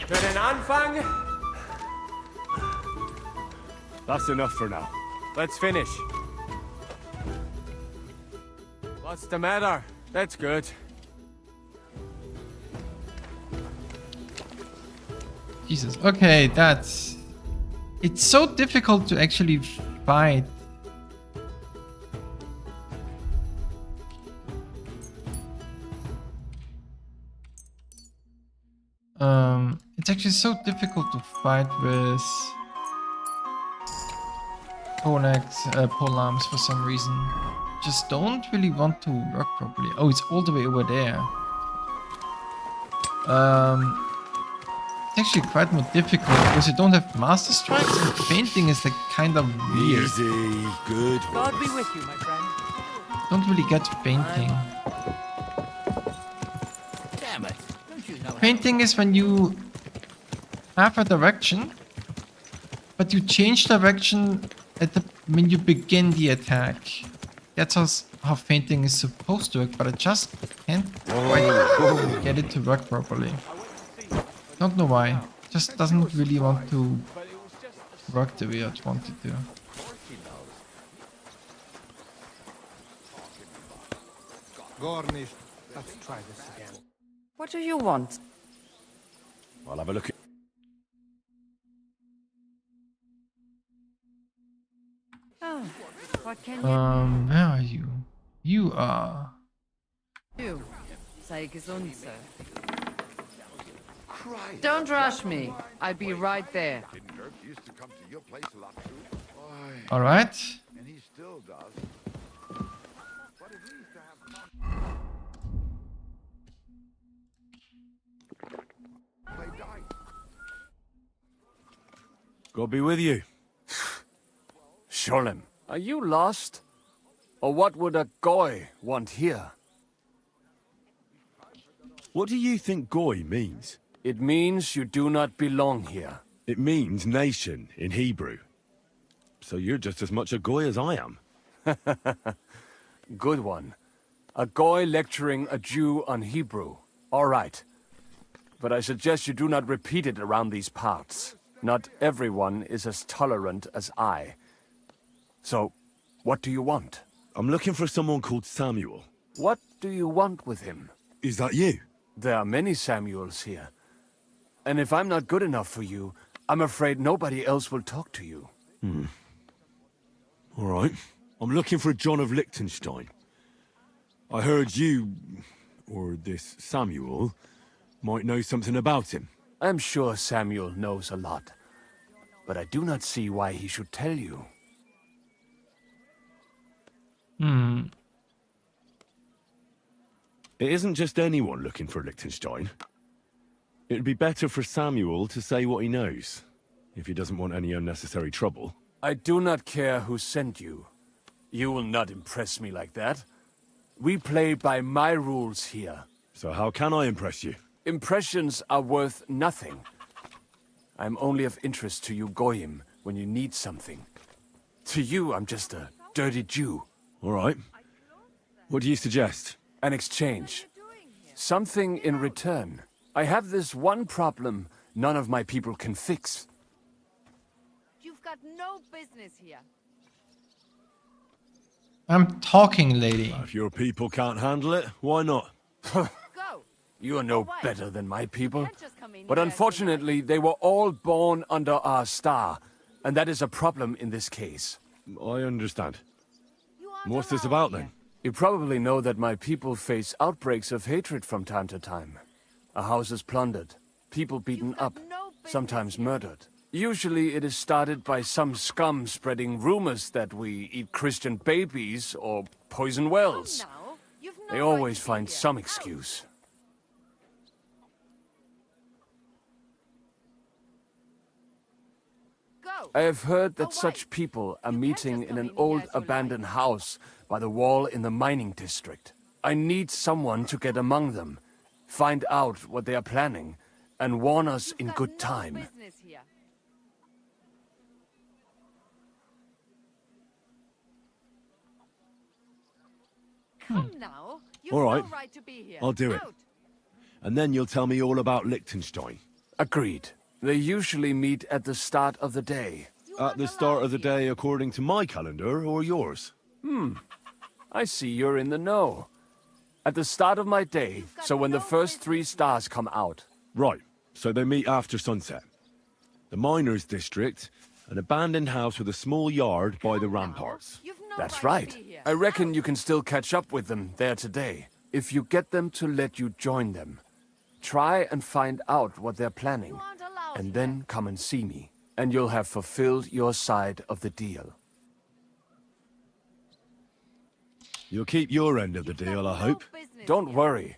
Für den Anfang... That's enough for now. Let's finish. What's the matter? That's good. Jesus. Okay, that's... It's so difficult to actually fight. It's actually so difficult to fight with polearms for some reason. Just don't really want to work properly. Oh, it's all the way over there. It's actually quite more difficult because you don't have master strikes and fainting is like kind of weird. Easy, good. God be with you, my friend. Don't really get fainting. Damn it. Don't you know Fainting is when you have a direction, but you change direction when you begin the attack. That's how fainting is supposed to work, but I just can't quite get it to work properly. Don't know why. Just doesn't really want to work the way I want it to. Garnish. Let's try this again. What do you want? I'll have a look at... Oh, what can you Where are you? You are... do? Sei gesund, sir. Don't rush me. I'll be right there. Alright. And he still does. But at least I have play dice. God be with you. Sholem, are you lost? Or what would a goy want here? What do you think goy means? It means you do not belong here. It means nation in Hebrew. So you're just as much a goy as I am. Good one. A goy lecturing a Jew on Hebrew. All right. But I suggest you do not repeat it around these parts. Not everyone is as tolerant as I. So, what do you want? I'm looking for someone called Samuel. What do you want with him? Is that you? There are many Samuels here. And if I'm not good enough for you, I'm afraid nobody else will talk to you. All right. I'm looking for John of Liechtenstein. I heard you, or this Samuel, might know something about him. I'm sure Samuel knows a lot. But I do not see why he should tell you. It isn't just anyone looking for Liechtenstein. It'd be better for Samuel to say what he knows, if he doesn't want any unnecessary trouble. I do not care who sent you. You will not impress me like that. We play by my rules here. So how can I impress you? Impressions are worth nothing. I'm only of interest to you Goyim when you need something. To you, I'm just a dirty Jew. All right. What do you suggest? An exchange. Something in return. I have this one problem none of my people can fix. You've got no business here. I'm talking, lady. If your people can't handle it, why not? Go. You are no better than my people. Can't just come in But here unfortunately, they were all born under our star. And that is a problem in this case. I understand. What's this about then? You probably know that my people face outbreaks of hatred from time to time. A house is plundered, people beaten up, sometimes murdered. Usually it is started by some scum spreading rumors that we eat Christian babies or poison wells. They always find some excuse. I have heard that such people are meeting in an old abandoned house by the wall in the mining district. I need someone to get among them, find out what they are planning, and warn us in good time. Come now. You've All right. no right to be here. I'll do it. And then you'll tell me all about Liechtenstein. Agreed. They usually meet at the start of the day. At the start of the day according to my calendar or yours? I see you're in the know. At the start of my day, so when the first 3 stars come out. Right, so they meet after sunset. The miners' district, an abandoned house with a small yard by the ramparts. That's right. I reckon you can still catch up with them there today, if you get them to let you join them. Try and find out what they're planning, and then come and see me, and you'll have fulfilled your side of the deal. You'll keep your end of the deal, I hope. Don't worry.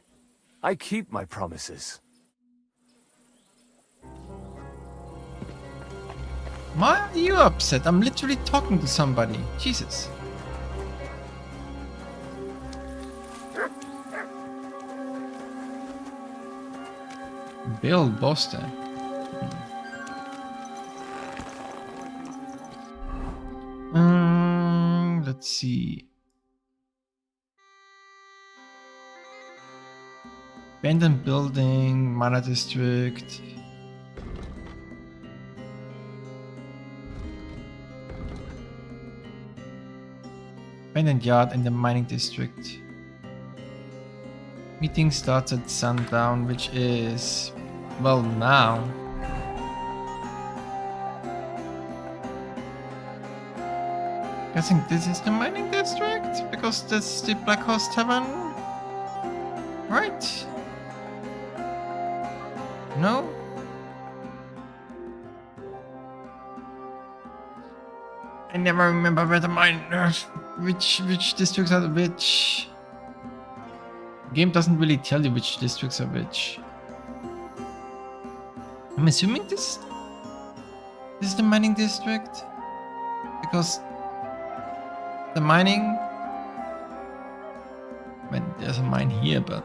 I keep my promises. Why are you upset? I'm literally talking to somebody. Jesus. Bill Boston. Let's see. Abandoned building, Mana district. Abandoned yard in the mining district. Meeting starts at sundown, which is, well, now. Guessing this is the mining district, because this is the Black Horse Tavern, right? No? I never remember where the which districts are which. The game doesn't really tell you which districts are which. I'm assuming this is the mining district, because the mining, I mean, there's a mine here, but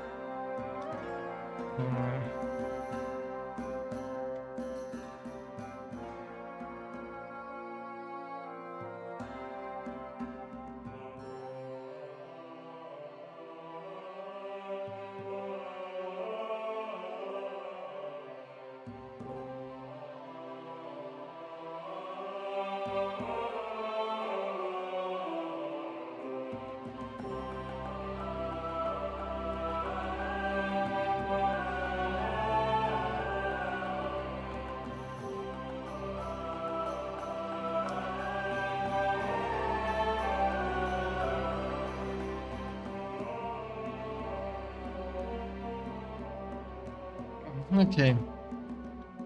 okay.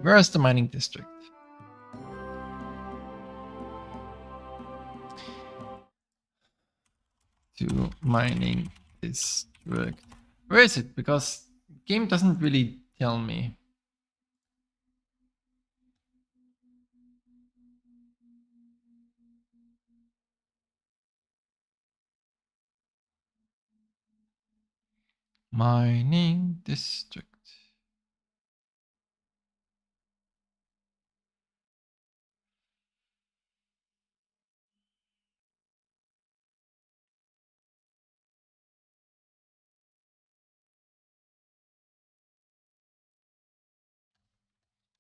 Where's the mining district? To mining district. Where is it? Because game doesn't really tell me. Mining district.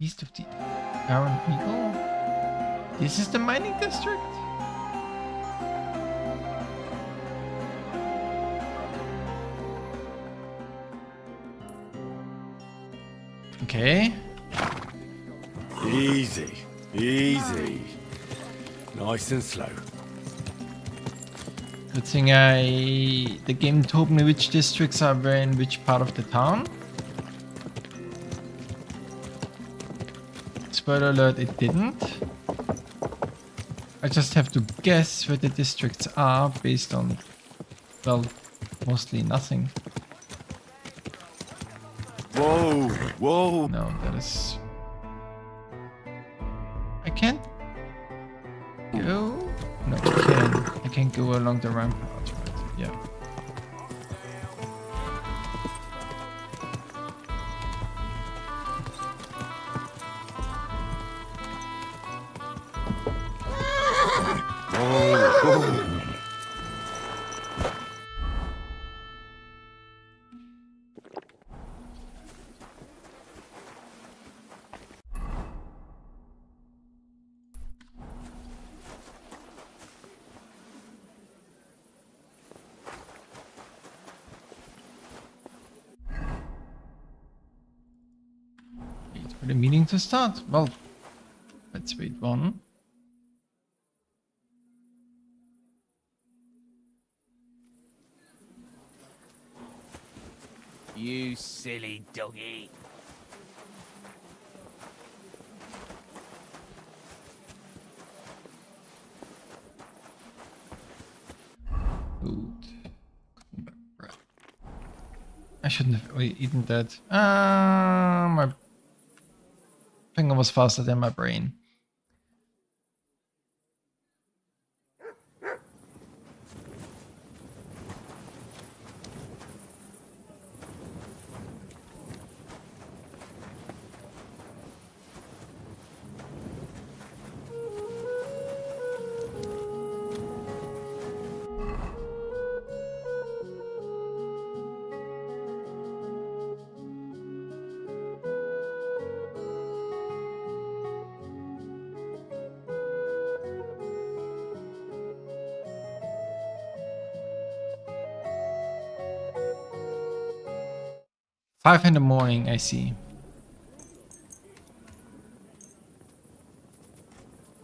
East of the Iron Eagle? This is the mining district? Okay. Easy, easy. Nice and slow. Good thing the game told me which districts are where in which part of the town. Spoiler alert, it didn't. I just have to guess where the districts are based on, well, mostly nothing. Whoa, whoa. No, that is... I can't go? No, I can. I can go along the rampart, right? Yeah. the meeting to start. Well, let's wait one. You silly doggy. Food. Bread. I shouldn't have eaten that. My finger was faster than my brain. Five in the morning, I see.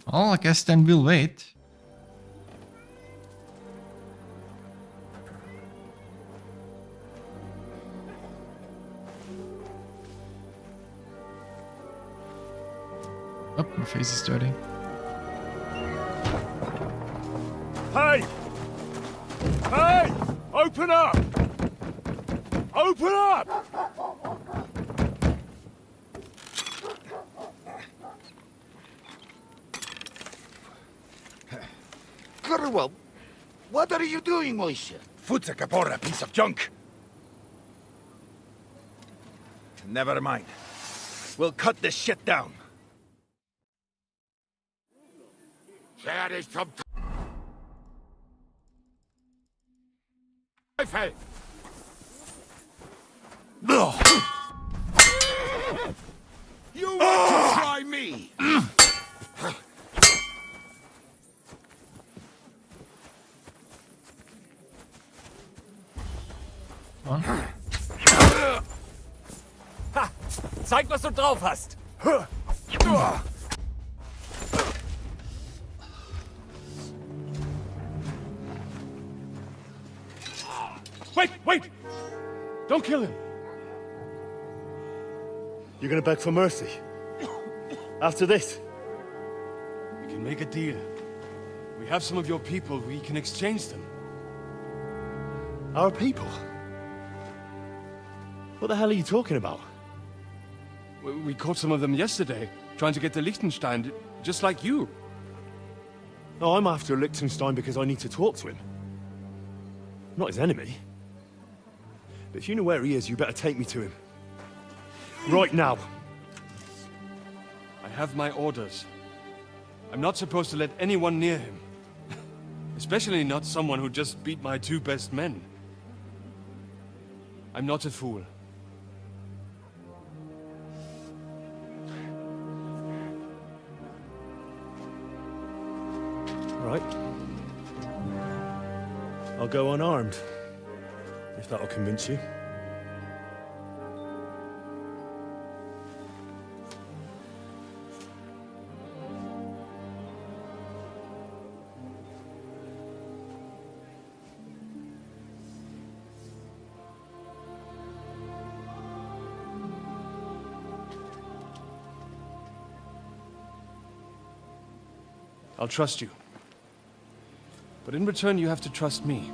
Well, I guess then we'll wait. Oh, my face is dirty. Hey! Hey! Open up! Open up! Well, what are you doing, Moishe? Foot's a caporra, piece of junk. Never mind. We'll cut this shit down. There is some... You want to try me? Ha! Zeig, was du drauf hast! Wait, wait! Don't kill him! You're gonna beg for mercy? After this? We can make a deal. We have some of your people, we can exchange them. Our people? What the hell are you talking about? We caught some of them yesterday, trying to get to Liechtenstein, just like you. No, I'm after Liechtenstein because I need to talk to him. I'm not his enemy. But if you know where he is, you better take me to him. Right now. I have my orders. I'm not supposed to let anyone near him. Especially not someone who just beat my two best men. I'm not a fool. Right. I'll go unarmed, if that'll convince you. I'll trust you. But in return, you have to trust me.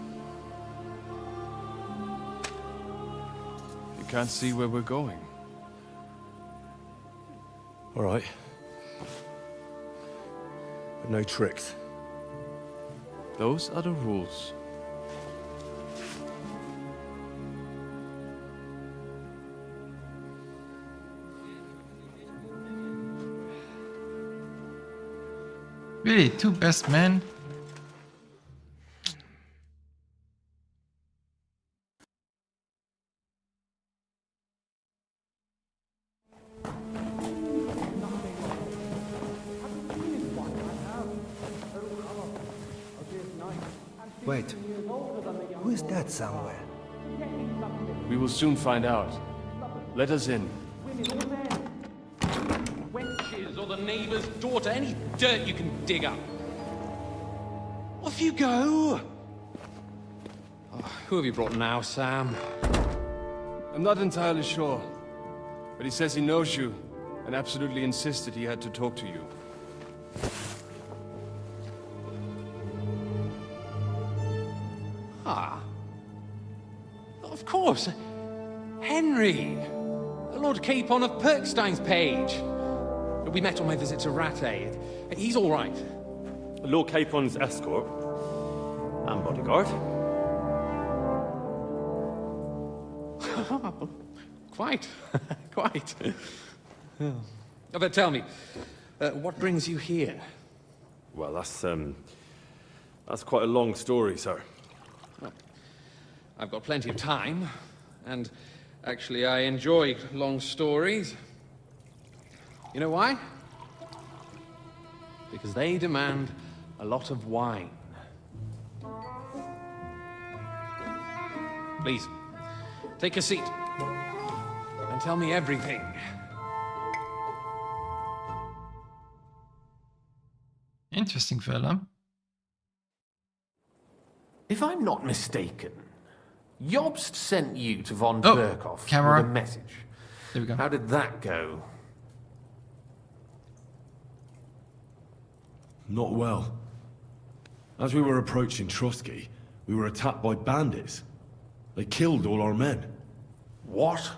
You can't see where we're going. All right. But no tricks. Those are the rules. Really, two best men? Wait, who is that somewhere? We will soon find out. Let us in. ashes or the neighbor's daughter, any dirt you can dig up. Off you go! Oh, who have you brought now, Sam? I'm not entirely sure, but he says he knows you and absolutely insisted he had to talk to you. Ah. Of course. Henry. Lord Capon of Perkstein's page. We met on my visit to Rattay. He's all right. Lord Capon's escort and bodyguard. Quite. Quite. Oh, but tell me, what brings you here? Well, that's quite a long story, sir. Well, I've got plenty of time, and actually I enjoy long stories. You know why? Because they demand a lot of wine. Please, take a seat and tell me everything. Interesting fella. If I'm not mistaken, Jobst sent you to von Oh, Berkhoff camera. with a message. There we go. How did that go? Not well. As we were approaching Trotsky, we were attacked by bandits. They killed all our men. What?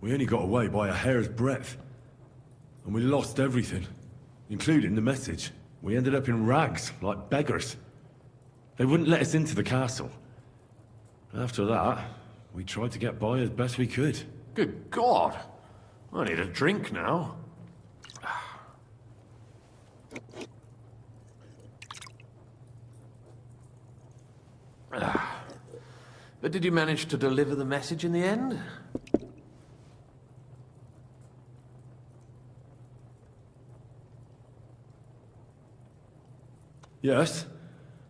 We only got away by a hair's breadth. And we lost everything, including the message. We ended up in rags, like beggars. They wouldn't let us into the castle. After that, we tried to get by as best we could. Good God! I need a drink now. But did you manage to deliver the message in the end? Yes,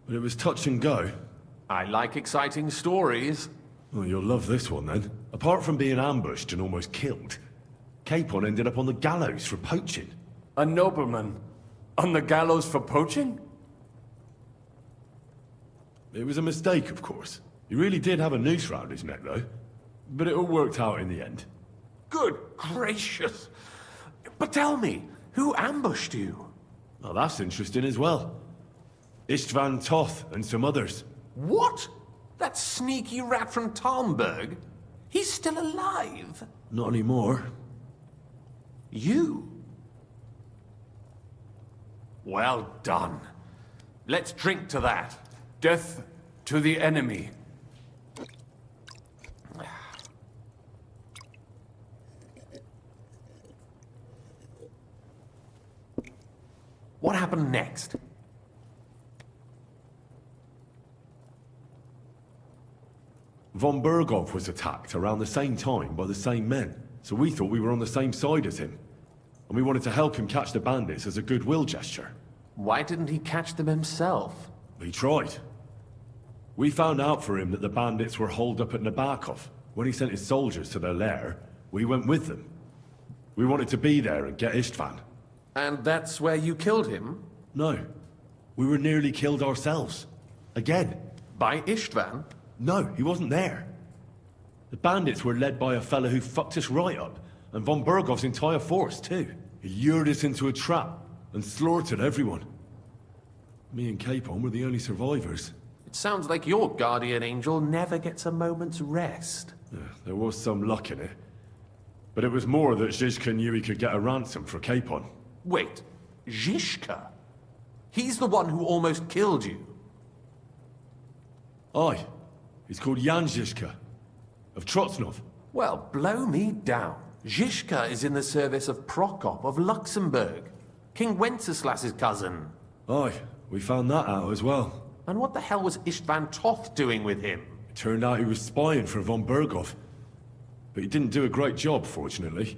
but it was touch and go. I like exciting stories. Well, you'll love this one then. Apart from being ambushed and almost killed, Capon ended up on the gallows for poaching. A nobleman on the gallows for poaching? It was a mistake, of course. He really did have a noose round his neck, though. But it all worked out in the end. Good gracious! But tell me, who ambushed you? Well, that's interesting as well. Istvan Toth and some others. What? That sneaky rat from Kuttenberg? He's still alive? Not anymore. You? Well done. Let's drink to that. Death to the enemy. What happened next? Von Berghoff was attacked around the same time by the same men, so we thought we were on the same side as him. And we wanted to help him catch the bandits as a goodwill gesture. Why didn't he catch them himself? He tried. We found out for him that the bandits were holed up at Nabokov. When he sent his soldiers to their lair, we went with them. We wanted to be there and get Istvan. And that's where you killed him? No. We were nearly killed ourselves. Again. By Istvan? No, he wasn't there. The bandits were led by a fella who fucked us right up, and von Berghoff's entire force, too. He lured us into a trap and slaughtered everyone. Me and Capon were the only survivors. It sounds like your guardian angel never gets a moment's rest. Yeah, there was some luck in it. But it was more that Zizka knew he could get a ransom for Capon. Wait, Zizka? He's the one who almost killed you. Aye. He's called Jan Zizka, of Trotsnov. Well, blow me down. Zizka is in the service of Prokop of Luxembourg, King Wenceslas's cousin. Aye, we found that out as well. And what the hell was Istvan Toth doing with him? It turned out he was spying for von Berghoff. But he didn't do a great job, fortunately.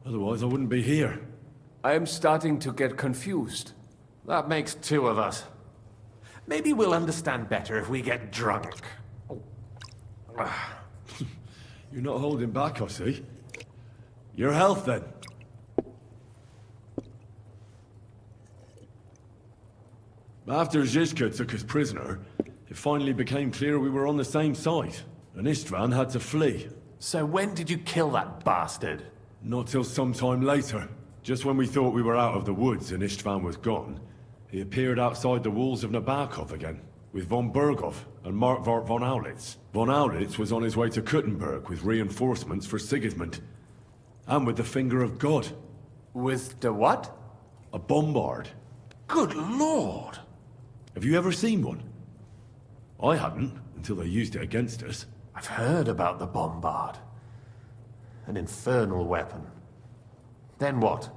Otherwise, I wouldn't be here. I am starting to get confused. That makes two of us. Maybe we'll understand better if we get drunk. You're not holding back, I see. Your health, then. After Zizka took us prisoner, it finally became clear we were on the same side, and Istvan had to flee. So when did you kill that bastard? Not till some time later. Just when we thought we were out of the woods and Istvan was gone, he appeared outside the walls of Nabokov again, with von Berghoff and Markvart von Aulitz. Von Aulitz was on his way to Kuttenberg with reinforcements for Sigismund. And with the finger of God. With the what? A bombard. Good lord! Have you ever seen one? I hadn't, until they used it against us. I've heard about the bombard. An infernal weapon. Then what?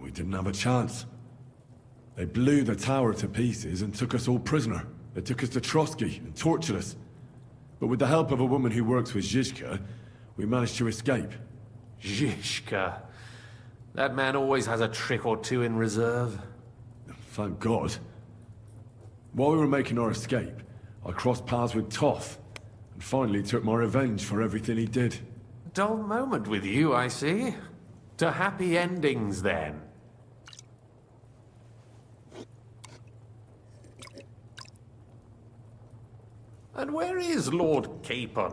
We didn't have a chance. They blew the tower to pieces and took us all prisoner. They took us to Trotsky and tortured us. But with the help of a woman who works with Zizka, we managed to escape. Zizka. That man always has a trick or two in reserve. Thank God. While we were making our escape, I crossed paths with Toth, and finally took my revenge for everything he did. Dull moment with you, I see. To happy endings, then. And where is Lord Capon?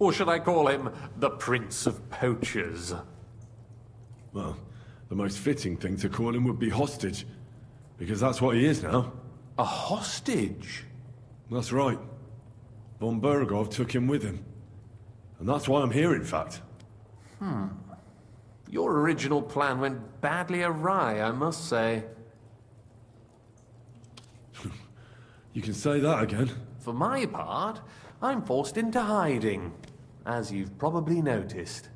Or should I call him the Prince of Poachers? Well, the most fitting thing to call him would be hostage, because that's what he is now. A hostage? That's right. Von Berghoff took him with him. And that's why I'm here, in fact. Your original plan went badly awry, I must say. You can say that again. For my part, I'm forced into hiding, as you've probably noticed.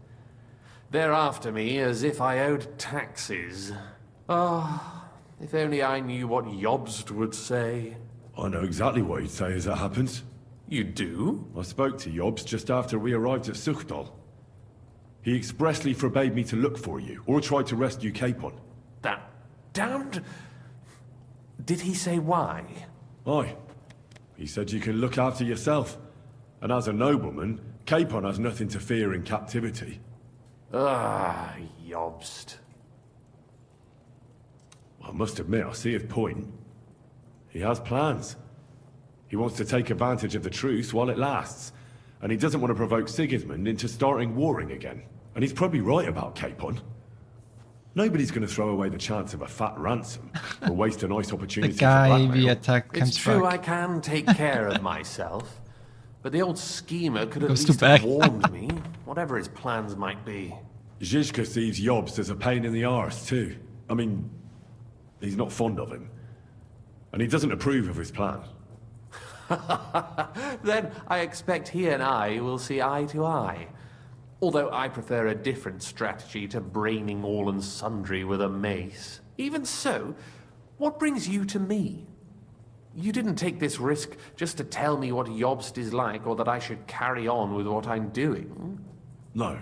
They're after me as if I owed taxes. Ah, if only I knew what Jobst would say. I know exactly what he'd say as it happens. You do? I spoke to Jobst just after we arrived at Suchdal. He expressly forbade me to look for you, or try to rescue Capon. That damned... Did he say why? Aye. He said you can look after yourself. And as a nobleman, Capon has nothing to fear in captivity. Ah, Jobst. I must admit, I see his point. He has plans. He wants to take advantage of the truce while it lasts. And he doesn't want to provoke Sigismund into starting warring again. And he's probably right about Capon. Nobody's going to throw away the chance of a fat ransom or waste a nice opportunity The guy for blackmail. we attack comes It's true back. I can take care of myself. But the old schemer could at Goes least to have back. warned me, whatever his plans might be. Zizka sees Jobst as a pain in the arse, too. I mean, he's not fond of him. And he doesn't approve of his plan. Then I expect he and I will see eye to eye. Although I prefer a different strategy to braining all and sundry with a mace. Even so, what brings you to me? You didn't take this risk just to tell me what Jobst is like, or that I should carry on with what I'm doing. No.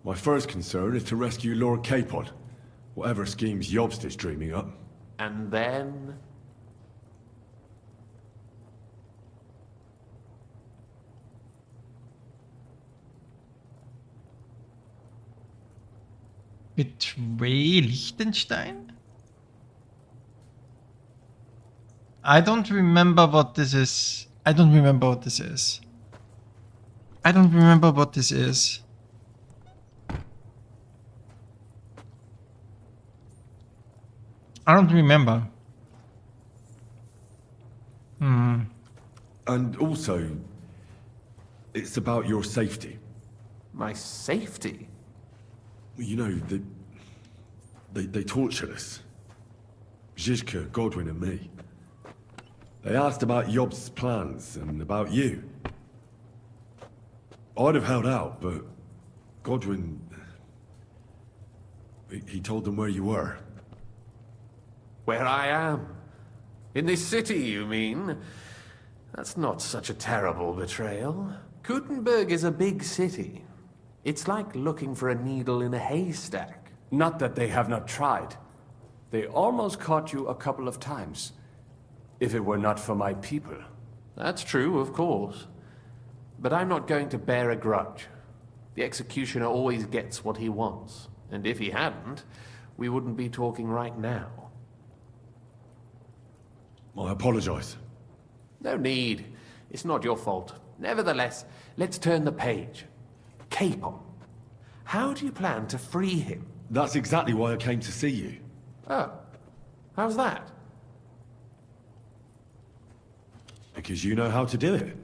My first concern is to rescue Lord Capon, whatever schemes Jobst is dreaming up. And then... Betray Liechtenstein? I don't remember what this is. I don't remember what this is. I don't remember what this is. I don't remember. And also, it's about your safety. My safety? You know, they tortured us. Zizka, Godwin and me. They asked about Jobst's plans and about you. I'd have held out, but Godwin... He told them where you were. Where I am? In this city, you mean? That's not such a terrible betrayal. Kuttenberg is a big city. It's like looking for a needle in a haystack. Not that they have not tried. They almost caught you a couple of times. If it were not for my people. That's true, of course. But I'm not going to bear a grudge. The executioner always gets what he wants, and if he hadn't, we wouldn't be talking right now. I apologize. No need. It's not your fault. Nevertheless, let's turn the page. Capon. How do you plan to free him? That's exactly why I came to see you. Oh. How's that? Because you know how to do it.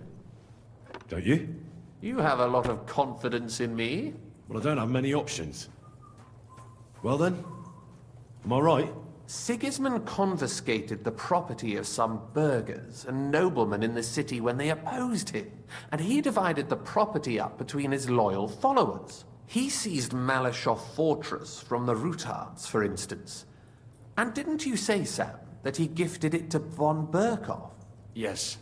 Don't you? You have a lot of confidence in me. Well, I don't have many options. Well then, am I right? Sigismund confiscated the property of some burghers and noblemen in the city when they opposed him, and he divided the property up between his loyal followers. He seized Malashov Fortress from the Rutards, for instance. And didn't you say, Sam, that he gifted it to von Berkhoff? Yes,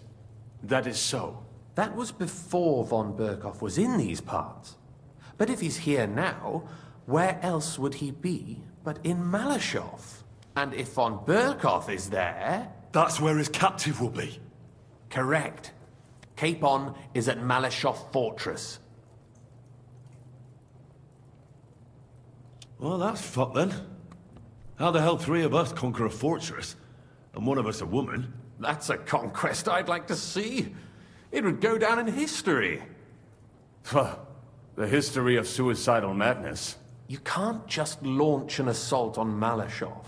that is so. That was before von Berkhoff was in these parts. But if he's here now, where else would he be but in Malashov? And if von Berkhoff is there... That's where his captive will be. Correct. Capon is at Malashov Fortress. Well, that's fucked then. How the hell 3 of us conquer a fortress, and 1 of us a woman? That's a conquest I'd like to see. It would go down in history. The history of suicidal madness. You can't just launch an assault on Malashov.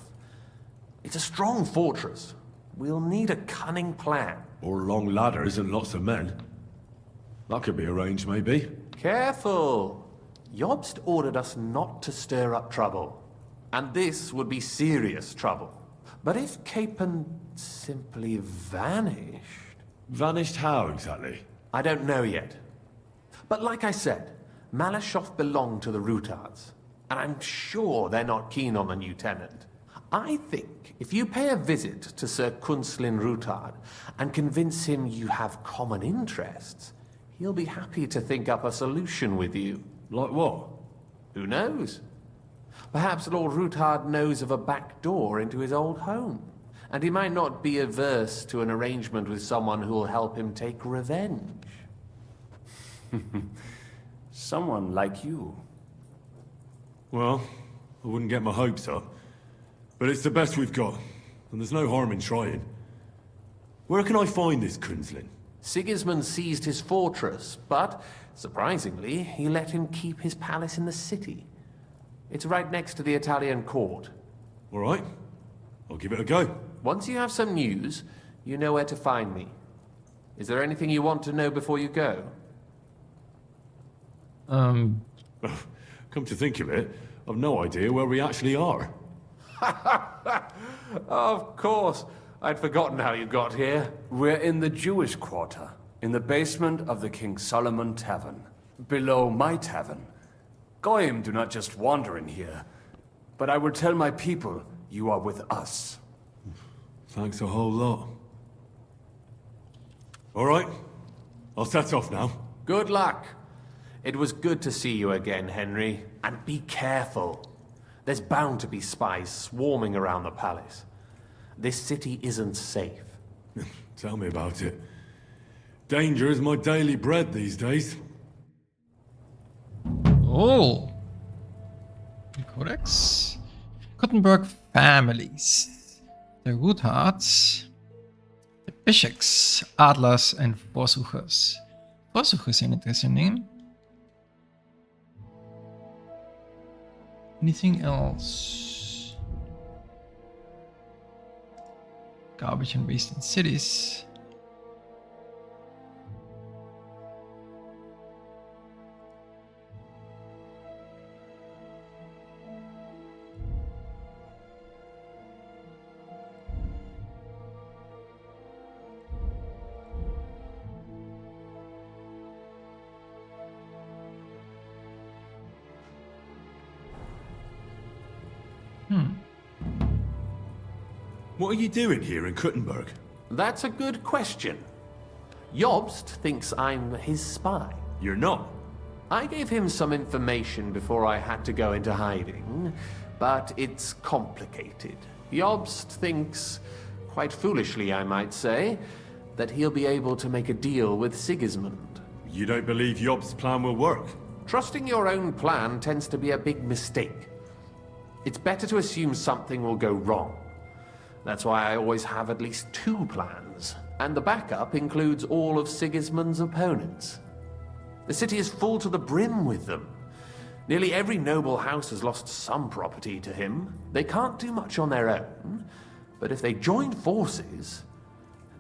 It's a strong fortress. We'll need a cunning plan. Or long ladders and lots of men. That could be arranged, maybe. Careful! Jobst ordered us not to stir up trouble. And this would be serious trouble. But if Capon simply vanished... Vanished how, exactly? I don't know yet. But like I said, Malashov belonged to the Rutards. And I'm sure they're not keen on the new tenant. I think if you pay a visit to Sir Kunslin Rutard and convince him you have common interests, he'll be happy to think up a solution with you. Like what? Who knows? Perhaps Lord Rutard knows of a back door into his old home, and he might not be averse to an arrangement with someone who will help him take revenge. Someone like you. Well, I wouldn't get my hopes up. But it's the best we've got, and there's no harm in trying. Where can I find this Kunslin? Sigismund seized his fortress, but, surprisingly, he let him keep his palace in the city. It's right next to the Italian court. All right. I'll give it a go. Once you have some news, you know where to find me. Is there anything you want to know before you go? Come to think of it, I've no idea where we actually are. Of course. I'd forgotten how you got here. We're in the Jewish quarter, in the basement of the King Solomon Tavern, below my tavern. Goyim do not just wander in here, but I will tell my people you are with us. Thanks a whole lot. All right, I'll set off now. Good luck. It was good to see you again, Henry. And be careful. There's bound to be spies swarming around the palace. This city isn't safe. Tell me about it. Danger is my daily bread these days. Oh. Codex. Kuttenberg families. The Ruthards. The Bischeks, Adlers, and Vorsuchers. Vorsuchers an interesting name. Anything else? Garbage and waste in cities. What are you doing here in Kuttenberg? That's a good question. Jobst thinks I'm his spy. You're not. I gave him some information before I had to go into hiding, but it's complicated. Jobst thinks, quite foolishly I might say, that he'll be able to make a deal with Sigismund. You don't believe Yob's plan will work? Trusting your own plan tends to be a big mistake. It's better to assume something will go wrong. That's why I always have at least 2 plans, and the backup includes all of Sigismund's opponents. The city is full to the brim with them. Nearly every noble house has lost some property to him. They can't do much on their own, but if they join forces,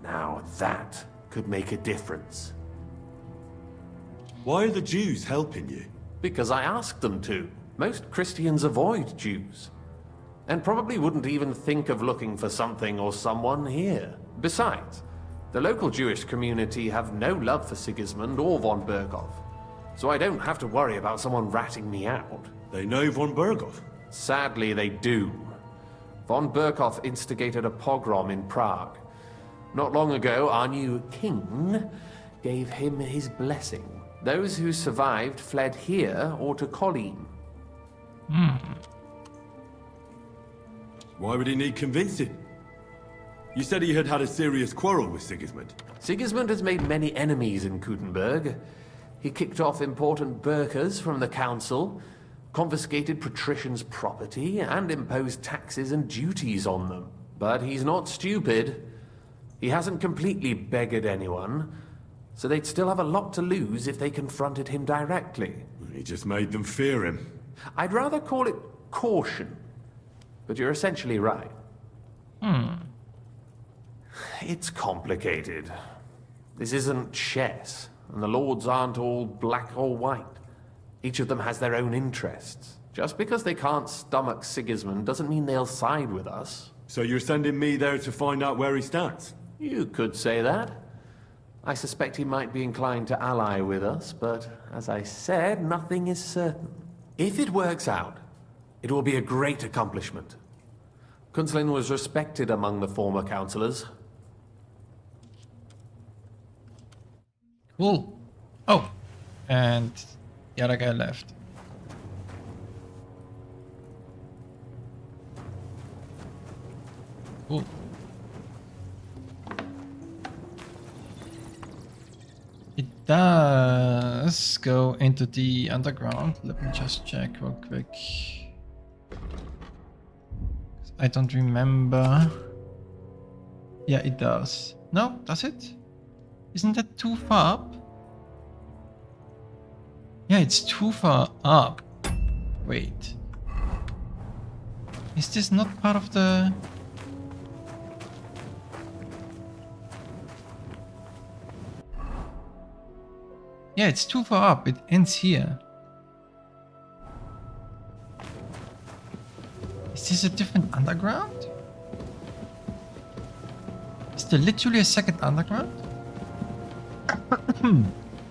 now that could make a difference. Why are the Jews helping you? Because I asked them to. Most Christians avoid Jews, and probably wouldn't even think of looking for something or someone here. Besides, the local Jewish community have no love for Sigismund or von Berghoff, so I don't have to worry about someone ratting me out. They know von Berghoff? Sadly, they do. Von Berghoff instigated a pogrom in Prague. Not long ago, our new king gave him his blessing. Those who survived fled here or to Colleen. Why would he need convincing? You said he had had a serious quarrel with Sigismund. Sigismund has made many enemies in Kuttenberg. He kicked off important burghers from the council, confiscated patricians' property, and imposed taxes and duties on them. But he's not stupid. He hasn't completely beggared anyone, so they'd still have a lot to lose if they confronted him directly. He just made them fear him. I'd rather call it caution, but you're essentially right. It's complicated. This isn't chess, and the lords aren't all black or white. Each of them has their own interests. Just because they can't stomach Sigismund doesn't mean they'll side with us. So you're sending me there to find out where he stands? You could say that. I suspect he might be inclined to ally with us, but as I said, nothing is certain. If it works out, it will be a great accomplishment. Kunslin was respected among the former councillors. Cool. Oh, and the other guy left. Cool. It does go into the underground. Let me just check real quick. I don't remember. Yeah, it does. No, does it? Isn't that too far up? Yeah, it's too far up. Wait. Is this not part of the... Yeah, it's too far up. It ends here. Is this a different underground? Is there literally a second underground?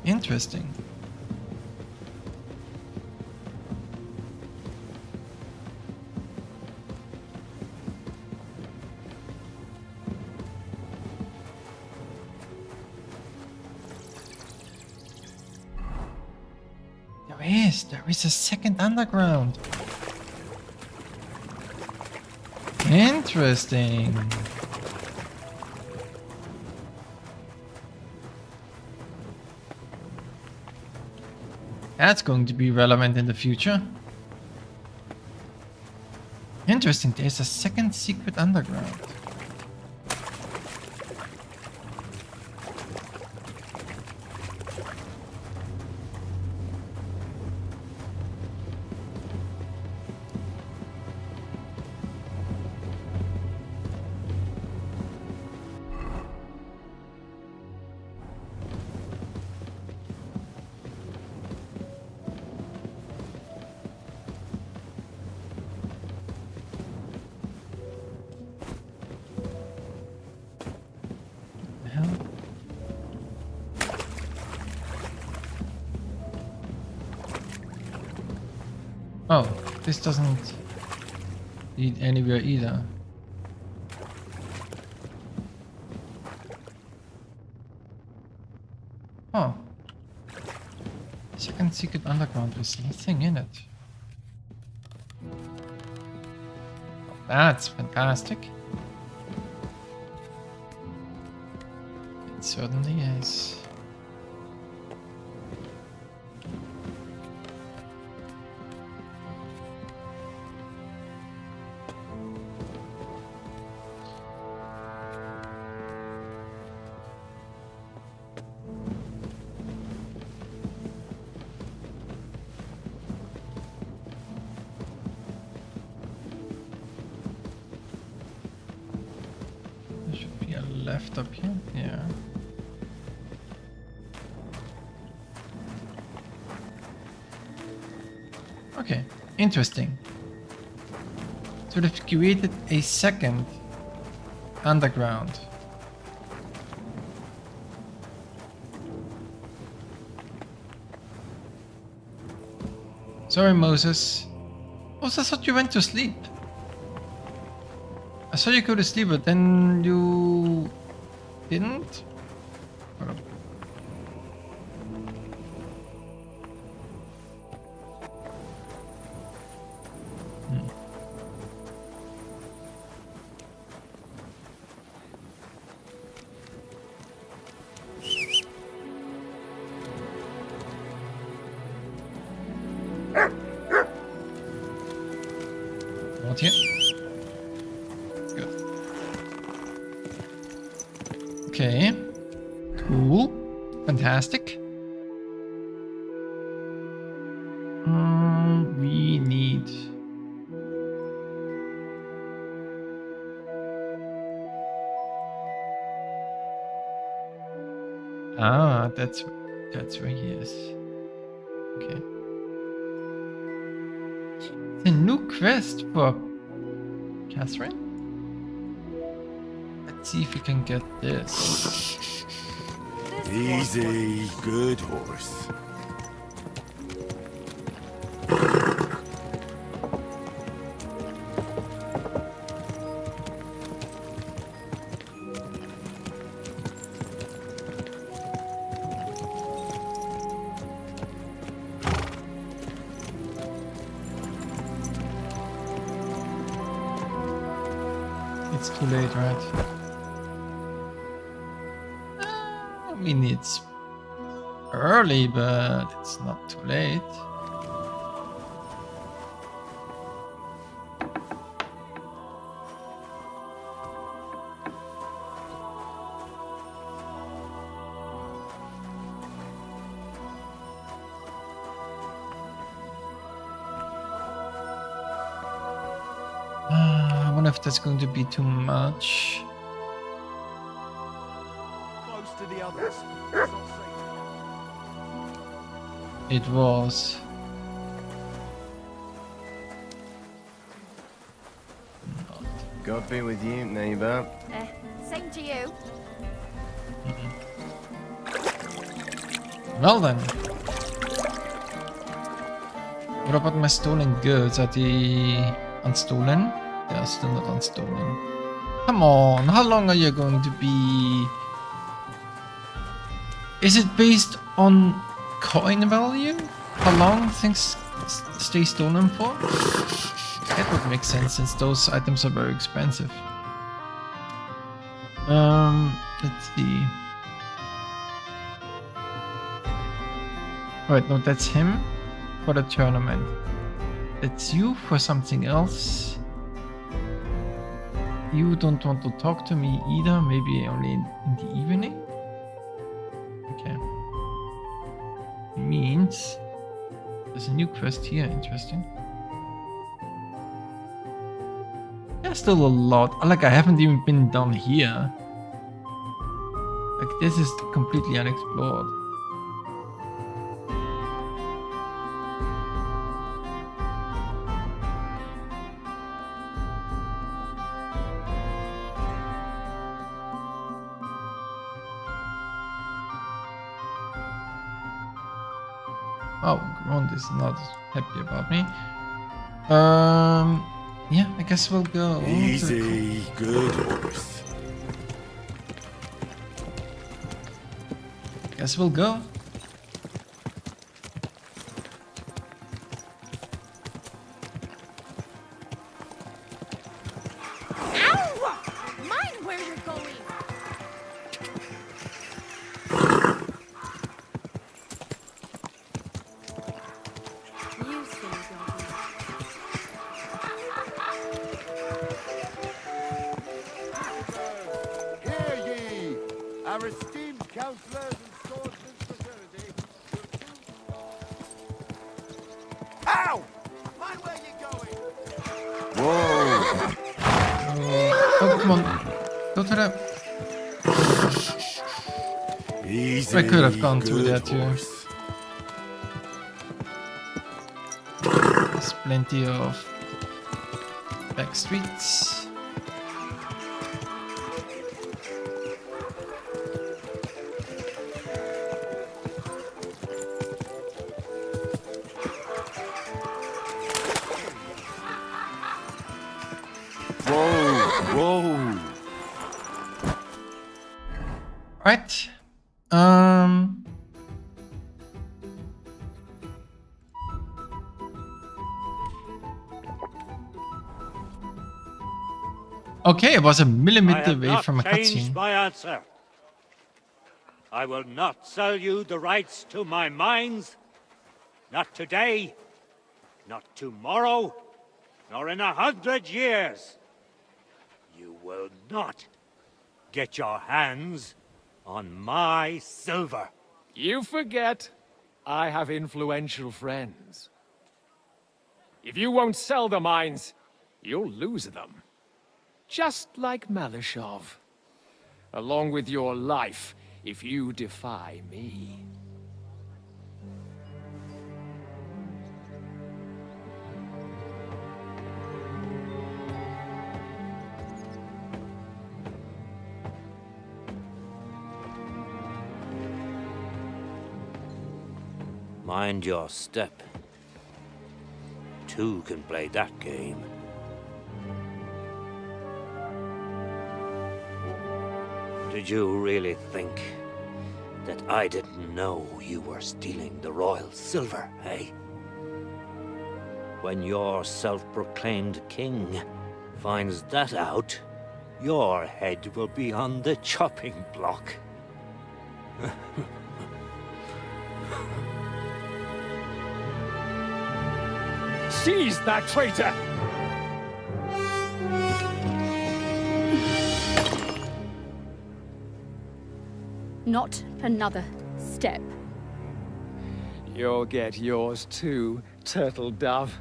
Interesting. There is a second underground. Interesting. That's going to be relevant in the future. Interesting, there's a second secret underground. Oh, this doesn't lead anywhere either. Oh. Second secret underground, there's nothing in it. That's fantastic. It certainly is. left up here? Yeah. Okay, interesting. So they've created a second underground. Sorry, Moses. Moses, I thought you went to sleep. I saw you go to sleep, but then you didn't? Hold up. Not here. Good. Okay. Cool. Fantastic. We need... Ah, that's where he is. Okay. It's a new quest for Catherine. Let's see if we can get this. Easy, good horse. It's too late, right? I mean, it's early, but it's not too late. I wonder if that's going to be too much. Close to the others. It's not safe. It was. God be with you, neighbor. Same to you. Well then. What about my stolen goods? Are they unstolen? They are still not unstolen. Come on, how long are you going to be? Is it based on coin value? How long things stay stolen for? That would make sense since those items are very expensive. Let's see. Wait, no, that's him for the tournament. That's you for something else. You don't want to talk to me either, maybe only in the evening? Okay. Means there's a new quest here, interesting. There's still a lot. Like, I haven't even been down here. Like, this is completely unexplored. Oh, Grond is not happy about me. Yeah, I guess we'll go. Easy, good horse. Guess we'll go. Ow! Mind where you're going. You say Hear ye, our esteemed councillors and swordsmen's fraternity. Ow! Mind where you're going. Oh, come on. Go to the... Easy. I could have gone through good there too. horse. There's plenty of back streets. Whoa. Right. Okay, it was a millimeter away from a cutscene. My answer. I will not sell you the rights to my mines. Not today, not tomorrow, nor in 100 years. You will not get your hands on my silver. You forget I have influential friends. If you won't sell the mines, you'll lose them. Just like Malishov. Along with your life, if you defy me. Mind your step. Two can play that game. Did you really think that I didn't know you were stealing the royal silver, eh? When your self-proclaimed king finds that out, your head will be on the chopping block. Seize that traitor! Not another step. You'll get yours too, turtle dove.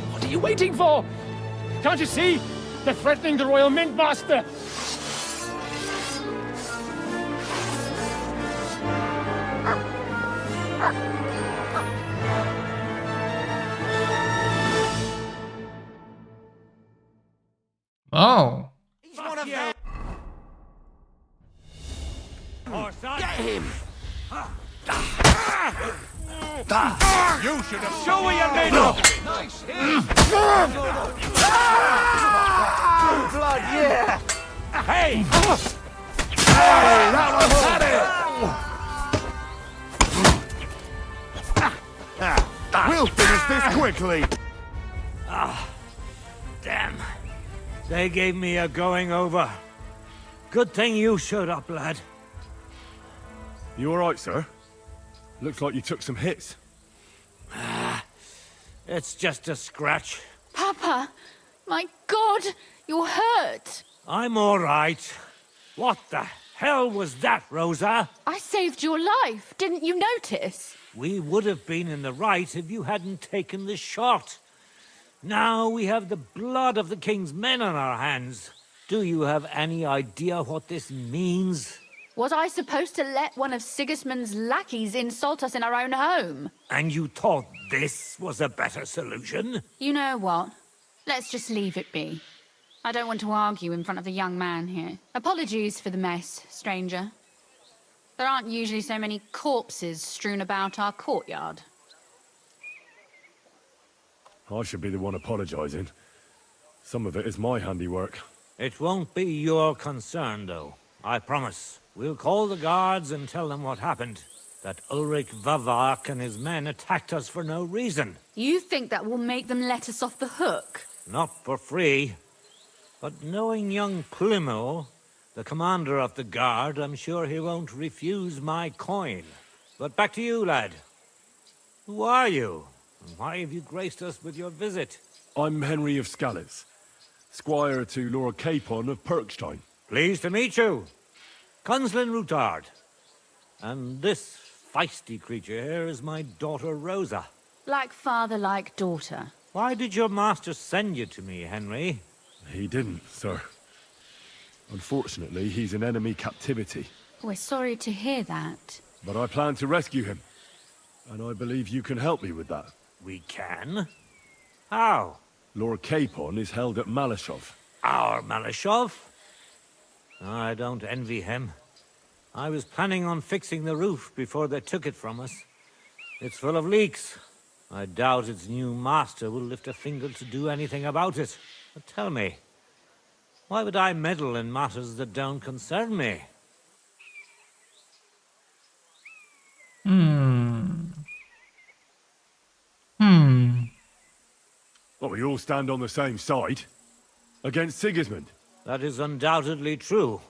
What are you waiting for? Can't you see? They're threatening the Royal Mint Master! Oh. He's one of them. Get him! You should have shown what you made of it. Nice hit! Blood, yeah! Hey! Hey, that one had it! We'll finish this quickly! Damn. They gave me a going over. Good thing you showed up, lad. You alright, sir? Looks like you took some hits. It's just a scratch. Papa, my God, you're hurt. I'm all right. What the hell was that, Rosa? I saved your life. Didn't you notice? We would have been in the right if you hadn't taken the shot. Now we have the blood of the king's men on our hands. Do you have any idea what this means? Was I supposed to let one of Sigismund's lackeys insult us in our own home? And you thought this was a better solution? You know what? Let's just leave it be. I don't want to argue in front of the young man here. Apologies for the mess, stranger. There aren't usually so many corpses strewn about our courtyard. I should be the one apologising. Some of it is my handiwork. It won't be your concern, though. I promise. We'll call the guards and tell them what happened. That Ulrich Vavak and his men attacked us for no reason. You think that will make them let us off the hook? Not for free. But knowing young Plymouth, the commander of the guard, I'm sure he won't refuse my coin. But back to you, lad. Who are you? And why have you graced us with your visit? I'm Henry of Scalitz, squire to Lord Capon of Perkstein. Pleased to meet you. Conslin Routard. And this feisty creature here is my daughter Rosa. Like father, like daughter. Why did your master send you to me, Henry? He didn't, sir. Unfortunately, he's in enemy captivity. We're sorry to hear that. But I plan to rescue him. And I believe you can help me with that. We can? How? Lord Capon is held at Malashov. Our Malashov? I don't envy him. I was planning on fixing the roof before they took it from us. It's full of leaks. I doubt its new master will lift a finger to do anything about it. But tell me, why would I meddle in matters that don't concern me? Well, we all stand on the same side. Against Sigismund. That is undoubtedly true.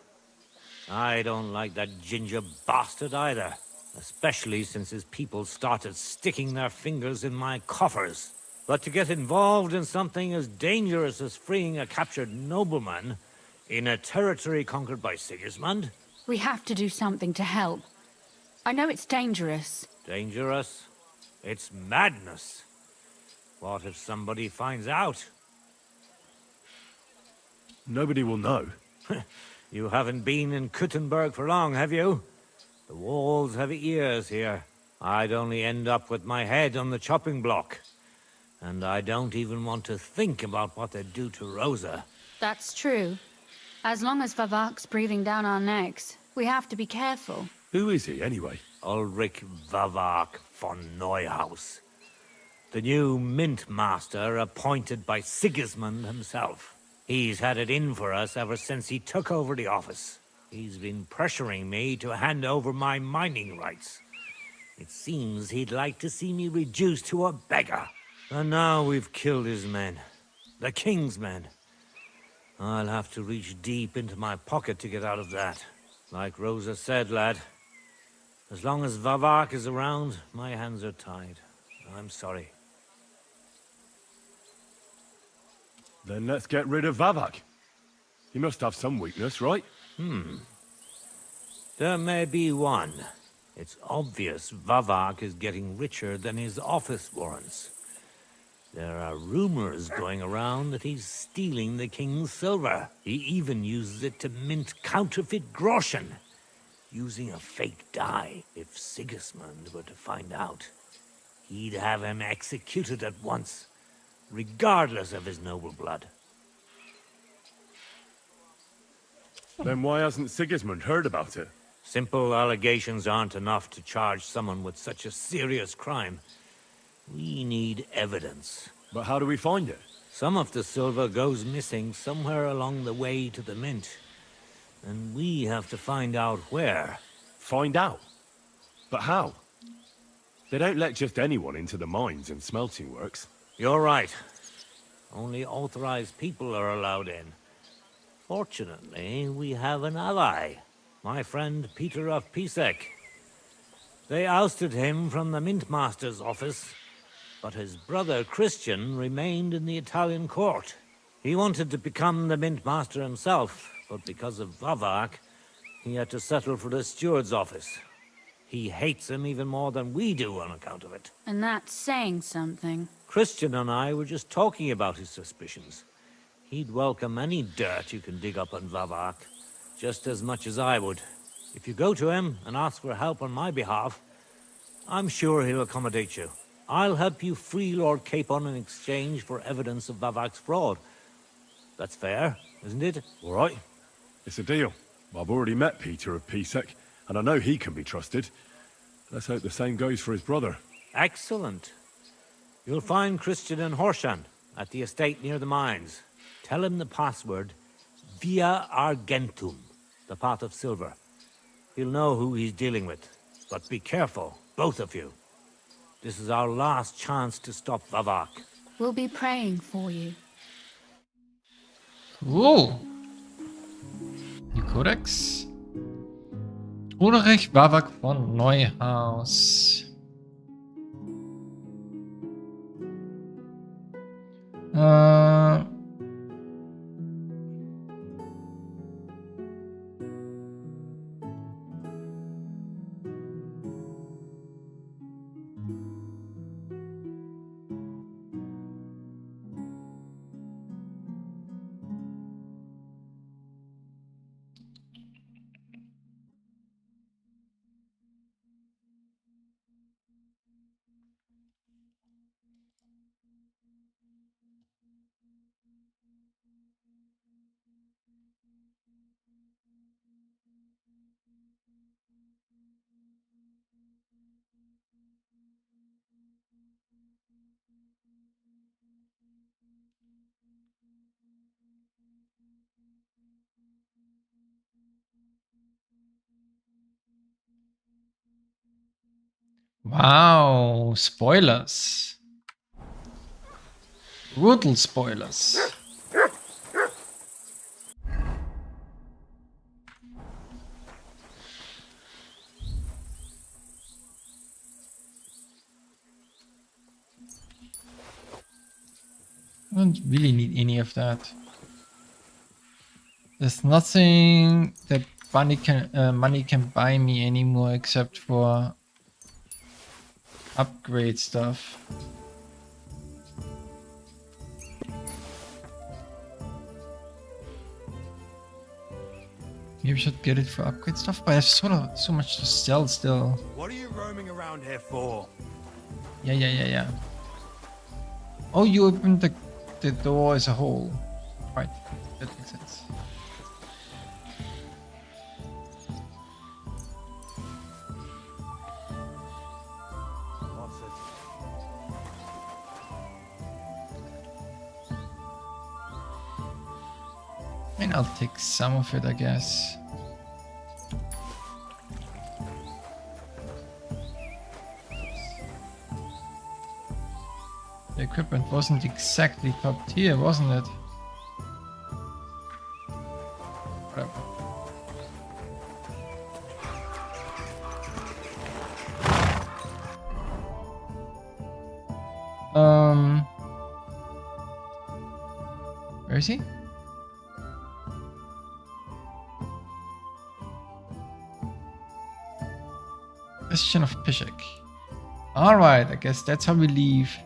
I don't like that ginger bastard either. Especially since his people started sticking their fingers in my coffers. But to get involved in something as dangerous as freeing a captured nobleman in a territory conquered by Sigismund? We have to do something to help. I know it's dangerous. Dangerous? It's madness. What if somebody finds out? Nobody will know. You haven't been in Kuttenberg for long, have you? The walls have ears here. I'd only end up with my head on the chopping block. And I don't even want to think about what they'd do to Rosa. That's true. As long as Vavak's breathing down our necks, we have to be careful. Who is he, anyway? Ulrich Vavak von Neuhaus. The new mint master appointed by Sigismund himself. He's had it in for us ever since he took over the office. He's been pressuring me to hand over my mining rights. It seems he'd like to see me reduced to a beggar. And now we've killed his men. The king's men. I'll have to reach deep into my pocket to get out of that. Like Rosa said, lad. As long as Vavak is around, my hands are tied. I'm sorry. Then let's get rid of Vavak. He must have some weakness, right? There may be one. It's obvious Vavak is getting richer than his office warrants. There are rumors going around that he's stealing the king's silver. He even uses it to mint counterfeit groschen, using a fake dye. If Sigismund were to find out, he'd have him executed at once, regardless of his noble blood. Then why hasn't Sigismund heard about it? Simple allegations aren't enough to charge someone with such a serious crime. We need evidence. But how do we find it? Some of the silver goes missing somewhere along the way to the mint. And we have to find out where. Find out? But how? They don't let just anyone into the mines and smelting works. You're right. Only authorized people are allowed in. Fortunately, we have an ally. My friend Peter of Pisek. They ousted him from the Mintmaster's office, but his brother Christian remained in the Italian court. He wanted to become the Mintmaster himself, but because of Vavak, he had to settle for the steward's office. He hates him even more than we do on account of it. And that's saying something. Christian and I were just talking about his suspicions. He'd welcome any dirt you can dig up on Vavak, just as much as I would. If you go to him and ask for help on my behalf, I'm sure he'll accommodate you. I'll help you free Lord Capon in exchange for evidence of Vavak's fraud. That's fair, isn't it? All right. It's a deal. I've already met Peter of Pisek, and I know he can be trusted. Let's hope the same goes for his brother. Excellent. You'll find Christian in Horshan, at the estate near the mines. Tell him the password, Via Argentum, the path of silver. He'll know who he's dealing with. But be careful, both of you. This is our last chance to stop Vavak. We'll be praying for you. Cool. New Codex. Ulrich Vavak von Neuhaus. Wow, spoilers. Brutal spoilers. I don't really need any of that. There's nothing that money can buy me anymore except for upgrade stuff. Maybe I should get it for upgrade stuff, but I have so much to sell still. What are you roaming around here for? Yeah. Oh, you opened the door as a whole. Right, that makes sense. What's it? And I'll take some of it, I guess. The equipment wasn't exactly top tier, wasn't it? Whatever. Where is he? Question of Pishak. Alright, I guess that's how we leave.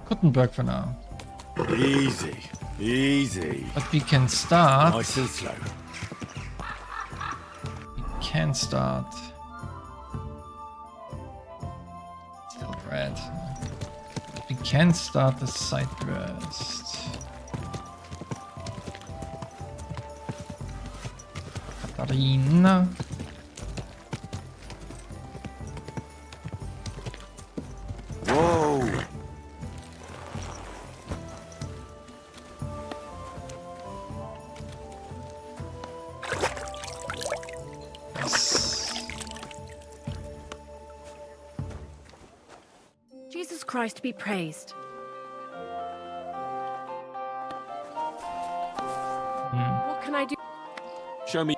Kuttenberg for now. Easy, easy. But we can start. Nice and slow. We can start. Still red. We can start the side quest. Katarina. Whoa! Jesus Christ be praised. What can I do? Show me.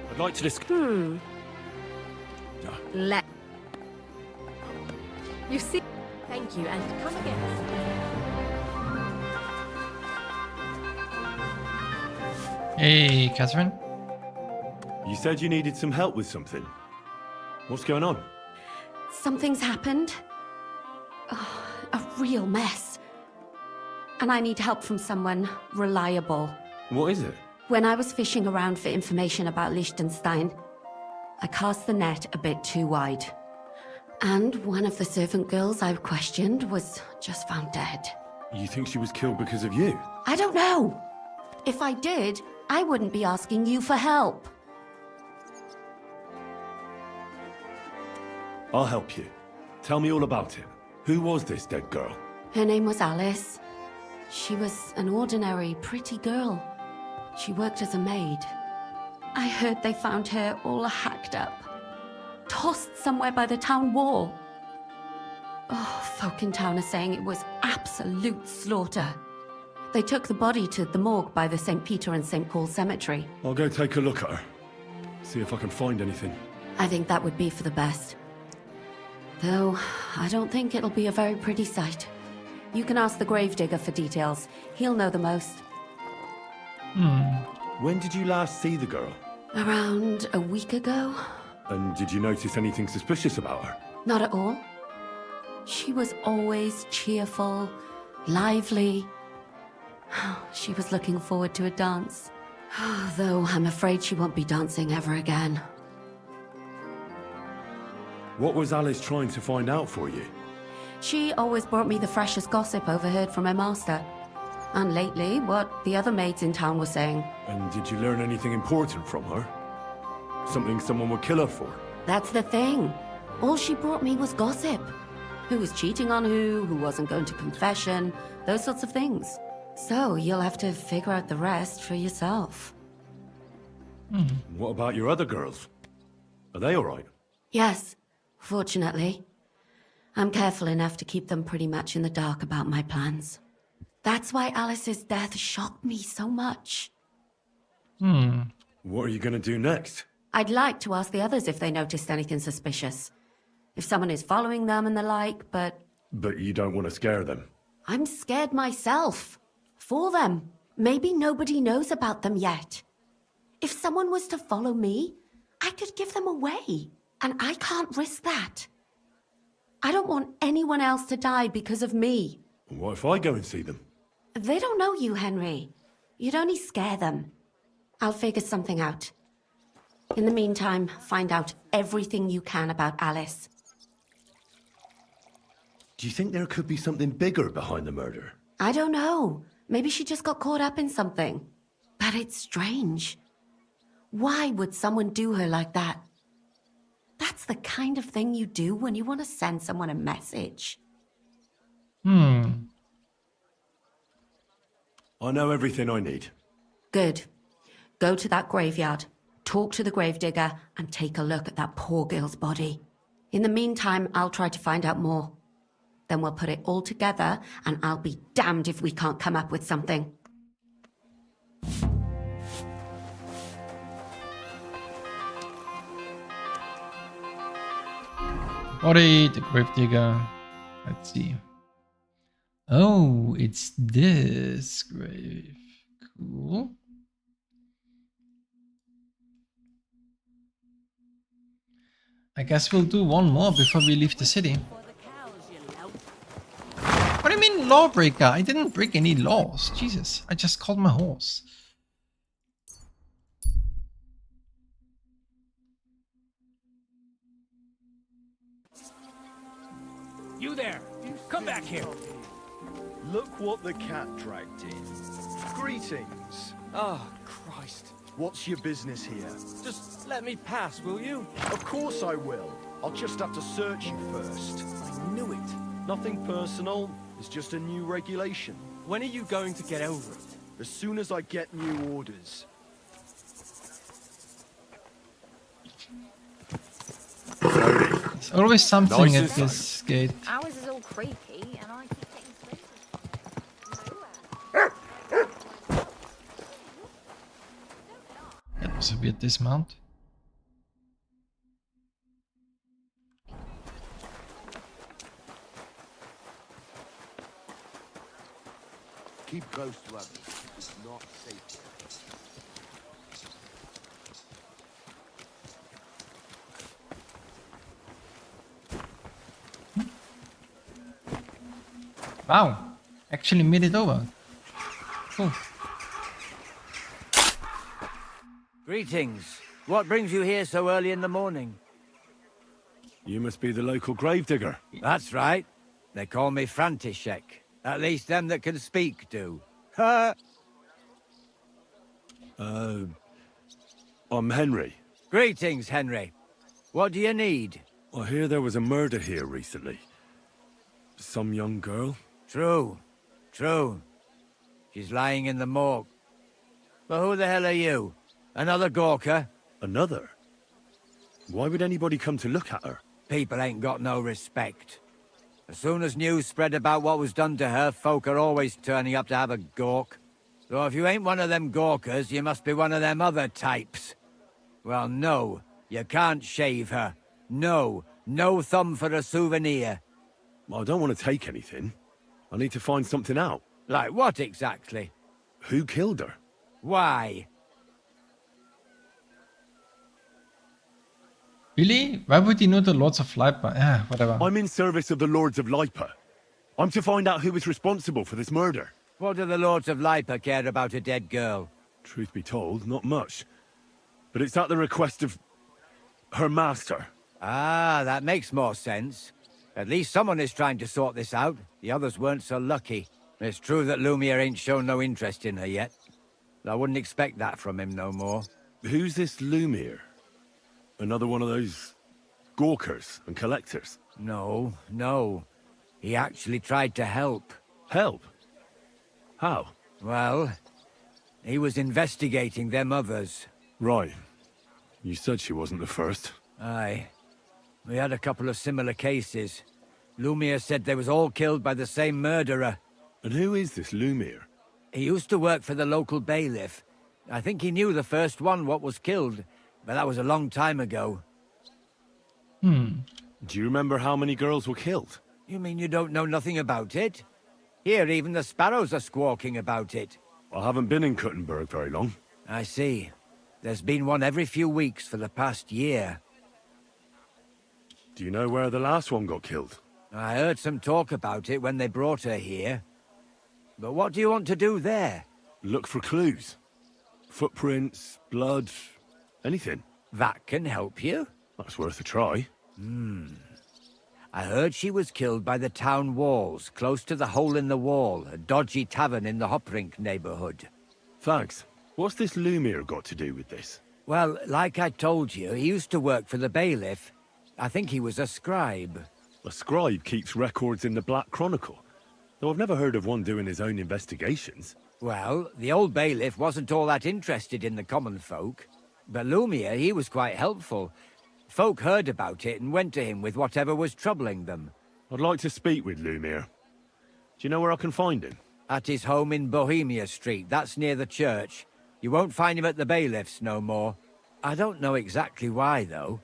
I'd like to discuss. Let. You see? Thank you, and come again. Hey, Catherine. You said you needed some help with something. What's going on? Something's happened. Oh, a real mess. And I need help from someone reliable. What is it? When I was fishing around for information about Liechtenstein, I cast the net a bit too wide. And one of the servant girls I questioned was just found dead. You think she was killed because of you? I don't know. If I did, I wouldn't be asking you for help. I'll help you. Tell me all about it. Who was this dead girl? Her name was Alice. She was an ordinary, pretty girl. She worked as a maid. I heard they found her all hacked up, tossed somewhere by the town wall. Oh, folk in town are saying it was absolute slaughter. They took the body to the morgue by the St. Peter and St. Paul cemetery. I'll go take a look at her. See if I can find anything. I think that would be for the best. Though, I don't think it'll be a very pretty sight. You can ask the gravedigger for details. He'll know the most. When did you last see the girl? Around a week ago? And did you notice anything suspicious about her? Not at all. She was always cheerful, lively. She was looking forward to a dance. Though I'm afraid she won't be dancing ever again. What was Alice trying to find out for you? She always brought me the freshest gossip overheard from her master. And lately, what the other maids in town were saying. And did you learn anything important from her? Something someone would kill her for? That's the thing. All she brought me was gossip. Who was cheating on who wasn't going to confession, those sorts of things. So you'll have to figure out the rest for yourself. What about your other girls? Are they all right? Yes, fortunately. I'm careful enough to keep them pretty much in the dark about my plans. That's why Alice's death shocked me so much. What are you going to do next? I'd like to ask the others if they noticed anything suspicious. If someone is following them and the like, but... But you don't want to scare them. I'm scared myself. For them. Maybe nobody knows about them yet. If someone was to follow me, I could give them away. And I can't risk that. I don't want anyone else to die because of me. What if I go and see them? They don't know you, Henry. You'd only scare them. I'll figure something out. In the meantime, find out everything you can about Alice. Do you think there could be something bigger behind the murder? I don't know. Maybe she just got caught up in something. But it's strange. Why would someone do her like that? That's the kind of thing you do when you want to send someone a message. I know everything I need. Good. Go to that graveyard, talk to the gravedigger, and take a look at that poor girl's body. In the meantime, I'll try to find out more. Then we'll put it all together, and I'll be damned if we can't come up with something. Body, the gravedigger. Let's see. Oh, it's this grave. Cool. I guess we'll do one more before we leave the city. What do you mean lawbreaker? I didn't break any laws. Jesus, I just called my horse. You there! Come back here! Look what the cat dragged in. Greetings. Oh, Christ. What's your business here? Just let me pass, will you? Of course I will. I'll just have to search you first. I knew it. Nothing personal. It's just a new regulation. When are you going to get over it? As soon as I get new orders. There's always something at this gate. Ours is all creepy, and I keep getting That was a weird dismount. Keep close to others. It's not safe. Wow, actually made it over. Cool. Greetings. What brings you here so early in the morning? You must be the local gravedigger. That's right. They call me František. At least them that can speak do. Ha! I'm Henry. Greetings, Henry. What do you need? I hear there was a murder here recently. Some young girl? True. True. She's lying in the morgue. But who the hell are you? Another Gawker? Another? Why would anybody come to look at her? People ain't got no respect. As soon as news spread about what was done to her, folk are always turning up to have a gawk. So if you ain't one of them Gawkers, you must be one of them other types. Well, no, you can't shave her. No, no thumb for a souvenir. I don't want to take anything. I need to find something out. Like what exactly? Who killed her? Why? Really? Why would he know the Lords of Lipa? Whatever. I'm in service of the Lords of Lipa. I'm to find out who was responsible for this murder. What do the Lords of Lipa care about a dead girl? Truth be told, not much. But it's at the request of her master. Ah, that makes more sense. At least someone is trying to sort this out. The others weren't so lucky. It's true that Lumiere ain't shown no interest in her yet. I wouldn't expect that from him no more. Who's this Lumiere? Another one of those gawkers and collectors? No, no. He actually tried to help. Help? How? Well, he was investigating them others. Right. You said she wasn't the first. Aye. We had a couple of similar cases. Lumiere said they was all killed by the same murderer. And who is this Lumiere? He used to work for the local bailiff. I think he knew the first one what was killed, but that was a long time ago. Do you remember how many girls were killed? You mean you don't know nothing about it? Here, even the sparrows are squawking about it. I haven't been in Kuttenberg very long. I see. There's been one every few weeks for the past year. Do you know where the last one got killed? I heard some talk about it when they brought her here. But what do you want to do there? Look for clues. Footprints, blood, anything. That can help you? That's worth a try. I heard she was killed by the town walls, close to the Hole in the Wall, a dodgy tavern in the Hoprink neighborhood. Thanks. What's this Lumiere got to do with this? Well, like I told you, he used to work for the bailiff. I think he was a scribe. A scribe keeps records in the Black Chronicle, though I've never heard of one doing his own investigations. Well, the old bailiff wasn't all that interested in the common folk. But Lumiere, he was quite helpful. Folk heard about it and went to him with whatever was troubling them. I'd like to speak with Lumiere. Do you know where I can find him? At his home in Bohemia Street, that's near the church. You won't find him at the bailiff's no more. I don't know exactly why, though.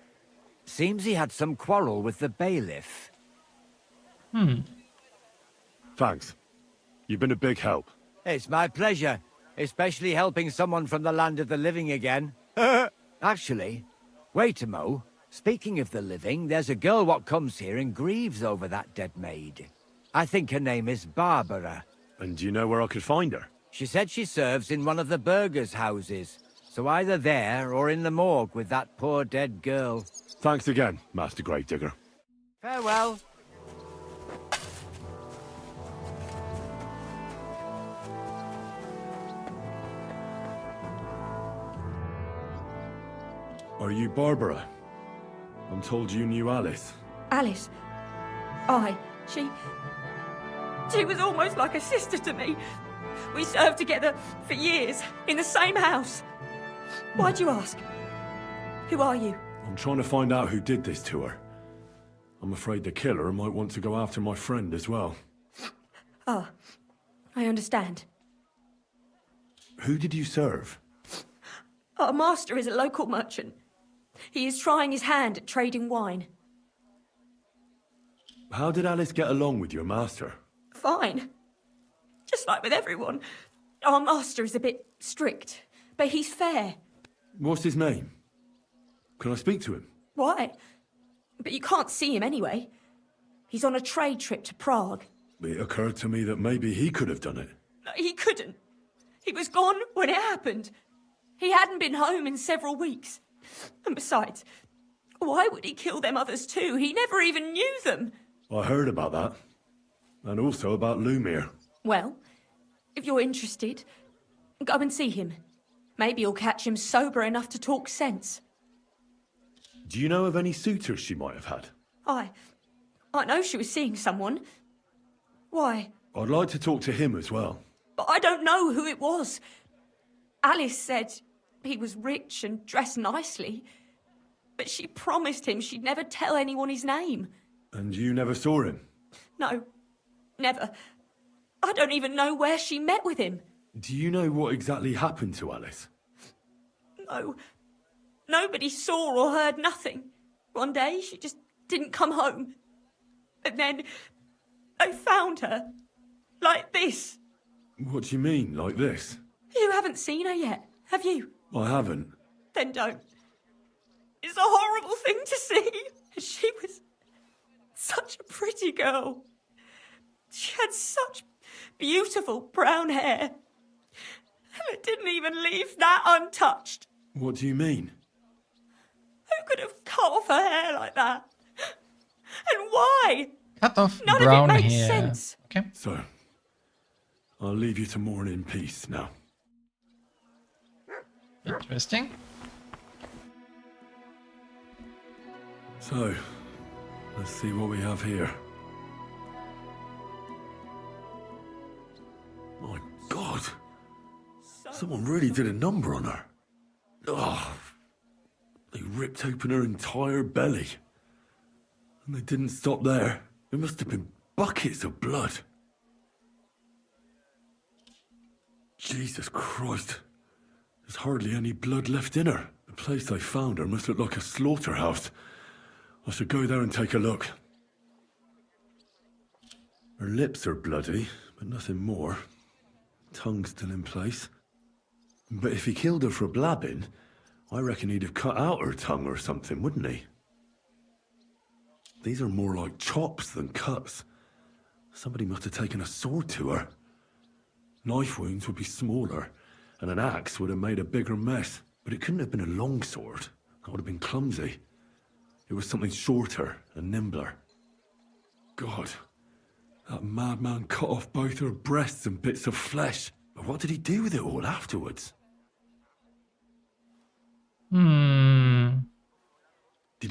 Seems he had some quarrel with the bailiff. Thanks. You've been a big help. It's my pleasure, especially helping someone from the land of the living again. Actually, wait a mo. Speaking of the living, there's a girl what comes here and grieves over that dead maid. I think her name is Barbara. And do you know where I could find her? She said she serves in one of the burgers' houses. So either there or in the morgue with that poor dead girl. Thanks again, Master Gravedigger. Farewell. Are you Barbara? I'm told you knew Alice. Alice? Aye, she was almost like a sister to me. We served together for years, in the same house. Why'd you ask? Who are you? I'm trying to find out who did this to her. I'm afraid the killer might want to go after my friend as well. Ah, I understand. Who did you serve? Our master is a local merchant. He is trying his hand at trading wine. How did Alice get along with your master? Fine. Just like with everyone. Our master is a bit strict, but he's fair. What's his name? Can I speak to him? Why? But you can't see him anyway. He's on a trade trip to Prague. It occurred to me that maybe he could have done it. No, he couldn't. He was gone when it happened. He hadn't been home in several weeks. And besides, why would he kill them others too? He never even knew them. I heard about that. And also about Lumiere. Well, if you're interested, go and see him. Maybe you'll catch him sober enough to talk sense. Do you know of any suitors she might have had? I know she was seeing someone. Why? I'd like to talk to him as well. But I don't know who it was. Alice said he was rich and dressed nicely. But she promised him she'd never tell anyone his name. And you never saw him? No, never. I don't even know where she met with him. Do you know what exactly happened to Alice? No. Nobody saw or heard nothing. One day, she just didn't come home. And then, I found her. Like this. What do you mean, like this? You haven't seen her yet, have you? I haven't. Then don't. It's a horrible thing to see. She was such a pretty girl. She had such beautiful brown hair. And it didn't even leave that untouched. What do you mean? Who could have cut off her hair like that? And why? Cut off None brown of it made hair. sense. Okay. So, I'll leave you to mourn in peace now. Interesting. So, let's see what we have here. My God! Someone really did a number on her. Oh, they ripped open her entire belly. And they didn't stop there. There must have been buckets of blood. Jesus Christ. There's hardly any blood left in her. The place I found her must look like a slaughterhouse. I should go there and take a look. Her lips are bloody, but nothing more. Tongue still in place. But if he killed her for blabbing, I reckon he'd have cut out her tongue or something, wouldn't he? These are more like chops than cuts. Somebody must have taken a sword to her. Knife wounds would be smaller, and an axe would have made a bigger mess. But it couldn't have been a long sword. That would have been clumsy. It was something shorter and nimbler. God, that madman cut off both her breasts and bits of flesh. But what did he do with it all afterwards? Did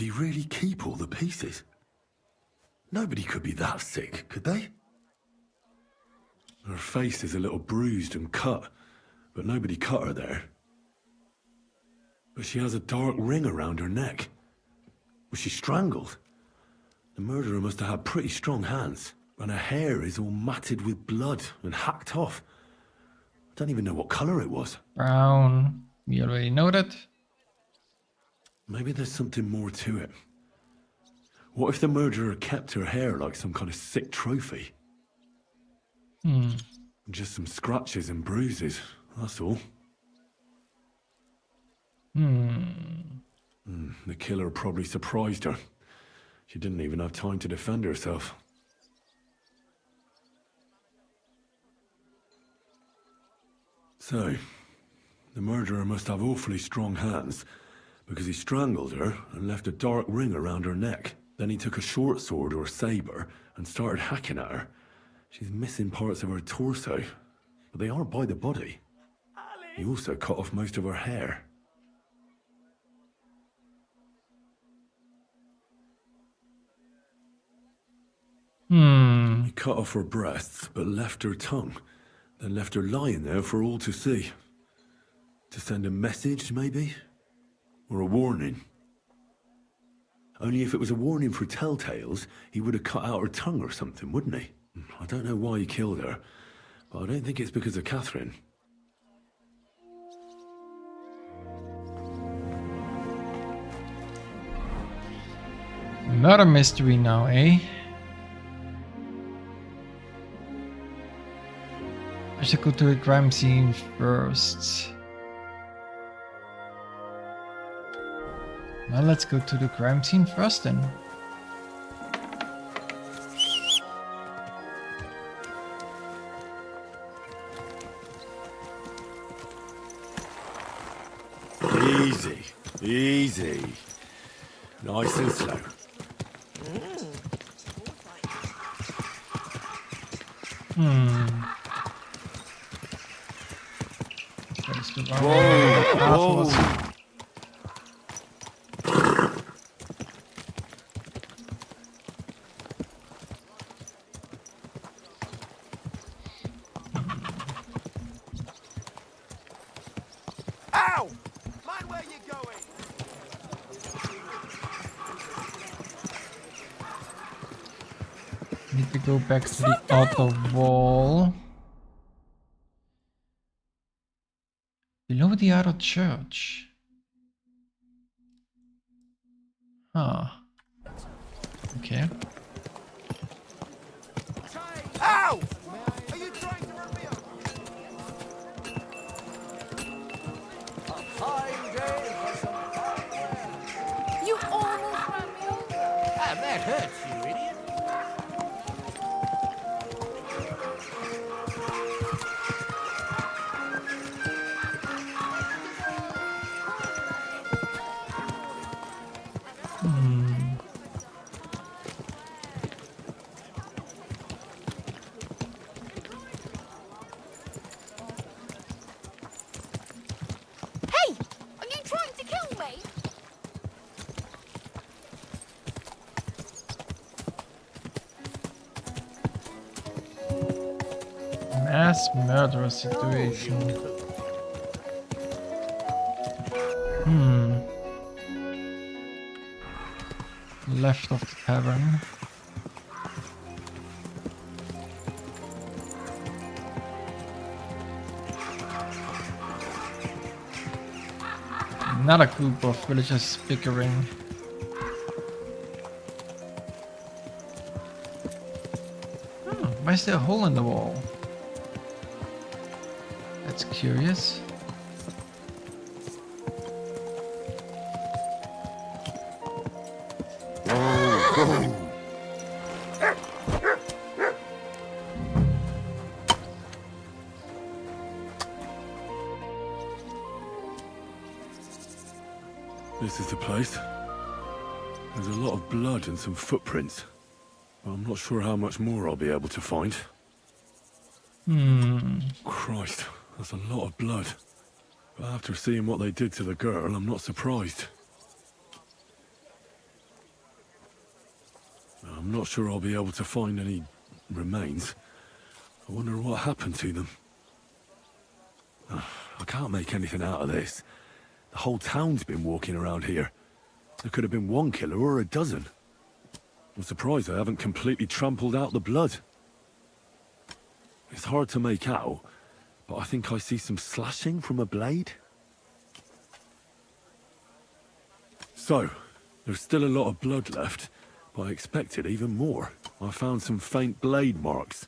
he really keep all the pieces? Nobody could be that sick, could they? Her face is a little bruised and cut, but nobody cut her there. But she has a dark ring around her neck. Was she strangled? The murderer must have had pretty strong hands, and her hair is all matted with blood and hacked off. I don't even know what colour it was. Brown. We already know that. Maybe there's something more to it. What if the murderer kept her hair like some kind of sick trophy? Just some scratches and bruises, that's all. The killer probably surprised her. She didn't even have time to defend herself. So, the murderer must have awfully strong hands, because he strangled her and left a dark ring around her neck. Then he took a short sword or saber and started hacking at her. She's missing parts of her torso, but they aren't by the body. He also cut off most of her hair. He cut off her breasts, but left her tongue, then left her lying there for all to see. To send a message, maybe? Or a warning? Only if it was a warning for telltales, he would have cut out her tongue or something, wouldn't he? I don't know why he killed her, but I don't think it's because of Catherine. Murder mystery now, eh? I should go to the crime scene first. Well, let's go to the crime scene first then. Easy, easy. Nice and slow. Whoa. Ow! Mind where you're going! Need to go back to the outer wall. Below the outer church. Huh. Okay. Ow! Are you trying to run me over? A fine day for some fine. You almost ran me over. And that hurts, you idiot. this murder situation. Left of the tavern. Another group of villagers bickering. Why is there a hole in the wall? That's curious. This is the place. There's a lot of blood and some footprints. I'm not sure how much more I'll be able to find. Christ, that's a lot of blood. But after seeing what they did to the girl, I'm not surprised. I'm not sure I'll be able to find any remains. I wonder what happened to them. I can't make anything out of this. The whole town's been walking around here. There could have been one killer or a dozen. I'm surprised I haven't completely trampled out the blood. It's hard to make out, but I think I see some slashing from a blade. So, there's still a lot of blood left, but I expected even more. I found some faint blade marks.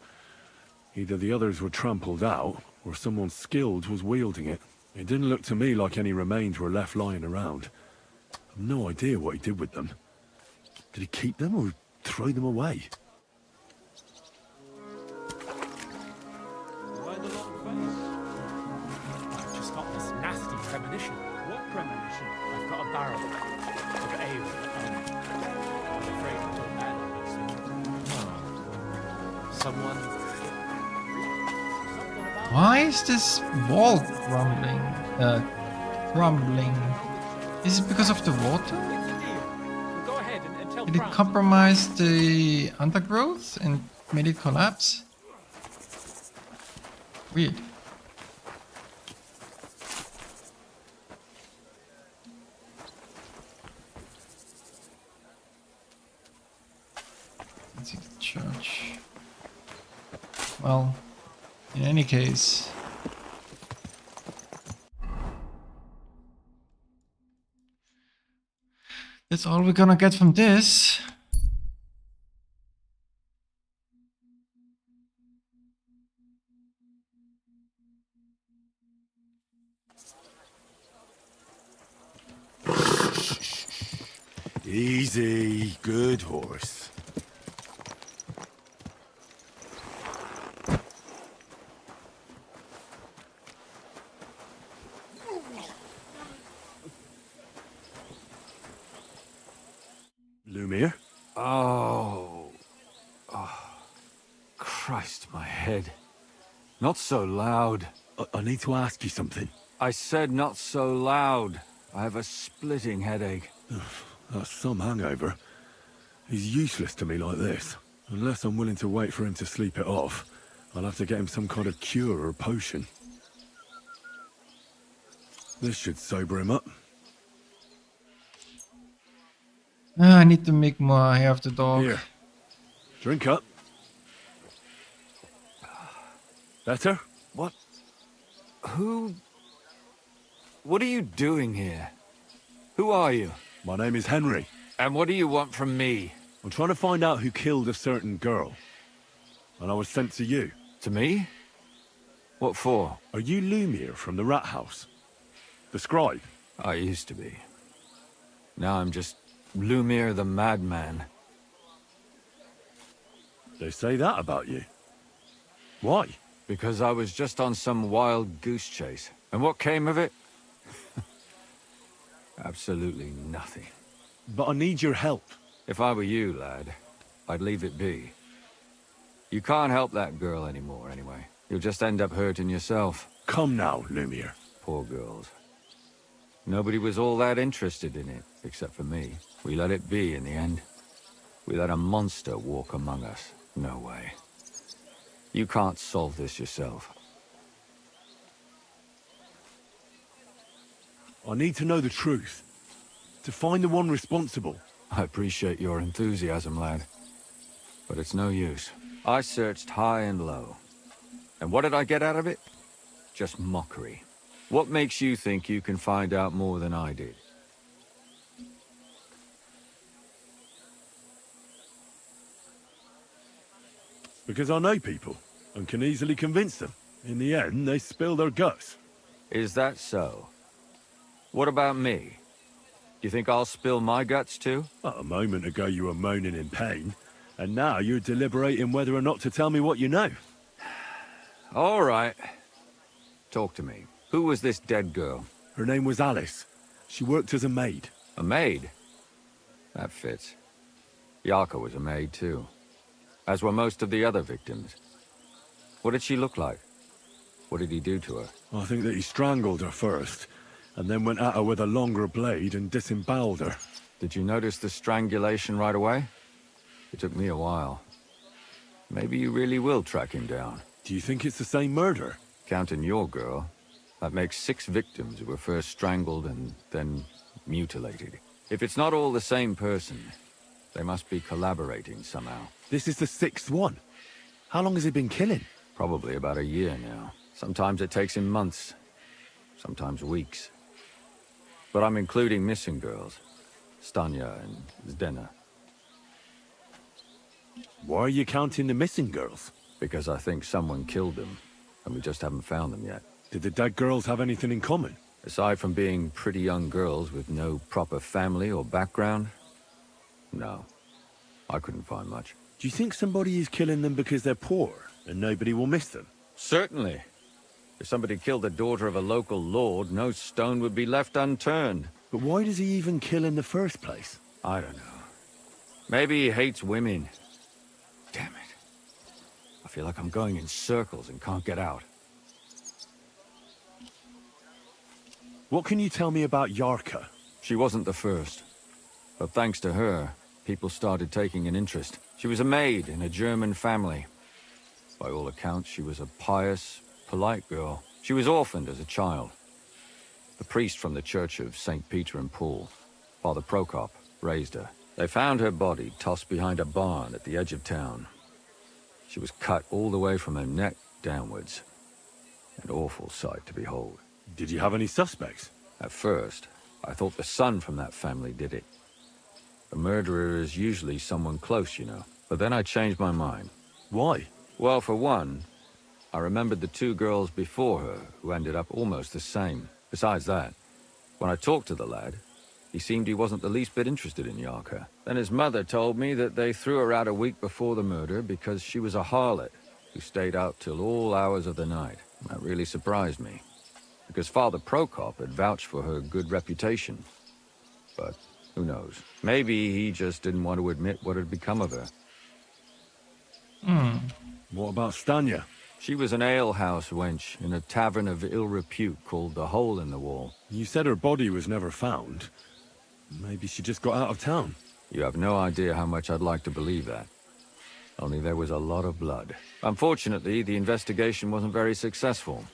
Either the others were trampled out, or someone skilled was wielding it. It didn't look to me like any remains were left lying around. I've no idea what he did with them. Did he keep them or throw them away? I've just got this nasty premonition. What premonition? I've got a barrel of ale. I'm afraid it'll land on me soon. Someone. Why is this wall crumbling? Crumbling. Is it because of the water? Go ahead and tell Did it compromise the undergrowth and made it collapse? Weird. Let's see the church. Well, in any case, that's all we're gonna get from this. Easy, good horse. Lumir? Oh. Christ, my head. Not so loud. I need to ask you something. I said not so loud. I have a splitting headache. That's some hangover. He's useless to me like this. Unless I'm willing to wait for him to sleep it off, I'll have to get him some kind of cure or potion. This should sober him up. I need to make more hair of the dog. Here. Drink up. Better? What? Who? What are you doing here? Who are you? My name is Henry. And what do you want from me? I'm trying to find out who killed a certain girl. And I was sent to you. To me? What for? Are you Lumir from the rat house? The scribe? I used to be. Now I'm just Lumir the madman. They say that about you. Why? Because I was just on some wild goose chase. And what came of it? Absolutely nothing. But I need your help. If I were you, lad, I'd leave it be. You can't help that girl anymore, anyway. You'll just end up hurting yourself. Come now, Lumir. Poor girls. Nobody was all that interested in it, except for me. We let it be in the end. We let a monster walk among us. No way. You can't solve this yourself. I need to know the truth. To find the one responsible. I appreciate your enthusiasm, lad. But it's no use. I searched high and low. And what did I get out of it? Just mockery. What makes you think you can find out more than I did? Because I know people, and can easily convince them. In the end, they spill their guts. Is that so? What about me? You think I'll spill my guts too? A moment ago you were moaning in pain, and now you're deliberating whether or not to tell me what you know. All right. Talk to me. Who was this dead girl? Her name was Alice. She worked as a maid. A maid? That fits. Yarka was a maid too. As were most of the other victims. What did she look like? What did he do to her? I think that he strangled her first, and then went at her with a longer blade and disemboweled her. Did you notice the strangulation right away? It took me a while. Maybe you really will track him down. Do you think it's the same murder? Counting your girl, that makes 6 victims who were first strangled and then mutilated. If it's not all the same person, they must be collaborating somehow. This is the 6th one. How long has he been killing? Probably about a year now. Sometimes it takes him months, sometimes weeks. But I'm including missing girls. Stanya and Zdena. Why are you counting the missing girls? Because I think someone killed them, and we just haven't found them yet. Did the dead girls have anything in common? Aside from being pretty young girls with no proper family or background, no. I couldn't find much. Do you think somebody is killing them because they're poor, and nobody will miss them? Certainly. If somebody killed the daughter of a local lord, no stone would be left unturned. But why does he even kill in the first place? I don't know. Maybe he hates women. Damn it. I feel like I'm going in circles and can't get out. What can you tell me about Yarka? She wasn't the first. But thanks to her, people started taking an interest. She was a maid in a German family. By all accounts, she was a pious, polite girl. She was orphaned as a child. The priest from the Church of St. Peter and Paul, Father Prokop, raised her. They found her body tossed behind a barn at the edge of town. She was cut all the way from her neck downwards. An awful sight to behold. Did you have any suspects? At first, I thought the son from that family did it. The murderer is usually someone close, you know. But then I changed my mind. Why? Well, for one, I remembered the 2 girls before her who ended up almost the same. Besides that, when I talked to the lad, he seemed he wasn't the least bit interested in Yarka. Then his mother told me that they threw her out a week before the murder because she was a harlot who stayed out till all hours of the night. That really surprised me, because Father Prokop had vouched for her good reputation. But who knows? Maybe he just didn't want to admit what had become of her. What about Stanya? She was an alehouse wench in a tavern of ill repute called the Hole in the Wall. You said her body was never found. Maybe she just got out of town. You have no idea how much I'd like to believe that. Only there was a lot of blood. Unfortunately, the investigation wasn't very successful.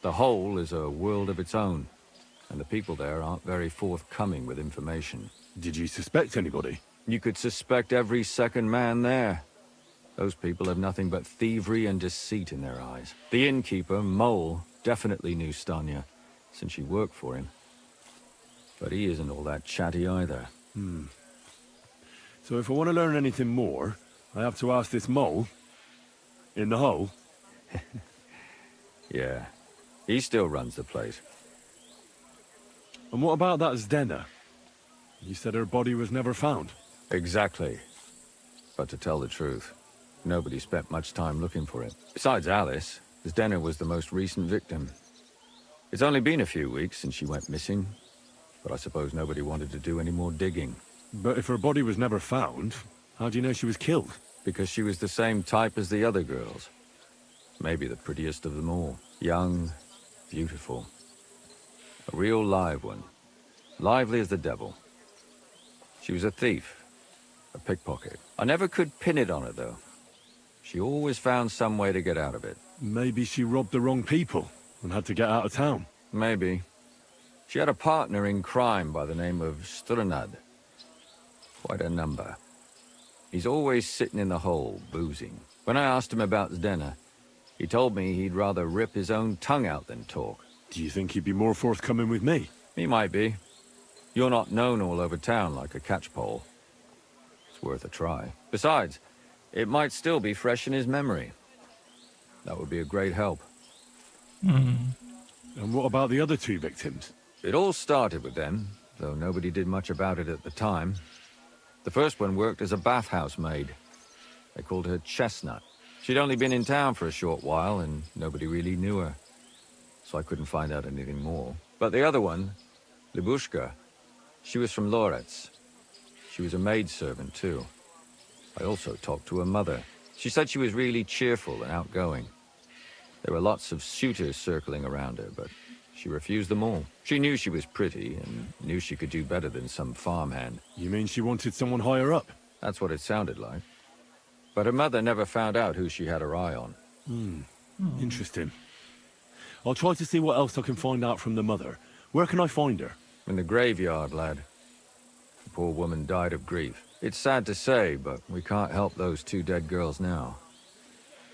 The Hole is a world of its own, and the people there aren't very forthcoming with information. Did you suspect anybody? You could suspect every second man there. Those people have nothing but thievery and deceit in their eyes. The innkeeper, Mole, definitely knew Stanya, since she worked for him. But he isn't all that chatty either. So if I want to learn anything more, I have to ask this Mole in the hole? Yeah, he still runs the place. And what about that Zdena? You said her body was never found. Exactly. But to tell the truth, nobody spent much time looking for it. Besides Alice, Zdena was the most recent victim. It's only been a few weeks since she went missing, but I suppose nobody wanted to do any more digging. But if her body was never found, how do you know she was killed? Because she was the same type as the other girls. Maybe the prettiest of them all. Young, beautiful. A real live one. Lively as the devil. She was a thief. A pickpocket. I never could pin it on her, though. She always found some way to get out of it. Maybe she robbed the wrong people and had to get out of town. Maybe. She had a partner in crime by the name of Strunad. Quite a number. He's always sitting in the hole, boozing. When I asked him about Zdena, he told me he'd rather rip his own tongue out than talk. Do you think he'd be more forthcoming with me? He might be. You're not known all over town like a catchpole. It's worth a try. Besides, it might still be fresh in his memory. That would be a great help. And what about the other 2 victims? It all started with them, though nobody did much about it at the time. The first one worked as a bathhouse maid. They called her Chestnut. She'd only been in town for a short while, and nobody really knew her. So I couldn't find out anything more. But the other one, Libushka, she was from Loretz. She was a maidservant, too. I also talked to her mother. She said she was really cheerful and outgoing. There were lots of suitors circling around her, but she refused them all. She knew she was pretty and knew she could do better than some farmhand. You mean she wanted someone higher up? That's what it sounded like. But her mother never found out who she had her eye on. Interesting. I'll try to see what else I can find out from the mother. Where can I find her? In the graveyard, lad. The poor woman died of grief. It's sad to say, but we can't help those 2 dead girls now.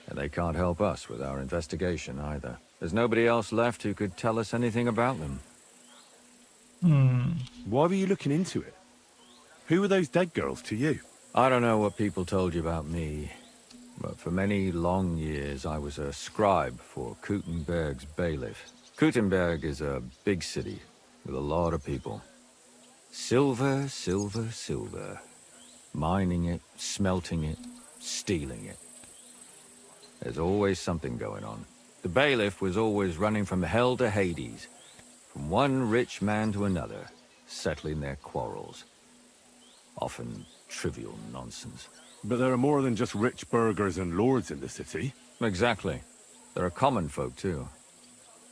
And they can't help us with our investigation either. There's nobody else left who could tell us anything about them. Why were you looking into it? Who were those dead girls to you? I don't know what people told you about me, but for many long years I was a scribe for Kuttenberg's bailiff. Kuttenberg is a big city with a lot of people. Silver, silver, silver. Mining it, smelting it, stealing it. There's always something going on. The bailiff was always running from hell to Hades, from one rich man to another, settling their quarrels. Often trivial nonsense. But there are more than just rich burghers and lords in the city. Exactly. There are common folk, too.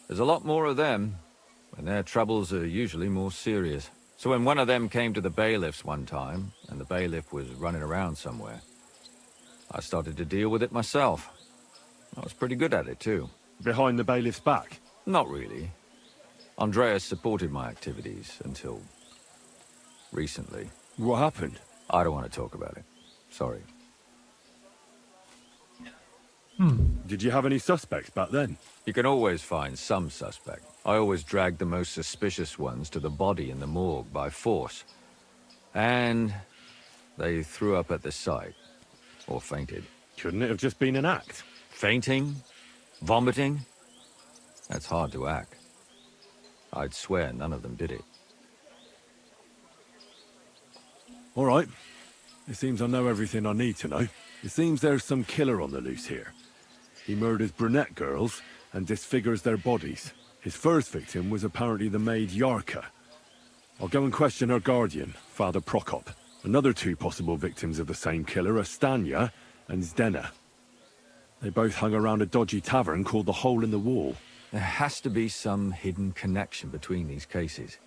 There's a lot more of them, and their troubles are usually more serious. So when one of them came to the bailiff's one time, and the bailiff was running around somewhere, I started to deal with it myself. I was pretty good at it, too. Behind the bailiff's back? Not really. Andreas supported my activities until recently. What happened? I don't want to talk about it. Sorry. Did you have any suspects back then? You can always find some suspect. I always dragged the most suspicious ones to the body in the morgue by force. And they threw up at the sight. Or fainted. Couldn't it have just been an act? Fainting? Vomiting? That's hard to act. I'd swear none of them did it. All right. It seems I know everything I need to know. It seems there's some killer on the loose here. He murders brunette girls and disfigures their bodies. His first victim was apparently the maid Yarka. I'll go and question her guardian, Father Prokop. Another 2 possible victims of the same killer are Stanya and Zdena. They both hung around a dodgy tavern called the Hole in the Wall. There has to be some hidden connection between these cases.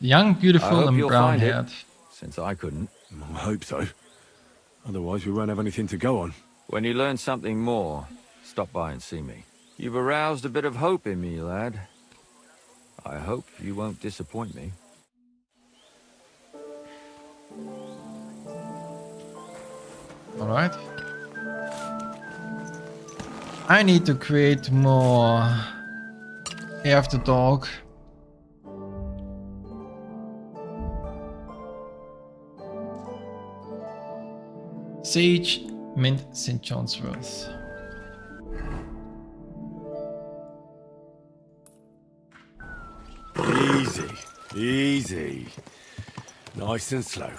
Young, beautiful, and brown-haired. Since I couldn't. I hope so. Otherwise, we won't have anything to go on. When you learn something more, stop by and see me. You've aroused a bit of hope in me, lad. I hope you won't disappoint me. All right. I need to create more hair of the dog. Sage, Mint, St. John's Wort. Easy, easy. Nice and slow.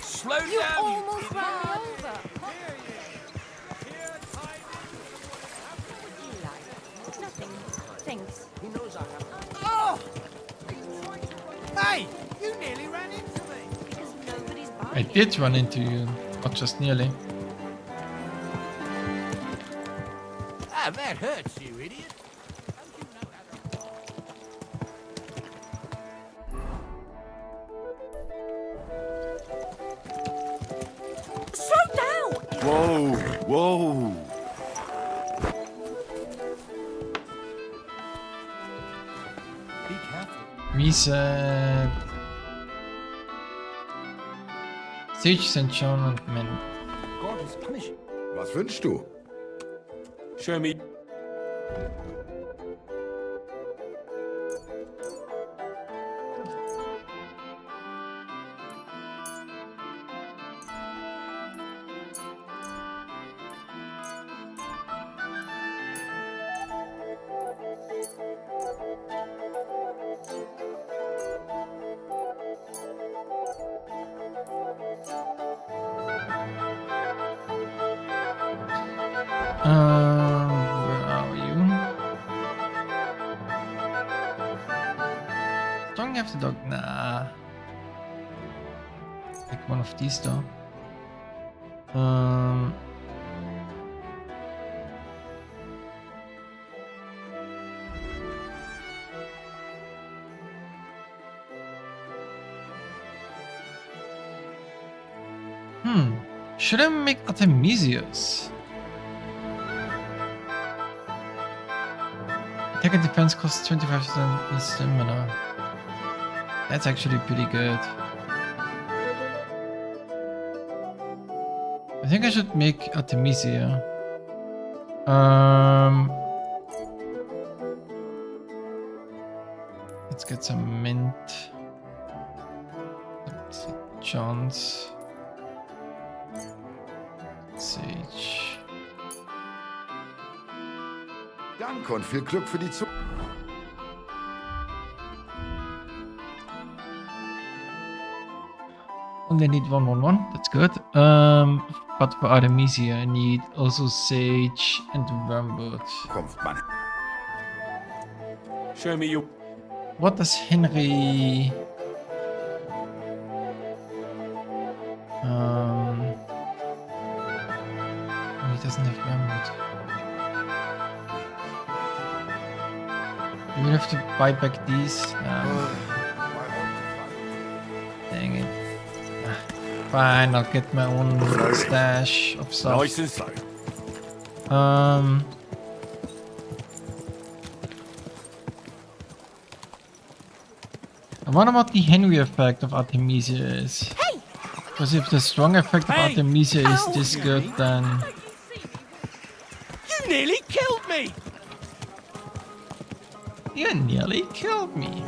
Slow You down, almost ran me over. Nothing. things. He knows I have. Oh! Hey! You nearly ran into me! Because nobody's buying I did run into you, not just nearly. Ah, that hurts, you idiot. Slow down! Whoa, whoa. Be careful. Reset. Sage, St. John und Men. God is punishing. Was wünschst du? Show me. Where are you? Don't have the dog. Nah. Like one of these though. Should I make Artemisius? Attack and defense costs 25% stamina. That's actually pretty good. I think I should make Artemisia. Let's get some mint. John's. Sage. Danke und viel Glück für die Zukunft. Only need 111, that's good. But for Artemisia I need also Sage and Wormwood. Show me your. What does Henry... he doesn't have Wormwood. You will have to buy back these. Dang it. Fine, I'll get my own stash of stuff. Nice and slow. I wonder what the Henry effect of Artemisia is. Because if the strong effect of Artemisia is this good, then... You nearly killed me! You nearly killed me.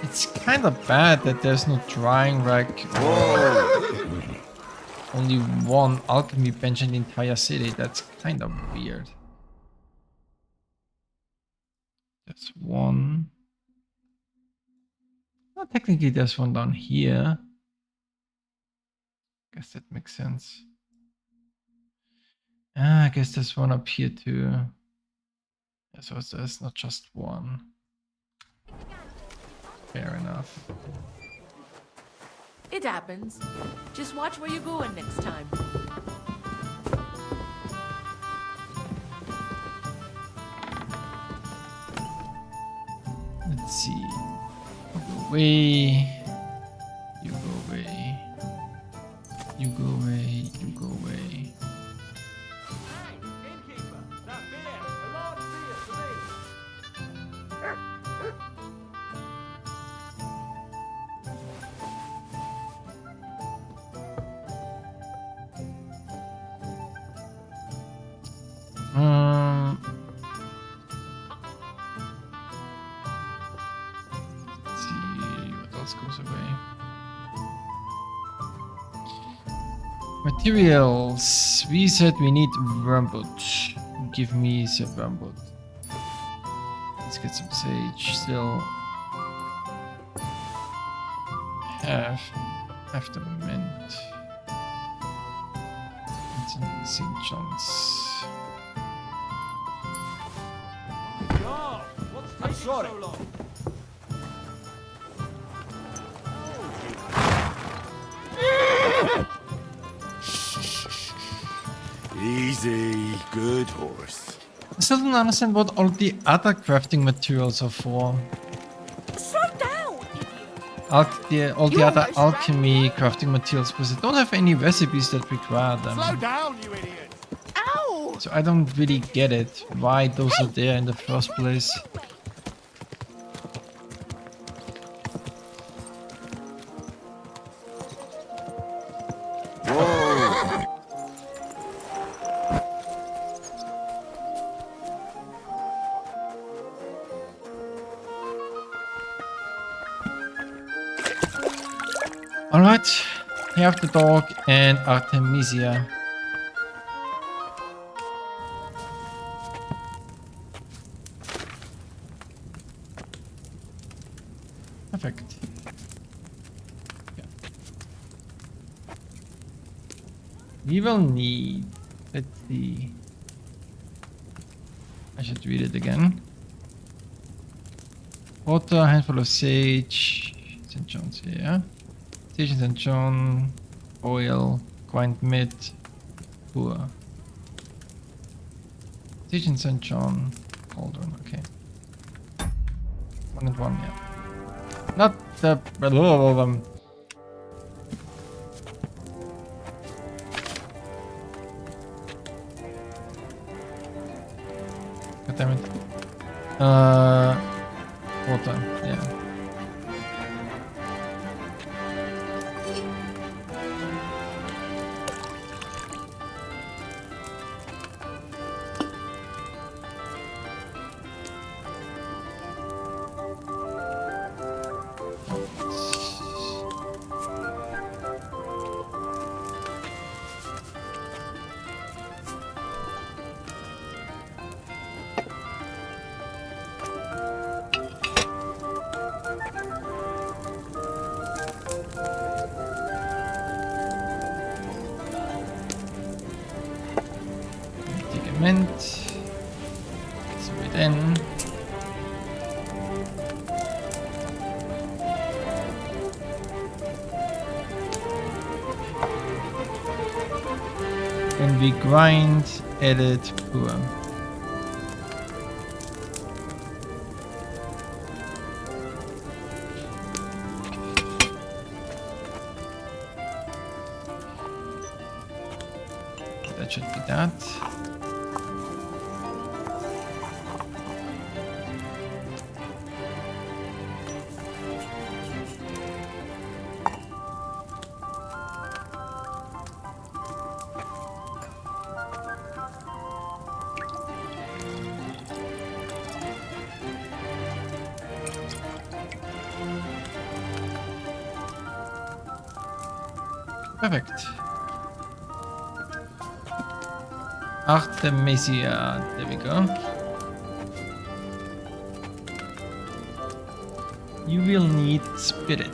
It's kind of bad that there's no drying rack or only one alchemy bench in the entire city. That's kind of weird. There's one. Well, technically there's one down here. Guess that makes sense. Ah, I guess there's one up here too. Yeah, so there's not just one. Fair enough. It happens. Just watch where you're going next time. Let's see. You go away. You go away. You go away. You go away. Let's see what else goes away. Materials. We said we need wormwood. Give me some wormwood. Let's get some sage still. Have the mint. It's in St. John's. I'm sorry. Easy, good horse. I still don't understand what all the other crafting materials are for. Slow down, All the other alchemy crafting materials, because I don't have any recipes that require them. Slow down, you idiot! Ow! So I don't really get it, why those are there in the first place. Alright, we have the dog and Artemisia. Perfect. Yeah. We will need, let's see. I should read it again. Water, handful of sage, St. John's here. Sage and St. John, oil, grind mid, poor. Sage and St. John, cauldron, okay. 1 and 1, yeah. Not the... God damn it. Water, yeah. Mint. So we then when we grind, edit, poor. That should be that. Perfect. Artemisia, there we go. You will need spirit.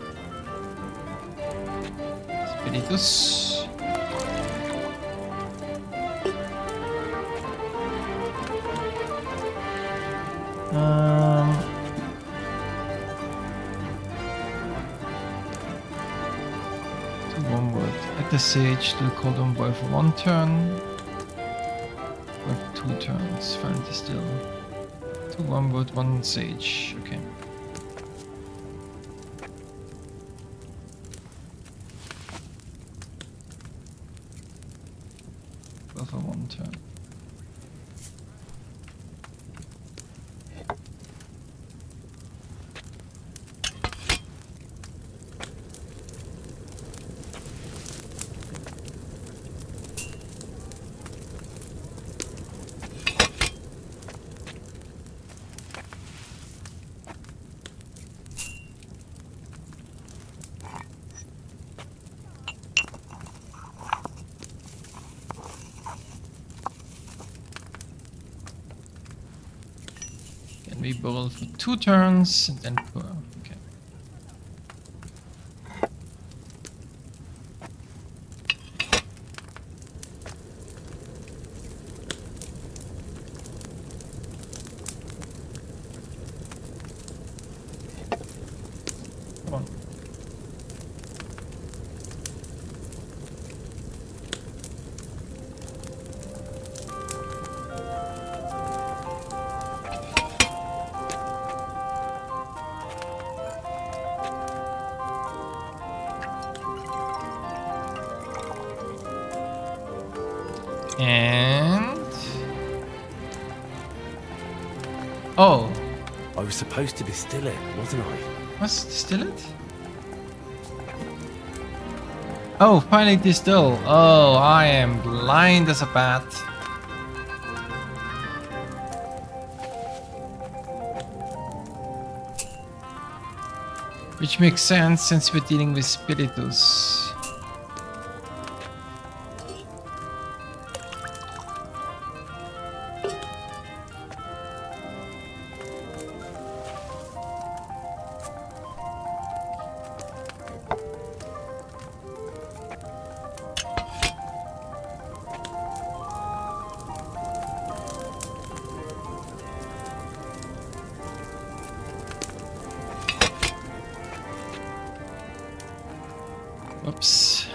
Spiritus. The sage to the cauldron boil for 1 turn. Or 2 turns. Find still. 2 wormwood, 1 sage. Okay. Boil for 1 turn. We boil for 2 turns and then pour. Okay. And... Oh. I was supposed to distill it, wasn't I? Was distill it? Oh, finally distill. Oh, I am blind as a bat. Which makes sense since we're dealing with spiritus. Oops.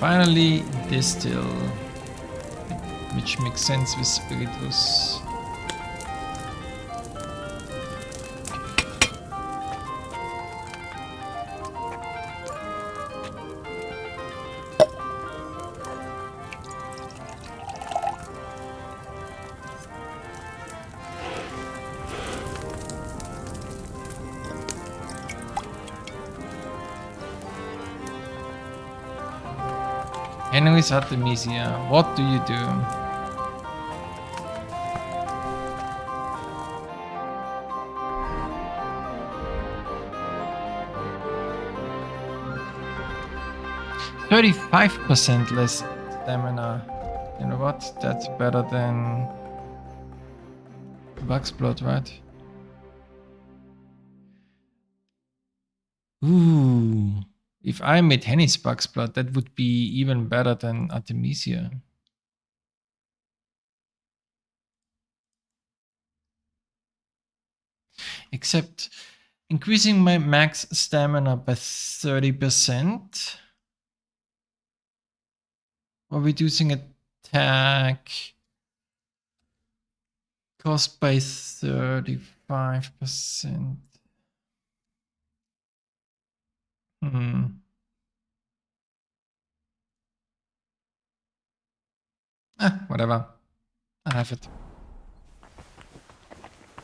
Finally distill, which makes sense with spiritus. Anyways, Artemisia, what do you do? %35% less stamina. You know what? That's better than Bug's Blood, right? Ooh. If I made Henny's Bug's Blood, that would be even better than Artemisia. Except increasing my max stamina by 30% or reducing attack cost by 35%. Whatever. I have it.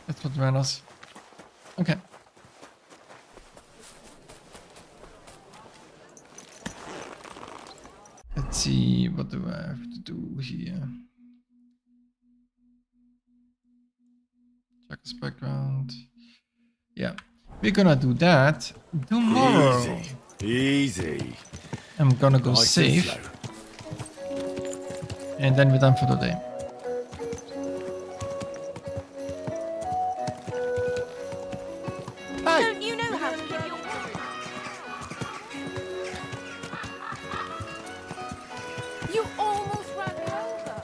That's what matters. Okay. Let's see, what do I have to do here? Check his background. Yeah, we're gonna do that tomorrow. Easy. I'm gonna go Nice and save. slow. And then we're done for today. Don't you know how to give your... You almost ran me over.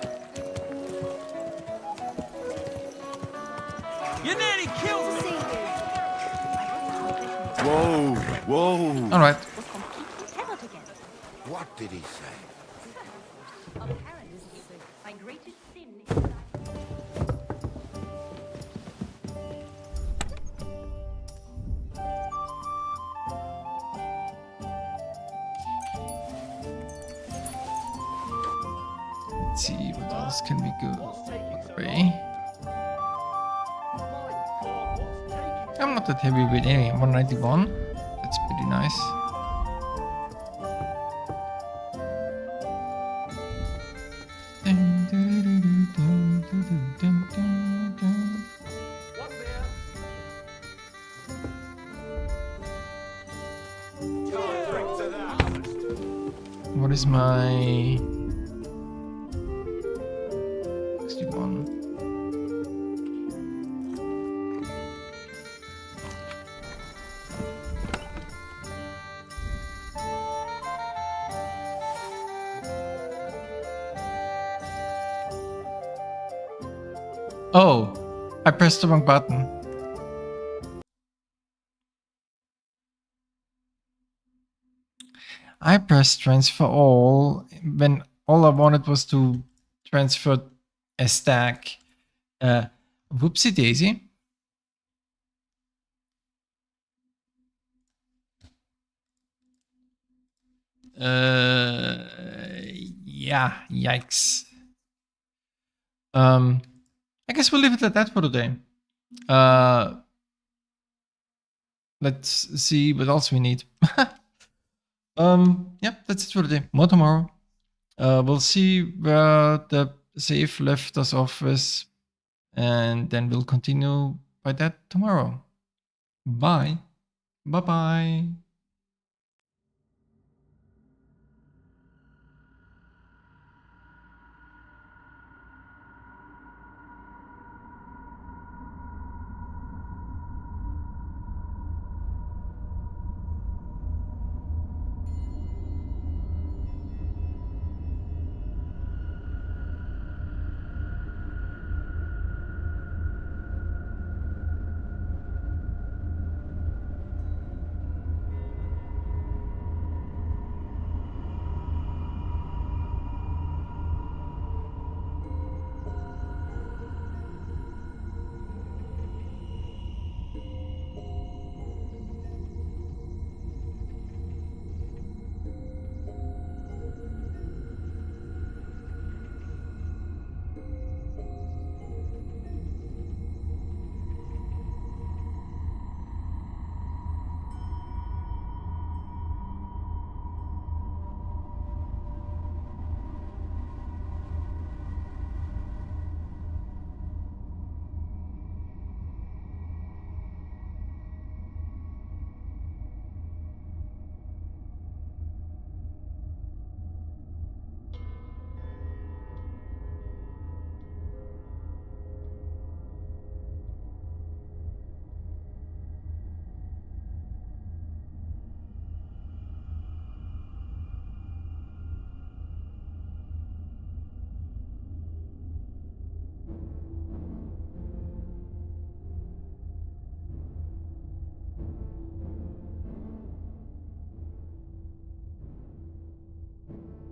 You nearly killed me. Whoa, whoa. All right. What did he say? My greatest sin Let's see, what else can we go away? I'm not that heavy with any 191. That's pretty nice. What is my 61? Oh, I pressed the wrong button. I pressed transfer all when all I wanted was to transfer a stack. Whoopsie daisy. Yeah, yikes. I guess we'll leave it at that for today. Let's see what else we need. Yep, that's it for today. More tomorrow. We'll see where the save left us off with, and then we'll continue by that tomorrow. Bye. Bye-bye.